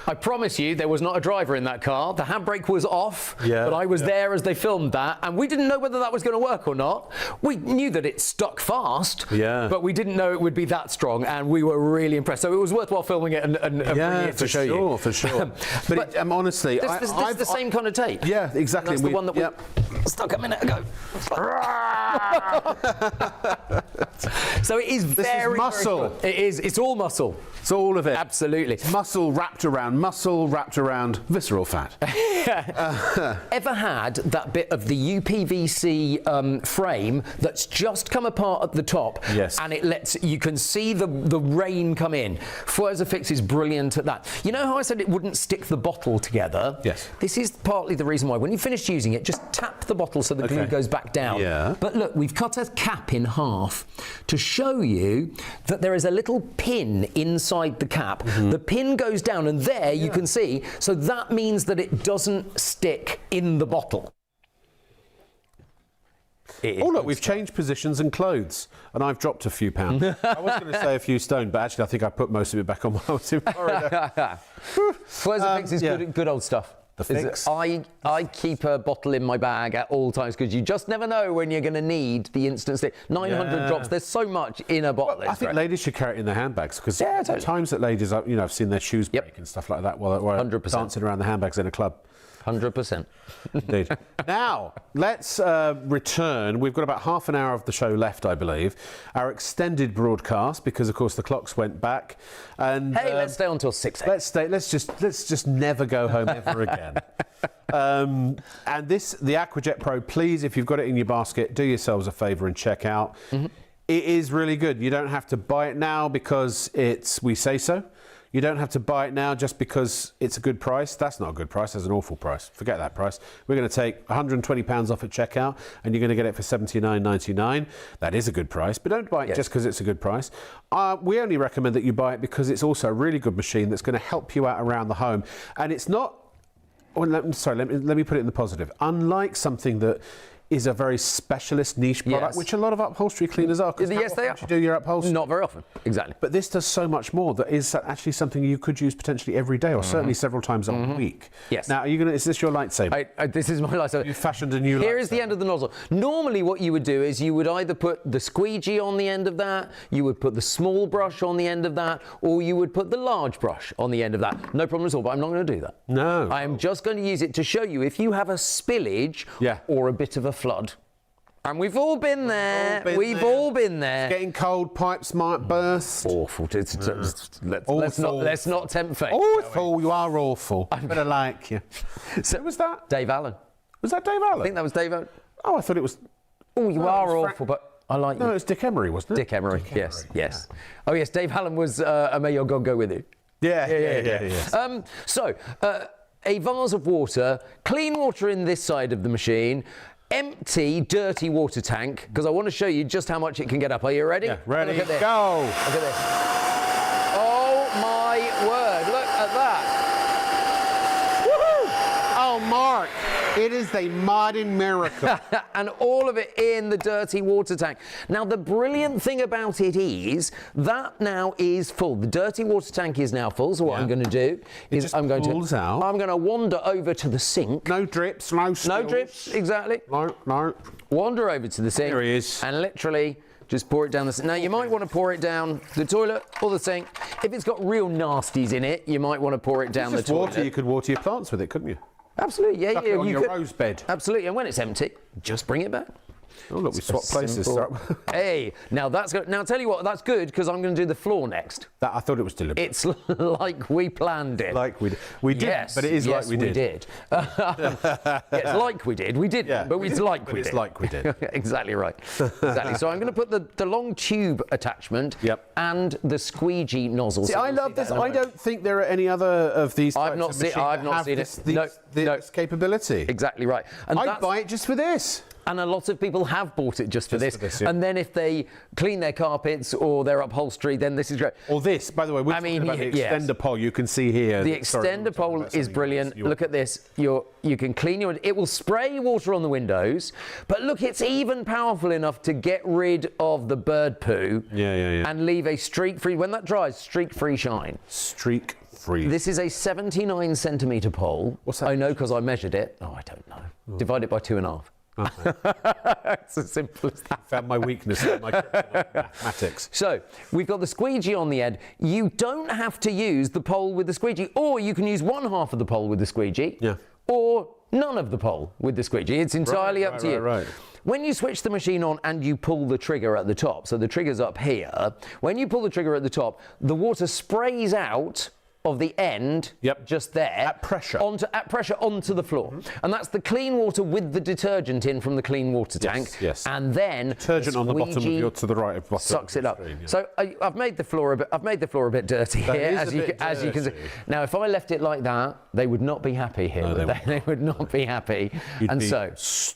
I promise you there was not a driver in that car. The handbrake was off, but I was there as they filmed that, and we didn't know whether that was going to work or not. We knew that it stuck fast, but we didn't know it would be that strong, and we were really impressed. So it was worthwhile filming it and bringing it to show you. For sure. But honestly, this is the same kind of tape. Yeah, exactly. And that's the one that we stuck a minute ago. So it is very muscle. Very it is. It's all muscle. It's all of it. Absolutely. It's muscle wrapped around visceral fat. Ever had that bit of the UPVC frame that's just come apart at the top? Yes. And you can see the rain come in. Fix is brilliant at that. You know how I said it wouldn't stick the bottle together? Yes. This is partly the reason why. When you finish using it, just tap the bottle so the glue goes back down. Yeah. But look, we've cut a cap in half to show you that there is a little pin inside the cap. The pin goes down, and there you can see, so that means that it doesn't stick in the bottle. Oh look, we've changed positions and clothes, and I've dropped a few pounds. I was going to say a few stone, but actually I think I put most of it back on while I was in Florida. Fix is good old stuff. the fix. I keep a bottle in my bag at all times because you just never know when you're going to need the instant stick. 900 drops. There's so much in a bottle. Well, I think ladies should carry it in their handbags because totally. times that ladies, I've seen their shoes break and stuff like that while 100%. dancing around the handbags in a club. 100%. Indeed. Now, let's return. We've got about half an hour of the show left, I believe. Our extended broadcast, because of course the clocks went back. And Hey, let's stay on till 6 a.m. Let's just never go home ever again. And the AquajetPro, please, if you've got it in your basket, do yourselves a favour and check out. It is really good. You don't have to buy it now because we say so. You don't have to buy it now just because it's a good price. That's not a good price. That's an awful price. Forget that price. We're going to take £120 off at checkout and you're going to get it for $79.99. That is a good price, but don't buy it just because it's a good price. We only recommend that you buy it because it's also a really good machine that's going to help you out around the home. And it's not... Well, let me put it in the positive. Unlike something that is a very specialist niche product, which a lot of upholstery cleaners are. Yes, they are. You do your upholstery. Not very often, exactly. But this does so much more that is actually something you could use potentially every day or certainly several times a week. Yes. Now, is this your lightsaber? This is my lightsaber. You fashioned a new lightsaber. Here is the end of the nozzle. Normally what you would do is you would either put the squeegee on the end of that, you would put the small brush on the end of that, or you would put the large brush on the end of that. No problem at all, but I'm not going to do that. No. I am just going to use it to show you if you have a spillage or a bit of a flood. And we've all been there. We've all been there. It's getting cold, pipes might burst. Awful. Let's not tempt fate. Awful, you are awful. I better like you. So, who was that? Dave Allen. Was that Dave Allen? I think that was Dave Allen. Oh, I thought it was... Oh, you are awful, but I like you. No, it's Dick Emery, wasn't it? Dick Emery, yes. Oh, yes, Dave Allen was May Your God Go With You. Yeah. So, a vase of water, clean water in this side of the machine, empty, dirty water tank, because I want to show you just how much it can get up. Are you ready? Yeah, ready, Look at this. go. Look at this. Oh, my word. Look at that. Woohoo! Oh, Mark, it is a modern miracle. And all of it in the dirty water tank. Now, the brilliant thing about it is that now is full. The dirty water tank is now full. So what I'm going to do is I'm going to wander over to the sink. No drips, no spills. No drips, exactly. No. Wander over to the sink. There he is. And literally just pour it down the sink. Now, you might want to pour it down the toilet or the sink. If it's got real nasties in it, you might want to pour it down the toilet. Water. You could water your plants with it, couldn't you? Absolutely, yeah. Chuck it on your rose bed. Absolutely, and when it's empty, just bring it back. Oh, look, we swapped places. Hey, now that's good. Now, tell you what, that's good because I'm going to do the floor next. I thought it was deliberate. It's like we planned it. Like we did. We did, yes, but it is like we did. Yes, like we did. We didn't, but it's like we did. It's like we did. Exactly right. Exactly. So I'm going to put the long tube attachment and the squeegee nozzle. See, I love this. I don't think there are any other of these types I've not of machines I've not seen it. This capability. Exactly right. And I'd buy it just for this. And a lot of people have bought it just for this. And then if they clean their carpets or their upholstery, then this is great. Or this, by the way, we're talking about the extender pole. You can see here. The extender pole is brilliant. Look at this. You can clean it will spray water on the windows, but look, it's even powerful enough to get rid of the bird poo and leave a streak-free, when that dries, streak-free shine. Streak-free. This is a 79 centimetre pole. What's that? I know because I measured it. Oh, I don't know. Divide it by 2.5. It's as simple as that. Found my weakness in my mathematics. So we've got the squeegee on the end. You don't have to use the pole with the squeegee, or you can use one half of the pole with the squeegee, or none of the pole with the squeegee. It's entirely up to you. Right. When you switch the machine on and you pull the trigger at the top, so the trigger's up here, when you pull the trigger at the top, the water sprays out of the end, just there, at pressure onto the floor, and that's the clean water with the detergent in from the clean water tank. And then detergent on the bottom of your to the right of bottom sucks it up. So I've made the floor a bit dirty here, as you can see. Now, if I left it like that, they would not be happy here. They would not be happy. So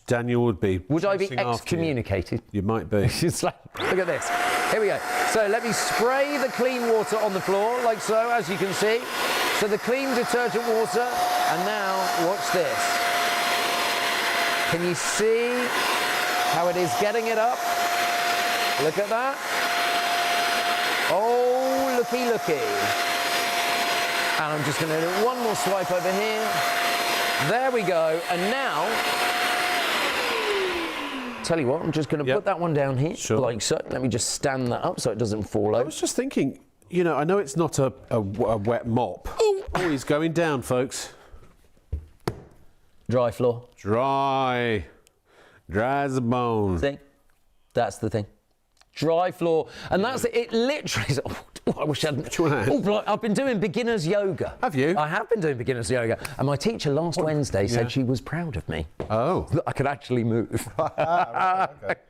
Daniel would be. Would I be excommunicated? You might be. It's like, look at this. Here we go. So let me spray the clean water on the floor, like so, as you can see. So the clean detergent water, and now watch this. Can you see how it is getting it up? Look at that. Oh, looky. And I'm just going to do one more swipe over here. There we go. And now, tell you what, I'm just going to put that one down here, like so. Let me just stand that up so it doesn't fall over. I was just thinking, you know, I know it's not a wet mop. Oh, he's going down, folks. Dry floor. Dry. Dry as a bone. See? That's the thing. Dry floor. And that's it. It literally is. Oh, I wish I hadn't. Oh, I've been doing beginner's yoga. Have you? I have been doing beginner's yoga. And my teacher last Wednesday said she was proud of me. Oh. That I could actually move.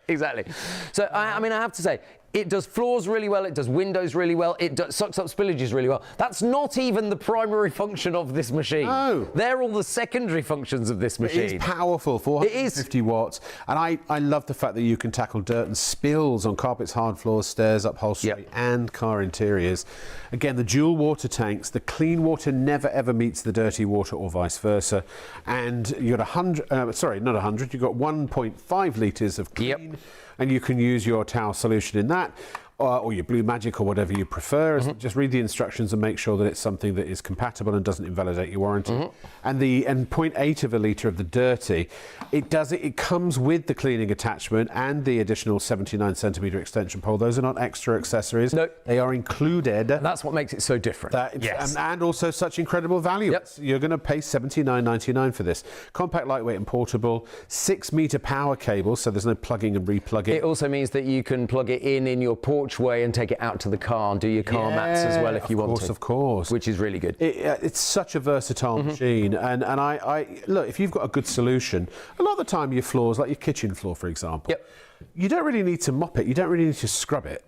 Exactly. So, I mean, I have to say, it does floors really well, it does windows really well, it sucks up spillages really well. That's not even the primary function of this machine. No. They're all the secondary functions of this machine. It is powerful, 450 watts. And I love the fact that you can tackle dirt and spills on carpets, hard floors, stairs, upholstery, and car interiors. Again, the dual water tanks, the clean water never ever meets the dirty water or vice versa. And you got 100, sorry, not 100, you've got 1.5 litres of clean. And you can use your towel solution in that, or your Blue Magic or whatever you prefer. Just read the instructions and make sure that it's something that is compatible and doesn't invalidate your warranty. And 0.8 of a litre of the dirty, it comes with the cleaning attachment and the additional 79 centimetre extension pole. Those are not extra accessories. No. They are included. And that's what makes it so different. And also such incredible value. You're going to pay $79.99 for this. Compact, lightweight and portable, 6-metre power cable, so there's no plugging and replugging. It also means that you can plug it in your porch way and take it out to the car and do your car mats as well if you want to. Of course. Which is really good. It's such a versatile machine. And I look, if you've got a good solution, a lot of the time your floors, like your kitchen floor, for example, you don't really need to mop it. You don't really need to scrub it.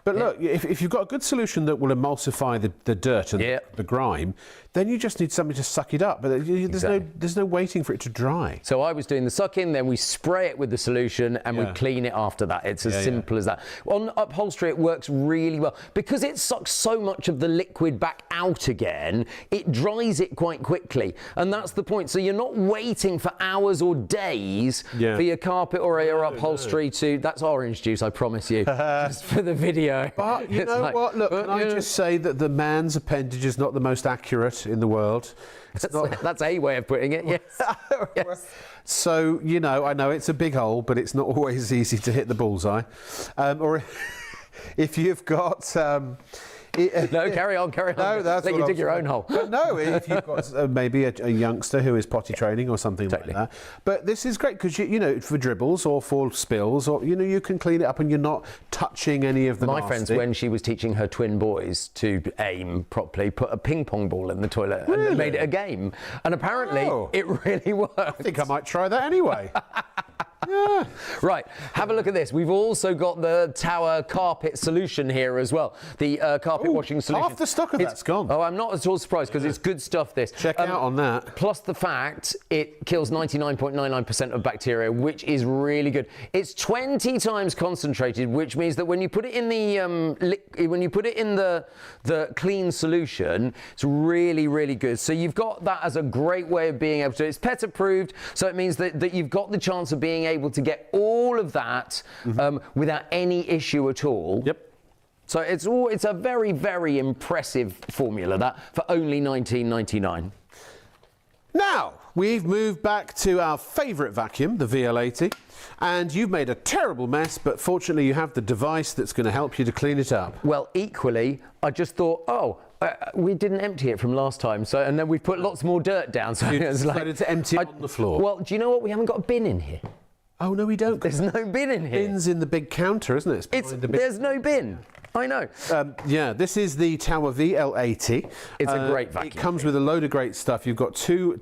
But look, if you've got a good solution that will emulsify the dirt and the grime, then you just need something to suck it up. But there's no waiting for it to dry. So I was doing the suck-in, then we spray it with the solution and we clean it after that. It's as simple as that. On upholstery, it works really well. Because it sucks so much of the liquid back out again, it dries it quite quickly. And that's the point. So you're not waiting for hours or days for your carpet or your upholstery to... That's orange juice, I promise you, just for the video. But you know what? Look, can I just say that the man's appendage is not the most accurate in the world. That's a way of putting it, yes. So, you know, I know it's a big hole, but it's not always easy to hit the bullseye. Or if you've got... no, carry on. No, that's let you dig your own hole. No, if you've got maybe a youngster who is potty training or something like that. But this is great because, you know, for dribbles or for spills, or, you know, you can clean it up and you're not touching any of the My friends, when she was teaching her twin boys to aim properly, put a ping pong ball in the toilet and made it a game. And apparently it really worked. I think I might try that anyway. Right, have a look at this. We've also got the Tower carpet solution here as well. The carpet washing solution. Half the stock of that's gone. Oh, I'm not at all surprised because it's good stuff, this. Check out on that. Plus the fact it kills 99.99% of bacteria, which is really good. It's 20 times concentrated, which means that when you put it in the clean solution, it's really, really good. So you've got that as a great way of being able to. It's pet approved, so it means that you've got the chance of being able to get all of that without any issue at all. So it's a very, very impressive formula, that, for only $19.99. Now, we've moved back to our favourite vacuum, the VL80, and you've made a terrible mess, but fortunately you have the device that's going to help you to clean it up. Well, equally, I just thought, we didn't empty it from last time, and then we put lots more dirt down. So you decided to empty it on the floor. Well, do you know what? We haven't got a bin in here. Oh, no, we don't. There's no bin in here. Bin's in the big counter, isn't it? There's no bin. I know. Yeah, this is the Tower VL80. It's a great vacuum. It comes with a load of great stuff. You've got two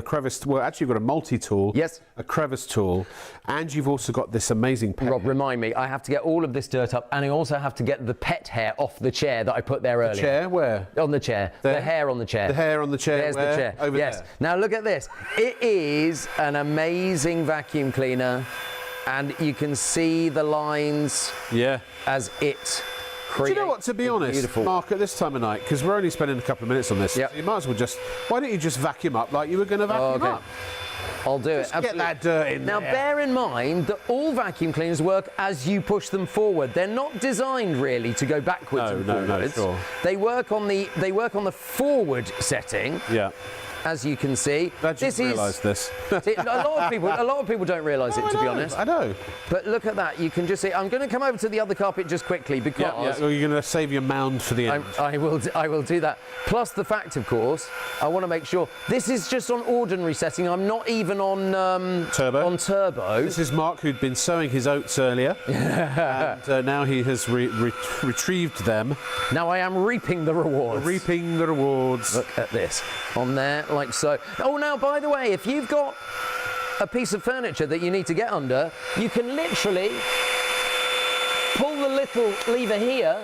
crevice... Well, actually, you've got a multi-tool. Yes. A crevice tool. And you've also got this amazing pet Rob, remind me, I have to get all of this dirt up, and I also have to get the pet hair off the chair that I put there earlier. The chair? Where? On the chair. There? The hair on the chair. The hair on the chair. There's where? the chair. Over yes. there. Now, look at this. It is an amazing vacuum cleaner, and you can see the lines as it... Do you know what, to be honest, Mark, at this time of night, because we're only spending a couple of minutes on this, you might as well why don't you just vacuum up like you were going to vacuum up? I'll do it. Get that dirt in there. Now, bear in mind that all vacuum cleaners work as you push them forward. They're not designed really to go backwards and forwards. No, sure. They work on the forward setting. Yeah. as you can see. Glad you realised this. A lot of people don't realise it, to be honest. I know. But look at that. You can just see. I'm going to come over to the other carpet just quickly because Well, you're going to save your mound for the end. I will do that. Plus the fact, of course, I want to make sure this is just on ordinary setting. I'm not even on turbo. On turbo. This is Mark, who'd been sowing his oats earlier, and now he has retrieved them. Now I am reaping the rewards. Reaping the rewards. Look at this on there, like so. Oh, now by the way, if you've got a piece of furniture that you need to get under, you can literally pull the little lever here,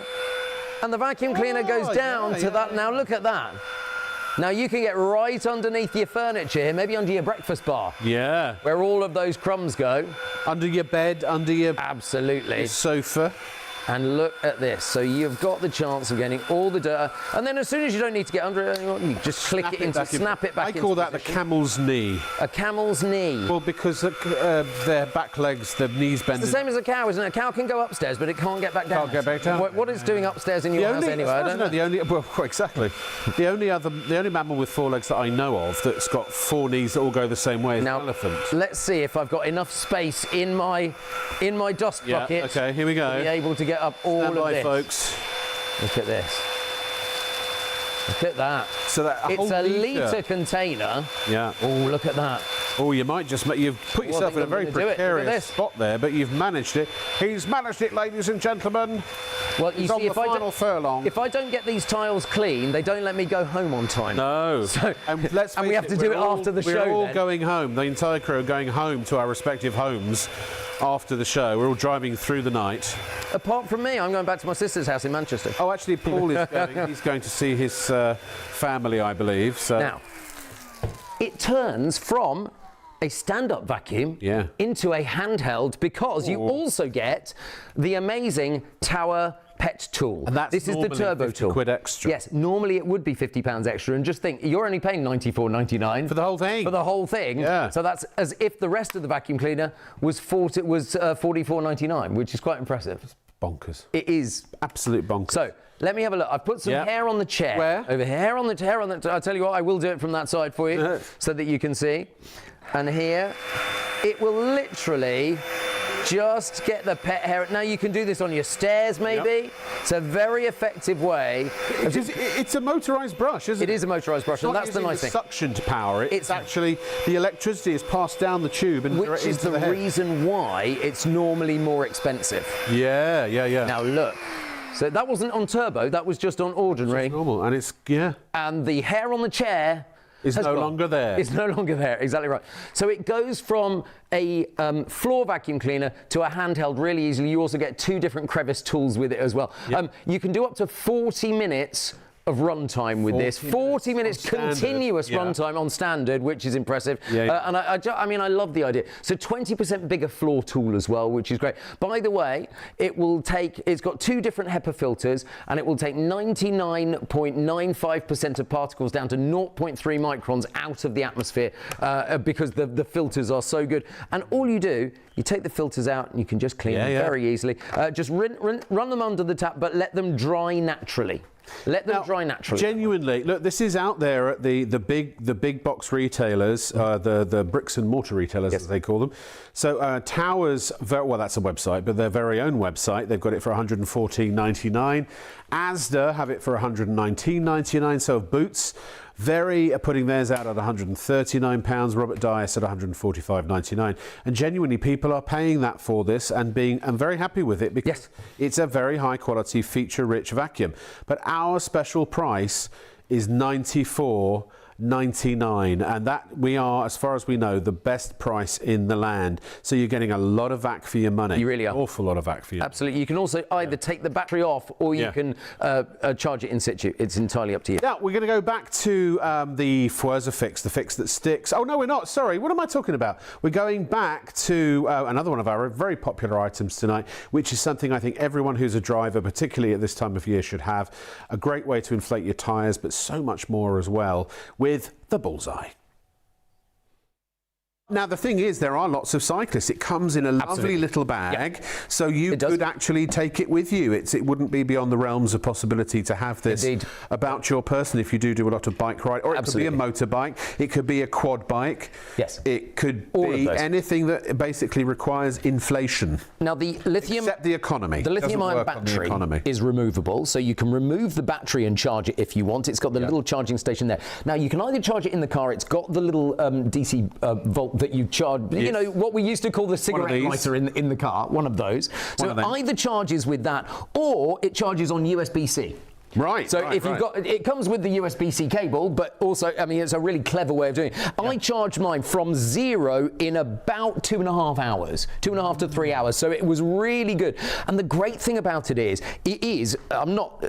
and the vacuum cleaner goes down to that. Now look at that. Now you can get right underneath your furniture here, maybe under your breakfast bar. Yeah. Where all of those crumbs go. Under your bed, under your absolutely sofa. And look at this. So you've got the chance of getting all the dirt. And then as soon as you don't need to get under it, you just click it into, snap it back into I call that position. the camel's knee. A camel's knee. Well, because their back legs, their knees bend. It's the same as a cow, isn't it? A cow can go upstairs, but it can't get back down. Can't get back down. What is doing upstairs in your house anyway? I don't know. The only, well, exactly. The only mammal with 4 legs that I know of that's got 4 knees that all go the same way is an elephant. Let's see if I've got enough space in my dust bucket. Okay, here we go. To be able to get up all of this. Folks. Look at this. Look at that. So that it's a litre container. Yeah. Oh, look at that. Oh, you might just you've put yourself in a very precarious spot there, but you've managed it. He's managed it, ladies and gentlemen. Well, you see, if I don't get these tiles clean, they don't let me go home on time. No. So, and we have to do it after the show. We're all going home. The entire crew are going home to our respective homes after the show. We're all driving through the night. Apart from me, I'm going back to my sister's house in Manchester. Oh, actually, Paul is going. He's going to see his family, I believe. So now, it turns from a stand-up vacuum into a handheld because you also get the amazing Tower Pet tool. And this is the turbo tool. £50 extra. Yes, normally it would be £50 extra, and just think, you're only paying £94.99 for the whole thing. For the whole thing. Yeah. So that's as if the rest of the vacuum cleaner was £44.99, which is quite impressive. It's bonkers. It is absolute bonkers. So let me have a look. I've put some hair on the chair. Where? Over here. Hair on the. I'll tell you what. I will do it from that side for you, so that you can see. And here, it will literally just get the pet hair. Now you can do this on your stairs, maybe. Yep. It's a very effective way. It's a motorised brush, isn't it? It is a motorised brush, and that's the nice thing. Suction to power it. It's actually the electricity is passed down the tube and which is the reason why it's normally more expensive. Yeah. Now look. So that wasn't on turbo. That was just on ordinary. It's normal, and it's And the hair on the chair is no longer there. It's no longer there, exactly right. So it goes from a floor vacuum cleaner to a handheld really easily. You also get 2 different crevice tools with it as well. Yep. You can do up to 40 minutes of runtime with this. 40 minutes continuous runtime on standard, which is impressive. And I mean, I love the idea. So 20% bigger floor tool as well, which is great. By the way, it's got 2 different HEPA filters, and it will take 99.95% of particles down to 0.3 microns out of the atmosphere because the filters are so good. And all you do, you take the filters out and you can just clean them very easily. Just run them under the tap, but let them dry naturally. Let them dry naturally. Genuinely, look, this is out there at the big box retailers, the bricks and mortar retailers, as they call them. So Towers, well, that's a website, but their very own website. They've got it for £114.99. Asda have it for £119.99. So have Boots. Very are putting theirs out at £139. Robert Dias at £145.99. And genuinely, people are paying that for this and very happy with it because it's a very high quality, feature-rich vacuum. But our special price is $94.99, and that we are, as far as we know, the best price in the land. So you're getting a lot of vac for your money. You really are. An awful lot of vac for your money. Absolutely. You can also either take the battery off or you can charge it in situ. It's entirely up to you. Now, we're going to go back to the Fwurza fix, the fix that sticks. Oh, no, we're not. Sorry. What am I talking about? We're going back to another one of our very popular items tonight, which is something I think everyone who's a driver, particularly at this time of year, should have. A great way to inflate your tyres, but so much more as well, with the Bullseye. Now, the thing is, there are lots of cyclists. It comes in a lovely little bag, so you could actually take it with you. It wouldn't be beyond the realms of possibility to have this about your person if you do a lot of bike ride. Or it could be a motorbike. It could be a quad bike. Yes. It could be anything that basically requires inflation. Now, the lithium... Except the economy. The lithium-ion battery is removable, so you can remove the battery and charge it if you want. It's got the little charging station there. Now, you can either charge it in the car. It's got the little DC volt that you charge, you know, what we used to call the cigarette lighter in the car, one of those. So it either charges with that or it charges on USB-C. Right. So if you've got, it comes with the USB-C cable, but also, I mean, it's a really clever way of doing it. I charged mine from 0 in about 2.5 hours, 2.5 to 3 hours. So it was really good. And the great thing about it is, I'm not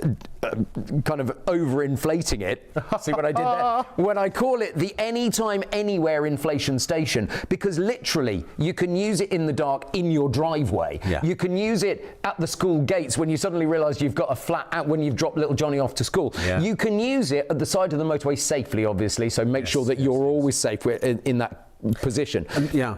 kind of overinflating it. See what I did there? When I call it the anytime, anywhere inflation station, because literally you can use it in the dark in your driveway. You can use it at the school gates when you suddenly realise you've got a flat out when you've dropped little Johnny off to school. You can use it at the side of the motorway safely, obviously, so make sure that you're always safe in that position.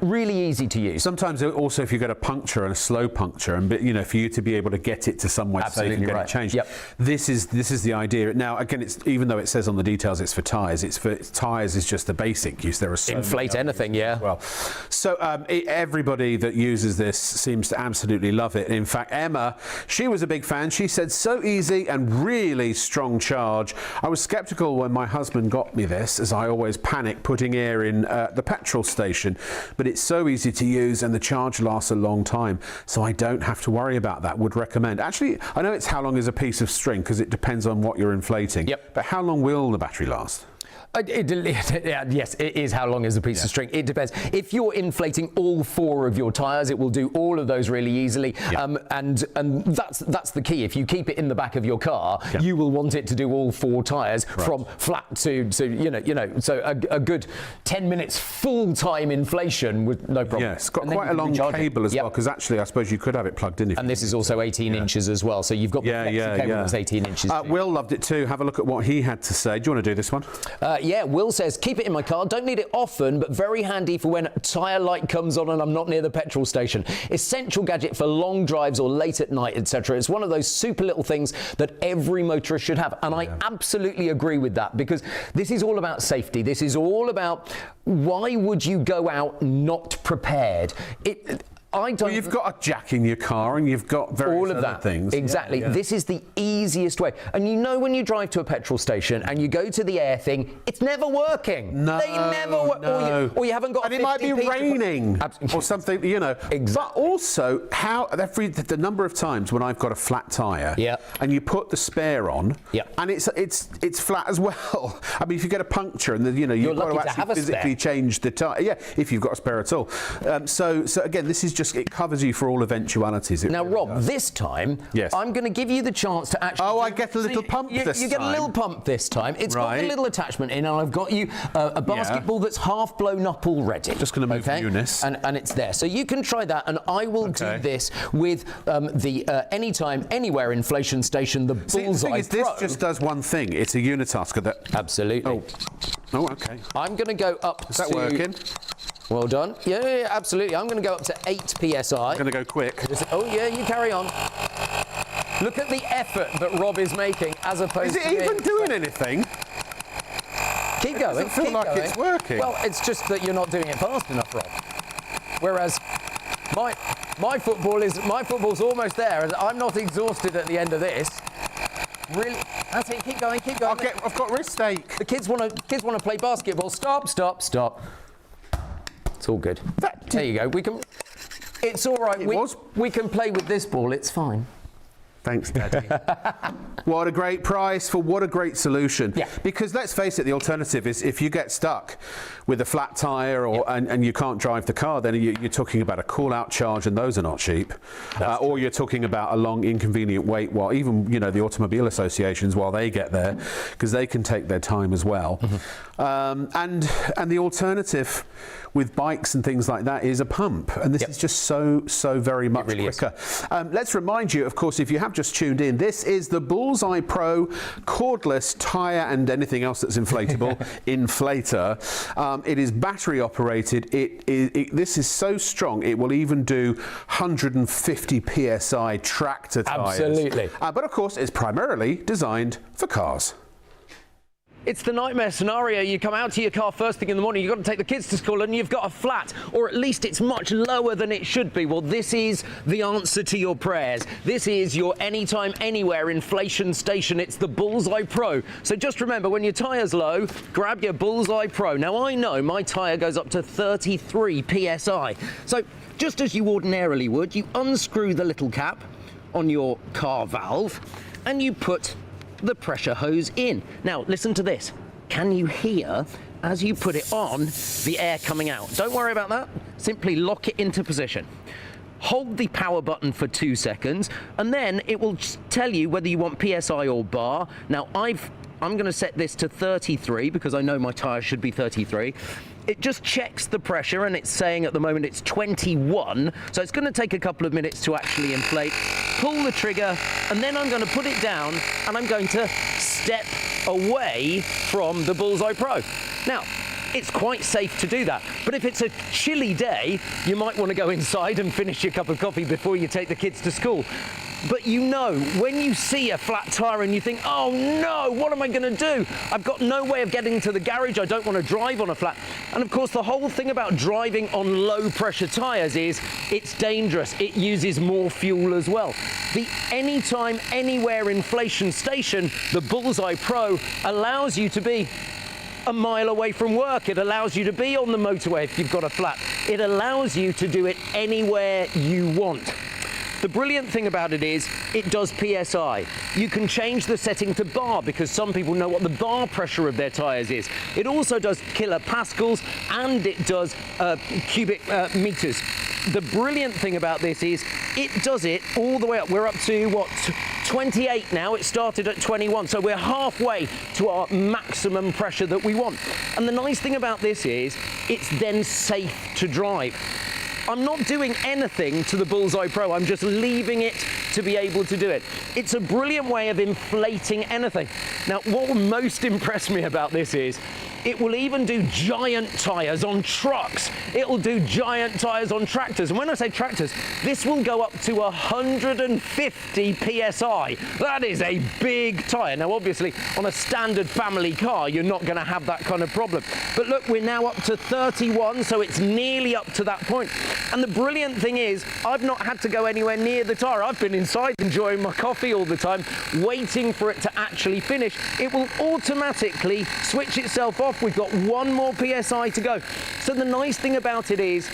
Really easy to use. Sometimes also if you get a puncture and a slow puncture, and you know, for you to be able to get it to somewhere safe and get it changed. This is the idea. Now again, it's, even though it says on the details it's for tyres, tyres is just the basic use. There are so inflate anything, well. So everybody that uses this seems to absolutely love it. In fact, Emma, she was a big fan. She said so easy and really strong charge. I was skeptical when my husband got me this, as I always panic putting air in the petrol station, but it's so easy to use and the charge lasts a long time, so I don't have to worry about that. Would recommend. Actually, I know it's how long is a piece of string because it depends on what you're inflating. But how long will the battery last? Yes, it is how long is a piece of string. It depends. If you're inflating all 4 of your tyres, it will do all of those really easily. And that's the key. If you keep it in the back of your car, you will want it to do all 4 tyres from flat to you know. So a good 10 minutes full-time inflation with no problem. It's got quite a long cable as well, because actually I suppose you could have it plugged in. And this is also 18 inches as well. So you've got the flexi cable that's 18 inches. Will loved it too. Have a look at what he had to say. Do you want to do this one? Yeah, Will says, keep it in my car. Don't need it often, but very handy for when tyre light comes on and I'm not near the petrol station. Essential gadget for long drives or late at night, etc. It's one of those super little things that every motorist should have. And I absolutely agree with that, because this is all about safety. This is all about, why would you go out not prepared? Well, you've got a jack in your car and you've got various other things. Exactly. This is the easiest way. And you know, when you drive to a petrol station and you go to the air thing, it's never working. No, they never work. Or you haven't got. And it might be raining or something, you know. But also, the number of times when I've got a flat tyre, and you put the spare on, and it's flat as well. I mean, if you get a puncture and you've got to actually physically change the tyre. If you've got a spare at all. So again, this is just, it covers you for all eventualities. Now, Rob, this time, I'm going to give you the chance to actually... I get a little pump this time. You get a little pump this time. It's got a little attachment in, and I've got you a basketball that's half blown up already. Just going to move Eunice. And it's there. So you can try that, and I will do this with the anytime, anywhere inflation station, the Bullseye Pro. This just does one thing. It's a unitasker that... Absolutely. Oh, okay. I'm going to go up to... Is that working? Well done. Yeah, absolutely. I'm going to go up to 8 PSI. I'm going to go quick. Oh, yeah, you carry on. Look at the effort that Rob is making as opposed to... Is it even doing anything? Keep going. It doesn't feel like it's working. Well, it's just that you're not doing it fast enough, Rob. Whereas my football's almost there, and I'm not exhausted at the end of this. Really? That's it. Keep going. Keep going. I've got wrist ache. The kids want to play basketball. Stop. It's all good. There you go. We can. It's all right. We can play with this ball. It's fine. Thanks, Daddy. What a great price for what a great solution. Because let's face it, the alternative is if you get stuck with a flat tyre and you can't drive the car, then you're talking about a call-out charge, and those are not cheap. Or you're talking about a long, inconvenient wait while even the automobile associations while they get there, because they can take their time as well. And the alternative with bikes and things like that is a pump, and this is just so very much quicker. Let's remind you, of course, if you have just tuned in, this is the Bullseye Pro cordless tyre and anything else that's inflatable inflator. It is battery operated. This is so strong it will even do 150 psi tractor tyres. Absolutely. But of course, it's primarily designed for cars. It's the nightmare scenario. You come out to your car first thing in the morning, you've got to take the kids to school and you've got a flat, or at least it's much lower than it should be. Well, this is the answer to your prayers. This is your anytime, anywhere inflation station. It's the Bullseye Pro. So just remember, when your tyre's low, grab your Bullseye Pro. Now, I know my tyre goes up to 33 PSI. So just as you ordinarily would, you unscrew the little cap on your car valve and you put the pressure hose in. Now listen to this. Can you hear, as you put it on, the air coming out? Don't worry about that. Simply lock it into position. Hold the power button for 2 seconds and then it will tell you whether you want PSI or bar. Now I'm going to set this to 33 because I know my tyre should be 33. It just checks the pressure and it's saying at the moment it's 21. So it's going to take a couple of minutes to actually inflate. Pull the trigger and then I'm going to put it down and I'm going to step away from the Bullseye Pro. Now, it's quite safe to do that. But if it's a chilly day, you might want to go inside and finish your cup of coffee before you take the kids to school. But you know, when you see a flat tyre and you think, oh no, what am I going to do? I've got no way of getting to the garage. I don't want to drive on a flat. And of course, the whole thing about driving on low pressure tyres is it's dangerous. It uses more fuel as well. The anytime, anywhere inflation station, the Bullseye Pro, allows you to be a mile away from work. It allows you to be on the motorway if you've got a flat. It allows you to do it anywhere you want. The brilliant thing about it is it does PSI. You can change the setting to bar because some people know what the bar pressure of their tyres is. It also does kilopascals and it does cubic meters. The brilliant thing about this is it does it all the way up. We're up to what? 28 now. It started at 21, so we're halfway to our maximum pressure that we want. And the nice thing about this is it's then safe to drive. I'm not doing anything to the Bullseye Pro, I'm just leaving it to be able to do it. It's a brilliant way of inflating anything. Now, what will most impress me about this is it will even do giant tyres on trucks. It will do giant tyres on tractors. And when I say tractors, this will go up to 150 PSI. That is a big tyre. Now, obviously, on a standard family car, you're not going to have that kind of problem. But look, we're now up to 31, so it's nearly up to that point. And the brilliant thing is, I've not had to go anywhere near the tyre. I've been inside enjoying my coffee all the time, waiting for it to actually finish. It will automatically switch itself off. We've got one more PSI to go. So the nice thing about it is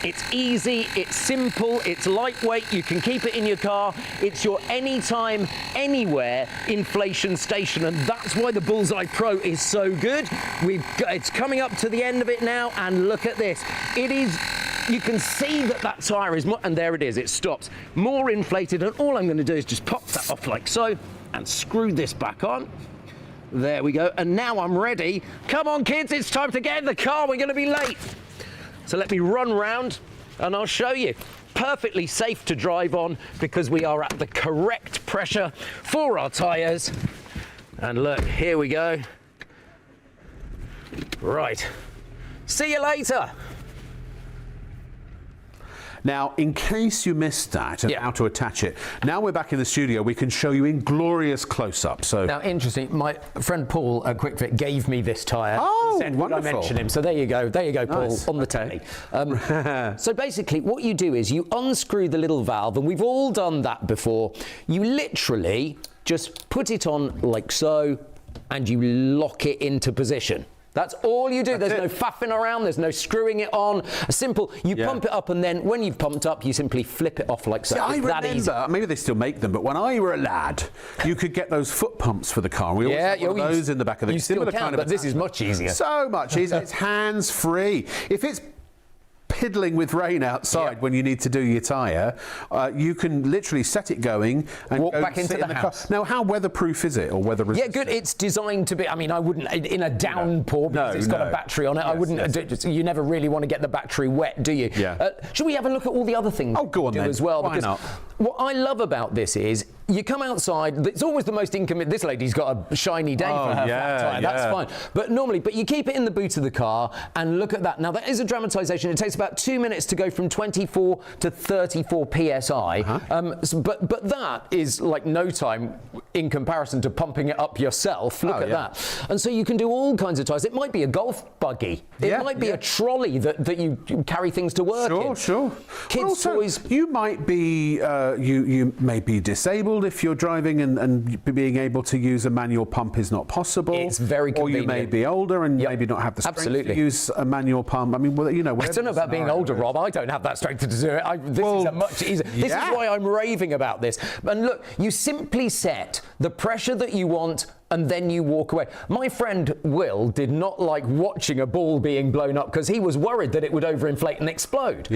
it's easy, it's simple, it's lightweight, you can keep it in your car. It's your anytime, anywhere inflation station, and that's why the Bullseye Pro is so good. It's coming up to the end of it now, and look at this. It is, you can see that tyre is more, and there it is, it stops. More inflated, and all I'm going to do is just pop that off like so, and screw this back on. There we go, and now I'm ready. Come on kids, it's time to get in the car, we're going to be late. So let me run round and I'll show you. Perfectly safe to drive on because we are at the correct pressure for our tyres. And look, here we go. Right, see you later. Now, in case you missed that and how to attach it, now we're back in the studio, we can show you in glorious close-up. So now, interesting, my friend Paul at QuickFit gave me this tyre. Oh, said, wonderful. I mentioned him, so there you go, Paul, nice. on the telly. So basically, what you do is you unscrew the little valve, and we've all done that before. You literally just put it on like so, and you lock it into position. That's all you do. There's no faffing around. There's no screwing it on. A simple, you pump it up, and then when you've pumped up, you simply flip it off like so. See, I it's that remember, easy. maybe they still make them, but when I were a lad, you could get those foot pumps for the car. We always had one of those in the back of the car. You still can, but this is much easier. So much easier. It's hands-free. If it's piddling with rain outside when you need to do your tyre, you can literally set it going and walk go back into the house. Car. Now, how weatherproof is it, or weather resistant? Yeah, good. It's designed to be. I mean, I wouldn't in a downpour because it's got a battery on it. I wouldn't. You never really want to get the battery wet, do you? Yeah. Should we have a look at all the other things? Oh, go on then. As well, Why because not? what I love about this is you come outside, it's always the most inconvenient. This lady's got a shiny day for her flat tyre, that's fine. But normally, you keep it in the boot of the car and look at that. Now, that is a dramatisation. It takes about 2 minutes to go from 24 to 34 PSI. But that is like no time in comparison to pumping it up yourself. Look at that. And so you can do all kinds of tyres. It might be a golf buggy. It might be a trolley that you carry things to work in. Sure. Kids' also, toys. You might be, you may be disabled if you're driving and being able to use a manual pump is not possible. It's very convenient. Or you may be older and maybe not have the strength to use a manual pump. I mean, well, you know, I don't know about being older, Rob. I don't have that strength to do it. This is a much easier. This is why I'm raving about this. And look, you simply set the pressure that you want and then you walk away. My friend Will did not like watching a ball being blown up because he was worried that it would overinflate and explode.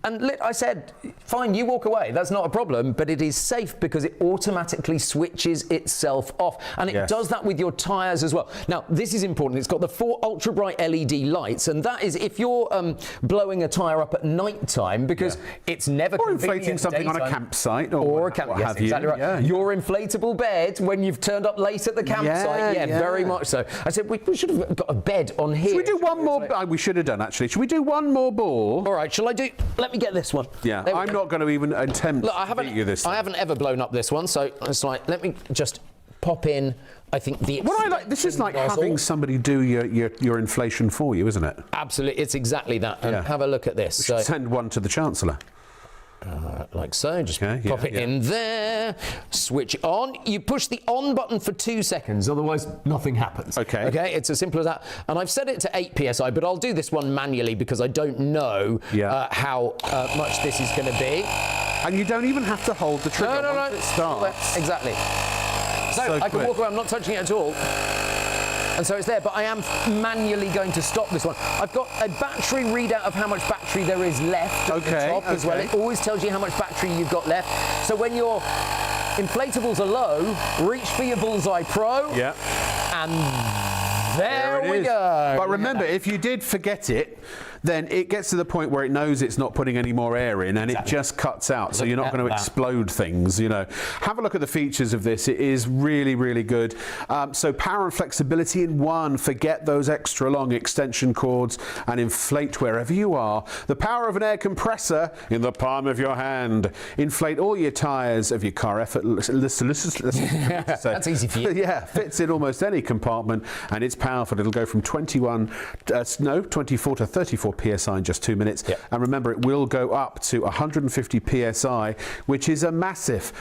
And I said, fine, you walk away. That's not a problem, but it is safe because it automatically switches itself off. And it does that with your tyres as well. Now, this is important. It's got the 4 ultra bright LED lights, and that is if you're blowing a tyre up at night time because it's never convenient. Or inflating something on a campsite or a camp. Yes, exactly right. Your inflatable bed when you've turned up late at the campsite. Very much so. I said, we should have got a bed on here. Should we do one more? We should have done, actually. Should we do one more ball? All right, shall I do? Let me get this one. Yeah, I'm not going to even attempt to beat you this time. I haven't ever blown up this one, so it's like, let me just pop in, I think, the... What I like, this is like having somebody do your inflation for you, isn't it? Absolutely, it's exactly that. And have a look at this. We should send one to the Chancellor. Like so, just pop it in there, switch on. You push the on button for 2 seconds, otherwise nothing happens. Okay, it's as simple as that. And I've set it to 8 PSI, but I'll do this one manually because I don't know how much this is going to be. And you don't even have to hold the trigger once it starts. Exactly. So I can walk away, I'm not touching it at all. And so it's there, but I am manually going to stop this one. I've got a battery readout of how much battery there is left at the top as well. It always tells you how much battery you've got left. So when your inflatables are low, reach for your Bullseye Pro. And there we go. But remember, if you did forget it, then it gets to the point where it knows it's not putting any more air in and it just cuts out, so you're not going to explode things, you know. Have a look at the features of this. It is really, really good. So power and flexibility in one. Forget those extra long extension cords and inflate wherever you are. The power of an air compressor in the palm of your hand. Inflate all your tyres of your car effortlessly. That's easy for you. Fits in almost any compartment and it's powerful. It'll go from 24 to 34 PSI in just 2 minutes. And remember, it will go up to 150 PSI, which is a massive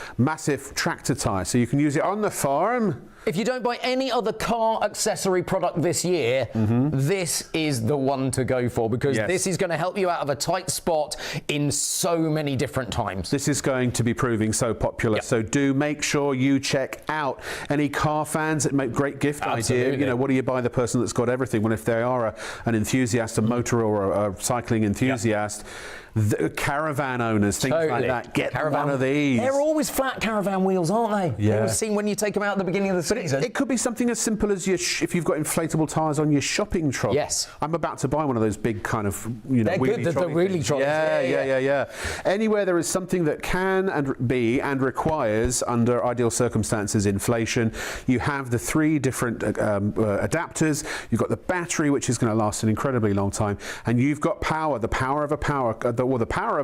tractor tyre. So you can use it on the farm. If you don't buy any other car accessory product this year, this is the one to go for because this is going to help you out of a tight spot in so many different times. This is going to be proving so popular. So do make sure you check out. Any car fans, it make great gift idea. You know, what do you buy the person that's got everything? Well, if they are an enthusiast, a motor or a cycling enthusiast, the caravan owners, things like that, get one of these. They're always flat caravan wheels, aren't they? You've seen when you take them out at the beginning of the season. It could be something as simple as if you've got inflatable tyres on your shopping trolley. Yes. I'm about to buy one of those big kind of, you know, wheelie trolleys. The wheelie trolleys. Yeah. Anywhere there is something that can and requires, under ideal circumstances, inflation, you have the 3 different adapters. You've got the battery, which is going to last an incredibly long time, and you've got power, the power of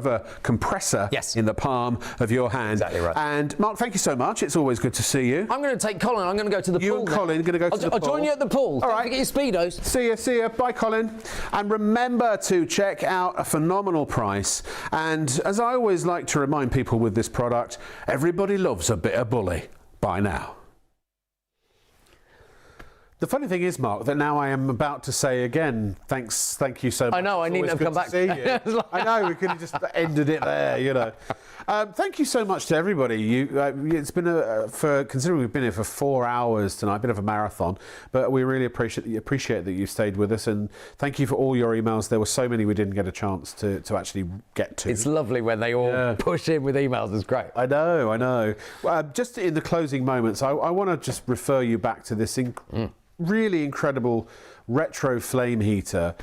a compressor in the palm of your hand. Exactly right. And Mark, thank you so much. It's always good to see you. I'm going to take Colin. I'm going to go to the pool. You and Colin are going to go to the pool. I'll join you at the pool. All right. Don't forget your Speedos. See ya. Bye, Colin. And remember to check out a phenomenal price. And as I always like to remind people with this product, everybody loves a bit of bully. Bye now. The funny thing is, Mark, that now I am about to say again, thank you so much. I know, I needn't have come back. I know, we could have just ended it there, you know. Thank you so much to everybody. It's been considering we've been here for 4 hours tonight, a bit of a marathon, but we really appreciate that you stayed with us, and thank you for all your emails. There were so many we didn't get a chance to actually get to. It's lovely when they all push in with emails. It's great. I know. Just in the closing moments, I want to just refer you back to this really incredible retro flame heater.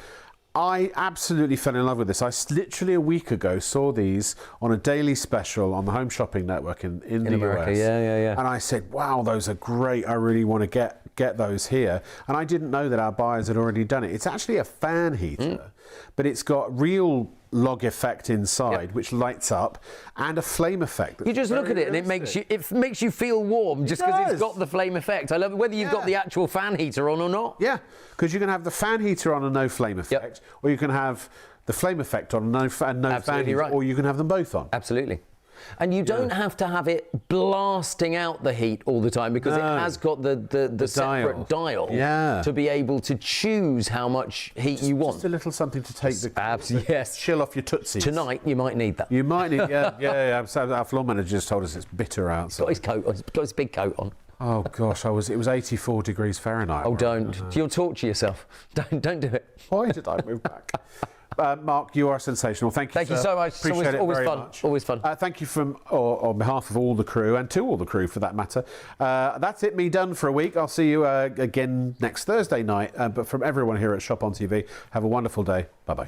I absolutely fell in love with this. I literally a week ago saw these on a daily special on the Home Shopping Network in the America. US. Yeah. And I said, wow, those are great. I really want to get those here. And I didn't know that our buyers had already done it. It's actually a fan heater, but it's got real log effect inside, which lights up, and a flame effect. You just look at it and it makes you feel warm just because it's got the flame effect. I love it, whether you've got the actual fan heater on or not. Yeah, because you can have the fan heater on and no flame effect, or you can have the flame effect on and no fan heater, or you can have them both on. Absolutely. And you don't have to have it blasting out the heat all the time because it has got the separate dial to be able to choose how much heat you want. Just a little something to take the chill off your tootsies. Tonight you might need that. You might need, yeah. Our floor manager just told us it's bitter outside. He's got his big coat on. Oh gosh, it was 84 degrees Fahrenheit. Oh, don't. You'll torture yourself. Don't do it. Why did I move back? Mark, you are sensational. Thank you. Thank you so much. Appreciate it always very fun. much. Always fun. Thank you on behalf of all the crew, and to all the crew for that matter. That's it, me done for a week. I'll see you again next Thursday night. But from everyone here at Shop on TV, have a wonderful day. Bye bye.